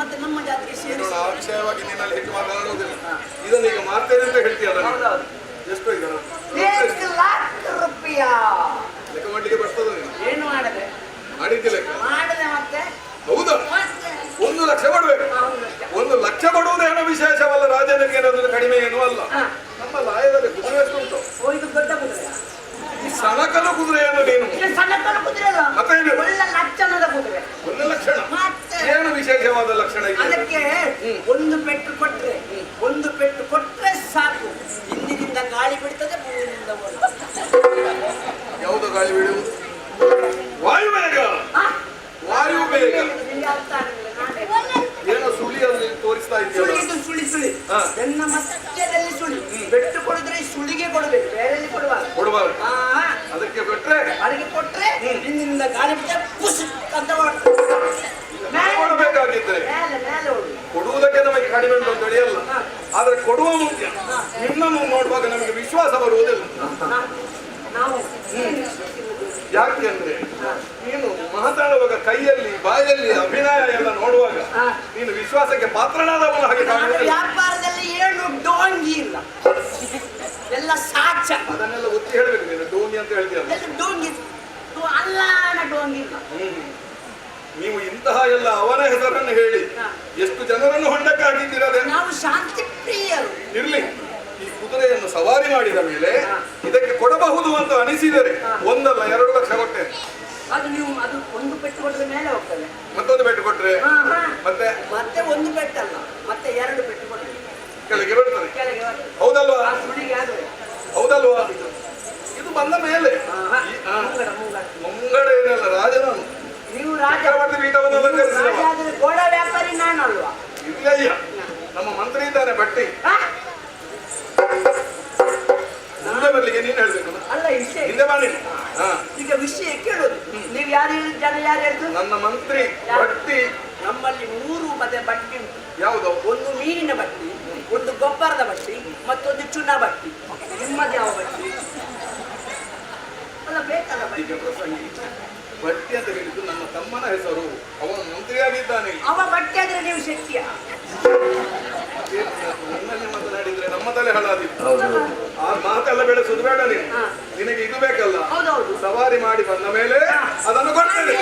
ಮತ್ತೆ ನಮ್ಮ ಜಾತಿಗೆ ಸೇರಿಸಿ ಆಕ್ಷಯವಾಗಿ ನಿನ್ನಲ್ಲಿ ಹೆಚ್ಚು ಮಾತನಾಡುವುದಿಲ್ಲ. ಇದನ್ನ ಈಗ ಮಾಡ್ತೇನೆ ಅಂತ ಹೇಳ್ತೀಯಲ್ಲ. ಎಷ್ಟು ಈಗ ₹1 ಲಕ್ಷ ಲೆಕ್ಕ ಮಾಡ್ಲಿಕ್ಕೆ ಬರ್ತದ? ಏನು ಮಾಡದೆ ಮಾಡಿದ್ದಿ ಲೆಕ್ಕ ಮಾಡದೆ ಮತ್ತೆ. ಹೌದಾ? 1 ಲಕ್ಷ ಕೊಡ್ಬೇಕು. 1 ಲಕ್ಷ ಕೊಡುವುದೇನೋ ವಿಶೇಷವಲ್ಲ, ರಾಜನಿಗೆ ಏನಾದ್ರು ಕಡಿಮೆ ಏನೂ ಅಲ್ಲ. ನಮ್ಮ ಲಾಯದಲ್ಲಿ ಕುದುರೆ ಎಷ್ಟು ಉಂಟು? ಇದು ದೊಡ್ಡ ಕುದುರೆ. ಈ ಸಣಕನ ಕುದುರೆಯನ್ನು ನೀನು ಸಣ್ಣಕನ ಕುದುರೆ ಅಲ್ಲ, ಒಳ್ಳೆ ಲಕ್ಷಣದ ಕುದುರೆ. 1 ಲಕ್ಷಣ ಏನು ವಿಶೇಷವಾದ ಲಕ್ಷಣ ಇದೆ? ಅದಕ್ಕೆ ಒಂದು ಪೆಟ್ಟು ಕೊಟ್ರೆ ಸಾಕು, ಹಿಂದಿನಿಂದ ಗಾಳಿ ಬಿಡ್ತದೆ, ಮುಂದಿನಿಂದ ಯಾವುದು ಗಾಳಿ ಬಿಡುವುದು? ವಾಯುವೇಗ. ವಾಯುವೇಗ ಏನೋ ಸುಳಿಯಲ್ಲಿ ತೋರಿಸ್ತಾ ಇದೆಯಲ್ಲ. ಸುಳಿ ನನ್ನ ಮಧ್ಯದಲ್ಲಿ ಸುಳಿ. ಬೆಟ್ಟು ಕೊಡಿದ್ರೆ ಸುಳಿಗೆ ಕೊಡಬೇಕು, ಬೇರೆ ಕೊಡಬಾರ್ದು. ಅದಕ್ಕೆ ಕೊಟ್ರೆ ಹಿಂದಿನಿಂದ ಗಾಳಿ ಬಿಟ್ಟರೆ ಪುಸ್ ಅಂತ ಕೊಡಬೇಕಾಗಿದ್ರೆ ಕೊಡುವುದಕ್ಕೆ ನಮಗೆ ಕಡಿಮೆ ಉಂಟು ಅಂತ ತಿಳಿಯಲ್ಲ, ಆದ್ರೆ ಕೊಡುವ ಮುಖ್ಯ. ನಿನ್ನನ್ನು ನೋಡುವಾಗ ನಮಗೆ ವಿಶ್ವಾಸ ಬರುವುದಿಲ್ಲ. ಯಾಕೆ ಅಂದ್ರೆ ನೀನು ಮಾತಾಡುವಾಗ ಕೈಯಲ್ಲಿ ಬಾಯಲ್ಲಿ ಅಭಿನಯ ಎಲ್ಲ ನೋಡುವಾಗ ನೀನು ವಿಶ್ವಾಸಕ್ಕೆ ಪಾತ್ರನಾದವನ ಹಾಗೆ ಕಾಣುವುದಿಲ್ಲ. ವ್ಯಾಪಾರದಲ್ಲಿ ಏನು ಡೋಂಗಿ ಇಲ್ಲ, ಎಲ್ಲ ಸಾಚ. ಅದನ್ನೆಲ್ಲ ಒತ್ತಿ ಹೇಳ್ಬೇಕು. ನೀನು ಡೋಂಗಿ ಅಂತ ಹೇಳ್ತೀಯಲ್ಲ. ಡೋಂಗಿ ಅಲ್ಲ, ಡೋಂಗಿ ಇಲ್ಲ. ನೀವು ಇಂತಹ ಎಲ್ಲ ಅವನ ಹೆಸರನ್ನು ಹೇಳಿ ಎಷ್ಟು ಜನರನ್ನು ಹೊಂಡಕ್ಕೆ ಹಾಕಿದ್ದೀರಾ? ನಾವು ಶಾಂತಿ ಪ್ರಿಯರು. ಇರ್ಲಿ, ಈ ಕುದುರೆಯನ್ನು ಸವಾರಿ ಮಾಡಿದ ಮೇಲೆ ಇದಕ್ಕೆ ಕೊಡಬಹುದು ಅಂತ ಅನಿಸಿದರೆ 1 ಅಲ್ಲ 2 ಲಕ್ಷ ಕೊಟ್ಟೆ. ಅದು ನೀವು ಅದು ಒಂದು ಪೆಟ್ಟು ಕೊಟ್ಟರೆ ಮೇಲೆ ಹೋಗ್ತದೆ. ಮತ್ತೊಂದು ಪೆಟ್ಟು ಕೊಟ್ರೆ ಮತ್ತೆ ಒಂದು ಪೆಟ್ಟಲ್ಲ, ಮತ್ತೆ 2 ಪೆಟ್ಟು ಕೊಟ್ಟರೆ ಕೆಳಗೆ ಬರ್ತದೆ. ಕೆಳಗೆ ಬರ್ತದೆ. ಹೌದಲ್ವಾ? ಸುಳಿಗೆ ಆದ್ರೆ ಹೌದಲ್ವಾ? ಇದು ಬಂದ ಮೇಲೆ ಮುಂಗಡ ಏನಲ್ಲ, ರಾಜನಾನು. ನೀವು ರಾಜ ಪೀಠವನ್ನು ಅಲಂಕರಿಸಿದ ಗೋಡ ವ್ಯಾಪಾರಿ ನಾನಲ್ವಾ? ಇಲ್ಲಯ್ಯ, ನಮ್ಮ ಮಂತ್ರಿ ಇದ್ದಾನೆ ಬಟ್ಟಿ. ಮುಂದೆ ಬರ್ಲಿಕ್ಕೆ ನೀನು ಹೇಳ್ಬೇಕು. ಅಲ್ಲ ವಿಷಯ ಹಿಂದೆ ಮಾಡಿ. ಈಗ ವಿಷಯ ಕೇಳೋದು. ನೀವು ಯಾರು ಜನ ಯಾರು ಹೇಳಿದ್ರು? ನನ್ನ ಮಂತ್ರಿ ಬಟ್ಟಿ. ನಮ್ಮಲ್ಲಿ 3 ಬಗೆಯ ಬಟ್ಟಿ ಉಂಟು. ಯಾವುದು? ಒಂದು ಮೀನಿನ ಬಟ್ಟಿ, ಒಂದು ಗೊಬ್ಬರದ ಬಟ್ಟಿ, ಮತ್ತೊಂದು ಚುನಾ ಬಟ್ಟಿ. ನಿಮ್ಮದು ಯಾವ ಬಟ್ಟಿ? ಅಲ್ಲ ಬೇಕಲ್ಲ ಬಟ್ಟಿ. ಬಟ್ಟಿ ಅಂತ ಹೇಳಿದ್ದು ನನ್ನ ತಮ್ಮನ ಹೆಸರು, ಅವನು ಮಂತ್ರಿಯಾಗಿದ್ದಾನೆ. ಅವ ಬಟ್ಟಿ ಆದ್ರೆ ನೀವು ಶಕ್ತಿಯ ನಿನ್ನಲ್ಲಿ ಮಾತನಾಡಿದ್ರೆ ನಮ್ಮ ತಲೆ ಹಾಳಾದಿತ್ತು. ಆ ಮಾತೆಲ್ಲ ಬೇಡ, ಸುದ್ಬೇಡ. ನೀನು ನಿನಗೆ ಇದು ಬೇಕಲ್ಲ, ಸವಾರಿ ಮಾಡಿ ಬಂದ ಮೇಲೆ ಅದನ್ನು ಕೊಡ್ತೇನೆ.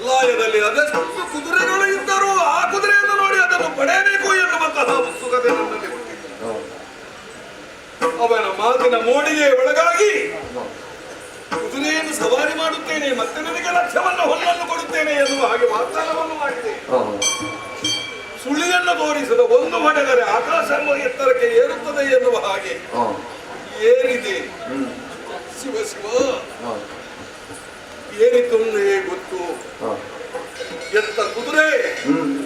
ಲಯದಲ್ಲಿ ಅದೆಷ್ಟು ಕುದುರೆಗಳು ಇದ್ದರೂ ಆ ಕುದುರೆಯನ್ನು ನೋಡಿ ಅದನ್ನು ಪಡೆಯಬೇಕು ಎನ್ನುವಂತಹ ಉತ್ಸುಕತೆ ನನ್ನಲ್ಲಿ ಹುಟ್ಟಿತು. ಅವನ ಮಾತಿನ ಮೋಡಿಗೆ ಒಳಗಾಗಿ ಕುದುರೆಯನ್ನು ಸವಾರಿ ಮಾಡುತ್ತೇನೆ ಮತ್ತೆ ನಿನಗೆ ಲಕ್ಷವನ್ನು ಹೊನ್ನನ್ನು ಕೊಡುತ್ತೇನೆ ಎನ್ನುವ ಹಾಗೆ ವಾಗ್ದಾನವನ್ನು ಮಾಡಿದೆ. ಸುಳಿಯನ್ನು ತೋರಿಸದ ಒಂದು ಹೊಡೆದರೆ ಆಕಾಶ ಎತ್ತರಕ್ಕೆ ಏರುತ್ತದೆ ಎನ್ನುವ ಹಾಗೆ ಏನಿದೆ ಶಿವ ಶಿವ ಏನಿತ್ತೊಂದೇ ಗೊತ್ತು. ಎತ್ತ ಕುದುರೆ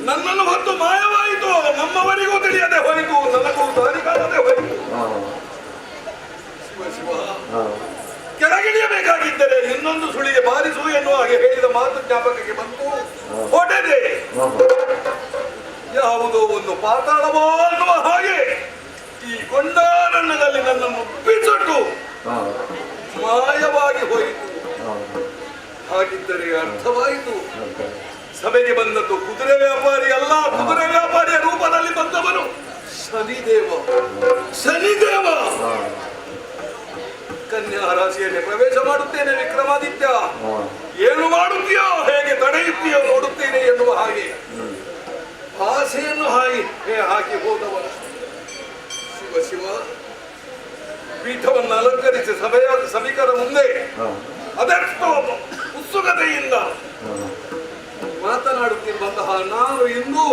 ನನ್ನನ್ನು ಹೊತ್ತು ಮಾಯವಾಯಿತು, ನಮ್ಮವರಿಗೂ ತಿಳಿಯದೆ ಹೋಯಿತು, ನನಗೂ ದಾರಿ ಕಾಣದೆ ಹೋಯಿತು. ಶಿವ ಶಿವ ಕೆಳಗಿಳಿಯಬೇಕಾಗಿದ್ದರೆ ಇನ್ನೊಂದು ಸುಳಿಗೆ ಬಾರಿಸು ಎನ್ನುವ ಹಾಗೆ ಹೇಳಿದ ಮಾತು ಜ್ಞಾಪಕಕ್ಕೆ ಬಂತು. ಹೊಡೆದೆ, ಯಾವುದೋ ಒಂದು ಪಾತಾಳವೋ ಅನ್ನುವ ಹಾಗೆ ಈ ಕೊಂಡಾರಣ್ಣದಲ್ಲಿ ನನ್ನನ್ನು ಬಿಚ್ಚಟ್ಟು ಮಾಯವಾಗಿ ಹೋಯಿತು. ಹಾಗಿದ್ದರೆ ಅರ್ಥವಾಯಿತು, ಸಭೆಗೆ ಬಂದದ್ದು ಕುದುರೆ ವ್ಯಾಪಾರಿ ಅಲ್ಲ, ಕುದುರೆ ವ್ಯಾಪಾರಿಯ ರೂಪದಲ್ಲಿ ಬಂದವನು ಶನಿದೇವ. ಶನಿದೇವ ಕನ್ಯಾ ರಾಶಿಯಲ್ಲಿ ಪ್ರವೇಶ ಮಾಡುತ್ತೇನೆ ವಿಕ್ರಮಾದಿತ್ಯ, ಏನು ಮಾಡುತ್ತೀಯೋ ಹೇಗೆ ತಡೆಯುತ್ತೀಯೋ ನೋಡುತ್ತೇನೆ ಎನ್ನುವ ಹಾಗೆ ಆಸೆಯನ್ನು ಹಾಕಿ ಹೋದವನು. ಶಿವ ಶಿವ ಪೀಠವನ್ನು ಅಲಂಕರಿಸಿ ಸಭಿಕರ ಮುಂದೆ ಅದೆಷ್ಟೋ ಉತ್ಸುಕತೆಯಿಂದ ಮಾತನಾಡುತ್ತಿರುವಂತಹ ನಾನು ಇಂದು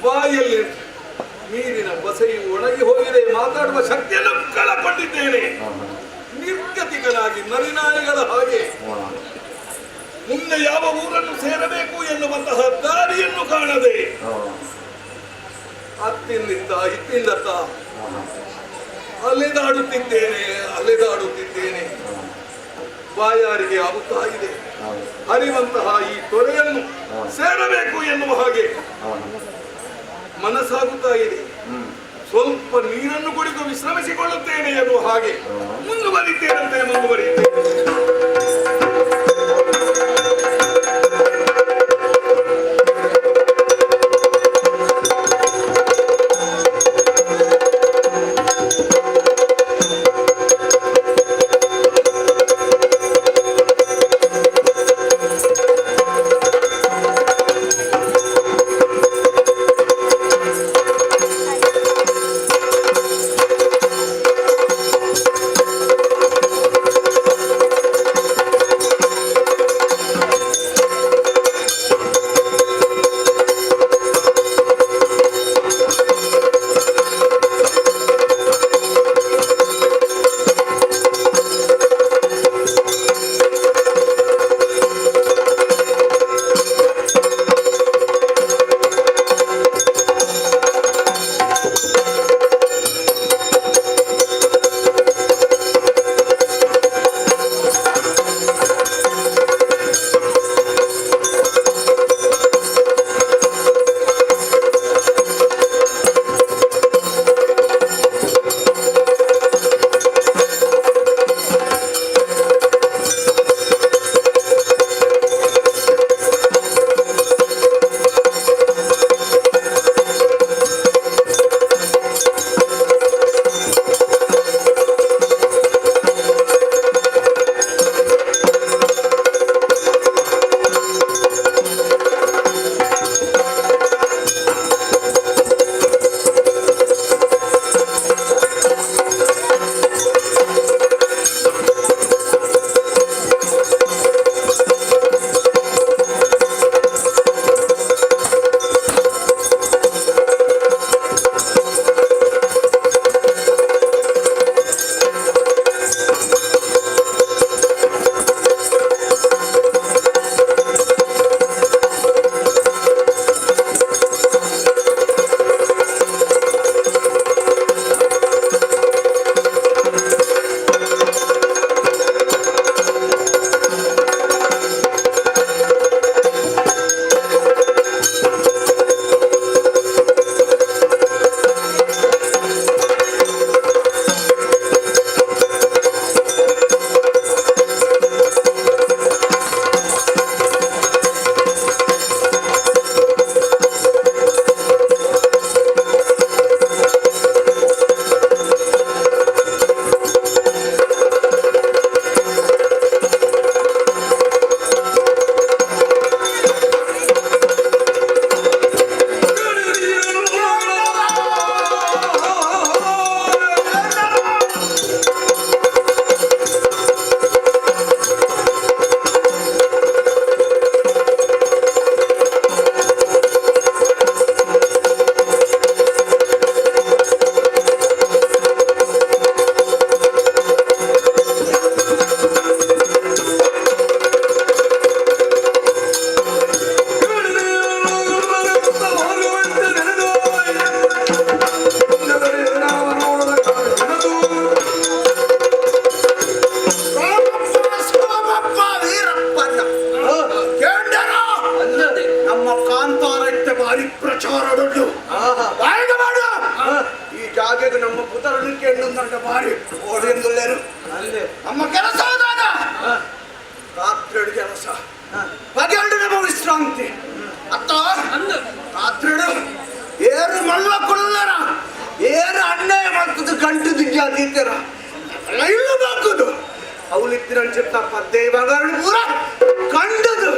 ಬಾಯಲ್ಲಿ ನೀರಿನ ಬಸೆಯು ಒಣಗಿ ಹೋಗಿದೆ, ಮಾತಾಡುವ ಶಕ್ತಿಯನ್ನು ಕಳಕೊಂಡಿದ್ದೇನೆ. ನಿರ್ಗತಿಕನಾಗಿ ನರಿನಾಯಿಗಳ ಹಾಗೆ ಮುಂದೆ ಯಾವ ಊರನ್ನು ಸೇರಬೇಕು ಎನ್ನುವಂತಹ ದಾರಿಯನ್ನು ಕಾಣದೆ ಅತ್ತಿಂದ ಇತ್ತಿಂದತ್ತ ಅಲೆದಾಡುತ್ತಿದ್ದೇನೆ. ಬಾಯಾರಿಗೆ ಆಗುತ್ತಾ ಇದೆ. ಹರಿವಂತಹ ಈ ತೊರೆಯನ್ನು ಸೇರಬೇಕು ಎನ್ನುವ ಹಾಗೆ ಮನಸ್ಸಾಗುತ್ತಾ ಇದೆ. ಸ್ವಲ್ಪ ನೀರನ್ನು ಕುಡಿದು ವಿಶ್ರಮಿಸಿಕೊಳ್ಳುತ್ತೇನೆ ಎನ್ನುವ ಹಾಗೆ ಮುಂದುವರಿಯುತ್ತೇನೆ. ಕನ್ನಡ ಬಾರಿ ಓಡು ಎಂದುಳ್ಳೇರು ನಮ್ಮ ಕೆಲಸ ಹೋದಾಗ ರಾತ್ರಿ ಕೆಲಸ ಬಗೆಹಂಡು ನಮ್ಮ ವಿಶ್ರಾಂತಿ ಅತ್ತ ರಾತ್ರಿ ಏರು ಮಲ್ವ ಕೊಡಲಾರ ಏರು ಅಣ್ಣೆ ಮಾಡ್ತದ್ದು ಗಂಟು ದಿಗ್ಗಾದೀತರ ಇಲ್ಲು ಬಾಕುದು ಅವಳಿತ್ತಿನ ಚಿತ್ತ ಪದ್ದೆ ಬಂಗಾರ ಪೂರ ಕಂಡದು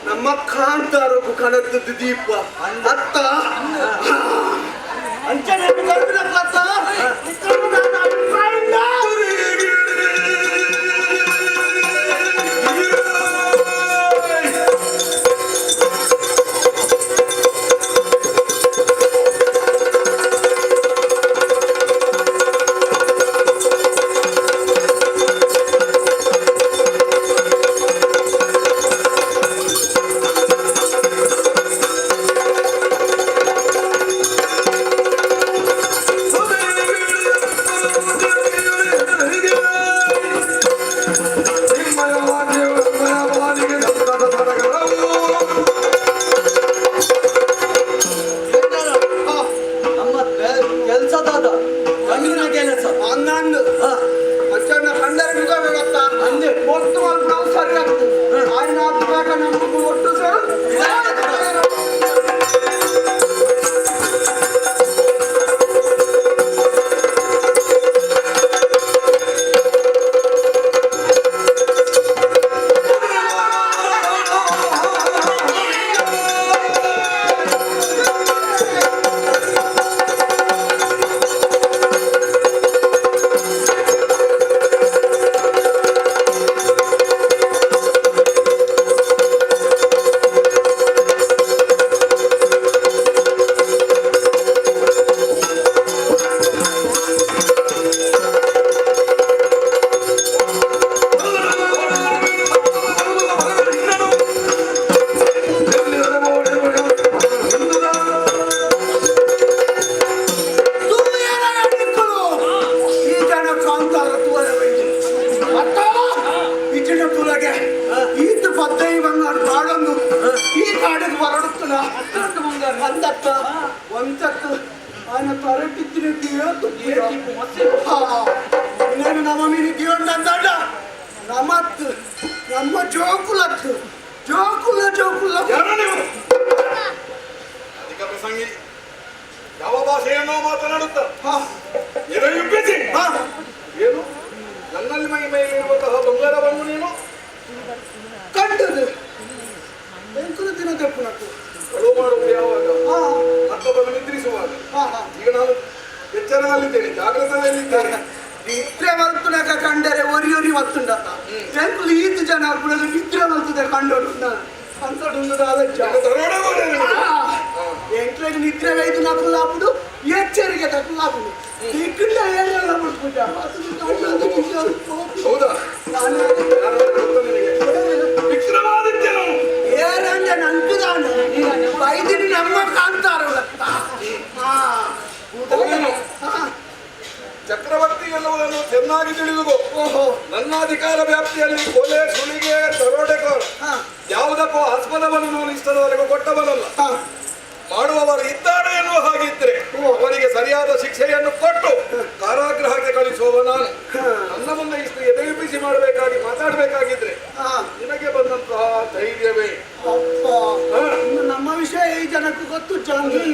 ನಮ್ಮ ಕಾಂತಾರಕ್ಕೂ ಕಣದ್ದು ದೀಪ ಅತ್ತ ಅಂಚನೆ ನಮ್ಮ ಜೋಕುಲತ್ತು ಜೋಕುಲ ಅಧಿಕ ಪ್ರಸಂಗಿ ಯಾವ ಭಾಷೆಯನ್ನು ಮಾತನಾಡುತ್ತ ಏನು ನನ್ನಲ್ಲಿ ಮೈ ಇರುವಂತಹ ಬಂಗಾರವನ್ನು ನೀನು ಕಂಡದು ಬೆಂಕುಲ ದಿನ ತೆಪ್ಪುನತ್ತು ಕಳುವು ಮಾಡುವುದು ಯಾವಾಗ ಮತ್ತೊಬ್ಬನ್ನು ನಿದ್ರಿಸುವಾಗ ಈಗ ನಾನು ಎಚ್ಚರದಲ್ಲಿದ್ದೇನೆ ಜಾಗ್ರತದಲ್ಲಿದ್ದೇನೆ ನಿದ್ರೆ ಮಲ್ತುನಕ ಕಂಡರೆ ಒರಿ ಮತ್ತುಂಡತ್ತ ಬೆಂಕುಲು ಈತು ಜನ ಬಿಡಲು ನಿದ್ರೆ ಮಲ್ತದೆ ಕಂಡೋಡು ಎಂಟ್ರೆಗೆ ನಿದ್ರೆ ವೈದು ನಕಲಾಪುಡು ಎಚ್ಚರಿಕೆ ತಕಲಾಪುಡು ದಿಕ್ಕಿಂದ ಏನೆಲ್ಲ ಬಿಟ್ಬಿಟ್ಟ ಹೌದಾ ವಿಕ್ರಮಾದಿತ್ಯನು ಏರಂಗೆ ನಂಬಿದಾನೆ ವೈದ್ಯನಿ ನಮ್ಮ ಕಾಂತಾರವತ್ತ ಚಕ್ರವರ್ತಿ ಎನ್ನುವುದನ್ನು ಚೆನ್ನಾಗಿ ತಿಳಿದುಕೋ. ನನ್ನ ಅಧಿಕಾರ ವ್ಯಾಪ್ತಿಯಲ್ಲಿ ಕೊಲೆ ಸುಲಿಗೆ ದರೋಡೆಕೋರ ಯಾವುದಕ್ಕೂ ಆಸ್ಪದವನ್ನು ನಾನು ಇಷ್ಟದವರೆಗೂ ಕೊಟ್ಟವನಲ್ಲ. ಮಾಡುವವರು ಇದ್ದಾರೆ ಎನ್ನುವ ಹಾಗಿದ್ರೆ ಅವರಿಗೆ ಸರಿಯಾದ ಶಿಕ್ಷೆಯನ್ನು ಕೊಟ್ಟು ಕಾರಾಗೃಹಕ್ಕೆ ಕಳಿಸುವವ ನಾನು. ನನ್ನ ಮುಂದೆ ಇಷ್ಟು ಎದೆಯುಬಿಸಿ ಮಾಡಬೇಕಾಗಿ ಮಾತಾಡಬೇಕಾಗಿದ್ರೆ ನಿನಗೆ ಬಂದಂತಹ ಧೈರ್ಯವೇ. ನಮ್ಮ ವಿಷಯ ಈ ಜನಕ್ಕೂ ಗೊತ್ತು ಜಾಂಗಿ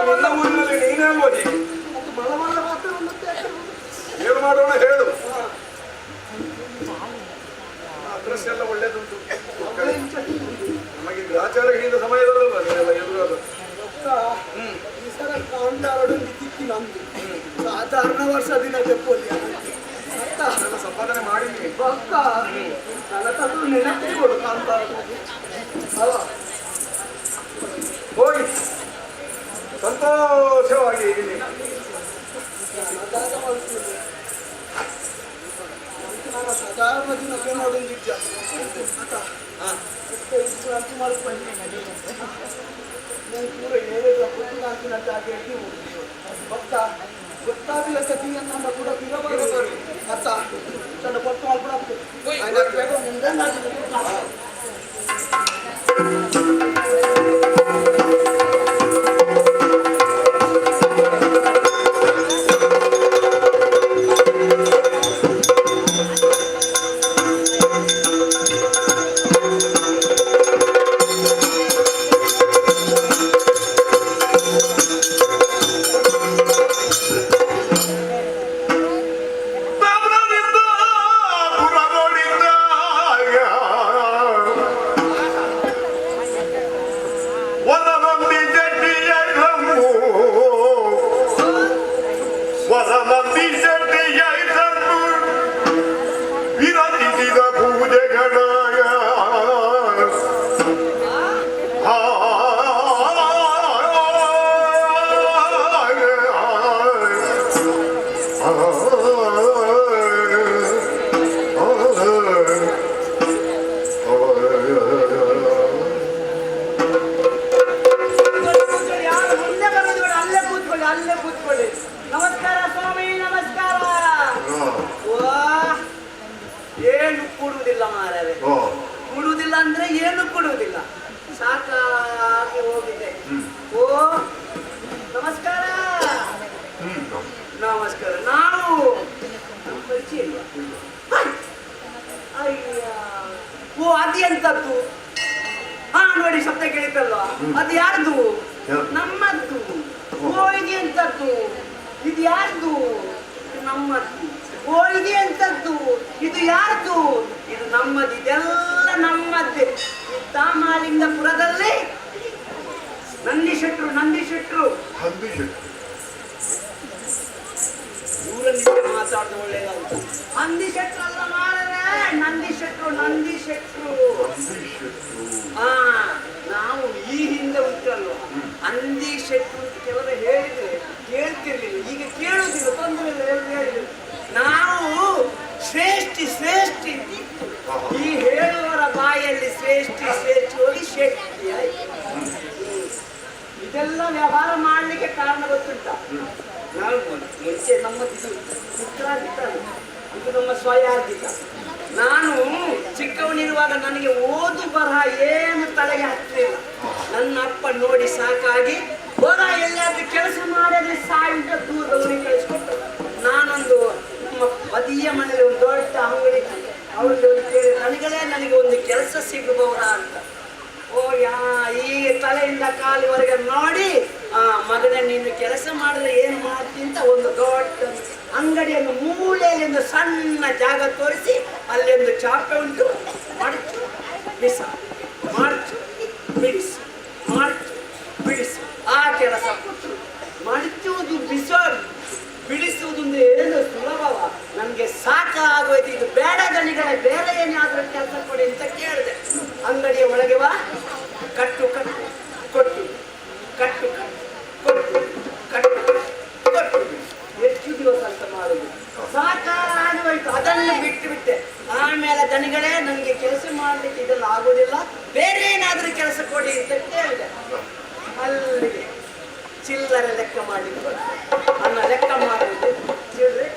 ನಿನ್ನ ಊರಿನಲ್ಲಿ ನೀನೇ ಅಲ್ವಾ ಹೀಗೆ? ಮಲಮಲ್ಲ ಮಾತ್ರ ಉಣ್ಣುತ್ತೆ. ಏನು ಮಾಡೋಣ ಹೇಳು. ಅಡ್ರೆಸ್ ಎಲ್ಲ ಒಳ್ಳೇದುಂಟು. ನಮಗೆ ಗ್ರಾಚಾರ ಹಿಡಿದ ಸಮಯದಲ್ಲಲ್ಲ ನೀವೆಲ್ಲ ಎದುರಾದ. ಈ ಸಲ ಕಾಂಡಾರಡೊಂದು ದಿಕ್ಕಿ ನಂದು ಸಾಧಾರಣ ವರ್ಷ ದಿನ ತೆಪ್ಪೋಲಿ ಅದೆಲ್ಲ ಸಂಪಾದನೆ ಮಾಡಿದ್ದೀನಿ. ಪಕ್ಕ ನನ್ನ ತಂದು ನೆನಪೇ ಕೊಡು ಕಾಂತಾರ ಅಲ್ಲ ಹೋಗಿ ಸಂತೋಷವಾಗಿ ಇದ್ದೀನಿ. ನಾನು ಸಾಧಾರಣ ದಿನಕ್ಕೆ ನೋಡೋದು ನಿಜ ವಿಶ್ರಾಂತಿ ಮಾಡ್ಕೊಂಡು ನಾನು ಪೂರ ಹೇಳಿದ ಪುಟ್ಟನಾಂತಿನಂತ ಹೇಳಿ ಭಕ್ತ ಗೊತ್ತಾಗಲಿಲ್ಲ ಕಥೆಯನ್ನ ಕೂಡ ಬಿಡಬಾರದು ಅತ್ತ ತನ್ನ ಪಟ್ಟು ಮಾಡ್ಬಿಡಬೇಕು ಮುಂದೆ ನಮಸ್ಕಾರ ಸ್ವಾಮಿ, ನಮಸ್ಕಾರ. ಏನು ಕೊಡುವುದಿಲ್ಲ ಮಾರವೇ, ಕೊಡುವುದಿಲ್ಲ ಅಂದ್ರೆ ಏನು ಕೊಡುವುದಿಲ್ಲ, ಸಾಕಾಗಿ ಹೋಗಿದೆ. ಓ ನಮಸ್ಕಾರ. ನಮಸ್ಕಾರ. ನಾವು ಪರಿಚಯ ಇಲ್ವಾ? ಅಯ್ಯ, ಓ ಅದು ಎಂತದ್ದು? ಹಾ ನೋಡಿ, ಶಬ್ದ ಕೇಳಿತಲ್ವಾ? ಅದು ಯಾರ್ದು? ನಮ್ಮದ್ದು. ಓ ಇದು ಎಂತದ್ದು? ಇದು ಯಾರ್ದು? ನಮ್ಮದ್ದು. ಓ ಇದು ಎಂತದ್ದು? ಇದು ಯಾರ್ದು? ಇದು ನಮ್ಮದು. ಇದೆಲ್ಲ ನಮ್ಮದ್ದೇ. ತಾಮಲಿಂಗಪುರದಲ್ಲಿ ನಂದಿ ಶೆಟ್ರು ಊರಲ್ಲಿ ಮಾತಾಡೋದು ಒಳ್ಳೇದಂತ. ನಂದಿ ಶೆಟ್ರು ಅಲ್ಲ ಮಾರರೆ, ನಂದಿ ಶೆಟ್ರು. ಹಾ, ನಾವು ಈ ಹಿಂದೆ ಉಂಟಲ್ವ ನಂದಿ ಶೆಟ್ರು ಅಂತ ಕೆಲವರು ಹೇಳಿದ್ರೆ ಕೇಳ್ತಿರ್ಲಿಲ್ಲ, ಈಗ ಕೇಳುವುದಿಲ್ಲ, ತೊಂದರೆ ಇಲ್ಲ. ಹೇಳಿದ್ರು ನಾವು ಶ್ರೇಷ್ಠಿ ಈ ಹೇಳುವವರ ಬಾಯಲ್ಲಿ ಶ್ರೇಷ್ಠಿ ಹೋಗಿ ಶೆಟ್ಟಿ ಆಯ್ತು. ಇದೆಲ್ಲ ವ್ಯವಹಾರ ಮಾಡ್ಲಿಕ್ಕೆ ಕಾರಣ ಗೊತ್ತುಂಟ. ನಾವು ಮುಂಚೆ ನಮ್ಮದು ಚಿತ್ರಾರ್ಜಿತಲ್ಲ, ಇದು ನಮ್ಮ ಸ್ವಯಾರ್ಜಿತ. ನಾನು ಚಿಕ್ಕವನಿರುವಾಗ ನನಗೆ ಓದು ಬರಹ ಏನು ತಲೆಗೆ ಹತ್ತಲಿಲ್ಲ. ನನ್ನ ಅಪ್ಪ ನೋಡಿ ಸಾಕಾಗಿ ಹೋದ ಎಲ್ಲಾದ್ರೂ ಕೆಲಸ ಮಾಡಿದ್ರೆ ಸಾಯುಂಟ ದೂರದವರಿಗೆ ಕಳಿಸ್ಕೊಟ್ಟು, ನಾನೊಂದು ನಮ್ಮ ಬದಿಯ ಮನೆಯಲ್ಲಿ ಒಂದು ದೊಡ್ಡ ಅಂಗಡಿ, ಅವ್ರಿಗೆ ಕೇಳಿ ನನಗೆ ಒಂದು ಕೆಲಸ ಸಿಗಬಹುದಾ ಅಂತ. ಓ ಈಗ ತಲೆಯಿಂದ ಕಾಲಿವರೆಗೆ ನೋಡಿ, ಮಗನೇ ನೀನು ಕೆಲಸ ಮಾಡಿದ್ರೆ ಏನು ಮಾಡ್ತೀನಿ ಅಂತ ಒಂದು ದೊಡ್ಡ ಅಂಗಡಿಯನ್ನು ಮೂಲೆಯಲ್ಲಿ ಒಂದು ಸಣ್ಣ ಜಾಗ ತೋರಿಸಿ, ಅಲ್ಲಿ ಒಂದು ಚಾಪೆ ಉಂಟು, ಮಡಚು ಬಿಸ, ಮಡಚು ಬಿಡಿಸು, ಮಡಚು ಬಿಡಿಸು, ಆ ಕೆಲಸ ಕೊಟ್ಟರು. ಮಡಚುವುದು ಬಿಡಿಸುವುದು ಏನು ಸುಲಭವ? ನನಗೆ ಸಾಕಾಗೋಯ್ತು, ಇದು ಬೇಡ ದಣಿಗಳೇ, ಬೇರೆ ಏನಾದರೂ ಕೆಲಸ ಕೊಡಿ ಅಂತ ಕೇಳಿದೆ. ಅಂಗಡಿಯ ಒಳಗೆ ಬಾ, ಕಟ್ಟು ಕೊಟ್ಟು, ಕಟ್ಟು ಕೊಟ್ಟು, ಕೊಟ್ಟು ಎಷ್ಟು ದಿವಸ ಅಂತ ಮಾಡುದು? ಸಾಕಾಗೋಯ್ತು, ಅದನ್ನು ಬಿಟ್ಟೆ. ಆಮೇಲೆ ದಣಿಗಳೇ, ನನಗೆ ಕೆಲಸ ಮಾಡ್ಲಿಕ್ಕೆ ಇದೆಲ್ಲ ಆಗೋದಿಲ್ಲ, ಬೇರೆ ಏನಾದರೂ ಕೆಲಸ ಕೊಡಿ ಅಂತ ಕೇಳಿದೆ. ಅಲ್ಲಿಗೆ ಚಿಲ್ಲರೆ ಲೆಕ್ಕ ಮಾಡಿದ್ರು. ಅನ್ನ ಲೆಕ್ಕ ಮಾಡುವುದು ಚಿಲ್ಲರೆ,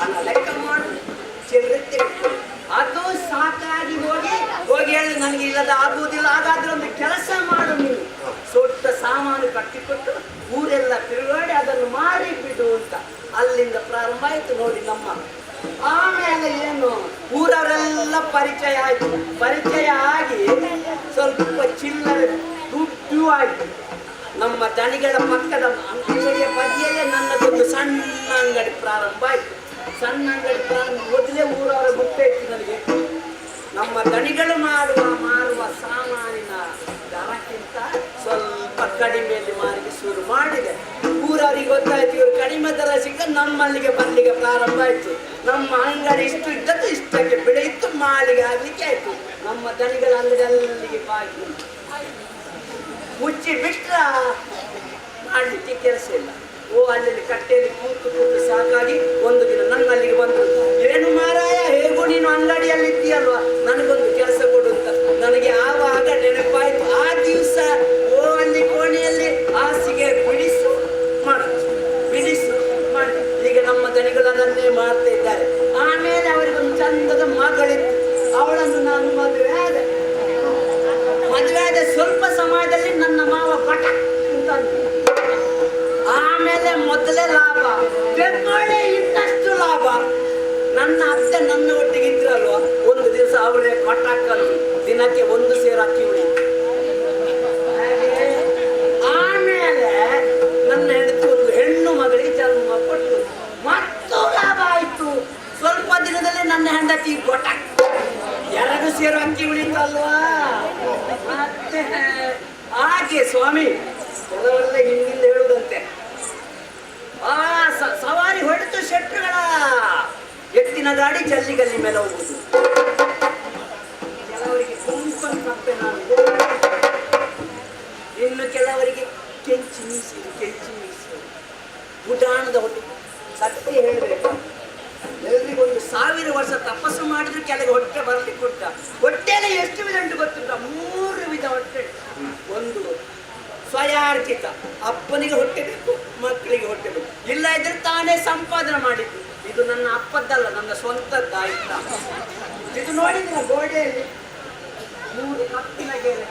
ಅನ್ನ ಲೆಕ್ಕ ಮಾಡುದು ಚಿಲ್ಲರೆ ತೆಗೆದು, ಅದು ಸಾಕಾಗಿ ಹೋಗಿ ಹೇಳಿ ನನಗೆ ಇಲ್ಲದ ಆಗುವುದಿಲ್ಲ, ಹಾಗಾದ್ರೆ ಒಂದು ಕೆಲಸ ಮಾಡು ನೀನು, ದೊಡ್ಡ ಸಾಮಾನು ಕಟ್ಟಿಕೊಟ್ಟು ಊರೆಲ್ಲ ತಿರುಗಾಡಿ ಅದನ್ನು ಮಾರಿ ಬಿಡು ಅಂತ. ಅಲ್ಲಿಂದ ಪ್ರಾರಂಭ ಆಯ್ತು ನೋಡಿ ನಮ್ಮ. ಆಮೇಲೆ ಏನು, ಊರವರೆಲ್ಲ ಪರಿಚಯ ಆಯ್ತು. ಪರಿಚಯ ಆಗಿ ಸ್ವಲ್ಪ ಚಿಲ್ಲರೆ ದುಡ್ಡು ಆಯ್ತು. ನಮ್ಮ ದಣಿಗಳ ಪಕ್ಕದ ಅಂಗಡಿಯ ಬದಿಯಲ್ಲೇ ನನ್ನದೊಂದು ಸಣ್ಣ ಅಂಗಡಿ ಪ್ರಾರಂಭ ಆಯ್ತು. ಸಣ್ಣ ಅಂಗಡಿ ಪ್ರಾರಂಭ ಮೊದಲೇ ಊರವರ ಗೊತ್ತಾಯ್ತು ನನಗೆ. ನಮ್ಮ ದಣಿಗಳು ಮಾರುವ ಸಾಮಾನಿನ ದರಕ್ಕಿಂತ ಸ್ವಲ್ಪ ಕಡಿಮೆಯಲ್ಲಿ ಮಾರಿಗೆ ಶುರು ಮಾಡಿದೆ. ಊರವರಿಗೆ ಗೊತ್ತಾಯ್ತು, ಇವರು ಕಡಿಮೆ ದರ ಸಿಕ್ಕ ನಮ್ಮಲ್ಲಿಗೆ ಬರ್ಲಿಕ್ಕೆ ಪ್ರಾರಂಭ ಆಯ್ತು. ನಮ್ಮ ಅಂಗಡಿ ಇಷ್ಟು ಇದ್ದದ್ದು ಇಷ್ಟಕ್ಕೆ ಬೆಳೆಯಿತು, ಮಾಲಿಗೆ ಆಗ್ಲಿಕ್ಕೆ ಆಯ್ತು. ನಮ್ಮ ದಣಿಗಳ ಅಂಗಡಿ ಅಲ್ಲಿಗೆ ಬಾಗಿ ಮುಚ್ಚಿ ಬಿಟ್ರ ಮಾಡಲಿಕ್ಕೆ ಕೆಲಸ ಇಲ್ಲ. ಅಲ್ಲಿ ಕಟ್ಟೆಯಲ್ಲಿ ಕೂತು ಸಾಕಾಗಿ ಒಂದು ದಿನ ನನ್ನಲ್ಲಿಗೆ ಬಂದರು. ಏನು ಮಾರಾಯ, ಹೇಗೂ ನೀನು ಅಂಗಡಿಯಲ್ಲಿದ್ದೀಯಲ್ವಾ, ನನಗೊಂದು ಕೆಲಸ ಕೊಡು ಅಂತ. ನನಗೆ ಆವಾಗ ನೆನಪಾಯ್ತು, ಆ ದಿವಸ ಅಲ್ಲಿ ಕೋಣೆಯಲ್ಲಿ ಹಾಸಿಗೆ ಬಿಡಿಸು ಮಾಡಿ ಈಗ ನಮ್ಮ ದಣಿಗಳನ್ನೇ ಮಾಡ್ತಾ ಇದ್ದಾರೆ. ಆಮೇಲೆ ಅವರಿಗೊಂದು ಚಂದದ ಮಗಳಿತ್ತು, ಅವಳನ್ನು ನಾನು ಮದುವೆ ಆದ ಸ್ವಲ್ಪ ಸಮಯದಲ್ಲಿ ನನ್ನ ಮಾವ ಪಟ ಅಂತ. ಆಮೇಲೆ ಮೊದಲೇ ಲಾಭ, ಬೆಂಬಳೆ ಇನ್ನಷ್ಟು ಲಾಭ. ನನ್ನ ಅತ್ತೆ ನನ್ನ ಒಟ್ಟಿಗೆ ಇದ್ರಲ್ವ, ಒಂದು ದಿವಸ ಅವರೇ ಪಟಾಕಲ್ಲಿ ದಿನಕ್ಕೆ 1 ಸೇರು ಅಕ್ಕಿ ಉಳಿ. ಆಮೇಲೆ ನನ್ನ ಹೆಂಡತಿ ಒಂದು ಹೆಣ್ಣು ಮಗಳಿಗೆ ಜನ್ಮ ಕೊಟ್ಟು ಮತ್ತು ಲಾಭ ಆಯ್ತು. ಸ್ವಲ್ಪ ದಿನದಲ್ಲಿ ನನ್ನ ಹೆಂಡತಿ ಪಟಾಕ್ 2 ಸೇರು ಅಕ್ಕಿ ಉಳಿತಲ್ವಾ. ಮತ್ತೆ ಹಾಗೆ ಸ್ವಾಮಿ ಕೆಲವೆಲ್ಲ ಹಿಂದಿಂದ ಹೇಳುವುದಂತೆ. ಸವಾರಿ ಹೊಡೆದು ಶೆಟ್ರುಗಳ ಎತ್ತಿನ ಗಾಡಿ ಜಲ್ಲಿಗಲ್ಲಿ ಮೇಲೆ ಹೋಗುದು. ಕೆಲವರಿಗೆ ಕುಂಕನ್ ಕಪ್ಪೆ ನಾನು, ಇನ್ನು ಕೆಲವರಿಗೆ ಕೆಂಚಿ ಮೀಸಿ ಬುಡಾಣದ ಹೊಟ್ಟೆ. ಸತ್ಯ ಹೇಳಬೇಕು, ಎಲ್ರಿಗೊಂದು 1000 ವರ್ಷ ತಪಸ್ಸು ಮಾಡಿದ್ರು ಕೆಲಗೆ ಹೊಟ್ಟೆ ಬರಲಿಕ್ಕೆ ಕೊಟ್ಟ. ಹೊಟ್ಟೆಯಲ್ಲಿ ಎಷ್ಟು ವಿಧ ಉಂಟು ಗೊತ್ತುಂಟ? 3 ವಿಧ ಹೊಟ್ಟೆ. ಒಂದು ಸ್ವಯಾರ್ಜಿತ, ಅಪ್ಪನಿಗೆ ಹೊಟ್ಟೆ ಬೇಕು, ಮಕ್ಕಳಿಗೆ ಹೊಟ್ಟೆ ಬೇಕು. ಇಲ್ಲ ಇದ್ರೆ ತಾನೇ ಸಂಪಾದನೆ ಮಾಡಿದ್ದು. ಇದು ನನ್ನ ಅಪ್ಪದ್ದಲ್ಲ, ನನ್ನ ಸ್ವಂತದ್ದಾಯ್ತಾ. ಇದು ನೋಡಿದ್ರೆ ಗೋಡೆಯಲ್ಲಿ 3 ಕಪ್ಪಿನ ಗೆರೆ.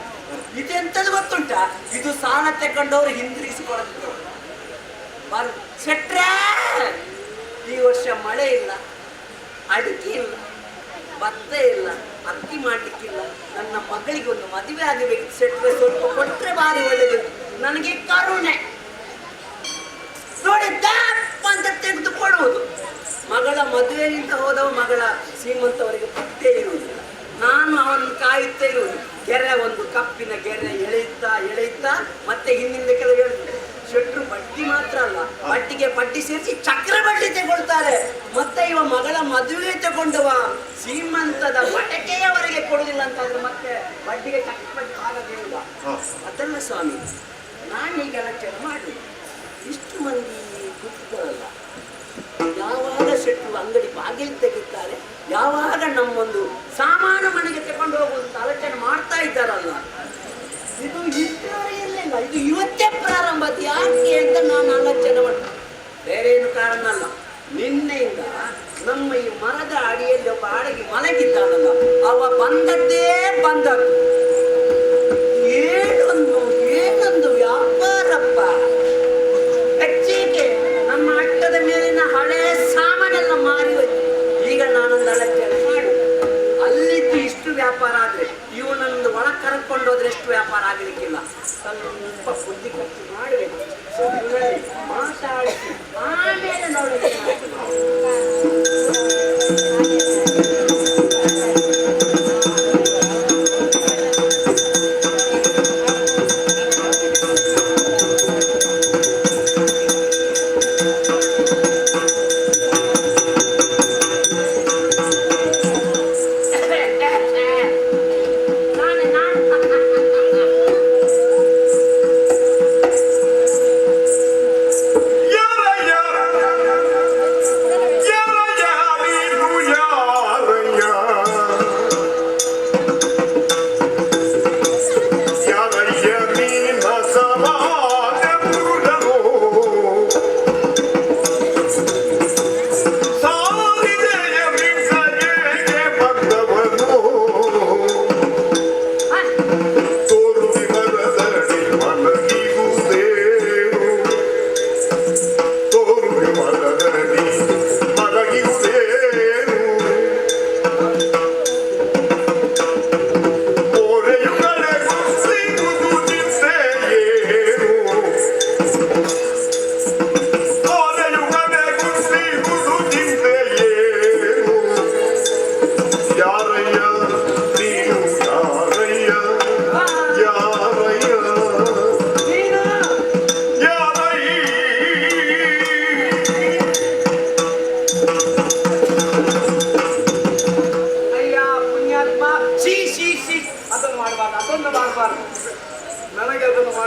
ಇದೆಂತದ್ದು ಗೊತ್ತುಂಟ? ಇದು ಸಾಲ ತಗೊಂಡವರು ಹಿಂದಿರಿಸಿಕೊಳ್ಳೋದು. ಶೆಟ್ರೆ, ಈ ವರ್ಷ ಮಳೆ ಇಲ್ಲ, ಅಡಿಕೆ ಇಲ್ಲ, ಭತ್ತ ಇಲ್ಲ, ಅಕ್ಕಿ ಮಾಡ್ಲಿಕ್ಕಿಲ್ಲ. ನನ್ನ ಮಗಳಿಗೆ ಒಂದು ಮದುವೆ ಆಗಬೇಕು, ಸೆಟ್ರೆ ಸ್ವಲ್ಪ ಕೊಟ್ರೆ ಭಾರಿ ಒಳ್ಳೇದು. ನನಗೆ ಕರುಣೆ ನೋಡಿ ದಪ್ಪ ಅಂತ ತೆಗೆದುಕೊಳ್ಳುವುದು. ಮಗಳ ಮದುವೆಯಿಂದ ಹೋದವ ಮಗಳ ಸೀಮಂತವರಿಗೆ ಪತ್ತೆ ಇರುವುದಿಲ್ಲ. ನಾನು ಅವನನ್ನು ಕಾಯುತ್ತಾ ಇರುವುದು. ಗೆರೆ, ಒಂದು ಕಪ್ಪಿನ ಗೆರೆ ಎಳೆಯುತ್ತಾ ಮತ್ತೆ ಹಿಂದಿಂದ ಕೆಲವು ಹೇಳ್ತಾರೆ. ಶೆಟ್ರು ಬಡ್ಡಿ ಮಾತ್ರ ಅಲ್ಲ, ಬಡ್ಡಿಗೆ ಬಡ್ಡಿ ಸೇರಿಸಿ ಚಕ್ರ ಬಡ್ಡಿ ತಗೊಳ್ತಾರೆ. ಮತ್ತೆ ಇವ ಮಗಳ ಮದುವೆ ತಗೊಂಡವ ಸೀಮಂತದ ಬಟಕೆಯವರೆಗೆ ಕೊಡುದಿಲ್ಲ ಅಂತಂದ್ರೆ ಮತ್ತೆ ಬಡ್ಡಿಗೆ ಚಕ್ರ ಬಡ್ಡಿ ಆಗೋದಿಲ್ಲ. ಅದಲ್ಲ ಸ್ವಾಮಿ, ನಾನೀಗ ಆಲೋಚನೆ ಮಾಡಿ ಇಷ್ಟು ಮಂದಿ ಕೂತ್ಕೊಳ್ಳಲ್ಲ. ಯಾವಾಗ ಶೆಟ್ರು ಅಂಗಡಿ ಬಾಗಿಲು ತೆಗಿತಾರೆ, ಯಾವಾಗ ನಮ್ಮೊಂದು ಸಾಮಾನು ಮನೆಗೆ ತಗೊಂಡು ಹೋಗುವಂತ ಆಲೋಚನೆ ಮಾಡ್ತಾ ಇದ್ದಾರಲ್ಲ, ಇದು ಇಷ್ಟವರೆಯಲ್ಲ, ಇದು ಇವತ್ತೇ ಪ್ರಾರಂಭ. ಅದು ಯಾಕೆ ಅಂತ ನಾನು ಆಲೋಚನೆ ಮಾಡ್ತೀನಿ. ಬೇರೆ ಏನು ಕಾರಣ ಅಲ್ಲ, ನಿನ್ನೆಯಿಂದ ನಮ್ಮ ಈ ಮರದ ಅಡಿಯಲ್ಲಿ ಒಬ್ಬ ಅಡಗಿ ಮಲಗಿದ್ದಾನಲ್ಲ, ಅವ ಬಂದದ್ದೇ ಬಂದದ್ದು. ಏನೊಂದು ವ್ಯಾಪಾರಪ್ಪ. ಹೆಚ್ಚಿಗೆ ನಮ್ಮ ಅಟ್ಟದ ಮೇಲಿನ ಹಳೆ ಸಾಮಾನೆಲ್ಲ ಮಾರಿ ಹೋಯ್ತು. ಈಗ ನಾನೊಂದು ಆಲೋಚನೆ ಮಾಡು, ಅಲ್ಲಿದ್ದು ಇಷ್ಟು ವ್ಯಾಪಾರ ಆದ್ರೆ ಇವನೊಂದು ಒಳ ಕರ್ಕೊಂಡೋದ್ರೆ ಎಷ್ಟು ವ್ಯಾಪಾರ ಆಗಲಿಕ್ಕಿಲ್ಲ. ಸ್ವಲ್ಪ ಬುದ್ಧಿ ಖರ್ಚು ಮಾಡಬೇಕು, ಮಾತಾಡಿಸಿ ಆಮೇಲೆ ನೋಡಿ. Yeah.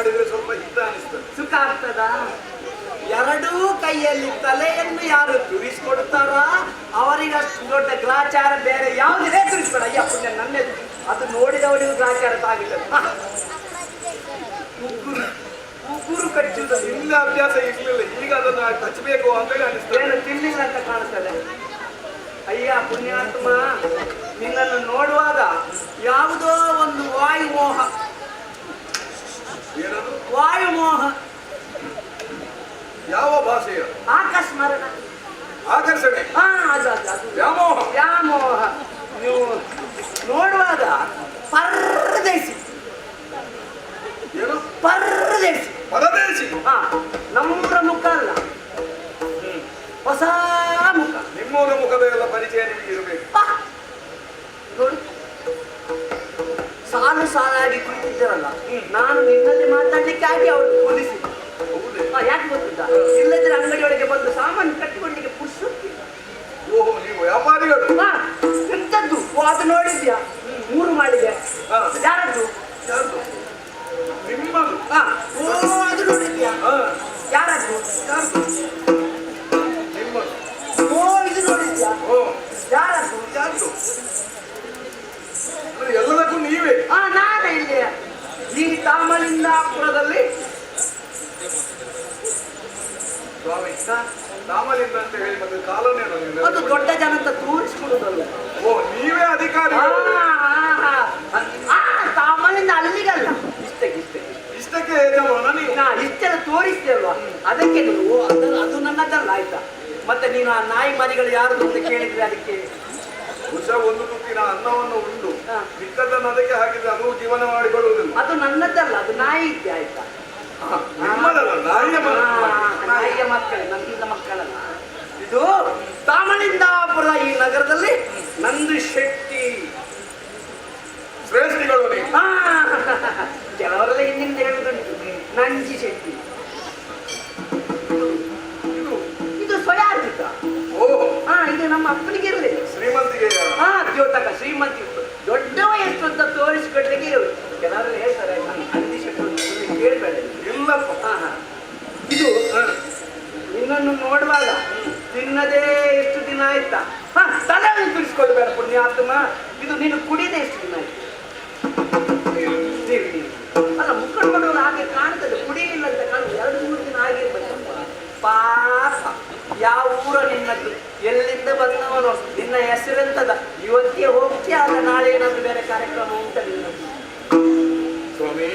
ಮಾಡಿದ್ರೆ ಸ್ವಲ್ಪ ಹಿತ ಅನಿಸ್ತದೆ. ಸುಖ ಆಗ್ತದ? ಎರಡೂ ಕೈಯಲ್ಲಿ ತಲೆಯನ್ನು ಯಾರು ತುರಿಸ್ಕೊಡ್ತಾರ ಅವರಿಗಷ್ಟು ದೊಡ್ಡ ಗ್ರಾಚಾರ ಬೇರೆ ಯಾವುದೇ ತುರಿಸ್ಬೇಡ. ಅಯ್ಯ ಪುಣ್ಯ ನನ್ನೇ ಅದು ನೋಡಿದವರಿಗೂ ಗ್ರಾಚಾರ ತಾಗಿಲ್ಲ. ಉಗುರು ಕಚ್ಚುದು ಹಿಂದೆ ಅಭ್ಯಾಸ ಇರ್ಲಿಲ್ಲ, ಈಗ ಅದನ್ನು ಹಚ್ಚಬೇಕು ಅಂತೇಳಿ ಅನಿಸ್ತದೆ. ಏನು ತಿನ್ನಿಲ್ಲ ಅಂತ ಕಾಣಿಸ್ತದೆ. ಅಯ್ಯ ಪುಣ್ಯಾತ್ಮ, ನಿನ್ನನ್ನು ನೋಡುವಾಗ ಯಾವುದೋ ಒಂದು ವಾಯುಮೋಹ. ಏನದು? ವಾಯುಮೋಹ. ಯಾವ ಭಾಷೆಯ? ಆಕಸ್ಮರಣ, ಆಕರ್ಷಣೆ, ಹಾ ಅದು ವ್ಯಾಮೋಹ. ವ್ಯಾಮೋಹ. ನೀವು ನೋಡುವಾಗ ಪರದೇಶಿ. ಏನು? ಪರದೇಶಿ. ಪರದೇಶಿ. ಹಾ, ನಮ್ಮೂರ ಮುಖ ಅಲ್ಲ, ಹೊಸ ಮುಖ. ನಿಮ್ಮೂರ ಮುಖದ ಎಲ್ಲ ಪರಿಚಯ ನಿಮಗೆ ಇರಬೇಕು. ನೋಡಿ, ಸಾಲು ಸಾಲಾಗಿ ಕುಳಿತಿದ್ದಾರಲ್ಲ, ನಾನು ನಿನ್ನಲ್ಲಿ ಮಾತಾಡ್ಲಿಕ್ಕಾಗಿ ಅವರು ಹೋಲಿಸಿ. ಯಾಕೆ ಗೊತ್ತಿಲ್ಲ, ಇಲ್ಲದ್ರೆ ಅಂಗಡಿಯೊಳಗೆ ಬಂದು ಸಾಮಾನು ಕಟ್ಟಿಕೊಂಡಿಗೆ ಪುರ್ಸೊತ್ತಿಲ್ಲ. ಓಹೋ, ನೀವು ವ್ಯಾಪಾರಿಗಳು. ಎಂತದ್ದು? ಅದು ನೋಡಿದ್ಯಾ? 3 ಮಾಳಿಗೆ. ಯಾರದ್ದು? ಯಾರ್ದು? ನಿಮ್ಮದು. ಓ, ಅದು ನೋಡಿದ್ಯಾ? ಯಾರದ್ದು? ಯಾರ್ದು? ನಿಮ್ಮದು. ಓ, ಇದು ನೋಡಿದ್ಯಾ? ಓ, ಯಾರದ್ದು? ಯಾರ್ದು? ಅಂದ್ರೆ ಎಲ್ಲದಕ್ಕೂ ನೀವೇ. ನಾನೇ ಇಲ್ಲಿ ಈ ತಾಮಲಿಂಗಾಪುರದಲ್ಲಿ. ಸ್ವಾಮಿ, ನಾಮಲಿಂಗ ಅಂತ ಹೇಳಿ ಮತ್ತೆ ಕಾಲೋನಿಯನ್ನು ಅದು ದೊಡ್ಡ ಜನ ಅಂತ ತೋರಿಸ್ಕೊಡುದಲ್ಲ. ಓ, ನೀವೇ ಅಧಿಕಾರಿ. ತಾಮಲಿಂದ ಅಲ್ಲಿಗಲ್ಲ, ಇಷ್ಟಕ್ಕೆ ಯಜಮಾನ ನೀವು. ನಾ ಇಷ್ಟೆಲ್ಲ ತೋರಿಸ್ತೇಲ್ವಾ, ಅದಕ್ಕೆ ನೀವು ಅದು ನನ್ನದಲ್ಲ, ಆಯ್ತಾ? ಮತ್ತೆ ನೀನು ಆ ನಾಯಿ ಮರಿಗಳು ಯಾರದು ಅಂತ ಕೇಳಿದ್ರೆ ಅದಕ್ಕೆ ವರ್ಷ ಒಂದು ತುತ್ತಿನ ಅನ್ನವನ್ನು ಉಂಡು ಮಿಕ್ಕದನ್ನು ಅದಕ್ಕೆ ಹಾಕಿದ್ರೆ ಅದು ಜೀವನ ಮಾಡಿಕೊಳ್ಳುವುದಿಲ್ಲ. ಅದು ನನ್ನದಲ್ಲ, ಅದು ನಾಯಿ ಇದ್ದೆ, ಆಯ್ತಾ? ನಿಮ್ಮದಲ್ಲ, ನಾಯಿಯ ಮಕ್ಕಳೇ, ನನ್ನಿಂದ ಮಕ್ಕಳಲ್ಲ. ಇದು ತಾಮಲಿಂಗಾಪುರ ಈ ನಗರದಲ್ಲಿ ನಂದು ಶೆಟ್ಟಿ ಶ್ರೇಷ್ಠಿಗಳು ನೀವು. ಕೆಲವರೆಲ್ಲ ಹಿಂದಿಂದ ಹೇಳುದುಂಟು ನಂಜಿ ಶೆಟ್ಟಿ. ಇದು ಸ್ವಯಾರ್ಜಿತ. ಓಹೋ, ಇದು ನಮ್ಮ ಅಪ್ಪನಿಗೆ ಇರಲಿಲ್ಲ. ಶ್ರೀಮಂತಿಗೆ. ದ್ಯೋತಕ ಶ್ರೀಮಂತಿ ದೊಡ್ಡ ವಯಸ್ಸು ಅಂತ ತೋರಿಸ್ಕೊಡ್ಲಿಕ್ಕೆ ಕೆಲವರೆಲ್ಲ ಹೇಳ್ತಾರೆ ನಂದಿ ಶೆಟ್ಟಿ ಕೇಳಬೇಡ. ಇಲ್ಲಪ್ಪ. ಇದು ನಿನ್ನನ್ನು ನೋಡುವಾಗ ತಿನ್ನದೇ ಎಷ್ಟು ದಿನ ಆಯ್ತಾ? ತಲೆಯನ್ನು ತುರಿಸ್ಕೊಳ್ಬೇಡ ಪುಣ್ಯಾತ್ಮ. ಇದು ನೀನು ಕುಡಿದೇ ಎಷ್ಟು ದಿನ ಆಯ್ತು? ಅಲ್ಲ, ಮುಖ ನೋಡುವಾಗ ಹಾಗೆ ಕಾಣ್ತದೆ, ಕುಡಿಲಿಲ್ಲ ಅಂತ ಕಾಣುದು. 2-3 ದಿನ ಆಗಿರ್ಬೇಕಪ್ಪ. ಪಾಪ, ಯಾವ ಊರ ನಿನ್ನದ್ದು, ಎಲ್ಲಿಂದ ಬಂದವನು, ನಿನ್ನ ಹೆಸರೆಂತದ? ಇವತ್ತಿಗೆ ಹೋಗ್ತೀಯ ಅಲ್ಲ ನಾಳೆ ಏನಾದ್ರು ಬೇರೆ ಕಾರ್ಯಕ್ರಮ ಉಂಟ ನಿನ್ನದು? ಸ್ವಾಮಿ,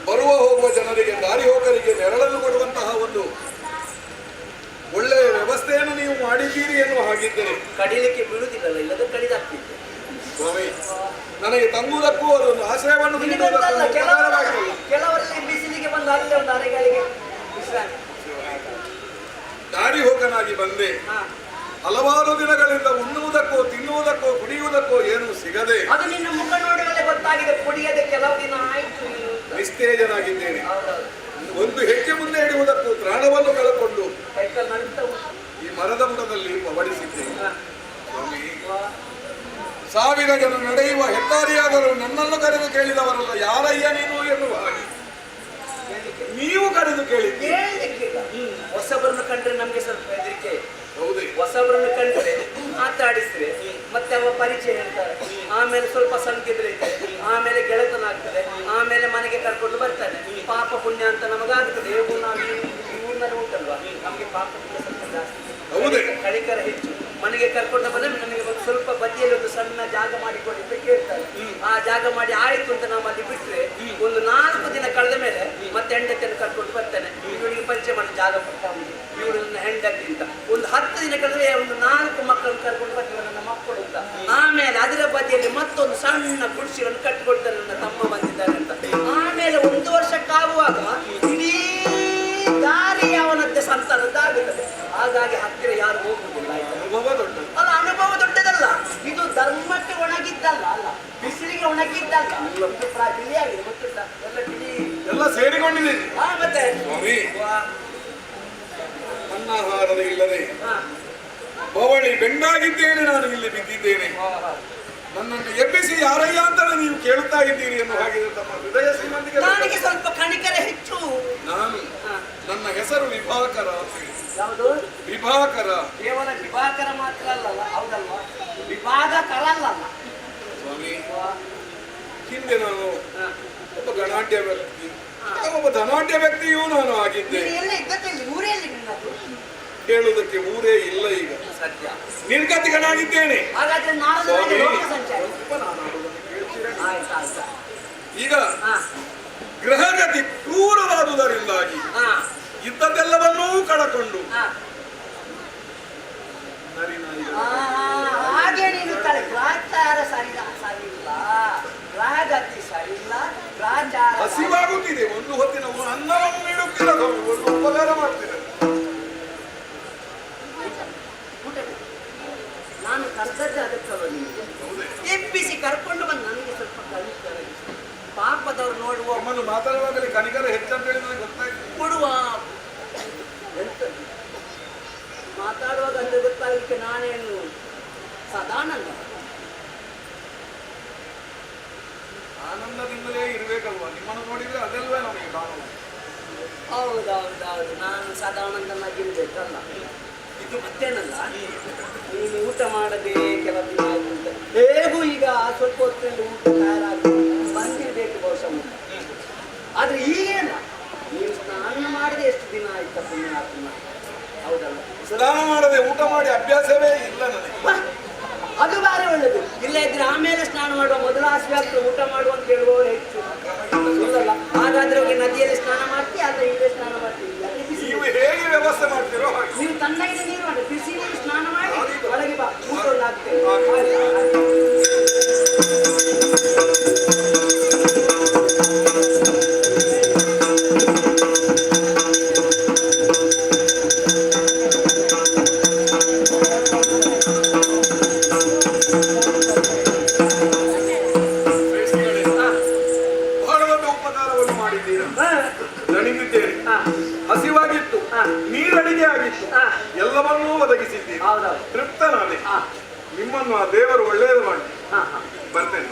ಬರುವ ಹೋಗುವ ಜನರಿಗೆ, ದಾರಿ ಹೋಗರಿಗೆ ನೆರಳನ್ನು ಕೊಡುವಂತಹ ಒಂದು ಒಳ್ಳೆಯ ವ್ಯವಸ್ಥೆಯನ್ನು ನೀವು ಮಾಡಿದ್ದೀರಿ ಎನ್ನುವ ಹಾಗಿದ್ದರೆ ಕಡಿಲಿಕ್ಕೆ ಬಿಡುವುದಿಲ್ಲ, ಇಲ್ಲದ ಕಡಿದಾಗ್ತಿದ್ದೆ. ಸ್ವಾಮಿ, ನನಗೆ ತಂಗುವುದಕ್ಕೂ ಅದೊಂದು ಆಶ್ರಯವನ್ನು ಕೆಲವರಲ್ಲಿ ಬಿಸಿಲಿಗೆ ಬಂದು ಅಲ್ಲೇ ಒಂದು ಅರೆಗಾಲಿಗೆ ವಿಶ್ರಾಂತಿ. ದಾರಿ ಹೋಗನಾಗಿ ಬಂದೆ, ಹಲವಾರು ದಿನಗಳಿಂದ ಉಣ್ಣುವುದಕ್ಕೋ ತಿನ್ನುವುದಕ್ಕೋ ಕುಡಿಯುವುದಕ್ಕೋ ಏನು ಸಿಗದೆ ಅದು ನಿನ್ನ ಮುಖ ನೋಡುವಲ್ಲೇ ಗೊತ್ತಾಗಿದೆ. ಕುಡಿಯದೆ ಕೆಲವು ದಿನ ಆಯ್ತು, ನಿಸ್ತೇಜನಾಗಿದ್ದೇನೆ. ಒಂದು ಹೆಜ್ಜೆ ಮುಂದೆ ಇಡುವುದಕ್ಕೂ ಪ್ರಾಣವನ್ನು ಕಳಕೊಂಡು ಈ ಮರದ ಬುಡದಲ್ಲಿ ಪವಡಿಸಿದ್ದೇನೆ. ಸ್ವಾಮಿ, 1000 ಜನ ನಡೆಯುವ ಹೆದ್ದಾರಿಯಾದರೂ ನನ್ನನ್ನು ಕರೆದು ಕೇಳಿದವರಲ್ಲ, ಯಾರಯ್ಯ ನೀನು ಎನ್ನುವ ಹಾಗೆ ನೀವು ಕರೆದು ಕೇಳಿದ್ದೀರಿ. ಹೊಸಬರನ್ನು ಕಂಡ್ರೆ ನಮ್ಗೆ ಸ್ವಲ್ಪ ಹೆದರಿಕೆ. ಹೌದೇ? ಹೊಸಬರನ್ನು ಕಂಡ್ರೆ ಮಾತಾಡಿಸ್ರೆ ಮತ್ತೆ ಅವ ಪರಿಚಯ ಹೇಳ್ತಾರೆ, ಆಮೇಲೆ ಸ್ವಲ್ಪ ಸಂಗಿದ್ರೆ ಆಮೇಲೆ ಗೆಳೆತನ ಆಗ್ತದೆ, ಆಮೇಲೆ ಮನೆಗೆ ಕರ್ಕೊಂಡು ಬರ್ತಾನೆ. ಪಾಪ ಪುಣ್ಯ ಅಂತ ನಮಗಾಗ್ತದೆ. ಹೇಗೂ ನಾವು ಇವ್ರನ್ನಲ್ಲಿ ಉಂಟಲ್ವಾ, ನಮಗೆ ಪಾಪ ಪುಣ್ಯ ಸ್ವಲ್ಪ ಜಾಸ್ತಿ, ಕಳಿಕರ ಹೆಚ್ಚು. ಮನೆಗೆ ಕರ್ಕೊಂಡು ಬಂದ್ರೆ ನಮಗೆ ಒಂದು ಸ್ವಲ್ಪ ಬದಿಯಲ್ಲಿ ಒಂದು ಸಣ್ಣ ಜಾಗ ಮಾಡಿಕೊಡಿ ಅಂತ ಕೇಳ್ತಾರೆ. ಆ ಜಾಗ ಮಾಡಿ ಆಯ್ತು ಅಂತ ನಾವು ಅಲ್ಲಿ ಬಿಟ್ರೆ ಒಂದು 4 ದಿನ ಕಳೆದ ಮೇಲೆ ಮತ್ತೆ ಹೆಂಡತಿಯನ್ನು ಕರ್ಕೊಂಡು ಬರ್ತಾನೆ. ಇವಳಿಗೆ ಪರಿಚಯ ಮಾಡಿ ಜಾಗ ಕೊಡ್ತಾ ಉಂಟು, ಇವಳು ನನ್ನ ಹೆಂಡತಿ ಅಂತ. ಒಂದು 10 ದಿನ ಕಳೆದ್ರೆ ಒಂದು 4 ಮಕ್ಕಳನ್ನು ಕರ್ಕೊಂಡು ಬರ್ತೀವಿ, ನನ್ನ ಮಕ್ಕಳು ಅಂತ. ಆಮೇಲೆ ಅದರ ಬದಿಯಲ್ಲಿ ಮತ್ತೊಂದು ಸಣ್ಣ ಕುರ್ಚಿಯನ್ನು ಕಟ್ಟಿಕೊಡ್ತಾನೆ, ನನ್ನ ತಮ್ಮ ಬಂದಿದ್ದಾನೆ ಅಂತ. ಆಮೇಲೆ 1 ವರ್ಷಕ್ಕಾಗುವಾಗ ಇಡೀ ದಾರಿ ಅವನದ್ದೇ ಸಂತಾನದ್ದಾಗುತ್ತದೆ. ಹಾಗಾಗಿ ಹತ್ತಿರ ಯಾರು ಹೋಗುವುದಿಲ್ಲ. ಅನುಭವ ದೊಡ್ಡ ಅಲ್ಲ, ಅನುಭವ ದೊಡ್ಡದಲ್ಲ, ಇದು ಧರ್ಮಕ್ಕೆ ಒಣಗಿದ್ದಲ್ಲ, ಅಲ್ಲ ಬಿಸಿಲಿಗೆ ಒಣಗಿದ್ದಲ್ಲ. ಬಿಳಿ ಆಗಿದೆ ಗೊತ್ತಿಲ್ಲ, ಎಲ್ಲ ಬಿಳಿ ಎಲ್ಲ ಸೇರಿಕೊಂಡಿದೆ. ಮತ್ತೆ ಸ್ವಾಮಿ, ಅನ್ನಾಹಾರದ ಇಲ್ಲದೆ ಬವಳಿ ಬೆಂಡಾಗಿದ್ದೇನೆ, ನಾನು ಇಲ್ಲಿ ಬಿದ್ದಿದ್ದೇನೆ. ನನ್ನನ್ನು ಎಬ್ಬಿಸಿ ಯಾರಯ್ಯ ಅಂತ ನೀವು ಕೇಳುತ್ತಾ ಇದ್ದೀರಿ ಎನ್ನುವ ಹಾಗೆ ತಮ್ಮ ಹೃದಯ ಶ್ರೀಮಂತಿಗೆ ನನಗೆ ಸ್ವಲ್ಪ ಕಣಿಕರ ಹೆಚ್ಚು. ನಾನು ನನ್ನ ಹೆಸರು ವಿಭಾಕರ. ಯಾವುದು? ವಿಭಾಕರ. ಕೇವಲ ವಿಭಾಕರ ಮಾತ್ರ ಅಲ್ಲಲ್ಲ, ಹೌದಲ್ವಾ? ವಿಭಾಗಕರಲ್ಲ ಸ್ವಾಮಿ, ಹಿಂದೆ ನಾನು ಒಬ್ಬ ಗಣಾಢ್ಯ ವ್ಯಕ್ತಿ, ಒಬ್ಬ ಧನಾಢ್ಯ ವ್ಯಕ್ತಿಯೂ ನಾನು ಆಗಿದ್ದೆ. ಎಲ್ಲ ಇದ್ದದಲ್ಲಿ ಊರಲ್ಲಿ ನಿನ್ನದು ಹೇಳುವುದಕ್ಕೆ ಊರೇ ಇಲ್ಲ ಈಗ. ಸತ್ಯ. ನಿರ್ಗತಿಕನಾಗಿದ್ದೇನೆ. ಹಾಗಾದ್ರೆ ನಾಳೆ ಸಂಚಾರ ಈಗ ಗ್ರಹಗತಿ ಕ್ರೂರವಾದುದರಿಂದಾಗಿ ಇದ್ದದ್ದೆಲ್ಲವನ್ನೂ ಕಳಕೊಂಡು ಹಾಗೆ ನೀನು ಗ್ರಾಚಾರ ಸರಿಲ್ಲ, ಗ್ರಹಗತಿ ಸರಿಲ್ಲ, ಗ್ರಾಚಾರ ಹಸಿವಾಗುತ್ತಿದೆ. ಒಂದು ಹೊತ್ತಿನ ಅನ್ನವನ್ನು ನೀಡುತ್ತಿಲ್ಲ, ಒಂದು ಉಪಕಾರ ಮಾಡ್ತಿದೆ. ನಾನು ಕರ್ತಜ್ಞ ಅದಕ್ಕವ ನಿಮಗೆ ಎಬ್ಬಿಸಿ ಕರ್ಕೊಂಡು ಬಂದು ನನಗೆ ಸ್ವಲ್ಪ ಕಲಿತಾರೆ. ಪಾಪದವ್ರು ನೋಡುವ ನಮ್ಮನ್ನು ಮಾತಾಡುವಾಗಲೇ ಕನಿಕರ ಹೆಚ್ಚಂತ ಹೇಳಿ ನನಗೆ ಗೊತ್ತಾಯ್ತು. ಕೊಡುವ ಎಂತ ಮಾತಾಡುವಾಗ ಅಂದ್ರೆ ಗೊತ್ತಾಗಲಿಕ್ಕೆ ನಾನೇನು ಸದಾನಂದ ಆನಂದದಿಂದಲೇ ಇರಬೇಕಲ್ವಾ? ನಿಮ್ಮನ್ನು ನೋಡಿದ್ರೆ ಅದೆಲ್ವೇ ನಮಗೆ ಕಾಣುವುದು. ಹೌದೌದೌದು, ನಾನು ಸದಾನಂದನಾಗಿರ್ಬೇಕಲ್ಲ. ಇದು ಮತ್ತೇನಲ್ಲ, ನೀನು ಊಟ ಮಾಡದೆ ಕೆಲ ದಿನ ಆಯ್ತು ಅಂತ ಹೇಗೂ ಈಗ ಸ್ವಲ್ಪ ಹೊತ್ತಿನಲ್ಲಿ ಊಟ ತಯಾರಾಗಿ ಬಂದಿರಬೇಕು ಬಹುಶಃ. ಆದ್ರೆ ಈಗೇನ ನೀವು ಸ್ನಾನ ಮಾಡದೆ ಎಷ್ಟು ದಿನ ಆಯ್ತಾ ಪುಣ್ಯಾತ್ಮ, ಹೌದಲ್ಲ? ಸ್ನಾನ ಮಾಡದೆ ಊಟ ಮಾಡಿ ಅಭ್ಯಾಸವೇ ಇಲ್ಲ ನನಗೆ. ಅದು ಬಾರಿ ಒಳ್ಳೇದು. ಇಲ್ಲ ಇದ್ರೆ ಆಮೇಲೆ ಸ್ನಾನ ಮಾಡುವ ಮೊದಲು ಹಸಿವೆ ಆಗ್ತದೆ, ಊಟ ಮಾಡುವ ಅಂತ ಹೇಳುವವರು ಹೆಚ್ಚು ಇಲ್ಲಲ್ಲ. ಹಾಗಾದ್ರೆ ಹೋಗಿ ನದಿಯಲ್ಲಿ ಸ್ನಾನ ಮಾಡ್ತೀವಿ, ಆದ್ರೆ ಇಲ್ಲೇ ಸ್ನಾನ ಮಾಡ್ತೀವಿ. ನೀವು ಹೇಗೆ ವ್ಯವಸ್ಥೆ ಮಾಡ್ತೀರೋ ಹಾಗೆ. ನೀವು ತಣ್ಣಗಿನ ನೀರು ಮಾಡಿ ಬಿಸಿ ನೀರು ಸ್ನಾನ ಮಾಡಿ ಒಳಗೆ ಬಾ, ಊಟ ಆಗ್ತೇವೆ. ಬಹಳ ದೊಡ್ಡ ಉಪಕಾರವನ್ನು ಮಾಡಿದ್ದೀರಾ. ದಣಿದಿದ್ದೇನೆ, ಹಸಿವಾಗಿತ್ತು, ನೀರಡಿಗೆ ಆಗಿತ್ತು, ಎಲ್ಲವನ್ನೂ ಒದಗಿಸಿದ್ದೀರಿ. ತೃಪ್ತನಾದೆ. ನಿಮ್ಮನ್ನು ಆ ದೇವರು ಒಳ್ಳೆಯದು ಮಾಡಿ ಬರ್ತೇನೆ.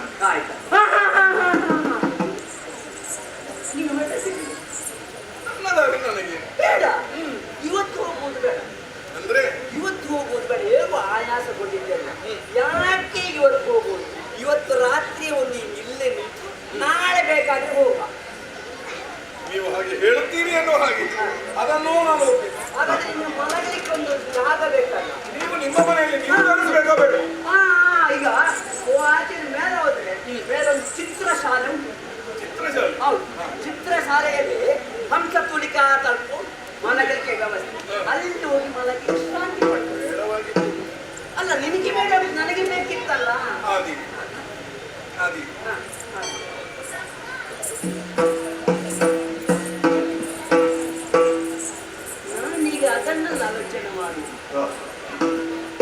ನನ್ನದಾಗಿ ನನಗೆ ಬೇಡ, ಇವತ್ತು ಹೋಗುವುದು ಬೇಡ. ಅಂದ್ರೆ ಇವತ್ತು ಹೋಗುವುದು ಬೇಡ, ಹೇಗೂ ಆಯಾಸಗೊಂಡಿದ್ದೆಲ್ಲ. ಯಾಕೆ ಇವತ್ತು ಹೋಗುವುದು? ಇವತ್ತು ರಾತ್ರಿ ಒಂದು ಇಲ್ಲೇ ನಿಂತು ನಾಳೆ ಬೇಕಾದ್ರೆ ಹೋಗ. ನೀವು ಹಾಗೆ ಹೇಳುತ್ತೀರಿ ಅನ್ನೋ ಹಾಗೆ ಅದನ್ನೂ ನಾನು ಒಪ್ಪಿದ್ದೆ. ಹಾಗಾದ್ರೆ ಇನ್ನು ಮಲಗಲಿಕ್ಕೆ ಒಂದು ಜಾಗ ಬೇಕಲ್ಲ. ನೀವು ನಿಮ್ಮ ಮನೆಯಲ್ಲಿ ನೀವು ಕಳಿಸ್ಬೇಕಾ ಬೇಡ? ಈಗ ಆಚೆ ಮೇಲೆ ಹೋದ್ರೆ ಮೇಲೊಂದು ಚಿತ್ರಶಾಲೆ ಉಂಟು. ಚಿತ್ರಶಾಲೆ? ಹೌದು, ಚಿತ್ರಶಾಲೆಯಲ್ಲಿ ಹಂಸ ತುಲಿಕಾ ತಲುಪು ಮಲಗಲಿಕ್ಕೆ ವ್ಯವಸ್ಥೆ. ಅಲ್ಲಿ ಹೋಗಿ ಮಲಗಿ ವಿಶ್ರಾಂತಿ ಪಡ್ತದೆ. ಅಲ್ಲ, ನಿನಗೆ ಬೇಡ, ನನಗೆ ಬೇಕಿತ್ತಲ್ಲ. ಆದಿ ಆದಿ ನಾನೀಗ ಅದನ್ನೆಲ್ಲ ಆಲೋಚನೆ ಮಾಡಿ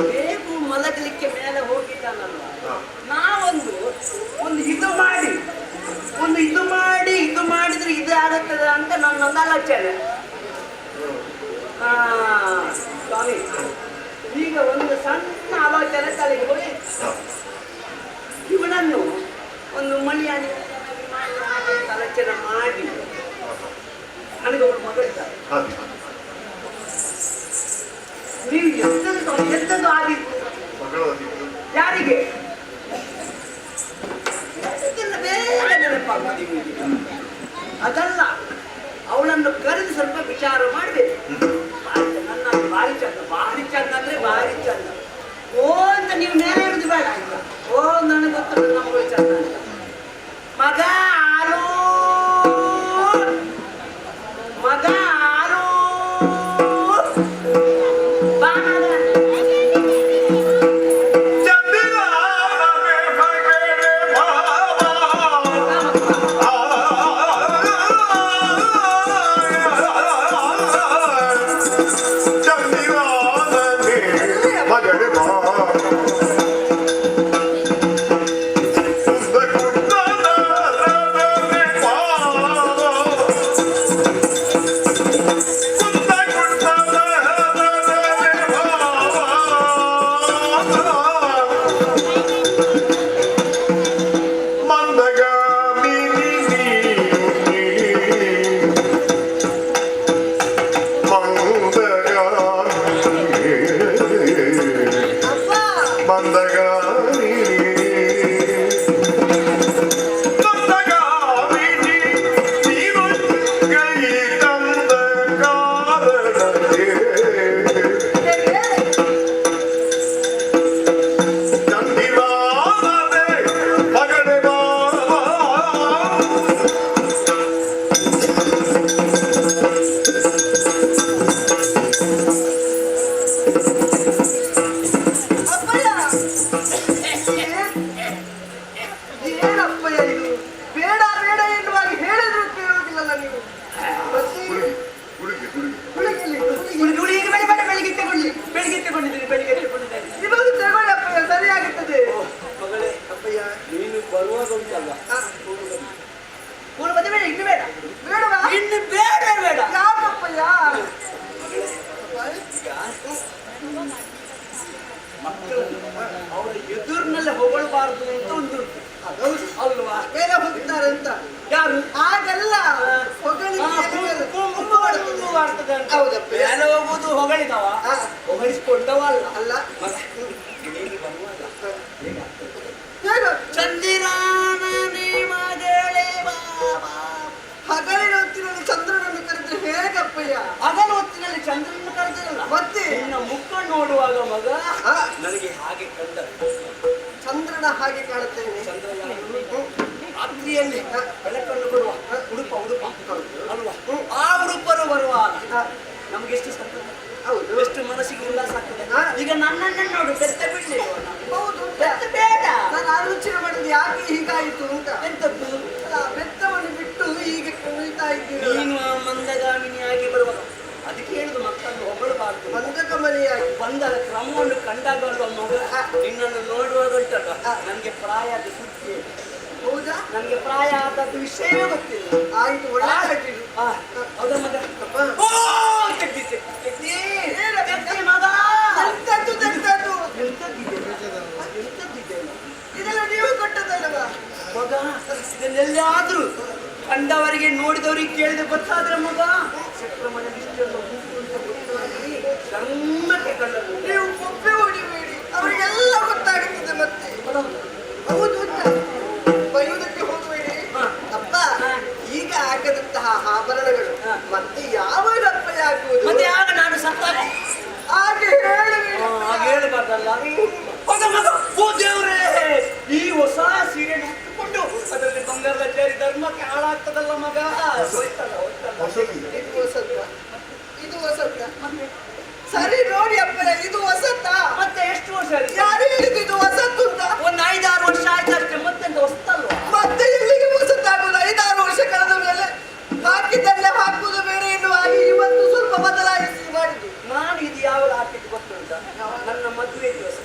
ಬೇಗ ಮಲಗಲಿಕ್ಕೆ ಮೇಲೆ ಹೋಗಿದ್ದಾನಲ್ವ, ನಾವೊಂದು ಇದು ಮಾಡಿದ್ರೆ ಇದು ಆಗುತ್ತದೆ ಅಂತ ನನ್ನೊಂದು ಆಲೋಚನೆ. ಸ್ವಾಮಿ, ಈಗ ಒಂದು ಸಣ್ಣ ಆಲೋಚನೆ ತಲೆಗೆ ಹೋಗಿ ಇವನನ್ನು ಒಂದು ಮಣಿಯಾಗಿ ಆಲೋಚನೆ ಮಾಡಿ ನನಗೆ ಒಬ್ಬರು ಮಗಳಿದ್ದಾರೆ. ನೀವು ಎಂತದ್ದು ಆದಿತ್ತು? ಯಾರಿಗೆ? ನಿಮಗೆ ಅದಲ್ಲ, ಅವಳನ್ನು ಕರೆದು ಸ್ವಲ್ಪ ವಿಚಾರ ಮಾಡಬೇಕು. ನನ್ನ ಭಾರಿ ಚಂದ, ಭಾರಿ ಚಂದ ಅಂದ್ರೆ ಭಾರಿ ಚಂದ. ಓ ಅಂತ ನೀವು ಮೇಲೆ ಹಿಡಿದು ಬೇಡ ಆಯ್ತಾ? ಓ ನನಗೆ ಗೊತ್ತಲ್ಲ ನಮಗೂ ಚಂದ ಅಂತ. ಮಗ ಆರು, ಮಗ ಆರು, ಬಾ ಮಗ. ಅವರ ಎದುರಿನಲ್ಲೇ ಹೊಗಳಬಾರದು ಅಂತ ಒಂದು ಅಲ್ವಾ? ಬೇರೆ ಹೋಗ್ತಾರೆ ಅಂತ ಯಾರು ಆಗಲ್ಲ, ಮೇಲೆ ಹೋಗುದು ಹೊಗಳಿದವ, ಹೊಗಳಿಸ್ಕೊಂಡವ ಅಲ್ಲ. ಚಂದಿರಾನ ಹಗಲಿನ ಹೊತ್ತಿನಲ್ಲಿ ಚಂದ್ರನನ್ನು ಕರೆದ್ರೆ ಹೇಗಪ್ಪಯ್ಯ? ಹಗಲ ಹೊತ್ತಿನಲ್ಲಿ ಚಂದ್ರನನ್ನು ಕರೆದಿರಲ್ಲ, ಮತ್ತೆ ನಿನ್ನ ಮುಖ ನೋಡುವಾಗ ಮಗ ನನಗೆ ಹಾಗೆ ಕಂಡ ಚಂದ್ರನ ಹಾಗೆ ಕಾಣುತ್ತೇನೆ. ರಾತ್ರಿಯಲ್ಲಿ ಬೆಳಕನ್ನು ಕೊಡುವ ಉಡುಪ ಉಡುಪ ಅಲ್ವಾ? ಆ ಉಡುಪರು ಬರುವಾಗ ನಮ್ಗೆ ಎಷ್ಟು ಸಂತೋಷ, ಹೌದು, ಎಷ್ಟು ಮನಸ್ಸಿಗೆ ಉಲ್ಲಾಸ ಆಗ್ತದೆ. ಈಗ ನನ್ನನ್ನು ನೋಡು, ಬೆತ್ತ ಬಿಡ್ಲಿ. ಹೌದು, ಬೆತ್ತ ಬೇಡ. ನಾನು ಆಲೋಚನೆ ಮಾಡಿದ್ದು ಯಾಕೆ ಹೀಗಾಯಿತು ಅಂತ. ಎಂತದ್ದು? ಬೆತ್ತವನ್ನು ಬಿಟ್ಟು ಹೀಗೆ ಕುಳಿತಾ ಇದ್ದೀನಿ. ನೀನು ಮಂದಗಾಮಿನಿಯಾಗಿ ಬರುವಾಗ ಅದಕ್ಕೆ ಹೇಳುದು ಮಕ್ಕಳನ್ನು ಹೊಗಳಬಾರ್ದು. ಮಂದಗಮನಿಯಾಗಿ ಬಂದರ ಕ್ರಮವನ್ನು ಕಂಡಾಗ ಮಗ ನಿನ್ನನ್ನು ನೋಡುವಾಗ ಉಂಟಲ್ಲ, ನನಗೆ ಪ್ರಾಯ ಅದು ಸುದ್ದಿ. ಹೌದಾ? ನನಗೆ ಪ್ರಾಯ ಆದದ್ದು ವಿಷಯವೇ ಗೊತ್ತಿಲ್ಲ. ಆಯ್ತು, ಒಳ್ಳೆ ಅದರ ಮಗ ಇದೆಲ್ಲ ನೀವು ಕೊಟ್ಟದಲ್ಲವಾ ಮಗ? ಇದನ್ನೆಲ್ಲಾದ್ರೂ ಕಂಡವರಿಗೆ ನೋಡಿದವರಿಗೆ ಕೇಳಿದ ಗೊತ್ತಾದ್ರೆ ಮಗ ಧರ್ಮಕ್ಕೆ ಕಂಡರು. ನೀವು ಒಪ್ಪೆ ಹೊಡಿಬೇಡಿ, ಅವರಿಗೆಲ್ಲ ಗೊತ್ತಾಗುತ್ತದೆ. ಮತ್ತೆ ಹೌದು, ಬೈಯುವುದಕ್ಕೆ ಹೋಗಬೇಡಿ ಅಪ್ಪ. ಈಗ ಹಾಕದಂತಹ ಆಭರಣಗಳು ಮತ್ತೆ ಯಾವಾಗ ಅಪ್ಪಯ್ಯ ಹಾಕುವುದು? ಮತ್ತೆ ಆಗ ನಾನು ಸತ್ತಾಗ ಹಾಗೆ ಹೇಳಬಾರ್ದಲ್ಲ ಮಗ. ಓ ದೇವ್ರೇ, ಈ ಹೊಸ ಸೀರೆ ಉಟ್ಟುಕೊಂಡು ಅದರಲ್ಲಿ ಬಂಗಾರದ ಜಾರಿ ಧರ್ಮಕ್ಕೆ ಹಾಳಾಗ್ತದಲ್ಲ ಮಗ. ಇದು ಹೊಸತ್ತ ಸರಿ ನೋಡಿ ಅಪ್ಪಯ್ಯ, ಇದು ಹೊಸತ್ತ. ಮತ್ತೆ ಎಷ್ಟು ವರ್ಷ? ಯಾರು ಹೇಳಿದ್ದು ಇದು ಹೊಸತ್ತು ಅಂತ? ಒಂದು 5-6 ವರ್ಷ ಆಯ್ತು ಅಷ್ಟೇ, ಮತ್ತೆಂತ ಹೊಸತಲ್ವ? ಮತ್ತೆ ಎಲ್ಲಿಗೆ ಹೊಸತ್ತಾಗುದು? 5-6 ವರ್ಷ ಕಳೆದ ಮೇಲೆ ಹಾಕಿದ್ದಲ್ಲೇ ಹಾಕುವುದು ಬೇರೆ ಎನ್ನುವ ಹಾಗೆ ಇವತ್ತು ಸ್ವಲ್ಪ ಬದಲಾಯಿಸಿ ಮಾಡಿದ್ದು. ನಾನು ಇದು ಯಾವಾಗ ಹಾಕಿದ್ದು ಗೊತ್ತುಂಟ? ನನ್ನ ಮದುವೆ ದಿವಸ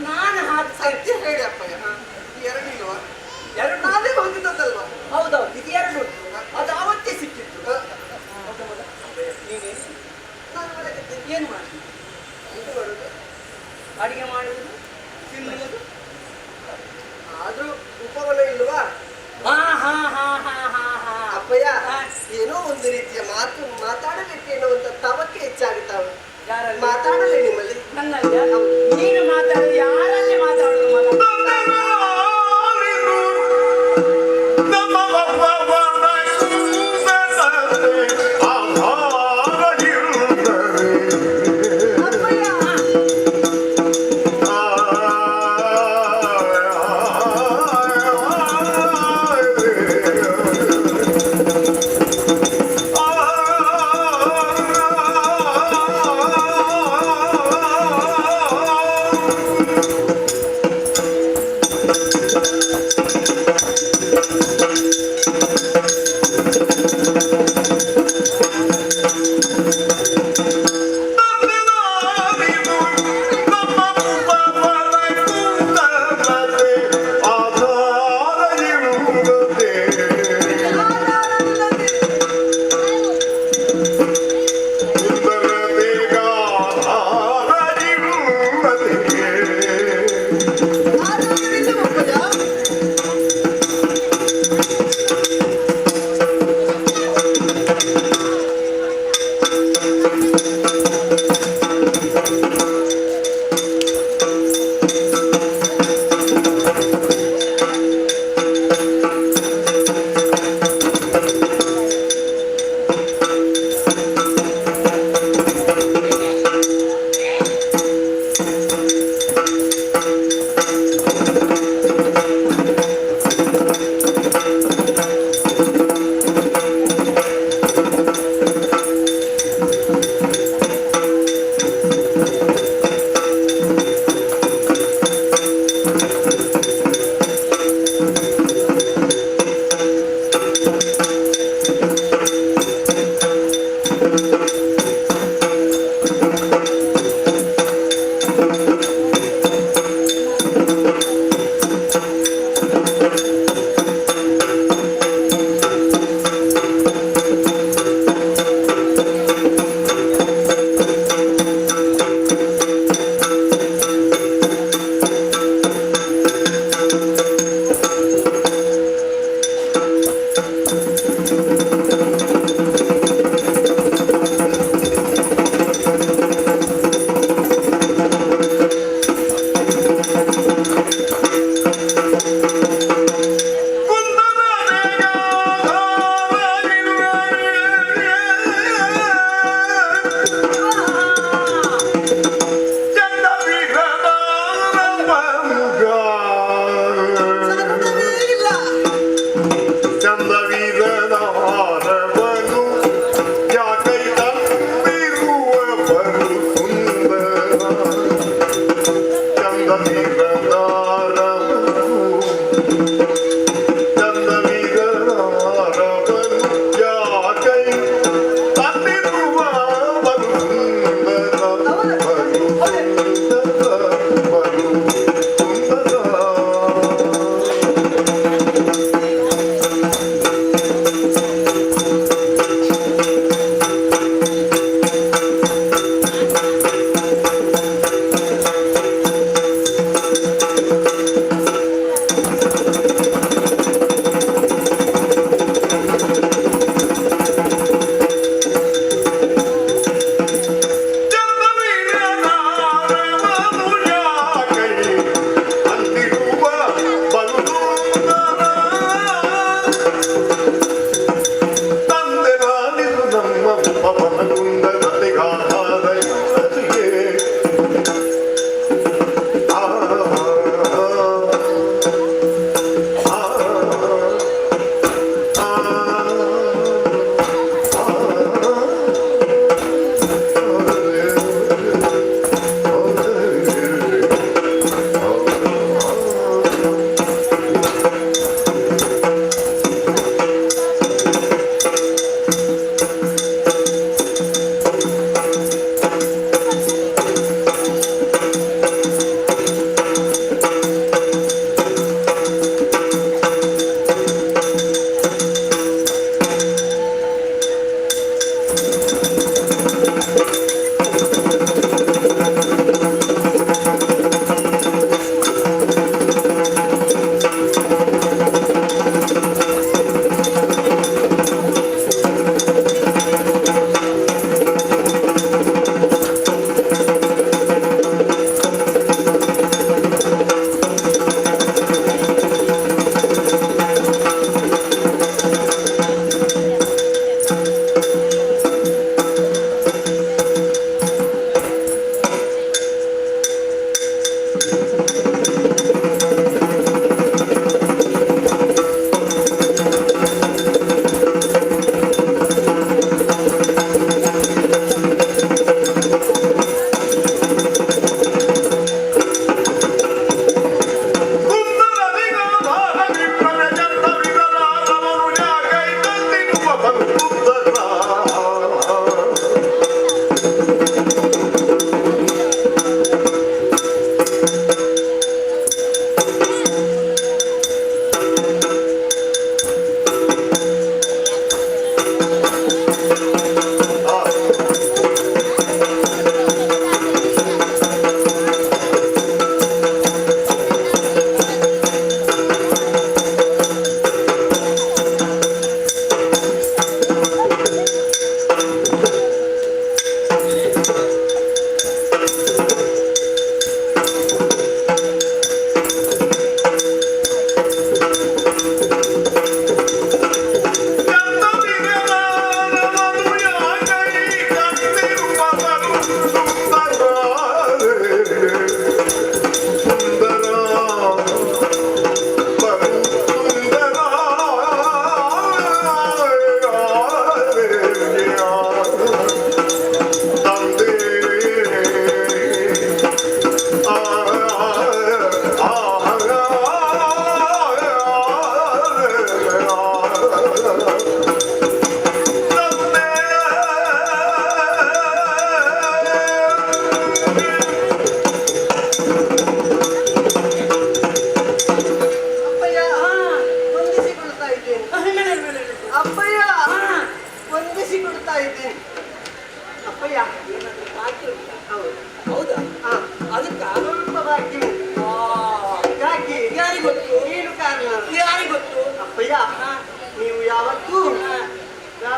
ನಾನು ಸತ್ಯ ಹೇಳಿ ಅಪ್ಪಯ್ಯ, ಎರಡಿಲ್ವಾ? ಎರಡು ನಾನೇ ಹೋಗಿದ್ದಲ್ವಾ? ಹೌದೌದು, ಇದು 2 ಉಂಟು. ಅದು ಅವತ್ತೇ ಸಿಕ್ಕಿತ್ತು. ಏನು ಮಾಡಿ ಅಡಿಗೆ ಮಾಡುವುದು, ತಿನ್ನುವುದು, ಆದ್ರೂ ಉಪಬಲ ಇಲ್ವಾ? ಅಪ್ಪಯ್ಯ, ಏನೋ ಒಂದು ರೀತಿಯ ಮಾತಾಡಲಿಕ್ಕೆ ಎನ್ನುವಂತ ತವಕ್ಕೆ ಹೆಚ್ಚಾಗುತ್ತಾವೆ. ಮಾತಾಡಲೇ ನಿಮ್ಮಲ್ಲಿ? ನನ್ನಲ್ಲಿ ನೀನು ಮಾತಾಡೋದು, ಯಾರಲ್ಲಿ ಮಾತಾಡೋದು?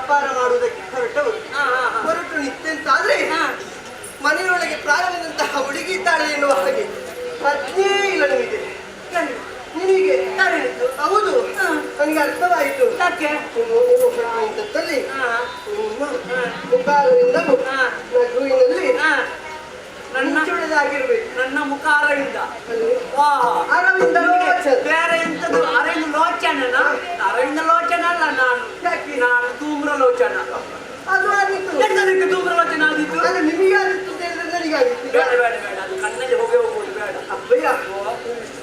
ವ್ಯಾಪಾರ ಮಾಡುವುದಕ್ಕೆ ಹೊರಟವರು ಹೊರಟು ನಿತ್ಯಂತಾದ್ರೆ ಮನೆಯೊಳಗೆ ಪ್ರಾರಂಭದಂತಹ ಹುಡುಗಿ ಇದ್ದಾಳೆ ಎನ್ನುವ ಹಾಗೆ ಪ್ರಜ್ಞೆ ಇಲ್ಲ ನಿಮಗೆ. ನಿನಗೆ ಹೌದು, ನನಗೆ ಅರ್ಥವಾಯಿತು. ಅಂತಲ್ಲಿ ಮುಖಾರದಿಂದ ನಗುವಿನಲ್ಲಿ ನನ್ನೊಳದಾಗಿರ್ಬೇಕು. ನನ್ನ ಮುಖ ಅರವಿಂದ ಬೇರೆ ಎಂತದ್ದು ಅರವಿಂದ ಲೋಚನ. ಅರವಿಂದ ಲೋಚನ ಅಲ್ಲ, ನಾನು ಧೂಮ್ರ ಲೋಚನ. ಅದು ಆಗಿತ್ತು. ಎಂತದಕ್ಕೆ ಧೂಮ್ರ ಲೋಚನ ಆಗಿತ್ತು? ನಿಮಗೆ ಆಗಿತ್ತು ನನಗಾಗಿತ್ತು. ಬೇಡ ಬೇಡ ಬೇಡ, ಅದು ಕಣ್ಣಲ್ಲಿ ಹೋಗೋದು ಬೇಡ. ಅಬ್ಬಯ್ಯ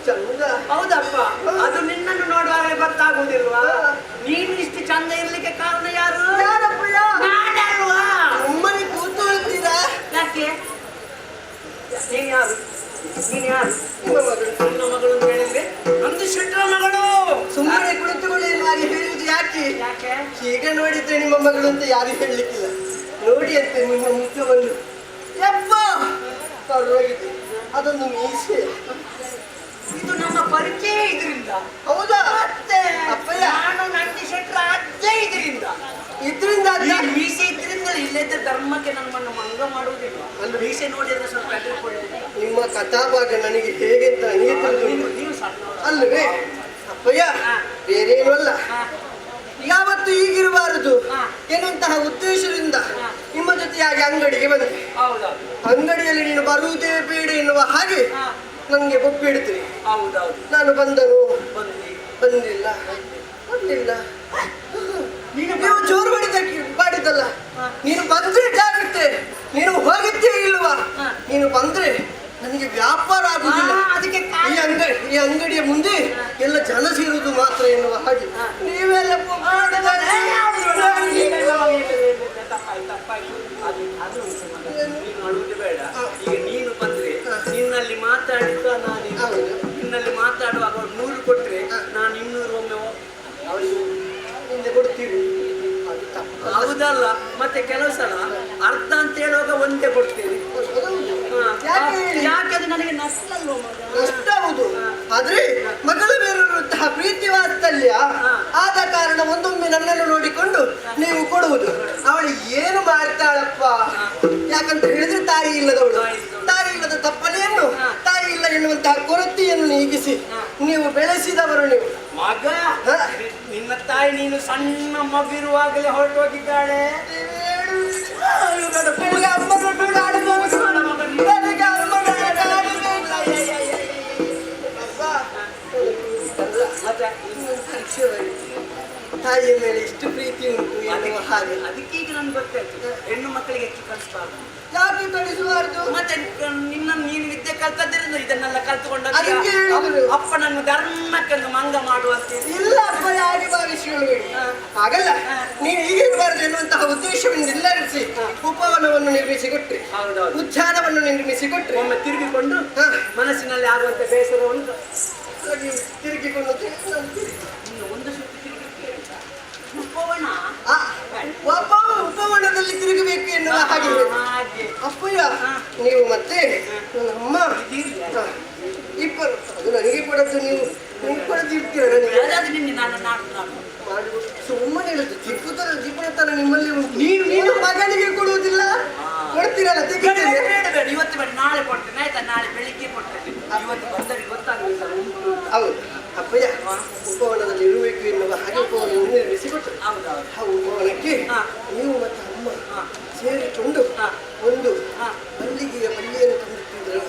ಚಂದ. ಹೌದಪ್ಪ, ಅದು ನಿನ್ನನ್ನು ನೋಡುವಾಗ ಗೊತ್ತಾಗುವುದಿಲ್ವಾ? ನೀನು ಇಷ್ಟು ಚಂದ ಇರ್ಲಿಕ್ಕೆ ಕಾರಣ ಯಾರು? ಯಾರಪ್ಪಯ್ಯ? ನಾನಲ್ವಾ? ನಮ್ಮನೆ ಕೂತ್ಕೊಳ್ತೀರಾ? ಯಾಕೆ? ನೀನು ಯಾರು? ನೀನು ಯಾರು? ನಿಮ್ಮ ಮಗಳು. ನನ್ನ ಮಗಳು ಅಂತ ಹೇಳಿದ್ರೆ ನಂದು ಶೆಟ್ರ ಮಗಳು. ಸುಮ್ಮನೆ ಕುಳಿತುಕೊಳ್ಳಿ ಹಾಗೆ ಹೇಳುವುದು ಯಾಕೆ? ಯಾಕೆ? ಈಗ ನೋಡಿದ್ರೆ ನಿಮ್ಮ ಮಗಳು ಅಂತ ಯಾರು ಹೇಳಲಿಕ್ಕಿಲ್ಲ. ನೋಡಿ ಅಂತೆ ನಿಮ್ಮ ಮುಖವನ್ನು. ಯಪ್ಪ ಪರವಾಗಿದೆ, ಅದೊಂದು ಮೀಸೆ. ಇದು ನಮ್ಮ ಪರಿಚಯ ಇದರಿಂದ. ಹೌದಾ? ಮತ್ತೆ ಅಪ್ಪಯ್ಯ, ನಾನು ನಂದಿ ಶೆಟ್ರ ಅಜ್ಜೆ ಇದರಿಂದ. ಇದ್ರಿಂದ ಮೀಸೆ ಇದ್ರಿಂದ ಇಲ್ಲದ ಧರ್ಮಕ್ಕೆ ನಮ್ಮನ್ನು ಮಂಗ ಮಾಡುವುದಿಲ್ಲ. ಅಲ್ಲಿ ಮೀಸೆ ನೋಡಿದ್ರೆ ಸ್ವಲ್ಪ ಹೆದರಿಕೊಳ್ಳುವುದಿಲ್ಲ. ನಿಮ್ಮ ಕಥಾಭಾಗ ನನಗೆ ಹೇಗೆ ಅಂತ ನನಗೆ ತಿಳಿದು ನೀವು ಸಣ್ಣ ಅಲ್ಲವೇ ಅಪ್ಪಯ್ಯ? ಬೇರೇನು ಅಲ್ಲ, ಯಾವತ್ತು ಈಗಿರಬಾರದು ಎನ್ನುವಂತಹ ಉದ್ದೇಶದಿಂದ ನಿಮ್ಮ ಜೊತೆಯಾಗಿ ಅಂಗಡಿಗೆ ಬಂದೆ. ಹೌದೌದು. ಅಂಗಡಿಯಲ್ಲಿ ನೀನು ಬರುವುದೇ ಬೇಡ ಎನ್ನುವ ಹಾಗೆ ನನಗೆ ಒಪ್ಪಿಡ್ತೀನಿ. ಹೌದೌದು. ನಾನು ಬಂದನು, ಬಂದಿಲ್ಲ. ಬಂದಿಲ್ಲ. ನೀವು ಜೋರು ಮಾಡಿದ್ದಲ್ಲ. ನೀನು ಬಂದ್ರೆ ಜಾಗ್ರತೆ, ನೀನು ಹೋಗಿದ್ದೇ ಇಲ್ವಾ? ನೀನು ಬಂದ್ರೆ ನನಗೆ ವ್ಯಾಪಾರ ಆಗುದಿಲ್ಲ. ಅದಕ್ಕೆ ಈ ಅಂಗಡಿಯ ಮುಂದೆ ಎಲ್ಲ ಜನ ಸೇರುವುದು ಮಾತ್ರ ಎನ್ನುವ ಹಾಗೆ ನೀವೆಲ್ಲ ಬೇಡ. ಈಗ ನೀನು ಬಂದ್ರೆ ನಿನ್ನಲ್ಲಿ ಮಾತಾಡಿದ ನಾನು ನಿನ್ನಲ್ಲಿ ಮಾತಾಡುವಾಗ ಅವ್ರು 100 ಕೊಟ್ರೆ ನಾನು 200 ಒಮ್ಮೆ ಹಿಂದೆ ಕೊಡ್ತೀವಿ. ಹೌದಲ್ಲ? ಮತ್ತೆ ಕೆಲವು ಸಲ ಅರ್ಧ ಅಂತ ಹೇಳುವಾಗ ಒಂದೇ ಕೊಡ್ತೇನೆ. ಯಾಕೆ? ಅದು ನನಗೆ ನಷ್ಟ ಅಲ್ವ? ನಷ್ಟ ಹೌದು, ಆದ್ರೆ ಮಗಳ ಮೇಲಿರುವಂತಹ ಪ್ರೀತಿ ವಾತ್ಸಲ್ಯ ಆದ ಕಾರಣ ಒಂದೊಮ್ಮೆ ನನ್ನನ್ನು ನೋಡಿಕೊಂಡು ನೀವು ಕೊಡುವುದು. ಅವಳು ಏನು ಮಾಡ್ತಾಳಪ್ಪ? ಯಾಕಂತ ಹೇಳಿದ್ರೆ ತಾಯಿ ಇಲ್ಲದವಳು. ತಾಯಿ ಇಲ್ಲದ ತಪ್ಪಲೆಯನ್ನು, ತಾಯಿ ಇಲ್ಲ ಎನ್ನುವಂತಹ ಕೊರತೆಯನ್ನು ನೀಗಿಸಿ ನೀವು ಬೆಳೆಸಿದವರು. ನೀವು ಮಗ, ನಿನ್ನ ತಾಯಿ ನೀನು ಸಣ್ಣ ಮಗಿರುವಾಗಲೇ ಹೊರಟೋಗಿದ್ದಾಳೆ. ತಾಯಿಯ ಮೇಲೆ ಇಷ್ಟು ಪ್ರೀತಿ ಉಂಟು ಎನ್ನುವ ಹಾಗೆ. ಅದಕ್ಕೆ ಈಗ ನನ್ಗೆ ಗೊತ್ತಾಯ್ತು, ಹೆಣ್ಣು ಮಕ್ಕಳಿಗೆ ಹೆಚ್ಚು ಕಲಿಸಬಾರ್ದು. ಯಾಕೆ ಕಳಿಸಬಾರ್ದು? ಮತ್ತೆ ನೀನು ವಿದ್ಯೆ ಕಲ್ತದ್ರಿಂದ ಇದನ್ನೆಲ್ಲ ಕಲ್ತುಕೊಂಡ ಅದಕ್ಕೆ ಹೇಳಿದ್ರು. ಅಪ್ಪನನ್ನು ಧರ್ಮಕ್ಕೆ ಮಂಗ ಮಾಡುವಂತೆ. ಇಲ್ಲ ಅಪ್ಪ, ಯಾಕೆ ಭಾವಿಸಿಕೊಳ್ಳಬೇಡಿ. ಹಾಗಲ್ಲ, ನೀವು ಹೀಗಿರಬಾರದು ಎನ್ನುವಂತಹ ಉದ್ದೇಶವನ್ನು ನಿರ್ಲಕ್ಷಿಸಿ ಉಪವನವನ್ನು ನಿರ್ಮಿಸಿಕೊಟ್ರಿ, ಉದ್ಯಾನವನ್ನು ನಿರ್ಮಿಸಿಕೊಟ್ರಿ. ಒಮ್ಮೆ ತಿರುಗಿಕೊಂಡು ಮನಸ್ಸಿನಲ್ಲಿ ಆಗುವಂತ ಬೇಸರವನ್ನು ತಿರುಗಿಕೊಂಡು ಒಂದು ಉಪವನ ಉಪವನದಲ್ಲಿ ತಿರುಗಬೇಕು ಎನ್ನುವ ಹಾಗೆ. ಅಪ್ಪಯ್ಯ, ನೀವು ಮತ್ತೆ ಅಮ್ಮ ಇಬ್ಬರು, ಅದು ನನಗೆ ಕೊಡದ್ದು, ನೀವು ಕೊಡದಿರ್ತೀರ ಸುಮ್ಮನೆ ಹೇಳುದು. ಜಿಪ್ಪುತನ ನಿಮ್ಮಲ್ಲಿ ಉಂಟು. ನೀನು ಮಗನಿಗೆ ಕೊಡುವುದಿಲ್ಲ, ಕೊಡ್ತೀರಲ್ಲ? ಬೇಡ, ಇವತ್ತು ಬೇಡ, ನಾಳೆ ಕೊಡ್ತೇನೆ ಆಯ್ತಾ? ನಾಳೆ ಬೆಳಿಗ್ಗೆ ಕೊಡ್ತೇನೆ. ಇವತ್ತು ಬಂದರಿಗೆ ಗೊತ್ತಾಗಲಿಲ್ಲ. ಹೌದು ಅಪ್ಪಯ್ಯ, ಉಪವನದಲ್ಲಿ ಇರಬೇಕು ಎನ್ನುವ ಹಾಗೆ ಉಪವನವನ್ನು ನಿರ್ಮಿಸಿಕೊಟ್ಟರು. ಆ ಉಪವನಕ್ಕೆ ನೀವು ಮತ್ತು ಅಮ್ಮ ಸೇರಿಕೊಂಡು ಒಂದು ಮಲ್ಲಿಗೆಯ ಬಳ್ಳಿಯನ್ನು ತಂದಿಟ್ಟಿದ್ರು.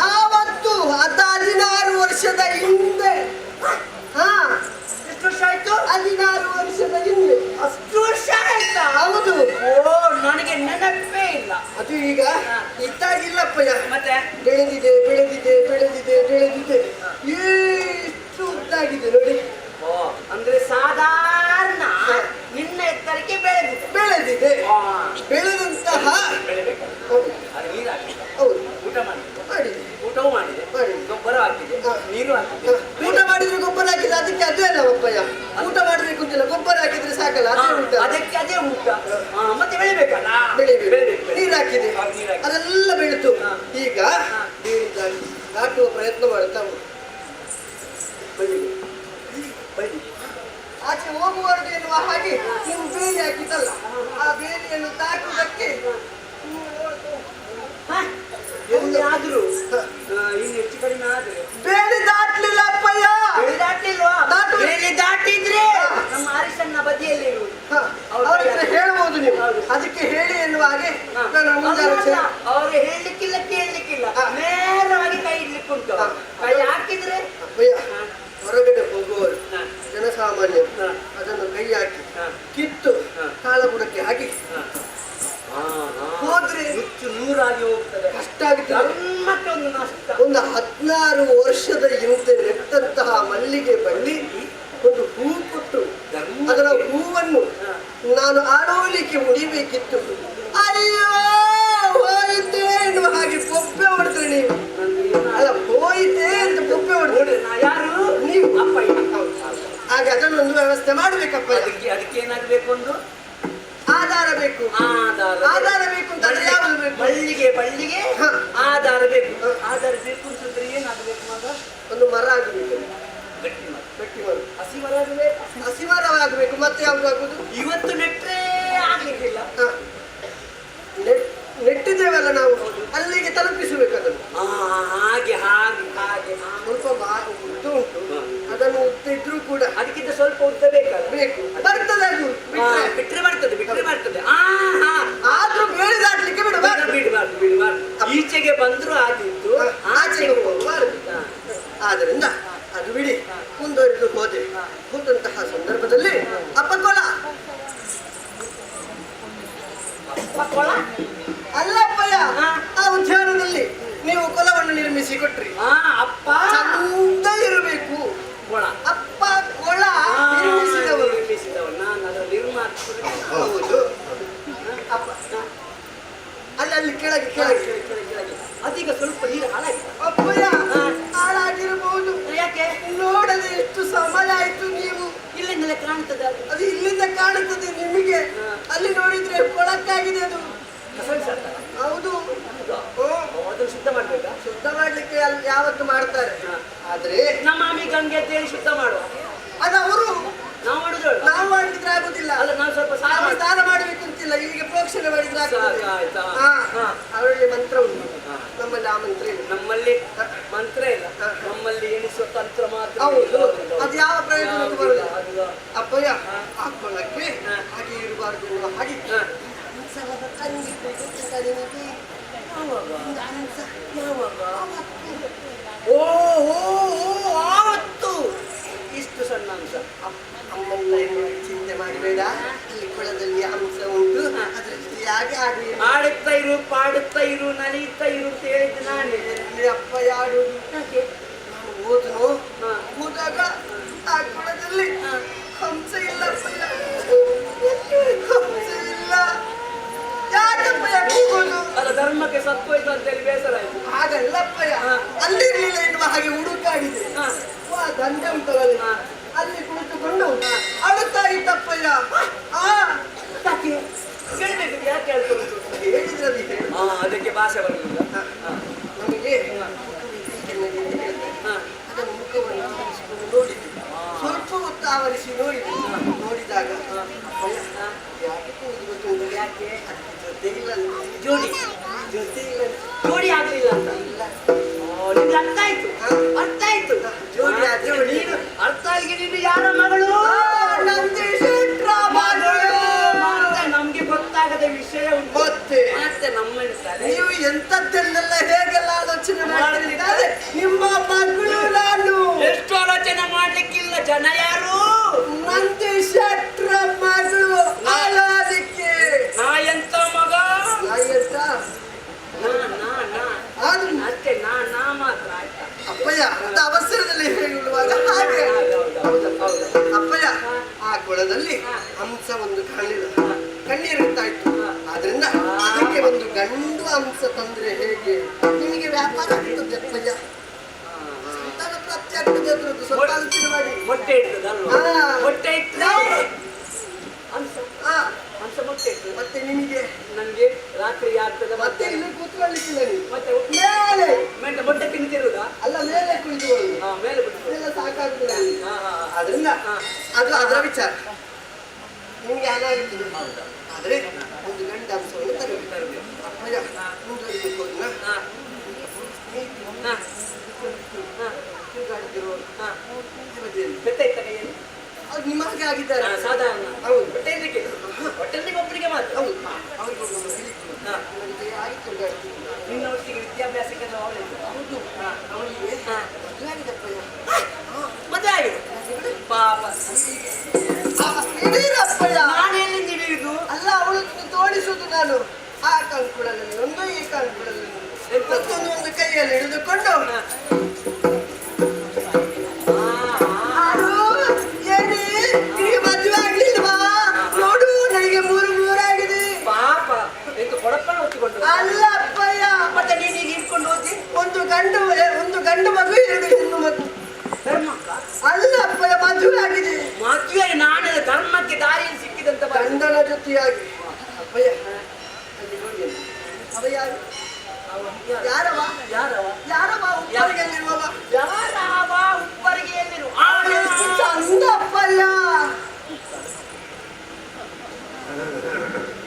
ಆವತ್ತು 16 ವರ್ಷದ ಹಿಂದೆ. ಎಷ್ಟು ವರ್ಷ ಆಯ್ತು? 16 ವರ್ಷದ ಹಿಂದೆ. ಅಷ್ಟು ವರ್ಷ ಆಯ್ತಾ? ಹೌದು. ಓ, ನನಗೆ ನೆನಪೇ ಇಲ್ಲ. ಅದು ಈಗ ಇದ್ದಾಗಿಲ್ಲಪ್ಪಯ್ಯ. ಮತ್ತೆ ಬೆಳೆದಿದೆ ಬೆಳೆದಿದೆ ಬೆಳೆದಿದೆ ಬೆಳೆದಿದೆ ಎಷ್ಟು ಉದ್ದಾಗಿದೆ ನೋಡಿ. ಓ, ಅಂದ್ರೆ ಸಾಧಾರಣ ನಿನ್ನ ಎತ್ತರಕ್ಕೆ ಬೆಳೆದಿದೆ. ಬೆಳೆದಿದೆ. ಬೆಳೆದಂತಹ ಹೌದು. ಊಟ ಮಾಡಿದೆ, ಮಾಡಿದೆ, ಊಟವೂ ಮಾಡಿದೆ, ಗೊಬ್ಬರ ಹಾಕಿದೆ, ನೀರು ಹಾಕಿದೆ. ಊಟ ಮಾಡಿದ್ರೆ ಗೊಬ್ಬರ ಹಾಕಿದ್ರೆ ಅದಕ್ಕೆ ಅದೇ ಅಲ್ಲ ಅಪ್ಪಯ್ಯ. ಊಟ ಮಾಡಬೇಕು ಅಂತಿಲ್ಲ, ಗೊಬ್ಬರ ಹಾಕಿದ್ರೆ ಸಾಕಲ್ಲ, ಅದಕ್ಕೆ ಅದೇ ಊಟ. ಮತ್ತೆ ಬೆಳಿಬೇಕಲ್ಲ, ಬೆಳಿಬೇಕು. ನೀರು ಹಾಕಿದೆ, ಅದೆಲ್ಲ ಬೆಳೆತು. ಈಗ ನಾಟುವ ಪ್ರಯತ್ನ ಮಾಡ್ತಾ ಆಚೆ ಹೋಗಬಾರದು ಎನ್ನುವ ಹಾಗೆ ನೀವು ಬೇಲಿ ಹಾಕಿದ್ದಲ್ಲ, ಆ ಬೇಲಿಯನ್ನು ತಾಕುವುದಕ್ಕೆ ಆದ್ರೂ ಇನ್ನು ಹೆಚ್ಚು ಕಡಿಮೆ ಆದ್ರೆ ಬೇಲಿ ದಾಟ್ಲಿಲ್ಲ ಅಪ್ಪಯ್ಯ. ಬೇಲಿ ದಾಟ್ಲಿಲ್ವಾ? ದಾಟು. ಬೇಲಿ ದಾಟಿದ್ರೆ ನಮ್ಮ ಅರಿಶನ್ನ ಬದಿಯಲ್ಲಿ ಇರುವುದು. ಅವರಿಗೆ ಹೇಳ್ಬೋದು ನೀವು, ಅದಕ್ಕೆ ಹೇಳಿ ಎನ್ನುವ ಹಾಗೆ ನಾನು ಮುಂದಾಲೋಚನೆ. ಅವ್ರಿಗೆ ಹೇಳಲಿಕ್ಕಿಲ್ಲ, ಕೇಳಲಿಕ್ಕಿಲ್ಲ, ನೇರವಾಗಿ ಕೈ ಇಡ್ಲಿಕ್ಕೆ ಉಂಟು. ಕೈ ಹಾಕಿದ್ರೆ ಅಪ್ಪಯ್ಯ, ಹೊರಗಡೆ ಹೋಗುವವರು ಜನಸಾಮಾನ್ಯರು ಅದನ್ನು ಕೈ ಹಾಕಿ ಕಿತ್ತು ಕಾಲಬುಡಕ್ಕೆ ಹಾಕಿ ಹೋದ್ರೆ ಹೆಚ್ಚು ನೂರಾಗಿ ಹೋಗ್ತದೆ, ಕಷ್ಟ ಆಗುತ್ತೆ. ಧರ್ಮಕ್ಕೆ ಒಂದು ನಷ್ಟ. ಒಂದು 16 ವರ್ಷದ ಹಿಂದೆ ನೆಟ್ಟಂತಹ ಮಲ್ಲಿಗೆ ಬಳ್ಳಿ ಒಂದು ಹೂ ಕೊಟ್ಟು ಅದರ ಹೂವನ್ನು ನಾನು ಆಡೋಲಿಕ್ಕೆ ಮುಡಿಬೇಕಿತ್ತು. ಅಯ್ಯೋ ಹೋಯಿತೆ ಎನ್ನುವ ಹಾಗೆ ಪೊಪ್ಪೆ ಹೊಡೆದ್ರೆ ನೀವು. ಅಲ್ಲ, ಹೋಯಿತೆ ಅಂತ ಪೊಪ್ಪೆ ಹೊಡೆದ್ರೆ ಯಾರು? ನೀವು. ಅಪ್ಪಯ್ಯ. ಹಾಗೆ ಅದನ್ನೊಂದು ವ್ಯವಸ್ಥೆ ಮಾಡ್ಬೇಕಪ್ಪ. ಅದಕ್ಕೆ ಏನಾಗಬೇಕು? ಒಂದು ಆಧಾರ ಬೇಕು. ಆಧಾರ ಬೇಕು ಅಂತ ಯಾವುದು ಬೇಕು? ಬಳ್ಳಿಗೆ ಆಧಾರ ಬೇಕು. ಆಧಾರ ಬೇಕು ಅಂತಂದ್ರೆ ಏನಾಗಬೇಕು ಮಗ? ಒಂದು ಮರ ಆಗಬೇಕು, ಗಟ್ಟಿ ಮರ. ಗಟ್ಟಿ ಮರ. ಹಸಿ ಮರ ಆಗಬೇಕು. ಹಸಿ ಮರವಾಗಬೇಕು. ಮತ್ತೆ ಯಾವ್ದು ಆಗುದು? ಇವತ್ತು ನೆಟ್ರೆ ಆಗ್ಲಿಕ್ಕಿಲ್ಲ. ನೆಟ್ಟಿದ್ದೇವಲ್ಲ ನಾವು, ಅಲ್ಲಿಗೆ ತಲುಪಿಸಬೇಕು ಅದನ್ನು. ಹಾಗೆ ಹಾಗೆ ಹಾಗೆ ಸ್ವಲ್ಪ ಉದ್ದ ಉಂಟು, ಅದನ್ನು ಉದ್ದ ಇದ್ರೂ ಕೂಡ ಅದಕ್ಕಿಂತ ಸ್ವಲ್ಪ ಉದ್ದ ಬೇಕಲ್ಲ? ಬೇಕು. ಬರ್ತದೆ ಅದು, ಬಿಟ್ರೆ ಬರ್ತದೆ. ಆದ್ರೂ ಬೇರೆ ದಾಟ್ಲಿಕ್ಕೆ ಬಿಡಬಾರ್ದು. ಬಿಡಬಾರ್ದು. ಈಚೆಗೆ ಬಂದ್ರು ಆದಿತ್ತು, ಆಚೆಗೆ ಹೋಗಬಾರದು. ಆದ್ದರಿಂದ ಅದು ಬಿಡಿ, ಮುಂದುವರಿದು ಹೋದಂತಹ ಸಂದರ್ಭದಲ್ಲಿ ಅಪ್ಪಕೊಳ ಅಲ್ಲಪ್ಪಯ್ಯ, ಆ ಉದ್ಯಾನದಲ್ಲಿ ನೀವು ಕೊಲವನ್ನು ನಿರ್ಮಿಸಿ ಕೊಟ್ರಿ. ಅಪ್ಪ ಚಂದ ಇರಬೇಕು. ಕೊಳ ಅಪ್ಪ ಕೊಳ ನಿರ್ಮಿಸಿದವರು. ನಾನು ಅದರ ನಿರ್ಮಾಣ. ಹೌದು. ಅಪ್ಪ ಅಲ್ಲಿ ಕೆಳಗೆ ಕೆಳಗೆ ಅದೀಗ ಸ್ವಲ್ಪ ನೀರು ಹಾಳಾಯ್ತು. ಅಪ್ಪಯ್ಯ, ಹಾಳಾಗಿರಬಹುದು. ಯಾಕೆ? ನೋಡದೆ ಎಷ್ಟು ಸಮಯ ಆಯ್ತು. ನೀವು ಇಲ್ಲಿಂದಲೇ ಕಾಣ್ತದೆ ಅದು ಇಲ್ಲಿಂದ ಕಾಣುತ್ತದೆ ನಿಮಗೆ. ಅಲ್ಲಿ ನೋಡಿದ್ರೆ ಕೊಳಕ್ಕಾಗಿದೆ ಅದು. ಹೌದು. ಅದನ್ನು ಶುದ್ಧ ಮಾಡ್ಬೇಕಾ? ಶುದ್ಧ ಮಾಡ್ಲಿಕ್ಕೆ ಯಾವತ್ತು ಮಾಡ್ತಾರೆ. ಆದ್ರೆ ನಮ್ಮ ಆಮಿ ಗಂಗೆ ಅಂತೇಳಿ ಶುದ್ಧ ಮಾಡುವ. ಅದು ಅವರು ನಾವು ಮಾಡಿದ್ರು, ನಾವು ಮಾಡಿದ್ರೆ ಆಗುದಿಲ್ಲ. ಅಲ್ಲ, ನಾವು ಸ್ವಲ್ಪ ಸ್ನಾನ ಮಾಡ್ಬೇಕು ಅಂತಿಲ್ಲ, ಇಲ್ಲಿಗೆ ಪ್ರೋಕ್ಷಣೆ ಮಾಡಿದ್ರೆ ಆಯ್ತಾ? ಅವರಲ್ಲಿ ಮಂತ್ರ ಉಂಟು, ನಮ್ಮಲ್ಲಿ ಆ ಮಂತ್ರ ಇಲ್ಲ. ನಮ್ಮಲ್ಲಿ ಮಂತ್ರ ಇಲ್ಲ, ನಮ್ಮಲ್ಲಿ ಎಣಿಸುವ ತಂತ್ರ ಮಾತ್ರ. ಹೌದು, ಅದು ಯಾವ ಪ್ರಯೋಜನಕ್ಕೂ ಬರುದಿಲ್ಲ. ಅಪ್ಪಯ್ಯ, ಆ ಕೊಳಕ್ಕೆ ಹಾಗೆ ಇರಬಾರ್ದು ಎನ್ನುವ ಹಾಗೆ ಆವತ್ತು ಇಷ್ಟು ಸಣ್ಣ ಅಂಶ. ಅಮ್ಮಲ್ಲ ಚಿಂತೆ ಮಾಡಬೇಡ, ಈ ಕೊಳದಲ್ಲಿ ಅಂಶ ಉಂಟು, ಅದ್ರ ಜೊತೆ ಹಾಗೆ ಆಗಲಿ. ಆಡುತ್ತಾ ಇರು, ಪಾಡುತ್ತಾ ಇರು, ನಲಿಯುತ್ತಾ ಇರು ಅಂತ ಹೇಳಿದ್ದು ನಾನೇ. ಅಪ್ಪ ಯಾಡುವುದು ಹೋದನು. ಹೋದಾಗ ಆ ಕೊಳದಲ್ಲಿ ಹಂಸ ಇಲ್ಲ. ಹಂಸ ಇಲ್ಲ. ಯಾಕಪ್ಪಯ್ಯ ಹೋಗೋದು? ಅಲ್ಲ, ಧರ್ಮಕ್ಕೆ ಸತ್ತೋಯ್ತು ಅಂತೇಳಿ ಬೇಸರ ಆಯ್ತು. ಹಾಗಲ್ಲಪ್ಪಯ್ಯ, ಅಲ್ಲಿರ್ಲಿಲ್ಲ ಎನ್ನುವ ಹಾಗೆ ಹುಡುಕಾಡಿದೆ. ದಂಡೆ ಉಂಟಲ್ಲ, ಅಲ್ಲಿ ಕುಳಿತುಕೊಂಡು ಅಳುತ್ತಾ ಇದ್ದಪ್ಪಯ್ಯ. ಕೇಳ್ಬೇಕು, ಯಾಕೆ ಹೇಳ್ತಾರೆ? ಹೇಳಿದ್ರೆ ಅದಕ್ಕೆ ಭಾಷೆ ಬರಲಿಲ್ಲ ನಮಗೆ. ಅದರ ಮುಖವನ್ನು ಆವರಿಸಿಕೊಂಡು ನೋಡಿದ್ವಿ. ಸ್ವಲ್ಪ ಹೊತ್ತು ಆವರಿಸಿ ನೋಡಿದಾಗ ಅಪ್ಪಯ್ಯ ಯಾಕೆ ಕೂದಲು ಯಾಕೆ ಜೊತೆ ಇಲ್ಲ, ಜೋಡಿ ಜೋಡಿ ಆಗ್ಲಿಲ್ಲ ಅಂತ. ನಿಮ್ಗೆ ಅರ್ಥ ಆಯ್ತು, ಅರ್ಥ ಆಯ್ತು. ಜೋಡಿ ಆದ್ರೆ ನೀನು ಅರ್ಥ ಆಗಿ ನೀನು ಯಾರ ಮಗಳು? ನಮ್ಗೆ ಗೊತ್ತಾಗದ ವಿಷಯ ಉಂಟು. ಮತ್ತೆ ನಮ್ಮ ನೀವು ಎಂತದ್ದೆಲ್ಲ ಹೇಗೆಲ್ಲ ಆಲೋಚನೆ ಮಾಡಿದ್ದಾರೆ. ನಿಮ್ಮ ಮಗಳು ನಾನು. ಎಷ್ಟು ಆಲೋಚನೆ ಮಾಡ್ಲಿಕ್ಕಿಲ್ಲ. ಜನ ಯಾರು? ನಂದೀಶ್ ಶೆಟ್ರ ಮಗಳು. ಅದಕ್ಕೆ ನಾ ಎಂತ ಮಗ? ಎಂತ ಅಷ್ಟೇ, ನಾ ಮಾತ್ರ. ಆಯ್ತಾ ಅಪ್ಪಯ್ಯ, ಅಂತ ಅವಸರದಲ್ಲಿ ಹೇಳುವಾಗ ಹಾಗೆ. ಅಪ್ಪಯ್ಯ, ಆ ಕೊಳದಲ್ಲಿ ಹಂಸ ಒಂದು ಕಣ್ಣೀರಿಡ್ತಾ ಇತ್ತು. ಆದ್ರಿಂದ ಅದಕ್ಕೆ ಒಂದು ಗಂಡು ಹಂಸ ತಂದ್ರೆ ಹೇಗೆ ನಿಮಗೆ ವ್ಯಾಪಾರ ಆಗ್ತದೆ ಅಪ್ಪಯ್ಯ. ಸಂತಾನ ಪ್ರಾಪ್ತಿ ಆಗ್ತದೆ. ಅದ್ರದ್ದು ಸ್ವಲ್ಪ ಆಲೋಚನೆ ಮಾಡಿ. ಮೊಟ್ಟೆ ಇಟ್ಟದಲ್ವಾ? ಮೊಟ್ಟೆ ಇಟ್ಟರೆ ಹಂಸ ಮೊಟ್ಟೆ ಇಟ್ಟು ಮತ್ತೆ ನಿಮಗೆ ನನ್ಗೆ ರಾತ್ರಿ ಆಗ್ತದೆ. ಮತ್ತೆ ಇಲ್ಲಿ ಕೂತ್ಕೊಳ್ಳಿಕ್ಕಿಲ್ಲ ನೀವು. ಮತ್ತೆ ಮೇಲೆ ಮೊಟ್ಟೆ ತಿಂತಿರುದಾ? ಅಲ್ಲ, ಮೇಲೆ ಕುಳಿತುಕೊಳ್ಳಿ. ಮೇಲೆ ಬಿಟ್ಟು ಸಾಕಾಗುದಿಲ್ಲ. ಅದರಿಂದ ಅದು ಅದರ ವಿಚಾರ. ನಿಮ್ಗೆ ಹಣ ಆಗಿತ್ತು ಆದ್ರೆ ಒಂದು ಗಂಡ ಅಂಶವನ್ನು ತರಬೇಕು. ಅಪ್ಪಯ್ಯ ಮುಂದುವರಿಬೇಕು ಅದನ್ನ. ಅದು ನಿಮ್ಮ ಹಾಗೆ ಆಗಿದ್ದಾರೆ ಸಾಧಾರಣ. ಹೌದು. ಹೊಟ್ಟೆಲಿಗೆ ಒಬ್ಬರಿಗೆ ಮಾತ್ರ. ಹೌದು ಅವರಿಗೆ ಆಯ್ತು ಗಾಡಿ. ನಿನ್ನ ಒಟ್ಟಿಗೆ ವಿದ್ಯಾಭ್ಯಾಸಕ್ಕೆಲ್ಲ ಅವಳಿಗೆ. ಹೌದು ಅವಳಿಗೆ ಮದುವೆ ಆಗಿದಪ್ಪಯ್ಯ. ಮದುವೆ ಆಗಿದೆ ಪಾಪ. ಇಡೀರಪ್ಪಯ್ಯ. ನಾನು ಎಲ್ಲಿಂದ ಹಿಡಿಯುದು? ಅಲ್ಲ ಅವಳು ತೋಡಿಸುದು ನಾನು. ಆ ಕಂಕುಳಲ್ಲಿ ಒಂದು ಈ ಕಂಕುಳಲ್ಲಿ ಒಂದು ಕೈಯಲ್ಲಿ ಹಿಡಿದುಕೊಂಡು ನಿನಗೆ ಮದುವೆ ಆಗ್ಲಿಲ್ವಾ ನೋಡು, ನನಗೆ 3 ಆಗಿದೆ. ಪಾಪ ಎಂದು ಕೊಡಪ್ಪನ ಹೊತ್ತಿಕೊಂಡು. ಅಲ್ಲ ಅಪ್ಪಯ್ಯ, ಮತ್ತೆ ನೀನೀಗ ಇಟ್ಕೊಂಡು ಹೋಗಿ ಒಂದು ಗಂಡು ಮಗು 2 ಹೆಣ್ಣು ಮಗು. ಅಲ್ಲ ಅಪ್ಪಯ್ಯ, ಮದುವೆ ಆಗಿದೆ. ಮದುವೆ ನಾನು ಧರ್ಮಕ್ಕೆ ದಾರಿಯಲ್ಲಿ ಸಿಕ್ಕಿದಂತ ಗಂಡನ ಜೊತೆಯಾಗಿ. ಅಪ್ಪಯ್ಯ ಅವ ಯಾರು? ಯಾರವ ಉಪ್ಪರಿಗೆಲ್ಲಿರುವವ? ಯಾರವ ಉಪ್ಪರಿಗೆಯಲ್ಲಿರುವ? ಚಂದ ಅಪ್ಪಯ್ಯ.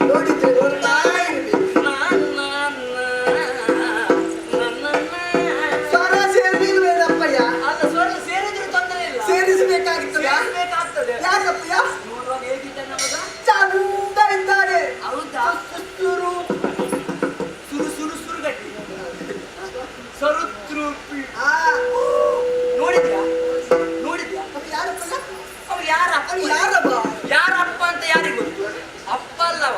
ನೋಡಿದ್ರೆ ನೋಡ್ತಾ ಇರ್ಬೇಕು. ಸ್ವರ ಸೇರ್ಲಿಲ್ವೇನಪ್ಪಯ್ಯ? ಅಲ್ಲ ಸ್ವರ ಸೇರಿದ್ರು ತೊಂದರೆ ಇಲ್ಲ. ಸೇರಿಸಬೇಕಾಗ್ತದೆ. ಯಾಕಪ್ಪಯ್ಯ? ನೋಡುವಾಗ ಹೇಗಿದ್ದಾನೆ ಮಗ? ಚಂದ ಇದ್ದಾರೆ. ಹೌದಾ? ಸುರು ಸುರುಗಟ್ಟಿ ಸರುತ್ರೂಪಿ. ಆ ನೋಡಿದ್ಯಾ? ಅವ ಯಾರಪ್ಪಯ್ಯ? ಅವ ಯಾರಪ್ಪ? ಅವ ಯಾರಪ್ಪ? ಯಾರಪ್ಪ ಅಂತ ಯಾರಿಗೂ ಗೊತ್ತು? ಅಪ್ಪ ಅಲ್ಲವ,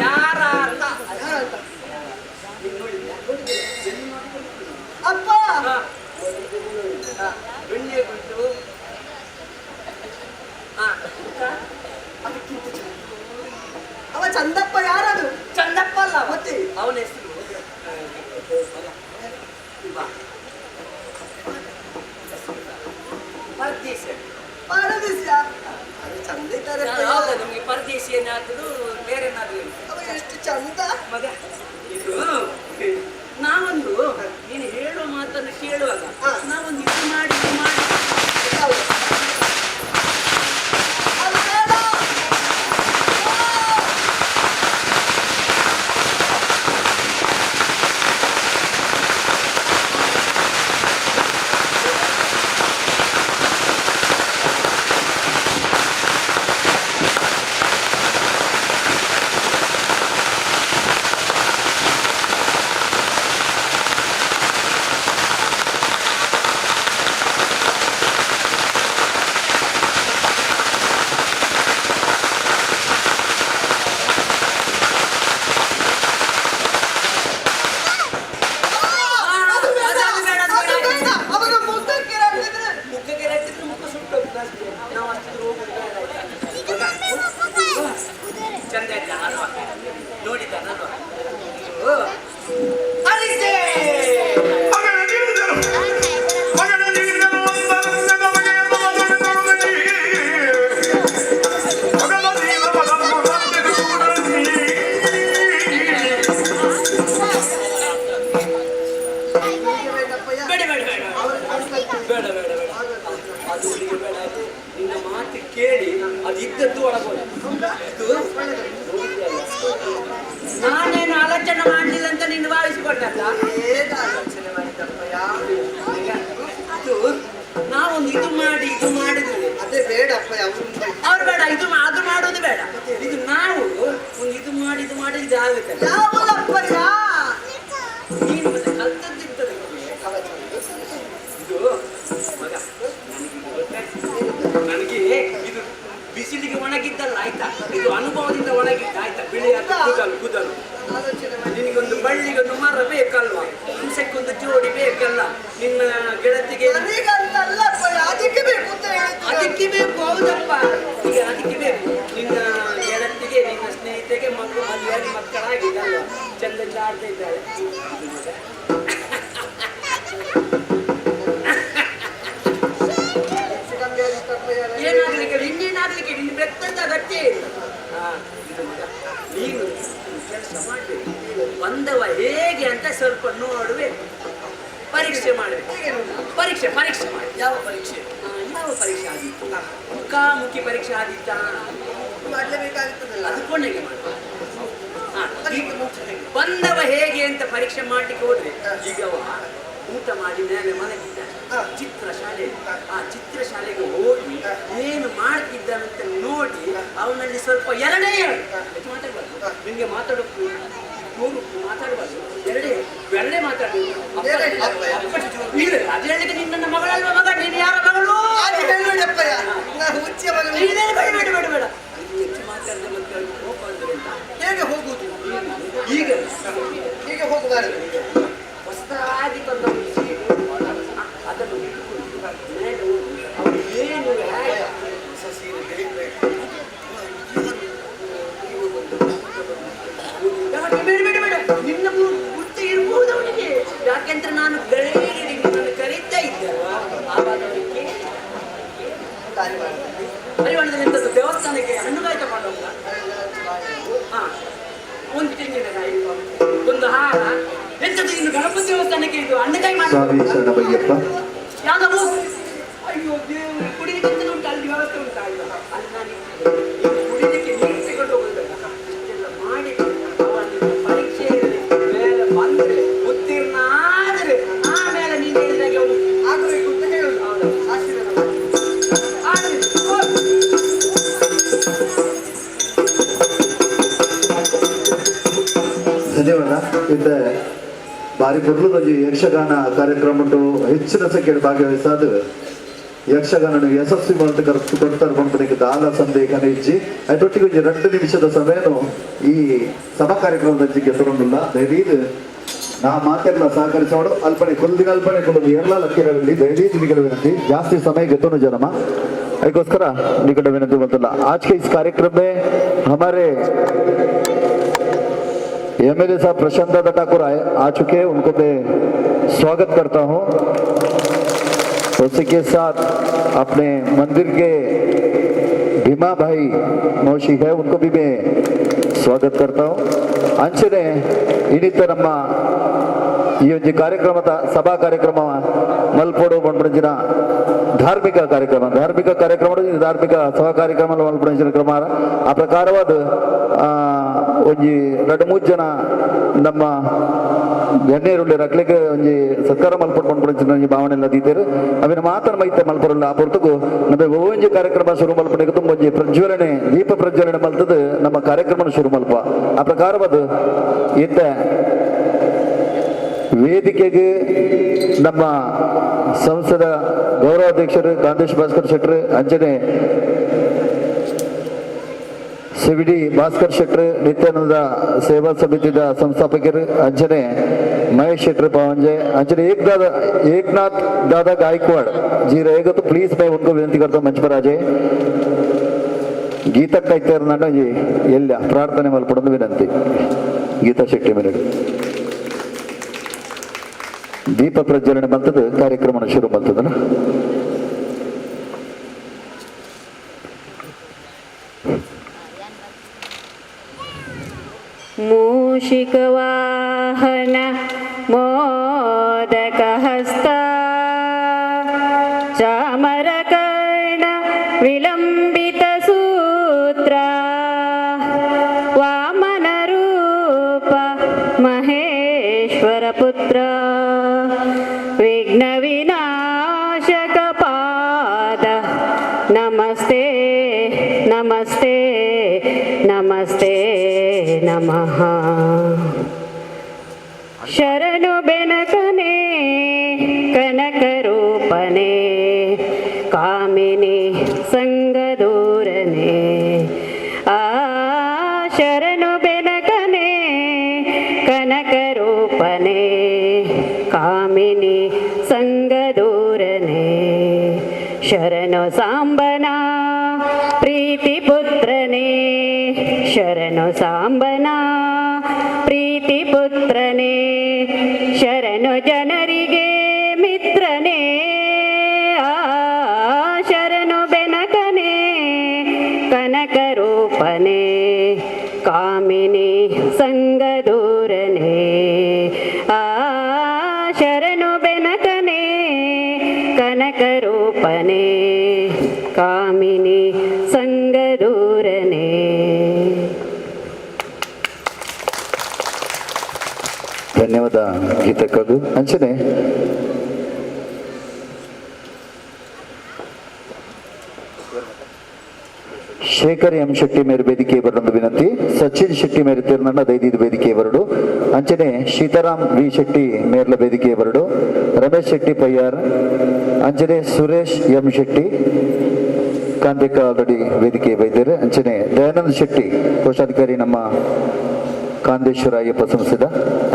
ಯಾರ ಅಂತ. ಯಾರಂತ? ಅಪ್ಪ ಬೆಣ್ಣೆ ಬಿಟ್ಟು ಅವ ಚಂದಪ್ಪ. ಯಾರದು? ಚಂದಪ್ಪ ಅಲ್ಲ ಮತ್ತೆ ಅವನ ಹೆಸರು ಪರದೇಶಿ. ಪಾರದೇಶ. ಅದು ಚಂದ ಇದ್ದಾರೆ. ಹೌದಾ? ನಿಮ್ಗೆ ಪರದೇಶಿ ಏನಾದ್ರು ಬೇರೆ ಏನಾದ್ರು ಅವ ಎಷ್ಟು ಚಂದ ಮಗ. ಇದು ನಾವೊಂದು ನೀನು ಹೇಳುವ ಮಾತನ್ನು ಕೇಳುವಾಗ ನಾವೊಂದು ಇದು ಮಾಡಿ ಹೌದು. ಅದು ಬೇಡ. ಕೇಳಿ ಅದು ಇದ್ದದ್ದು ಒಳಗೋದು. ನಾನೇನು ಆಲೋಚನೆ ಮಾಡಲಿಲ್ಲ ಅಂತ ನೀನು ಭಾವಿಸಿಕೊಂಡಲ್ಲ. ಏನು ಆಲೋಚನೆ ಮಾಡಿದ್ದಪ್ಪಯ್ಯ? ಇದು ನಾವೊಂದು ಇದು ಮಾಡಿದ್ರೆ ಅದೇ ಬೇಡಪ್ಪಯ್ಯ. ಅವ್ರು ಬೇಡ, ಅದು ಮಾಡೋದು ಬೇಡ. ಇದು ನಾವು ಒಂದು ಇದು ಮಾಡಿ ಇದು ಆಗುತ್ತೆ. ಯಾವಲ್ಲಪ್ಪಯ್ಯ? ನೀನು ಮತ್ತೆ ಕಲ್ತದ್ದಿರ್ತದೆ ಇದು ಮಗ. ನನಗೆ ಇದು ಬಿಸಿಲಿಗೆ ಒಣಗಿದ್ದಲ್ಲ ಆಯ್ತಾ, ಇದು ಅನುಭವದಿಂದ ಒಣಗಿದ್ದ ಆಯ್ತಾ. ಬಿಳಿ ಕೂದಲು ನಿನಗೊಂದು ಬಳ್ಳಿಗೊಂದು ಮರ ಬೇಕಲ್ವಾ, ಹಿಂಸಕ್ಕೊಂದು ಜೋಡಿ ಬೇಕಲ್ಲ, ನಿನ್ನ ಗೆಳತಿಗೆ ಅದಕ್ಕೆ ಬೇಕು ಅಂತ ಹೇಳಿದ್ರು. ಅದಕ್ಕೆ ಬೇಕು. ಹೌದಪ್ಪ, ಈಗ ಅದಕ್ಕೆ ಬೇಕು. ನಿನ್ನ ಗೆಳತಿಗೆ ನಿನ್ನ ಸ್ನೇಹಿತೆಗೆ ಮದುವೆಯಾಗಿ ಮಕ್ಕಳಾಗಿದ್ದಲ್ವ, ಚಂದ ಆಡ್ತಾ ಇದ್ದಾಳೆ. ಏನಾಗ್ಲಿಕ್ಕೆ ಇನ್ನೇನಾಗ್ಲಿಕ್ಕೆ ನಿನ್ನ ಬೆತ್ತಂದ ಗಟ್ಟಿ. ನೀನು ಕೆಲಸ ಮಾಡಬೇಕು, ಬಂದವ ಹೇಗೆ ಅಂತ ಸ್ವಲ್ಪ ನೋಡುವೆ, ಪರೀಕ್ಷೆ ಮಾಡಬೇಕು. ಪರೀಕ್ಷೆ ಮಾಡಿ. ಯಾವ ಪರೀಕ್ಷೆ? ಯಾವ ಪರೀಕ್ಷೆ ಆದಿತ್ತು, ಮುಖಾಮುಖಿ ಪರೀಕ್ಷೆ ಆದಿತ್ತ, ಮಾಡ್ಲೇಬೇಕಾಗುತ್ತದಲ್ಲ. ಅದು ಕೊನೆಗೆ ಮಾಡು. ಬಂದವ ಹೇಗೆ ಅಂತ ಪರೀಕ್ಷೆ ಮಾಡ್ಲಿಕ್ಕೆ ಹೋದ್ರೆ ಈಗ ಅವ ಊಟ ಮಾಡಿ ಮೇಲೆ ಮಲಗಿದ್ದಾನೆ. ಚಿತ್ರಶಾಲೆ, ಆ ಚಿತ್ರಶಾಲೆಗೆ ಹೋಗಿ ಏನು ಮಾಡ್ತಿದ್ದಾನಂತ ನೋಡಿ ಅವನಲ್ಲಿ ಸ್ವಲ್ಪ ಎರಡೇ ಮಾತಾಡ್ಬಾರ್ದು, ನಿಮ್ಗೆ ಮಾತಾಡೋಕು ಮಾತಾಡಬಾರ್ದು, ಎರಡೇ ಮಾತಾಡ್ಬೇಕು. ಅದು ಹೇಳಿಕ್ಕೆ ನೀನು ನನ್ನ ಮಗಳಲ್ವ ಮಗ, ನೀನು ಯಾರ ಮಗಳು? ಬೇಡ ಹೆಚ್ಚು ಮಾತಾಡಿದ್ರೆ ಮತ್ತೆ ಅವ್ರಿಗೆ ಕೋಪ ಅಂದ್ರೆ ಹೇಗೆ ಹೋಗುವುದು? ಈಗ ಹೋಗಬಾರದು. ಹೊಸದಾಗಿ ತಂದ ಅದನ್ನು ಮೇಲೆ ಅವರು ಏನು ಹೊಸ ಸೀರೆ ಬೇಡ ನಿನ್ನ ಬುದ್ಧಿ ಇರ್ಬೋದು ಅವನಿಗೆ. ಯಾಕೆಂದ್ರೆ ನಾನು ನನ್ನ ಕರೀತಾ ಇದ್ದಲ್ವಾ, ಆವಾಗ ಅವರಿಗೆ ಪರಿವಾರದಲ್ಲಿ ಎಂಥದ್ದು ದೇವಸ್ಥಾನಕ್ಕೆ ಹಣ್ಣುಗಾಯಿ ತಗೊಂಡೋಗ, ಒಂದು ತೆಂಗಿನಕಾಯಿ, ಒಂದು ಹಾರ, ಎಂಥದ್ದು ಇನ್ನು ಗಣಪತಿ ದೇವಸ್ಥಾನಕ್ಕೆ ಇದು ಹಣ್ಣುಗಾಯಿ ಮಾಡಿ ಯಾವ್ದವು? ಅಯ್ಯೋ ದೇವರು, ಕುಡಿಲಿಕ್ಕೆ ಉಂಟು, ಅಲ್ಲಿ ವ್ಯವಸ್ಥೆ ಉಂಟು. ಅಲ್ಲಿ ನಾನು ಕುಡಿಲಿಕ್ಕೆ ನೀರು ತಗೊಂಡು ಹೋಗೋದಲ್ಲ, ಇಷ್ಟೆಲ್ಲ ಮಾಡಿ ಅವನಿಗೆ ಪರೀಕ್ಷೆ ಮೇಲೆ ಬಂದ್ರೆ ಉತ್ತೀರ್ಣ ಆದರೆ ಆಮೇಲೆ ನೀನು ಹೇಳಿದಾಗೆ ಅವನು ಆಗಬೇಕು ಅಂತ ಹೇಳುದು. ಆಶೀರ್ವಾದ ಧನ್ಯವಾದ. ಇದ್ದ ಬಾರಿ ಮೊದಲು ಯಕ್ಷಗಾನ ಕಾರ್ಯಕ್ರಮ ಉಂಟು, ಹೆಚ್ಚಿನ ಸಂಖ್ಯೆಯಲ್ಲಿ ಭಾಗವಹಿಸಾದ ಯಕ್ಷಗಾನ ಯಶಸ್ವಿ ಅಂತ ಕೊಡ್ತಾರೆ ಬಂದ್ಬಿಟ್ಟು ದಾಲ ಸಂದೇಹನ ಇಚ್ಚಿ ಅದೊಟ್ಟಿಗೆ 2 ನಿಮಿಷದ ಸಮಯನು ಈ ಸಭಾ ಕಾರ್ಯಕ್ರಮದ ಗೆದ್ದೊಂದಿಲ್ಲ. ದಯವಿಟ್ಟು ನಾ ಮಾತೆಲ್ಲ ಸಹಕರಿಸೋಡು ಅಲ್ಪನೆ ಕೊಲ್ದಿನ ಅಲ್ಪನೆ ಕೊಡೋದು ಎಲ್ಲ ಲಕ್ಕಿರಲಿ ದಯವಿಟ್ಟು ನಿಮಗೆ विनती ಜಾಸ್ತಿ ಸಮಯ ಗೆದ್ದೋನು जनम ಅದಕ್ಕೋಸ್ಕರ निकट विनती बोलता. आज के इस कार्यक्रम में हमारे एमएलए साहब प्रशांत दादा ठाकुर आ चुके, उनको मैं स्वागत करता हूं. उसी के साथ अपने मंदिर के भीमा भाई मौशी है, उनको भी मैं स्वागत करता हूं. अंचने ಇನ್ನಿತ ನಮ್ಮ ಈ ಒಂದು ಕಾರ್ಯಕ್ರಮದ ಸಭಾ ಕಾರ್ಯಕ್ರಮ ಮಲ್ಪೋಡು ಬಂದ್ಬಿಡಿನ ಧಾರ್ಮಿಕ ಕಾರ್ಯಕ್ರಮ ಧಾರ್ಮಿಕ ಸಭಾ ಕಾರ್ಯಕ್ರಮ ಮಲ್ಪಡಿನ ಕ್ರಮ ಆ ಪ್ರಕಾರವಾದ ಒಂಜಿ 2-3 ಜನ ನಮ್ಮ ಗಣ್ಯರುಳ್ಳಿ ರಕ್ಲಿಗೆ ಒಂಜಿ ಸತ್ಕಾರ ಮಲ್ಪಟ್ಟು ಬಂದ್ಬಿಡಿನ ಭಾವನೆ ಎಲ್ಲ ದೀತೇರು ಅವಿನ ಮಾತನ ಮೈತೆ ಮಲ್ಪರಲ್ಲ ಆ ಹೊರತುಗು ನಮಗೆ ಒಂಜಿ ಕಾರ್ಯಕ್ರಮ ಶುರು ಮಲ್ಪಡಿಗೆ ತುಂಬ ಒಂಜಿ ಪ್ರಜ್ವಲನೆ ದೀಪ ಪ್ರಜ್ವಲನೆ ಮಲ್ತದ ನಮ್ಮ ಕಾರ್ಯಕ್ರಮ ಶುರು ಮಲ್ಪ ಆ ಪ್ರಕಾರವಾದ ಇತ್ತ ವೇದಿಕೆಗೆ ನಮ್ಮ ಸಂಸದ ಗೌರವಾಧ್ಯಕ್ಷರು ಗಾಂಧೇಶ್ ಭಾಸ್ಕರ್ ಶೆಟ್ಟರ್, ಅಂಜನೆ ಸಿವಿಡಿ ಭಾಸ್ಕರ್ ಶೆಟ್ಟರ್, ನಿತ್ಯಾನಂದ ಸೇವಾ ಸಮಿತಿದ ಸಂಸ್ಥಾಪಕರು ಅಂಜನೆ महेश शेट्टर पावंजे, अंचने एकनाथ दादा गायकवाड़ जी रहेगा तो प्लीज मैं उनको विनती करता हूँ मंच पर आ जाए. गीता कायते जी ಎಲ್ಲ ಪ್ರಾರ್ಥನೆ ಮಲ್ಪಡೋದು ವಿನಂತಿ. ಗೀತಾ ಶೆಟ್ಟಿ ಮೇಲೆ ದೀಪ ಪ್ರಜ್ವಲನೆ ಬಂತದ ಕಾರ್ಯಕ್ರಮ ಶುರು ಬಂತದನ. ಮೂಷಿಕ ವಾಹನ ಮೋದಕ ಹಸ್ತ ಚಾಮರ ಕರ್ಣ ವಿಲಂಬಿತ ಸೂತ್ರ ವಾಮನ ರೂಪ ಮಹೇಶ್ವರ ಪುತ್ರ ವಿಘ್ನ ವಿನಾಶಕ ಪಾದ ನಮಸ್ತೆ ನಮಸ್ತೆ ನಮಸ್ತೆ ನಮಃ. ಶರಣು ಬೆನಕನೆ ಕನಕ ರೂಪನೆ ಕಾಮಿನಿ ಸಂಗದೂರನೆ ಆ ಶರಣು ಬೆನಕನೆ ಕನಕ ರೂಪನೆ ಕಾಮಿನಿ ಸಂಗದೂರನೆ ಶರಣು ಸಾಂಬನ ಪ್ರೀತಿ ಪುತ್ರನೇ ಶರಣು ಸಾಂಬನ ಪ್ರೀತಿ ಪುತ್ರನೇ ಶರಣು ಜನರಿಗೆ ಮಿತ್ರನೇ ಆ ಶರಣು ಬೆನಕನೇ ಕನಕ ರೂಪನೇ ಕಾಮಿನಿ ಸಂಗದೂರನೇ ಆ ಶರಣು ಬೆನಕನೇ ಕನಕ ರೂಪನೇ ಕಾಮಿನಿ ಸಂಗದೂರನೇ. ಧನ್ಯವಾದ ಗೀತಕ್ಕದು. ಅಂಚನೆ ಶೇಖರ್ ಎಂ ಶೆಟ್ಟಿ ಮೇರೆ ವೇದಿಕೆ ಬರೊಂದು ವಿನಂತಿ. ಸಚಿನ್ ಶೆಟ್ಟಿ ಮೇರೆ ತಿರುನಣ್ಣ ದೈದಿದ ವೇದಿಕೆ ಬರಡು. ಅಂಚನೆ ಸೀತಾರಾಮ್ ವಿ ಶೆಟ್ಟಿ ಮೇರ್ಲ ವೇದಿಕೆ ಬರಡು. ರಮೇಶ್ ಶೆಟ್ಟಿ ಪಯ್ಯಾರ್ ಅಂಚನೆ ಸುರೇಶ್ ಎಂ ಶೆಟ್ಟಿ ಕಾಂತಿಕ ಆಲ್ರೆಡಿ ವೇದಿಕೆ ಬೈದೇರು. ಅಂಚನೆ ದಯಾನಂದ್ ಶೆಟ್ಟಿ ಕೋಶಾಧಿಕಾರಿ ನಮ್ಮ ಕಾಂದೇಶ್ವರ ಅಯ್ಯಪ್ಪ ಸಂಸ್ಥೆದ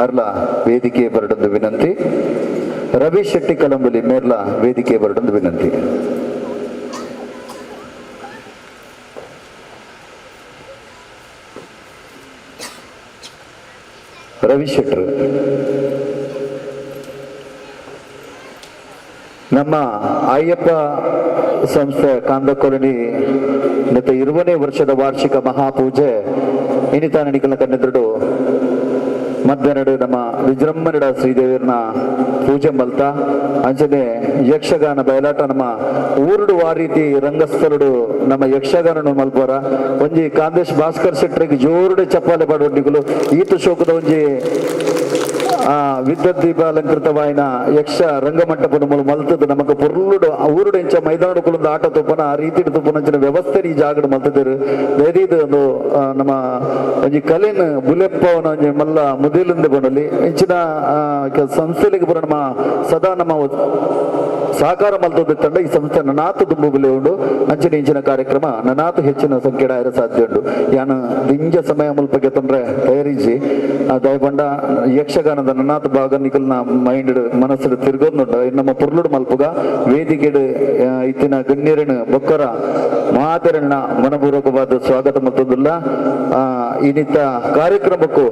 ಅರ್ಲ ವೇದಿಕೆ ಬರಡೊಂದು ವಿನಂತಿ. ರವಿ ಶೆಟ್ಟಿ ಕಲಂಬಲಿ ಮೇರ್ಲ ವೇದಿಕೆ ಬರಡೊಂದು ವಿನಂತಿ. ರವಿ ಶೆಟ್ಟರ್ ನಮ್ಮ ಅಯ್ಯಪ್ಪ ಸಂಸ್ಥೆ ಕಾಂದ ಕಾಲೋನಿ 20ನೇ ವರ್ಷದ ವಾರ್ಷಿಕ ಮಹಾಪೂಜೆ ಇನ್ನಿತ ನಡಿಕಲ ಕಣ್ಣೆದುರು ಮಧ್ಯಾಹ್ನ ನಮ್ಮ ವಿಜೃಂಭಣೆಡ ಶ್ರೀದೇವಿಯರ್ನ ಪೂಜೆ ಮಲ್ತ ಅಂಚನೆ ಯಕ್ಷಗಾನ ಬಯಲಾಟ ನಮ್ಮ ಊರುಡು ಆ ರೀತಿ ರಂಗಸ್ಥಳುಡು ನಮ್ಮ ಯಕ್ಷಗಾನ ಮಲ್ಪರ ಒಂಜಿ ಕಾಂದೇಶ್ ಭಾಸ್ಕರ್ ಶೆಟ್ಟರಿಗೆ ಜೋರುಡೆ ಚಪ್ಪಾಲೆ ಪಾಡೋಡಿಗಳು ಈತ ಶೋಕದ ಒಂಜಿ ವಿದ್ಯುತ್ ದೀಪ ಅಲಂಕೃತವಾಯಿನ ಯಕ್ಷ ರಂಗಮಂಟಪದ ಮೂಲ ಮಲ್ತದ್ದು ನಮಗೆ ಪೊರ್ಲುಡು ಊರುಡು ಎಂಚ ಮೈದಾನಡುಕೊಳ್ಳೊಂದು ಆಟ ತುಪ್ಪನ ಆ ರೀತಿ ತುಪ್ಪನ ವ್ಯವಸ್ಥೆ ಈ ಜಾಗಡ್ ಮಲ್ತಿದ್ರು ದೈದಿದು ಒಂದು ನಮ್ಮ ಒಂಜಿ ಕಲೆನ್ ಬುಲೆಪ್ಪವನ ಒಂಜಿ ಮಲ್ಲ ಮುದಿಲಿಂದ ಬಂಡಲ್ಲಿ ಇಂಚಿನ ಸಂಸ್ಥೆಲಿಗೆ ಬರೋ ನಮ್ಮ ಸದಾ ನಮ್ಮ ಸಹಕಾರ ಮಲ್ತದ್ದು ತಂಡ ಈ ಸಂಸ್ಥೆ ನನಾತು ತುಂಬು ಬೆಲೆ ಉಂಡು. ಅಂಚಿನ ಇಂಚಿನ ಕಾರ್ಯಕ್ರಮ ನನಾತು ಹೆಚ್ಚಿನ ಸಂಖ್ಯೆಡ ಆಯ್ರ ಸಾಧ್ಯ ಉಂಡು. ಯಾನು ದಿಂಜ ಸಮಯ ಮುಲ್ಪಗೆ ತೊಂದ್ರೆ ತಯಾರಿಸಿ ದಯಪಂಡ ಯಕ್ಷಗಾನದ ನನಾತು ಭಾಗ ನಿಕಲ್ನ ಮೈಂಡ್ ಮನಸ್ಸು ತಿರ್ಗೋದ್ನುಂಡು ನಮ್ಮ ಪುರ್ಲುಡು ಮಲ್ಪುಗ ವೇದಿಕೆಡು ಇತ್ತಿನ ಗಣ್ಯರನ್ನು ಬೊಕ್ಕರ ಮಾತೆರನ್ನ ಮನಪೂರ್ವಕವಾದ ಸ್ವಾಗತ ಮಲ್ತದಿಲ್ಲ. ಇನ್ನಿತ್ತ ಕಾರ್ಯಕ್ರಮಕ್ಕೂ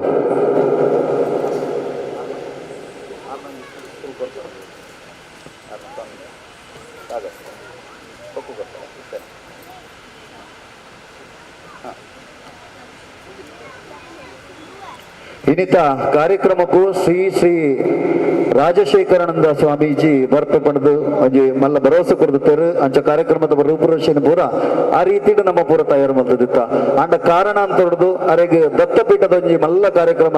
ಇನ್ನಿತ ಕಾರ್ಯಕ್ರಮಕ್ಕೂ ಶ್ರೀ ಶ್ರೀ ರಾಜಶೇಖರಾನಂದ ಸ್ವಾಮೀಜಿ ಬರ್ತ ಪಡೆದು ಒಂಜಿ ಮಲ್ಲ ಭರವಸೆ ಕೊಡ್ತಾರೆ ಅಂಚ ಕಾರ್ಯಕ್ರಮದ ರೂಪುರೇಷೆನ ಪೂರ ಆ ರೀತಿ ನಮ್ಮ ಪೂರ ತಯಾರು ಮಾಡ್ತದಿತ್ತ ಅಂಡ ಕಾರಣ ಅಂತ ಹೊಡೆದು ಅರೆಗೆ ದತ್ತಪೀಠದ ಒಂಜಿ ಮಲ್ಲ ಕಾರ್ಯಕ್ರಮ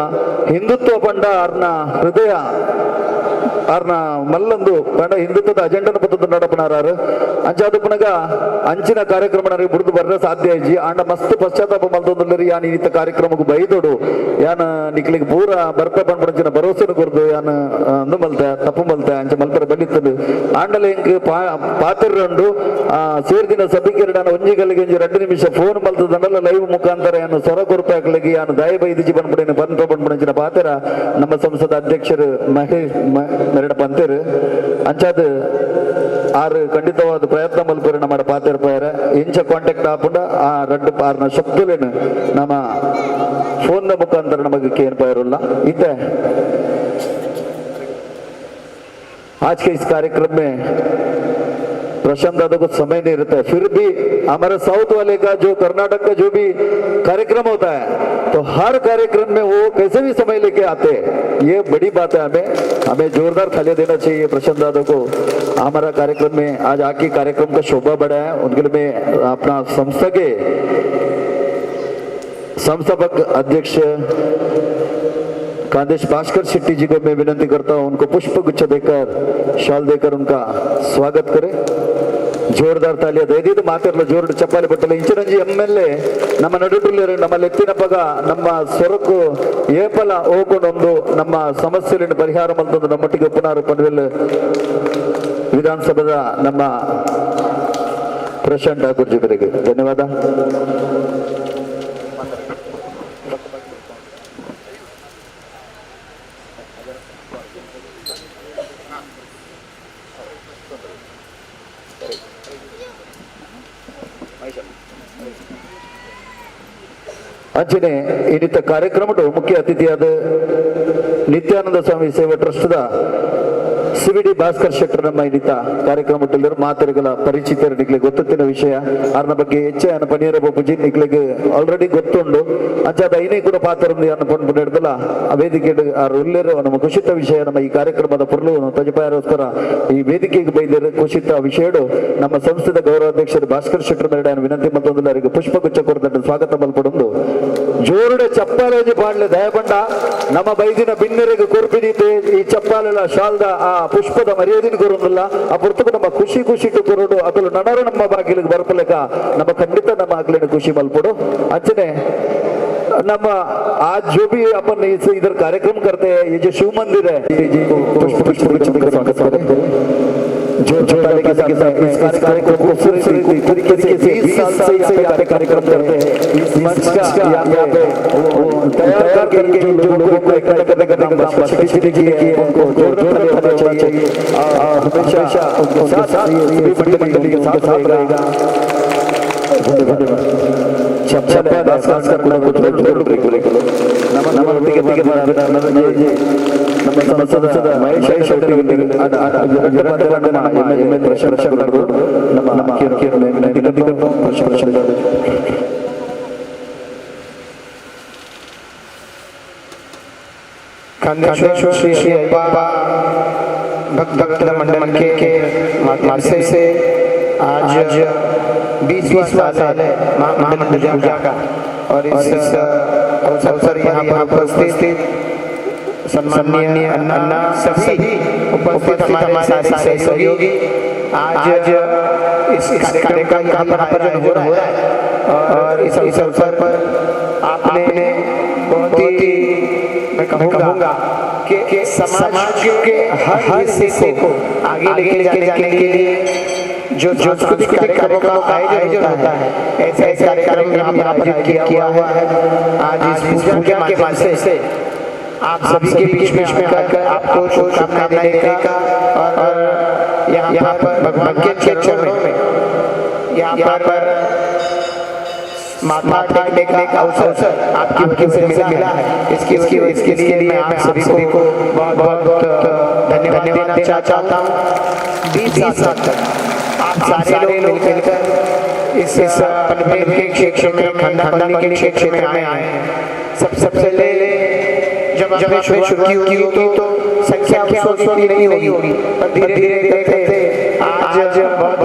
ಹಿಂದುತ್ವ ಪಂಡ ಅರ್ನ ಹೃದಯ ಅರ್ನ ಮಲ್ಲೊಂದು ಪಂಡ ಹಿಂದುತ್ವದ ಅಜೆಂಡನ ಪತ್ತದ ನಡಪನಾರು ಅಂಚಾದ ಪುನಗ ಅಂಚಿನ ಕಾರ್ಯಕ್ರಮ ಬುಡ್ದು ಬರ್ರೆ ಸಾಧ್ಯ ಇಜ್ಜಿ ಅಂಡ ಮಸ್ತ್ ಪಶ್ಚಾತ್ತಾಪ ಮಲ್ತೊಂದುಲ್ಲರಿ ಯಾನ್ ಇನ್ನಿತ ಕಾರ್ಯಕ್ರಮಕ್ಕೆ ಬೈದೋಡು ಯಾನ್ ನಿಕ್ಲಿಗೆ ಪೂರ ಬರ್ಪ ಪಂಪಂಚಿನ ಭರವಸೆನ ಕೊರ್ದು ಯಾನ್ ಅಂದು ಮಲ್ತೆ ತಪ್ಪು ಮಲ್ತೆ ಅಂಚ ಮಲ್ಪರ ಬಲಿತದು ಆಂಡಲ ಹೆಂಗ್ ಪಾತಿರ್ರಂಡು ಸೇರ್ದಿನ ಸಭಿಕೆರಡಾನ ಒಂಜಿಗಲ್ಲಿಗೆ 2 ನಿಮಿಷ ಫೋನ್ ಮಲ್ತದಂಡಲ್ಲ ಲೈವ್ ಮುಖಾಂತರ ಯಾನು ಸ್ವರ ಕೊರಪಾಕ್ಲಿಗೆ ಯಾನು ದಯ ಬೈದಿಜಿ ಬಂದ್ಬಿಡೇನು ಬಂದ್ಬಿಡಿನ ಪಾತೆರ ನಮ್ಮ ಸಂಸದ ಅಧ್ಯಕ್ಷರು ಮಹೇಶ್ ಮೆರಡ ಪಂತೇರು ಅಂಚಾದ ಆರು ಖಂಡಿತವಾದ ಪ್ರಯತ್ನ ಮಲ್ಪರು ನಮ್ಮ ಪಾತೆರ್ ಪಯರ ಇಂಚ ಕಾಂಟ್ಯಾಕ್ಟ್ ಆಪುಂಡ ಆ ರಡ್ಡು ಪಾರ್ನ ಶಬ್ದಲೇನು ನಮ್ಮ ಫೋನ್ ಮುಖಾಂತರ ನಮಗೆ ಕೇನ್ ಪಯರುಲ್ಲ इतने आज के इस कार्यक्रम में प्रशांत दादा को समय नहीं रहता है, फिर भी हमारे साउथ वाले का जो कर्नाटक का जो भी कार्यक्रम होता है तो हर कार्यक्रम में वो कैसे भी समय लेके आते हैं. ये बड़ी बात है. हमें जोरदार तालियां देना चाहिए प्रशांत दादा को. हमारा कार्यक्रम में आज आके कार्यक्रम का शोभा बढ़ा है. उनके लिए मैं अपना संस्था के संस्थापक अध्यक्ष कांदेश भास्कर शेट्टी जी को मैं विनती करता हूं उनको पुष्प गुच्छ देकर शाल देकर उनका स्वागत करें. जोरदार तालियां ದಯದಿದ್ದು ಮಾತಿರಲ್ಲ ಜೋರು ಚಪ್ಪಾಳೆ ಬಟ್ಟಲ್ಲ ಇಂಚರಂಜಿ MLA ನಮ್ಮ ನಡುಟುಳ್ಳರು ನಮ್ಮ ಎತ್ತಿನ ಪಗ ನಮ್ಮ ಸ್ವರಕ್ಕೂ ಏಪಲ ಹೋಗೊಂಡೊಂದು ನಮ್ಮ ಸಮಸ್ಯೆಗಳನ್ನು ಪರಿಹಾರ ಮಲ್ತೊಂದು ನಮ್ಮೊಟ್ಟಿಗೆ ಪುನರ್ ಪಂಡವೆಲ್ ವಿಧಾನಸಭೆದ ನಮ್ಮ ಪ್ರಶಾಂತ್ ಠಾಕೂರ್ ಜಿವರಿಗೆ ಧನ್ಯವಾದ. ಅಂಚನೆ ಇನ್ನಿತ ಕಾರ್ಯಕ್ರಮದ ಮುಖ್ಯ ಅತಿಥಿಯಾದ ನಿತ್ಯಾನಂದ ಸ್ವಾಮಿ ಸೇವಾ ಟ್ರಸ್ಟ್ದ ಸಿವಿಡಿ ಭಾಸ್ಕರ್ ಶೆಟ್ಟರ್ ನಮ್ಮ ಇನ್ನಿತ ಕಾರ್ಯಕ್ರಮದಲ್ಲಿ ಮಾತುಗಳ ಪರಿಚಿತರಿಗೆ ಗೊತ್ತಿನ ವಿಷಯ ಅರ್ನ ಬಗ್ಗೆ ಹೆಚ್ಚು ಪನೀರ ಬೊಬ್ಬುಜಿ ನಿಕ್ಲಿಗೆ ಆಲ್ರೆಡಿ ಗೊತ್ತುಂಡು ಅಂಚಾದ ಐನೇ ಕೂಡ ಪಾತ್ರ ಅನ್ನ ಪಂಡು ಹಿಡ್ದಲ್ಲ ಆ ವೇದಿಕೆ ಆ ಉಲ್ಲೇರು ನಮ್ಮ ಖುಷಿತ ವಿಷಯ ನಮ್ಮ ಈ ಕಾರ್ಯಕ್ರಮದ ಪುರ್ಲು ತಜಪಾಯರೋಸ್ಕರ ಈ ವೇದಿಕೆಗೆ ಬೈದಿರೋ ಖುಷಿತ ವಿಷಯ ನಮ್ಮ ಸಂಸ್ಥೆದ ಗೌರವಾಧ್ಯಕ್ಷರು ಭಾಸ್ಕರ್ ಶೆಟ್ಟರ್ ಮೇಡ ವಿನಂತಿ ಮತ್ತೊಂದು ಅವರಿಗೆ ಪುಷ್ಪಗುಚ್ಛ ಕೊರದಂಡ ಸ್ವಾಗತ ಮಲ್ಪಡೊಂದು ಜೋರುಡೆ ಚಪ್ಪಾಲೇಜಿ ಪಾಡ್ಲೆ ದಯಪಂಡ ನಮ್ಮ ಬೈದಿನ ಬಿನ್ನರಿಗೆ ಕೊರ್ಪಿನಿದ್ದೆ ಈ ಚಪ್ಪಾಲೆಲ್ಲ ಶಾಲ್ದ ಆ ಪುಷ್ಪದ ಮರ್ಯಾದಿನ ಕೊರೊಂದಿಲ್ಲ ಆ ಪುರ್ತಕ ನಮ್ಮ ಖುಷಿ ಖುಷಿಟ್ಟು ಕೊರಡು ಅದಲು ನಡರು ನಮ್ಮ ಬಾಗಿಲಿಗೆ ಬರ್ಪಲೆಕ ನಮ್ಮ ಖಂಡಿತ ನಮ್ಮ ಆಗ್ಲಿನ ಖುಷಿ ಮಲ್ಪಡು ಅಂಚನೆ ನಮ್ಮ आज जो भी अपन इधर कार्यक्रम करते हैं ये जो शिव मंदिर है पुष्प स्वागत करें जो इस कार्यक्रम को पूरी तरीके से 20 साल से यहाँ पे कार्यक्रम करते हैं इस मंच का यहाँ पे तैयार करके जो लोगों को इकट्ठा करने का काम उनको जोरदार होना चाहिए हमेशा उनके साथ सभी मंडली के साथ रहेगा ನಮ್ಮ ಸಂಸದ ಮಹೇಶ್ खंडेश्वर श्री अय्यप्पा भक्त मंडल के माध्यम से आज 20वां साल है महामंडल पूजा का और इस अवसर यहाँ पर उपस्थित सम्माननीय अन्ना सभी उपस्थित हमारे सारे सहयोगी आज इस कार्यक्रम का यहाँ पर आयोजन हो रहा है और इस अवसर पर आपने बहुत ही मैं कहूँगा कि समाज के हर हिस्से को आगे लेके जाने के लिए जो सांस्कृतिक कार्यक्रमों का आयोजन होता है ऐसे कार्यक्रम यहाँ पर आयोजित किया हुआ है। आज इस पूजा के माध्यम से आप सभी के बीच में आकर आपको शुभकामनाएं देने का और यहाँ पर भगवान के चरणों में यहाँ पर माथा टेकने का अवसर आपकी वजह से मिला है। इसके लिए मैं आप सभी को बहुत धन्यवाद देना चाहता हूँ। 20 साल तक आप सारे लोग मिलकर इस पनवेल के क्षेत्र में खानदानी के क्षेत्र में आए हैं। सबसे पहले जब आपने शुरू की तो संख्या नहीं होगी पर धीरे धीरे करते आज बहुत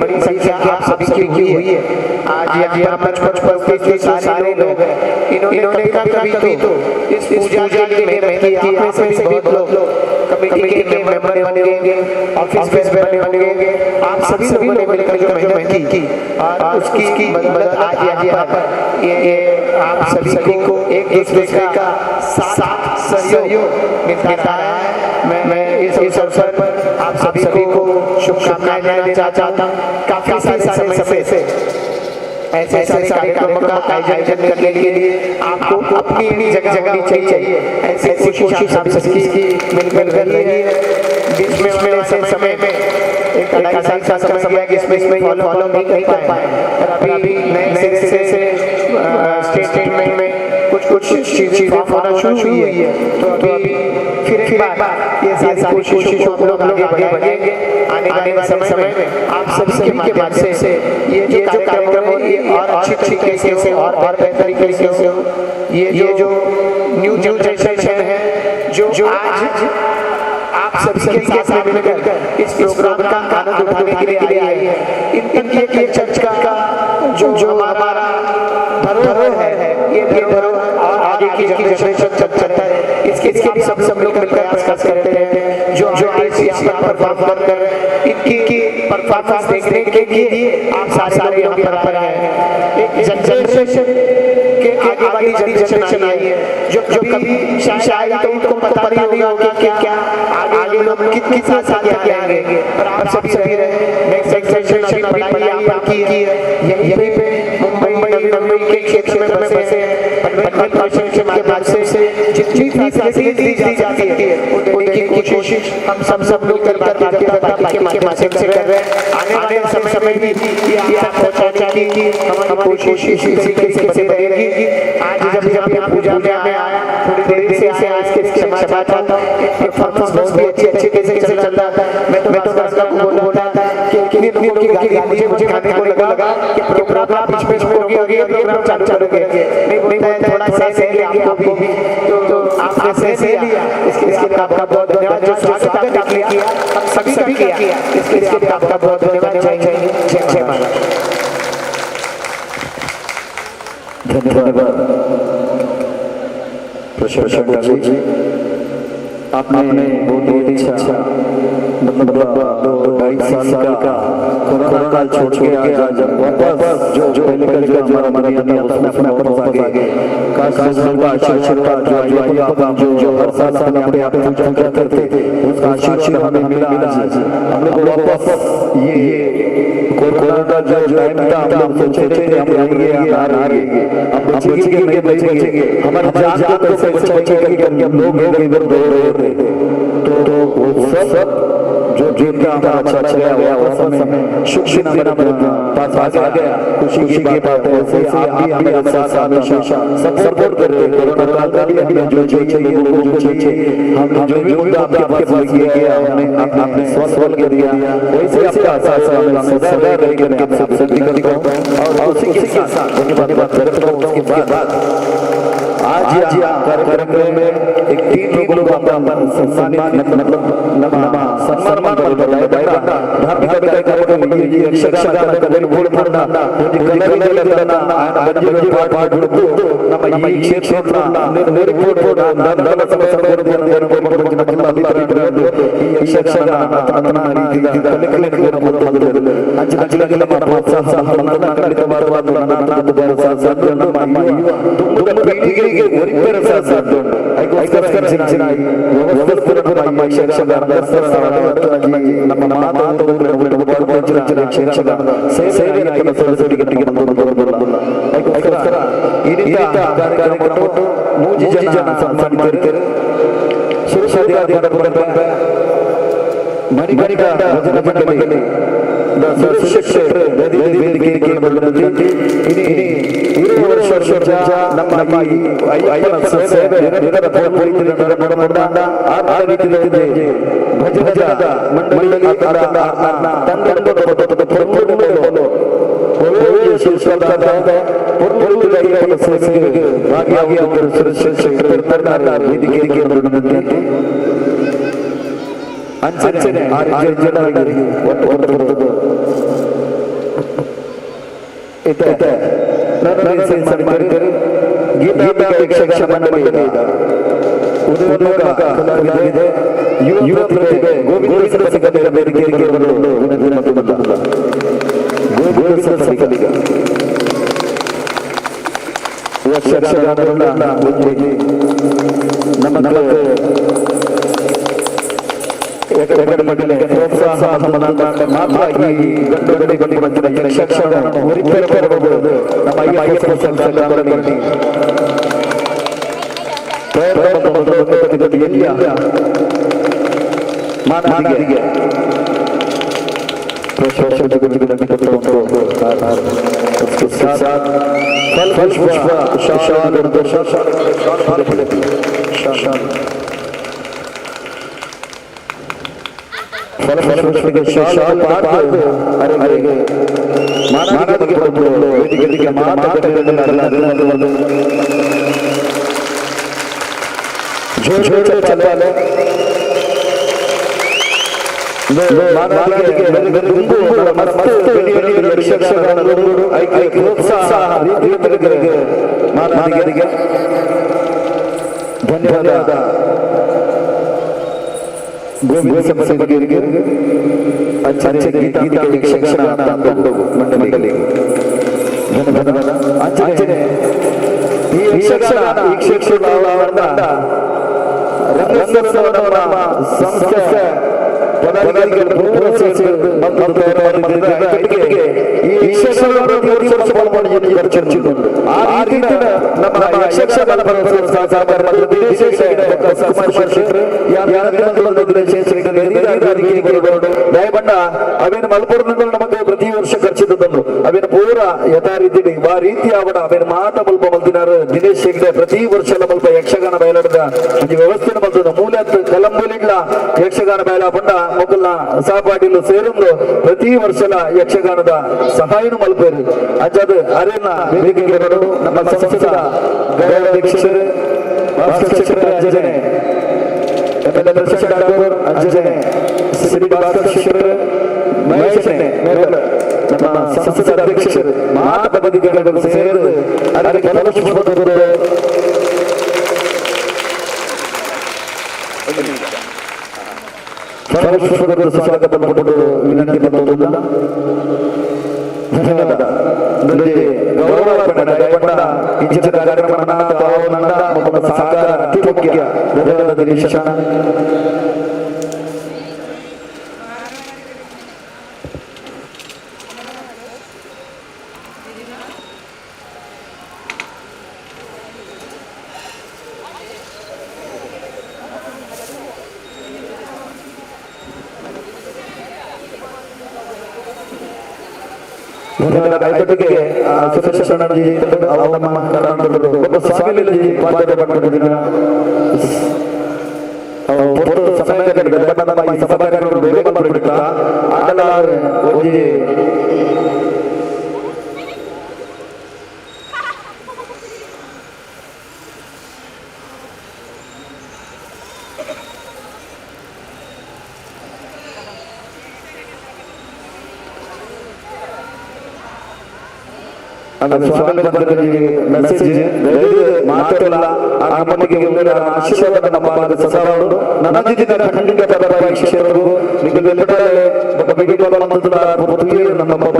बड़ी संख्या आप सभी की हुई है। आज यहाँ पर जो सारे लोग हैं इन्होंने कभी तो इस पूजा के लिए मेहनत की। आप में से भी बहुत लोग कमेटी के मेंबर बने होंगे, ऑफिस में बने होंगे, आप सभी लोगों ने मिलकर जो मेहनत की और उसकी मदद आज यहाँ पर ये आप सभी को एक दूसरे का साथ सहयोग मिलता है। मैं इस अवसर पर आप सभी को शुभकामनाएं देना चाहता हूँ। काफी सारे समय से ऐसे कार्यक्रमों का आयोजन करने के लिए आपको अपनी जगह होनी चाहिए। ऐसे कोशिश आप सबकी मिल रही है। बीच में समय में एक ढाई साल का समय गया इसमें फॉलो नहीं कर पाए। अभी नए सिरे से स्टेट में कुछ चीजें होना शुरू हुई है तो अभी फिर एक बार ये सारी कोशिशों को लोग आगे बढ़ाएंगे। आने वाले समय में आप सभी के माध्यम से ये जो कार्यक्रम हो ये और अच्छी तरीके से और बेहतर तरीके से हो। ये जो न्यू जनरेशन है जो आज आप सभी के साथ मिलकर इस प्रोग्राम का आनंद उठाने के लिए आई है। इनकी एक चर्चा का जो हमारा धरोहर है ये धरोहर और आगे की जनरेशन चलता है इसके लिए सब लोग मिलकर प्रयास करते हैं। जो आर्टिस्ट यहाँ पर परफॉर्म कर रहे हैं इनकी परफॉर्मेंस देखने के लिए आप सारे लोग यहाँ पर आए हैं। एक जनरेशन के आगे वाली जनरेशन आई है जो कभी शायद तो उनको पता नहीं होगा कि क्या आगे लोग कितने साथ आगे आएंगे और आप सभी रहे नेक्स्ट जनरेशन अभी पढ़ाई यहाँ पर की है। यहीं पे मुंबई के क्षेत्र में बसे पनवेल के माध्यम से जितनी भी फैसिलिटीज दी जाती है उनकी कोशिश हम सब लोग करके के माध्यम से कर रहे हैं। आने वाले समय में भी आप पहुंचाने की हमारी कोशिश इसी तरीके से बनी रहेगी। आज जब यहाँ पूजा में आया थोड़ी देर से आया इसके क्षमा चाहता हूँ। परफॉर्मेंस बहुत भी अच्छी कैसे चल रहा था। मैं तो दर्शकों को बोल रहा था कि लोगों की गाली मुझे खाने को लगा कि प्रोग्राम बीच में हो गया प्रोग्राम चालू करोगे नहीं बोलता है थोड़ा सा सह लिया आपको भी तो आपने सह लिया इसके लिए आपका बहुत धन्यवाद। जो स्वागत आपने किया हम सभी का किया इसके लिए आपका बहुत धन्यवाद। जय माता। धन्यवाद प्रशंसक जी, आपने बहुत ही अच्छा मतलब 2-2.5 साल का कोरोना काल छोड़ के आज वापस जो पहले का जो हमारा मरिया उसमें अपना वापस आ गए। काश का आशीर्वाद जो हर साल अपने आप पूजा करते थे उसका आशीर्वाद हमें मिला आज। हम लोग वापस ये कोरोना का जो टाइम था हम लोग सोचे थे हम रहेंगे हम बचेंगे हमारी जान को कैसे बचाएंगे कि हम लोग इधर दौड़ रहे थे तो वो सब जो जीता हमारा अच्छा गया वापस हमें सुख हमारा पास आ गया। खुशी की बात है वैसे आप भी हमारे साथ हमेशा सपोर्ट कर रहे हैं। कोरोना काल में हमें जो चाहिए वो चाहिए हम जो भी मुद्दा आपके पास किया गया हमने आपने स्वस्थ कर दिया वैसे आपका साथ हमें सदा रहेगा। मैं आपसे विनती करता हूं और उसी के साथ धन्यवाद करता हूं। उसके बाद आज कार्यक्रम में एक 3 लोग अपन सम्मानित मतलब सम्मान बताया जाएगा। धार्मिक कार्यक्रम ये यक्षगान बोल पड़ना कला बंजी पाठ ನಮ್ಮ ಈ ಕ್ಷೇತ್ರ ನಿರ್ಪೋಟ ದಂಡಲ ಈ ಯಕ್ಷಗಾನ ತನ್ನ ರೀತಿಯ ಕಲೆಗಳನ್ನು ಮೊದಲು ಅಂಚಿನ ಪ್ರೋತ್ಸಾಹ ನಮ್ಮ ಯುವ ಪೀಳಿಗೆಗೆ ಒರಿಪರ ಸಾಧ್ಯ ಅದಕ್ಕೋಸ್ಕರ ಚೆನ್ನಾಗಿ ವ್ಯವಸ್ಥೆ ನಮ್ಮ ಯಕ್ಷಗಾನದ ನಮ್ಮ ಮಾತು ಯಕ್ಷಗಾನ ಸೇವೆ ಅದಕ್ಕೋಸ್ಕರ ಈ ರೀತಿಯ ಕಾರ್ಯಕ್ರಮವನ್ನು 3 ಜನ ಸನ್ಮಾನಿತರು ಸುರಕ್ಷಾಧಿಕಾರಿಗಳ ಮಣಿಕಾ ಭಜನ ಮಂಡಳಿ ಸುರಕ್ಷೆ ವೇದಿಕೆಗೆ ಬಂದಿದ್ದು ಇನ್ನು ವರ್ಷ ನಮ್ಮ ಈ ಅಯ್ಯಪ್ಪ ಸೇವೆ ನಿರಂತರ ನೋಡೋಣ ಆ ರೀತಿಯಲ್ಲಿ ಭಜನದ ಮಂಡಳಿ ತಂಡಗಳು ಭಾಗಿಯಾಗಿ ವೇದಿಕೆಗೆ ಬಂದಿದ್ದು ಅಂಚನೆ ಜನರಿಗೆ ಒಟ್ಟು ಇತ್ತೆ ನನ್ನ ಸನ್ಮಾನಿತರು ಗೀತಾ ಯಕ್ಷಗಾನ ಮಂಡಳಿ ಉದ್ಯೋಗ ಕಲಾವಿದರಿದೆ ಯುವ ಪ್ರತಿಭೆ ಗೋವಿಂದ ಸಿಗಲಿಗ ವೇದಿಕೆಗೆ ಬರಲು ಗೋವಿಂದ ಸಿಗಲಿಗ ಯಕ್ಷಗಾನವನ್ನ ನಮಗೆ ಮಂಡಳಿಗೆ ಪ್ರೋತ್ಸಾಹ ಮಾತ್ರ ಈ ಗಂಡು ಬಂದಿನ ಯಕ್ಷಗಾನ ನಮ್ಮ ಅಯ್ಯಪ್ಪ ಸಂಸ್ಥೆ ಎಲ್ಲಿಯ ಮಾನವಿಗೆ ಧನ್ಯವಾದ ಗೋವಿಂದ ಅಂಚೆ ಗೀತಾ ಯಕ್ಷಗಾನ ಮಂಡಳಿಗೆ ಧನ್ಯವಾದ ಅಂಚನೆ ಈ ಯಕ್ಷಗಾನ ಈ ಕ್ಷೇತ್ರವನ್ನ ರಂಗಸ್ಥಳವರ ಸಂಸ್ಥೆ ಪದಾಧಿಕಾರಿಗಳು ಪ್ರೋತ್ಸಾಹಿಸಿದ್ದು ಈ ಯಕ್ಷಗಾನ ಚರ್ಚಿಸಿಕೊಂಡು ಆ ರೀತಿಯ ನಮ್ಮ ಯಕ್ಷಗಾನ ದಯಪಟ್ಟ ಅವೇನು ಮಲ್ಪುರದಿಂದ ನಮಗೆ ಪ್ರತಿ ವರ್ಷ ಖರ್ಚಿದ್ದನ್ನು ಅವೇನು ಪೂರ ಯಥಾ ರೀತಿ ಆ ರೀತಿ ಅವಡ ಅವೇನು ಮಾತ ಮಲ್ಪ ಮಲ್ತಿನಾರು ದಿನೇಶ್ ಹೆಗ್ಡೆ ಪ್ರತಿ ವರ್ಷ ಮಲ್ಪ ಯಕ್ಷಗಾನ ಬಯಲಾಡದ ಈ ವ್ಯವಸ್ಥೆನ ಮಲ್ತದ ಮೂಲ ಕಲಂಬುಲಿಡ್ಲ ಯಕ್ಷಗಾನ ಬಯಲ ಪಂಡ ಮೊದಲ ಸಹಪಾಠಿಲು ಸೇರಿಂದು ಪ್ರತಿ ವರ್ಷಲ ಯಕ್ಷಗಾನದ ಸಹಾಯನು ಮಲ್ಪೇರು ಅಂಜಾದ ಅರೇನ ವೇದಿಕೆಗಳು ನಮ್ಮ ಸಂಸ್ಥೆಯ ಗೌರವಾಧ್ಯಕ್ಷರು ಭಾಸ್ಕರ್ ಅಂಜನೆ MLA ದರ್ಶನ್ ಠಾಕೂರ್ ಅಂಜನೆ ಶ್ರೀ ಭಾಸ್ಕರ್ ಶಿಕ್ಷಕರು ಮಹೇಶನೆ ನಮ್ಮ ಸಂಸ್ಥೆಯ ಅಧ್ಯಕ್ಷರು ಮಾತ ಪದಾಧಿಕಾರಿಗಳು ಸೇರಿದು ಅದಕ್ಕೆ ಫಲಪುಷ್ಪದವರು ಸ್ವಾಗತ ಮಾಡಿಕೊಂಡು ವಿನಂತಿ ಮಾಡುವುದಿಲ್ಲ. ಧನ್ಯವಾದ. ಗೌರವ ಪಂಡ ಇಂಚಿನ ಕಾರ್ಯಕ್ರಮ ಸಹಕಾರ ಅತಿ ಮುಖ್ಯ. ಧನ್ಯವಾದ ದಿನೇಶ. ಐದೊಟ್ಟಿಗೆ ಸುರೇಶ್ ಅಣ್ಣಜಿ ಅವರು ನಮ್ಮ ಕರ್ನಾಟಕದವರು ಒಬ್ಬ ಸಾಗಲಿಲ್ಲ ಪಾತ್ರ ಮಾಡಿಕೊಂಡಿದ್ದೀರ ಸಮಯ ಈ ಸಭಾಗಾರರು ಬೇಗ ಬಂದ್ಬಿಡ್ತಾ ಆಗಲ್ಲ ಓದಿ ಮೆಸೇಜ್ ಮಾತ್ರಲ್ಲ ಆ ನಮಗೆ ಆಶೀರ್ವಾದ ನಮ್ಮ ಸಸಾವರು ನನಂದಿನ ಖಂಡಿತ ಕ್ಷೇತ್ರವು ನಮ್ಮ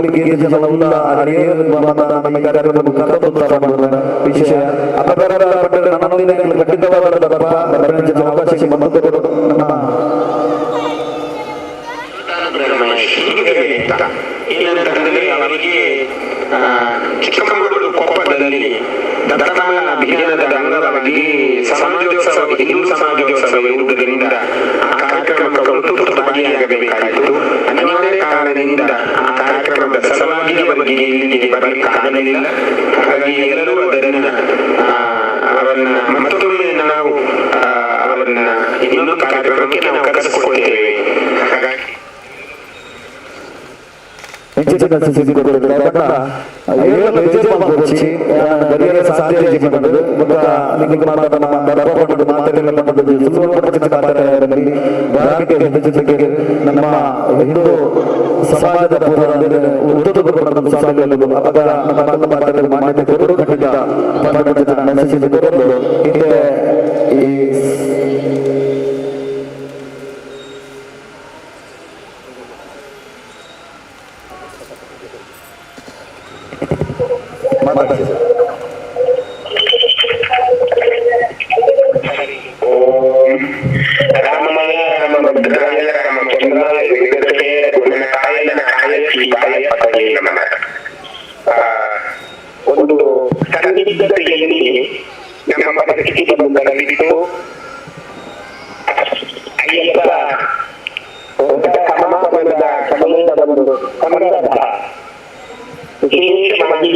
ಪಬ್ಲಿಕ್ ಜನವಲ್ಲ ನಮ್ಮ ಕಾರ್ಯಕ್ರಮ ವಿಶೇಷ ಖಂಡಿತವಾದ ಅವಕಾಶ ಬಂದು ಅವರಿಗೆ ಚಿಕ್ಕಮಗಳೂರು ಕೊಪ್ಪದಲ್ಲಿ ದತ್ತಮಾಲ ಅಭಿಯಾನದ ಅಂಗವಾಗಿ ಸಮಾಜೋತ್ಸವ ಹಿಂದೂ ಸಮಾಜೋತ್ಸವ ಇರುವುದರಿಂದ ಆ ಕಾರ್ಯಕ್ರಮಕ್ಕೆ ತುರ್ತು ಭಾಗಿಯಾಗಬೇಕಾಯಿತು. ಅನಿವಾರ್ಯ ಕಾರಣದಿಂದ ಆ ಕಾರ್ಯಕ್ರಮದ ಸಲುವಾಗಿ ಅವರಿಗೆ ಇಲ್ಲಿಗೆ ಬರಲಿಕ್ಕೆ ಆಗಲಿಲ್ಲ. ಹಾಗಾಗಿ ಎಲ್ಲರೂ ಅದನ್ನ ಅವರನ್ನ ಮತ್ತೊಮ್ಮೆ ನಾವು ಅವರನ್ನ ಇನ್ನೊಂದು ಕಾರ್ಯಕ್ರಮಕ್ಕೆ ನಾವು ಕರೆಸಿಕೊಳ್ತೇವೆ. ಹಾಗಾಗಿ ನಮ್ಮ ಹಿಂದೂ ಸಮಾಜದ ಮಾನ್ಯತೆ ಕೊಡೋದು ಖಂಡಿತ ರಾಮಮಯ ರಾಮಭದ್ರಾಯ ರಾಮಚಂದ್ರಾಯ ವಿಗತೇ ಗುಣಕಾಯ ನಕಾಯ ಶ್ರೀಕಾಯ ಪತಯೇ ನಮಃ. ಒಂದು ಸಂದಿಗ್ಧತೆಯಲ್ಲಿ ನಮ್ಮ ಪರಿಸ್ಥಿತಿ ಬಂದಿತ್ತು. ಅಯ್ಯಪ್ಪ ಸಮಾಪನದ ಸಮಯದ ಒಂದು ಸಂದರ್ಭ ವಿಶೇಷವಾಗಿ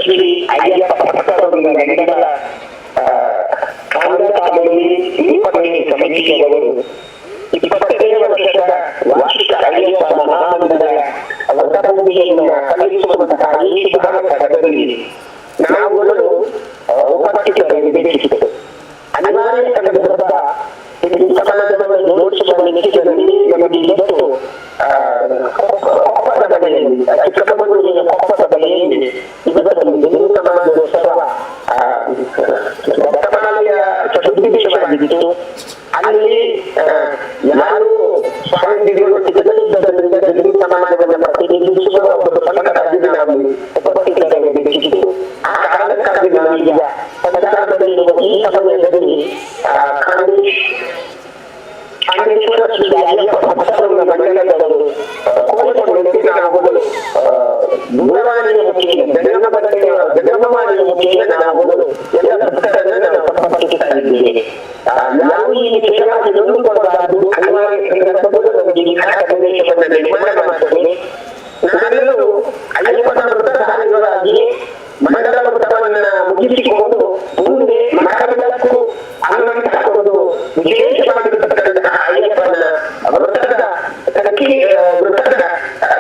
ಶ್ರೀ ಅಯ್ಯಪ್ಪ ಭಕ್ತರಿಂದ ನಡೆದ ಕಾಂಗ್ರೆಸ್ ನಿರೂಪಣೆ ಸಮಿತಿಯವರು 25 ವರ್ಷದ ವಾರ್ಷಿಕ ಅಯ್ಯಪ್ಪ ಮಹಾಮಂದಿರ ವರ್ಧಪೂಜೆಯನ್ನು ಕಲಿಸುವಂತಹ ಈ ಶುಭಾರಂಭದಲ್ಲಿ ನಾವುಗಳು ಉಪಸ್ಥಿತರಿರಬೇಕಿತ್ತು. ಅನಿವಾರ್ಯ ಸಂದರ್ಭ ಹಿಂದೂ ಸಮಾಜವನ್ನು ಜೋಡಿಸುವ ನಿಟ್ಟಿನಲ್ಲಿ ನಮಗೆ ಇವತ್ತು ಕೊಪ್ಪದ ಬೆಲೆಯಲ್ಲಿ ಚಿಕ್ಕಮಗಳೂರಿನ ಕೊಪ್ಪದ ಬೆಲೆಯಲ್ಲಿ ಇವತ್ತು ಹಿಂದೂ ಸಮಾಜೋತ್ಸವ ದತ್ತಮಾಲೆಯ ಚತುರ್ದಿವಸವಾಗಿತ್ತು. ಅಲ್ಲಿ ಯಾರು ಸ್ವಾಮೀಜಿಗಳು ಸಿಗಲಿದ್ದರಿಂದ ಹಿಂದೂ ಸಮಾಜವನ್ನು ಪ್ರತಿನಿಧಿಸುವ ಒಂದು ಸಂಘಟನೆಯಾಗಿ ನಾವು ಉಪಸ್ಥಿತರಿರಬೇಕಿತ್ತು. ಆ ಕಾರಣಕ್ಕಾಗಿ ನಾವೀಗ ಸಂಚಾರದಲ್ಲಿರುವ ಈ ಸಮಯದಲ್ಲಿ ಕಾಂಗ್ರೆಸ್ವರ ಶ್ರೀ ಅಯ್ಯಪ್ಪ ಭಕ್ತರನ್ನ ಮಂಡಲದವರು ಕೋರಿಕೊಂಡು ನಾವು ದೂರವಾಣಿಯ ಮುಖೇನ ಜಗನ್ಮಾನಿಯ ಮುಖೇನ ನಾವು ಎಲ್ಲ ಭಕ್ತರನ್ನ ನಾವು ಸಂಪರ್ಕಿಸ್ತಾ ಇದ್ದೇವೆ. ನಾವು ಈ ವಿಷಯವಾಗಿ ನೊಂದುಕೊಳ್ಳಬಾರದು. ಅನಿವಾರ್ಯ ಸಂದರ್ಭದಲ್ಲಿ ನಮಗೆ ಈ ಪ್ರದೇಶವನ್ನು ನಿರ್ಮಾಣ ಮಾಡುತ್ತದೆ. ಅಯ್ಯಪ್ಪನ ವೃತ್ತಧಾರಿಗಳಾಗಿ ಮಂಡಲ ವೃತ್ತವನ್ನ ಮುಗಿಸಿಕೊಂಡು ಮುಂದೆ ಮಕರಬೆಳಕು ಅನ್ನುವಂತಹ ಒಂದು ವಿಶೇಷವಾಗಿರತಕ್ಕಂತಹ ಅಯ್ಯಪ್ಪನ ವೃತ್ತದ ವೃತ್ತದ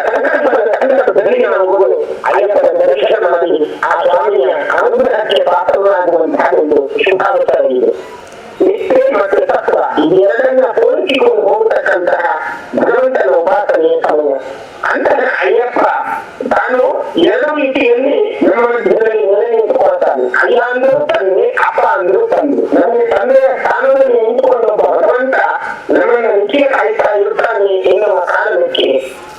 ಸಂಕಲ್ಪದ ಸಂದರ್ಭದಲ್ಲಿ ನಾವುಗಳು ಅಯ್ಯಪ್ಪನ ದರ್ಶನ ಮಾಡಿ ಆ ಸ್ವಾಮಿಯ ಅನುಗ್ರಹಕ್ಕೆ ಪಾತ್ರರಾಗುವಂತಹ ಒಂದು ಶುಭಾವಸ್ಥೆಯಾಗಿದೆ. ನಿಷ್ಠೆ ಮತ್ತು ತತ್ವ ಇದೆರಡನ್ನ ಹೋಲಿಸಿಕೊಂಡು ಹೋಗತಕ್ಕಂತಹ ಭಗವಂತನ ಉಪಾಸನೆಯ ಸಮಯ. ಅಂತಹ ಅಯ್ಯಪ್ಪ ತಾನು ಎರಡು ರೀತಿಯಲ್ಲಿ ನಮ್ಮ ಮಧ್ಯದಲ್ಲಿ ನೆಲೆ ನಿಂತುಕೊಳ್ತಾನೆ. ಅಯ್ಯ ಅಂದ್ರೂ ತಂದೆ, ಅಪ್ಪ ಅಂದ್ರೂ ತಂದೆ. ನಮಗೆ ತಂದೆಯ ಸ್ಥಾನದಲ್ಲಿ ನಿಂತುಕೊಂಡು ಭಗವಂತ ನಮ್ಮನ್ನು ರುಚಿಯ ಕಾಯ್ತಾ ಇರ್ತಾನೆ ಎನ್ನುವ ಕಾರಣಕ್ಕೆ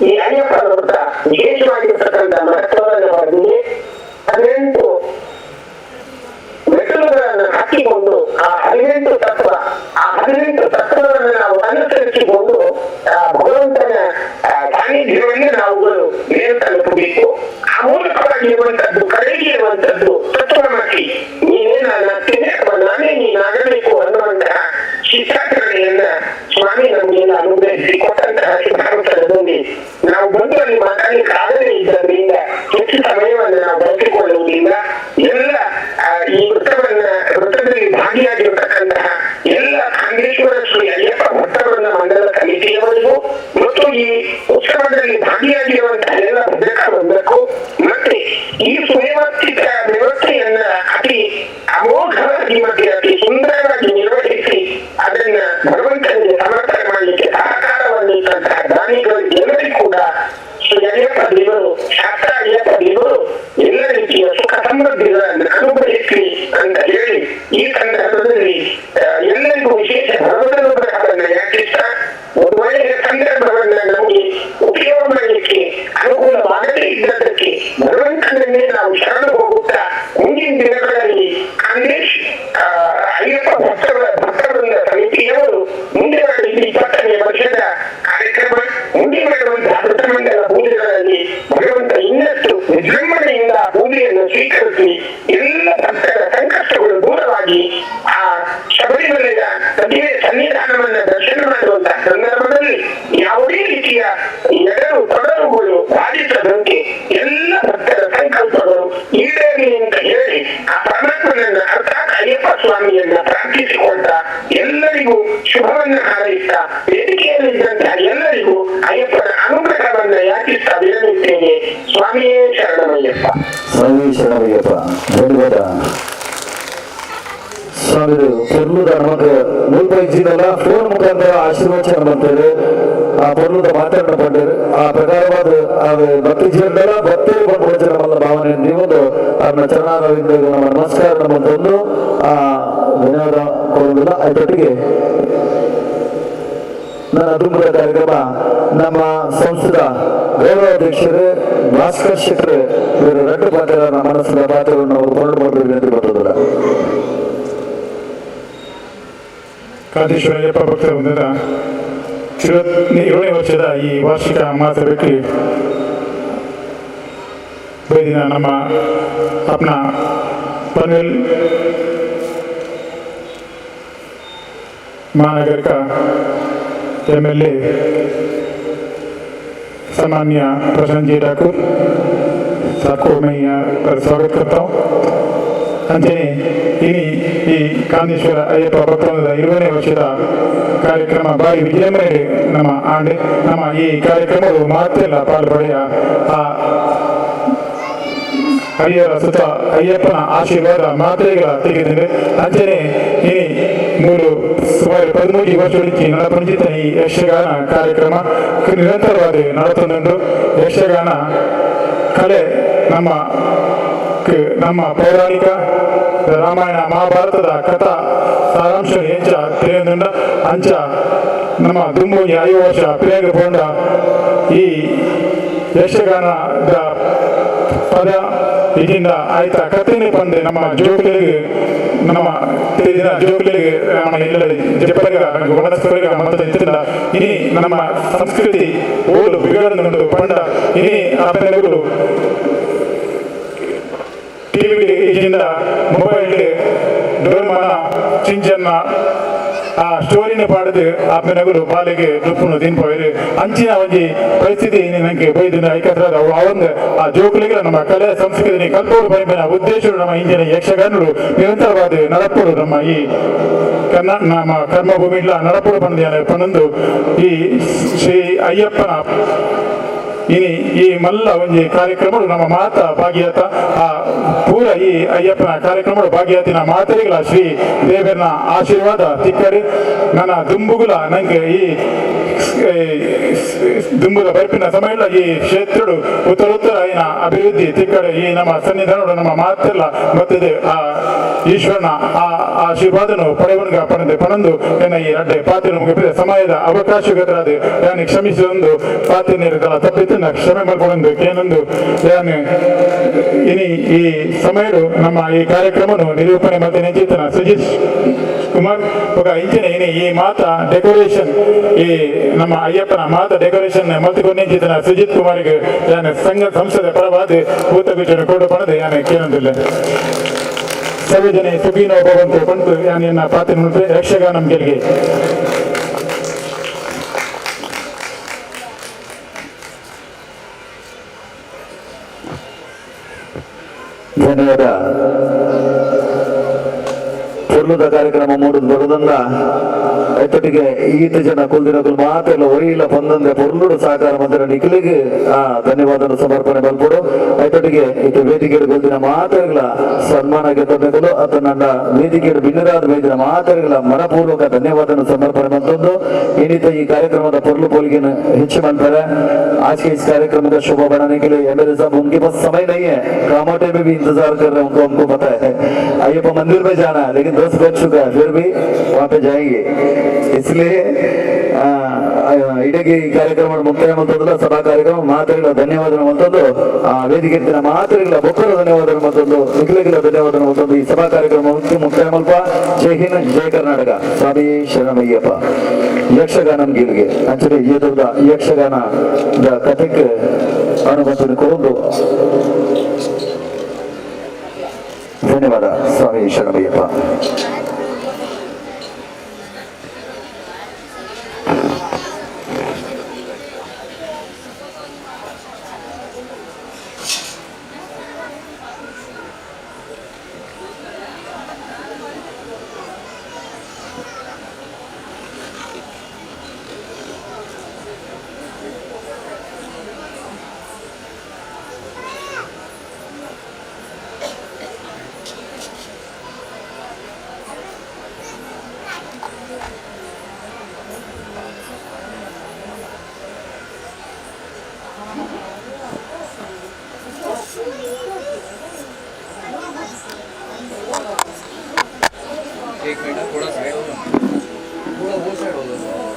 ಈ ಅಯ್ಯಪ್ಪನ ವೃತ್ತ ವಿಶೇಷವಾಗಿರ್ತಕ್ಕಂಥ ಮಹತ್ವವನ್ನು ಹೊಂದಿದೆ. 18 ಮೆಟ್ಟಲುಗಳನ್ನು ಹಾಕಿಕೊಂಡು ಆ 18 ತತ್ವ, ಆ 18 ತತ್ವಗಳನ್ನು ನಾವು ಅನುಸರಿಸಿಕೊಂಡು ಭಗವಂತನ ಸಾನ್ನಿಧ್ಯವನ್ನು ನಾವುಗಳು ಮೇಲೆ ತಲುಪಬೇಕು. ಆ ಮೂಲಕವಾಗಿ ಇರುವಂತದ್ದು, ಕಡೆಗೆ ಇರುವಂತದ್ದು ತತ್ವಮಸಿ, ನೀನೇ ನಾನಾಗ್ತೇನೆ ಅಥವಾ ನಾನೇ ನೀನಾಗಬೇಕು ಅನ್ನುವಂತಹ ಶಿಷ್ಟಾಚರಣೆಯನ್ನ ಸ್ವಾಮಿ ನಮಗೆಲ್ಲ ಅನುಗ್ರಹಿಸಿ ಕೊಟ್ಟಂತಹ ಶುಭಾವಸರದಲ್ಲಿ ನಾವು ಬಂದು ಅಲ್ಲಿ ಮಾತಾಡಲಿಕ್ಕೆ ಆಗದೇ ಇದ್ದರಿಂದ ಹೆಚ್ಚು ಸಮಯವನ್ನು ನಾವು ಬಳಸಿಕೊಳ್ಳುವುದಿಲ್ಲ. ಎಲ್ಲ ಈ ವೃತ್ತದಲ್ಲಿ ಭಾಗಿಯಾಗಿರತಕ್ಕಂತಹ ಎಲ್ಲ ಖಂಡೇಶ್ವರ ಶ್ರೀ ಅಯ್ಯಪ್ಪ ಭಕ್ತವೃಂದ ಮಂಡಲ ಸಮಿತಿಯವರಿಗೂ ಮತ್ತು ಈ ಉತ್ಸವದಲ್ಲಿ ಭಾಗಿಯಾಗಿರುವಂತಹ ಎಲ್ಲ ಭದ್ರತಾ ವೃಂದಕ್ಕೂ ಮತ್ತೆ ಈ ಸುವ್ಯವಸ್ಥಿತ ವ್ಯವಸ್ಥೆಯನ್ನ ಅತಿ ಅಮೋಘವಾಗಿ ಮತ್ತೆ ಅತಿ ಸುಂದರವಾಗಿ ನಿರ್ವಹಿಸಿ ಅದನ್ನ ಭಗವಂತನಿಗೆ ಸಮರ್ಪಣೆ ಮಾಡಲಿಕ್ಕೆ ಸಹಕಾರವನ್ನಿಟ್ಟಂತಹ ದಾನಿಗಳು ಎಲ್ಲರಿಗೂ ಕೂಡ ಶ್ರೀ ಅಯ್ಯಪ್ಪ ದೇವರು, ಶಾಸ್ತ್ರ ಅಯ್ಯಪ್ಪ ದೇವರು ಎಲ್ಲ ರೀತಿಯ ಸುಖ ಸಮೃದ್ಧಿಗಳನ್ನು ಅನುಭವಿಸಿ ಅಂತ ಹೇಳಿ ಈ ಸಂದರ್ಭದಲ್ಲಿ ಎಲ್ಲರಿಗೂ ವಿಶೇಷ ಭಗವಂತನ ಯಾಚಿಸ್ತಾ ಒಂದು ಒಳ್ಳೆಯ ಸಂದರ್ಭವನ್ನ ನಮಗೆ ಉಪಯೋಗ ಮಾಡಲಿಕ್ಕೆ ಅನುಕೂಲವಾಗದೇ ಇದ್ದದಕ್ಕೆ ಭಗವಂತನನ್ನೇ ನಾವು ಶರಣು ಹೋಗುತ್ತಾ ಮುಂದಿನ ದಿನಗಳಲ್ಲಿ ಖಂಡೇಶ್ ಅಯ್ಯಪ್ಪ ಭಕ್ತವೃಂದ ಸಮಿತಿಯವರು ಮುಂದೆ ಮಾಡಲಿ 20ನೇ ವರ್ಷದ ಕಾರ್ಯಕ್ರಮ ಮುಂದೆ ಮಾಡುವಂತಹ ವೃತ್ತಮಂಡಲ ಪೂಜೆಗಳಲ್ಲಿ ಭಗವಂತ ಇನ್ನಷ್ಟು ವಿಜೃಂಭಣೆಯಿಂದ ಪೂಜೆಯನ್ನು ಸ್ವೀಕರಿಸಿ ಎಲ್ಲ ಭಕ್ತರ ಸಂಕಷ್ಟಗಳು ದೂರವಾಗಿ ಆ ಶಬರಿಮಲೆಯ ನದಿಯ ಸನ್ನಿಧಾನವನ್ನ ದರ್ಶನ ಮಾಡುವಂತಹ ಸಂದರ್ಭದಲ್ಲಿ ಯಾವುದೇ ರೀತಿಯ ಎಡರು ತೊಡರುಗಳು ಬಾಧಿಸದಂತೆ ಎಲ್ಲ ಭಕ್ತರ ಸಂಕಲ್ಪಗಳು ಈಡೇರಲಿ ಅಂತ ಹೇಳಿ ಆ ಪರಮಾತ್ಮನನ್ನ ಅರ್ಥಾತ್ ಅಯ್ಯಪ್ಪ ಸ್ವಾಮಿಯನ್ನ ಪ್ರಾರ್ಥಿಸಿಕೊಳ್ತಾ ಎಲ್ಲರಿಗೂ ಶುಭವನ್ನ ಹಾರೈಸ್ತಾ ವೇದಿಕೆಯಲ್ಲಿದ್ದಂತಹ ಎಲ್ಲರಿಗೂ ಅಯ್ಯಪ್ಪನ ಅನುಗ್ರಹವನ್ನ ಯಾಚಿಸ್ತಾ ವಿರಮಿಸ್ತೇನೆ. ಸ್ವಾಮಿಯೇ ಶರಣಮಯ್ಯಪ್ಪ. ಸ್ವಾಮಿ ಶರಣಮಯ್ಯಪ್ಪ. ಧನ್ಯವಾದ ಸ್ವಾಮಿಗಳು. ಪೊರ್ಲುದ ನಮಗೆ ಮೂಲ್ಪೈಜಿನೆಲ್ಲ ಫೋನ್ ಮುಖಾಂತರ ಆಶೀರ್ವಚನ ಮಾಡ್ತಾರೆ. ಆ ಪೊರ್ಲುದ ಮಾತಾಡ ಪಡ್ಡರು ಆ ಪ್ರಕಾರವಾದ ಭಕ್ತಿ ಜೀವನದಲ್ಲ ಭಕ್ತರು ಬಂದ ನಮ್ಮಲ್ಲ ಭಾವನೆ ನೀವೊಂದು ಅವ್ರನ್ನ ಚರಣಾರವಿಂದ ನಮ್ಮ ನಮಸ್ಕಾರ ನಮ್ಮಂತೊಂದು ಧನ್ಯವಾದ ಕೊಡುವುದಿಲ್ಲ. ಅದರೊಟ್ಟಿಗೆ ನನ್ನ ದುಂಬುರ ಕಾರ್ಯಕ್ರಮ ನಮ್ಮ ಸಂಸ್ಥೆಯ ಗೌರವಾಧ್ಯಕ್ಷರು ಭಾಸ್ಕರ್ ಶೆಟ್ಟರ್ ಇವರು 2 ಪಾತ್ರ ನಮ್ಮ ಮನಸ್ಸಿನ ಪಾತ್ರವನ್ನು ಅವರು ಕೊಂಡು ಮಾಡಬೇಕು ಎಂದು ಬರ್ತದಲ್ಲ. ಕಾಂತೇಶ್ವರ ಅಯ್ಯಪ್ಪ ಭಕ್ತರ ವೃಂದದ 7ನೇ ವರ್ಷದ ಈ ವಾರ್ಷಿಕ ಮಹಾಸಭೆಗೆ ಬೈದಿನ ನಮ್ಮ अपना पनवेल महानगर का MLA सामान्य प्रशांत जी ठाकुर साहब को मैं यहाँ पर स्वागत करता हूँ. ಅಂತೆಯೇ ಈ ಕಾಂತೇಶ್ವರ ಅಯ್ಯಪ್ಪ ಭಕ್ತವೃಂದದ 20ನೇ ವರ್ಷದ ಕಾರ್ಯಕ್ರಮ ಭಾರಿ ವಿಜೃಂಭಣೆ ನಮ್ಮ ಈ ಕಾರ್ಯಕ್ರಮವು ಮಾತೆಲ್ಲ ಪಾಲ್ಪಡೆಯ ಆ ಹರಿಹರ ಸುತ್ತ ಅಯ್ಯಪ್ಪನ ಆಶೀರ್ವಾದ ಮಾತ್ರೆಗಳ ತೆಗೆದಿದೆ. ಅಂತೆಯೇ ಸುಮಾರು 13 ವರ್ಷಗಳಿಗೆ ನಡಪಂಚಿತ ಈ ಯಕ್ಷಗಾನ ಕಾರ್ಯಕ್ರಮ ನಿರಂತರವಾಗಿ ನಡೆಸುತ್ತಿದ್ದು ಯಕ್ಷಗಾನ ಕಲೆ ನಮ್ಮ ಪೌರಾಣಿಕ ರಾಮಾಯಣ ಮಹಾಭಾರತದ ಕಥಾ ಸಾರಾಂಶ ಹೆಚ್ಚ ತಿಳಿಯದಿಂದ ಅಂಚ ನಮ್ಮ ದುಂಬುನಿ 5 ವರ್ಷ ಪ್ರಿಯಗೊಂಡ ಈ ಯಕ್ಷಗಾನದ ಪದ ಇದರಿಂದ ಆಯ್ತಾ ಕಥೆನೇ ಬಂದೆ ನಮ್ಮ ಜೋಕುಲಿಗೆ ನಮ್ಮ ತಿಳಿದಿನ ಜೋಕುಲಿಗೆ ನಮ್ಮ ಎಲ್ಲ ಜಪಲಿಗ ವನಸ್ಪರಿಗ ಮತದಿಂದ ಇನಿ ನಮ್ಮ ಸಂಸ್ಕೃತಿ ಓಲು ಬಿಗಡನ್ನು ಪಂಡ ಇನಿ ಅಪನೆಗಳು ಟಿವಿ ಇದರಿಂದ ಮೊಬೈಲ್ ಡೋರ್ಮನ ಚಿಂಚನ್ನ ಆ ಸ್ಟೋರಿನ ಪಾಡದು ಆಪನಗಳು ಬಾಲೆಗೆ ದುಪ್ಪುನು ತಿನ್ಪೋರು ಅಂಚಿನ ಒಂಜಿ ಪರಿಸ್ಥಿತಿ ನನಗೆ ಬೈದಿನ ಐಕತ್ರದ ಅವಂಗ ಆ ಜೋಕುಲಿಗೆ ನಮ್ಮ ಕಲೆ ಸಂಸ್ಕೃತಿ ಕಲ್ಪೋಡು ಬೈಬಿನ ಉದ್ದೇಶಗಳು ನಮ್ಮ ಇಂದಿನ ಯಕ್ಷಗಾನಗಳು ನಿರಂತರವಾದ ನಡಪೋಡು ನಮ್ಮ ಈ ನಮ್ಮ ಕರ್ಮಭೂಮಿಗಳ ನಡಪೋಡು ಪನ್ನೊಂದು ಈ ಶ್ರೀ ಅಯ್ಯಪ್ಪನ ಇನಿ ಈ ಮಲ್ಲ ಒಂಜಿ ಕಾರ್ಯಕ್ರಮಗಳು ನಮ್ಮ ಮಾತ ಭಾಗ್ಯತ ಆ ಪೂರ ಈ ಅಯ್ಯಪ್ಪನ ಕಾರ್ಯಕ್ರಮಗಳು ಭಾಗ್ಯತಿನ ಮಾತರಿಗಳ ಶ್ರೀ ದೇವರನ ಆಶೀರ್ವಾದ ತಿಕ್ಕರಿ ನನ್ನ ದುಂಬುಗುಲ ನಂಗೆ ಈ ದುಂಬುಲ ಬರ್ಪಿನ ಸಮಯ ಈ ಕ್ಷೇತ್ರಡು ಉತ್ತರೋತ್ತರ ಐನ ಅಭಿವೃದ್ಧಿ ತಿಕ್ಕಡೆ ಈ ನಮ್ಮ ಸನ್ನಿಧಾನಗಳು ನಮ್ಮ ಮಾತೆಲ್ಲ ಮತ್ತಿದೆ ಆ ಈಶ್ವರನ ಆ ಆಶೀರ್ವಾದನು ಪಡೆವನ್ಗ ಪಣಂದು ಎನ್ನ ಈ ಅಡ್ಡೆ ಪಾತ್ರ ಮುಗಿದ ಸಮಯದ ಅವಕಾಶಗತರಾದ ಯಾನಿ ಕ್ಷಮಿಸೊಂದು ಪಾತ್ರ ನೀರಿದಲ್ಲ ತಪ್ಪಿತು ಕ್ಷಮೆ ಮಾಡ್ಕೊಂಡು ಏನೊಂದು ಯಾನು ಇನಿ ಈ ಸಮಯಡು ನಮ್ಮ ಈ ಕಾರ್ಯಕ್ರಮನು ನಿರೂಪಣೆ ಮತ್ತೆ ನೆಂಚಿತನ ಸುಜಿತ್ ಕುಮಾರ್ ఒక ಇಂಚಿನ ಇನಿ ಈ ಮಾತ ಡೆಕೋರೇಷನ್ ಈ ನಮ್ಮ ಅಯ್ಯಪ್ಪನ ಮಾತ ಡೆಕೋರೇಷನ್ ಮಲ್ತಿಕೊಂಡು ನೆಂಚಿತನ ಸುಜಿತ್ ಕುಮಾರ್ಗೆ ಯಾನು ಸಂಘ ಸಂಸ್ಥದ ಪರವಾದ ಭೂತಗುಜನ ಕೊಡು ಪಣದು ಯಾನು ಕೇಳೋದಿಲ್ಲ ಸರ್ವ ಜನ ಸುಖೀನೋ ಭವಂತು ಪಂತು ಯಾನ ಪಾತ್ರ ಯಕ್ಷಗಾನಂ ಗೆಲ್ಗೆ ಧನ್ಯವಾದ ಪೊರ್ಲುದ ಕಾರ್ಯಕ್ರಮ ಮೂಡುದು ಬರುದಂದ ಐತೊಟ್ಟಿಗೆ ಈತ ಜನ ಕುಲ್ದಿನಕುಲ್ ಮಾತೆಲ್ಲ ಒರಿಯಿಲ್ಲ ಪಂದಂದೆ ಪೊರ್ಲುಡು ಸಹಕಾರ ಮಂದಿರ ನಿಖಿಲಿಗೆ ಧನ್ಯವಾದ ಸಮರ್ಪಣೆ ಬಲ್ಪಡು ಐತೊಟ್ಟಿಗೆ ಇದು ವೇದಿಕೆಡು ಕುಲ್ದಿನ ಮಾತೆಗಳ ಸನ್ಮಾನಕ್ಕೆ ತಂದೆಗಳು ಅತ ನನ್ನ ವೇದಿಕೆಡು ಭಿನ್ನರಾದ ವೇದಿನ ಮಾತೆಗಳ ಮನಪೂರ್ವಕ ಧನ್ಯವಾದ ಸಮರ್ಪಣೆ ಬಂದದ್ದು ಇನ್ನಿತ ಈ ಕಾರ್ಯಕ್ರಮದ ಪೊರ್ಲು ಪೋಲಿಗೆ ಹೆಚ್ಚು ಮಾಡ್ತಾರೆ आज के इस कार्यक्रम का शोभा बढ़ाने के लिए एमएलए साहब उनके पास समय नहीं है कामाटे में भी इंतजार कर रहे हैं उनको हमको पता है अय्यप्पा मंदिर में जाना है लेकिन 10 बज चुका है फिर भी वहाँ पे जाएंगे इसलिए ಇಡೀ ಕಾರ್ಯಕ್ರಮ ಮುಕ್ತಾಯ ಮತ್ತೊಂದು ಸಭಾ ಕಾರ್ಯಕ್ರಮ ಮಾತುಗಳ ಧನ್ಯವಾದ ಮತ್ತೊಂದು ವೇದಿಕೆ ಮಾತುಗಳ ಬೊಕ್ಕರ ಧನ್ಯವಾದ ಮತ್ತೊಂದು ನಿಖಿಲಗಳ ಧನ್ಯವಾದ ಮತ್ತೊಂದು ಈ ಸಭಾ ಕಾರ್ಯಕ್ರಮ ಮುಕ್ತಾಯ ಮಲ್ಪ ಜೈ ಹಿಂದ್ ಜೈ ಕರ್ನಾಟಕ ಸ್ವಾಮಿ ಶರಣಮಯ್ಯಪ್ಪ ಯಕ್ಷಗಾನಂ ಗಿಲ್ಗೆ ಅಂಚನೆ ಏದುದ ಯಕ್ಷಗಾನ ಕಥೆಗೆ ಅನುಮತಿ ಕೊಡೋದು ಧನ್ಯವಾದ ಸ್ವಾಮಿ ಶರಣಮಯ್ಯಪ್ಪ एक मिनट थोड़ा साइड हो थोड़ा वो साइड हो जाओ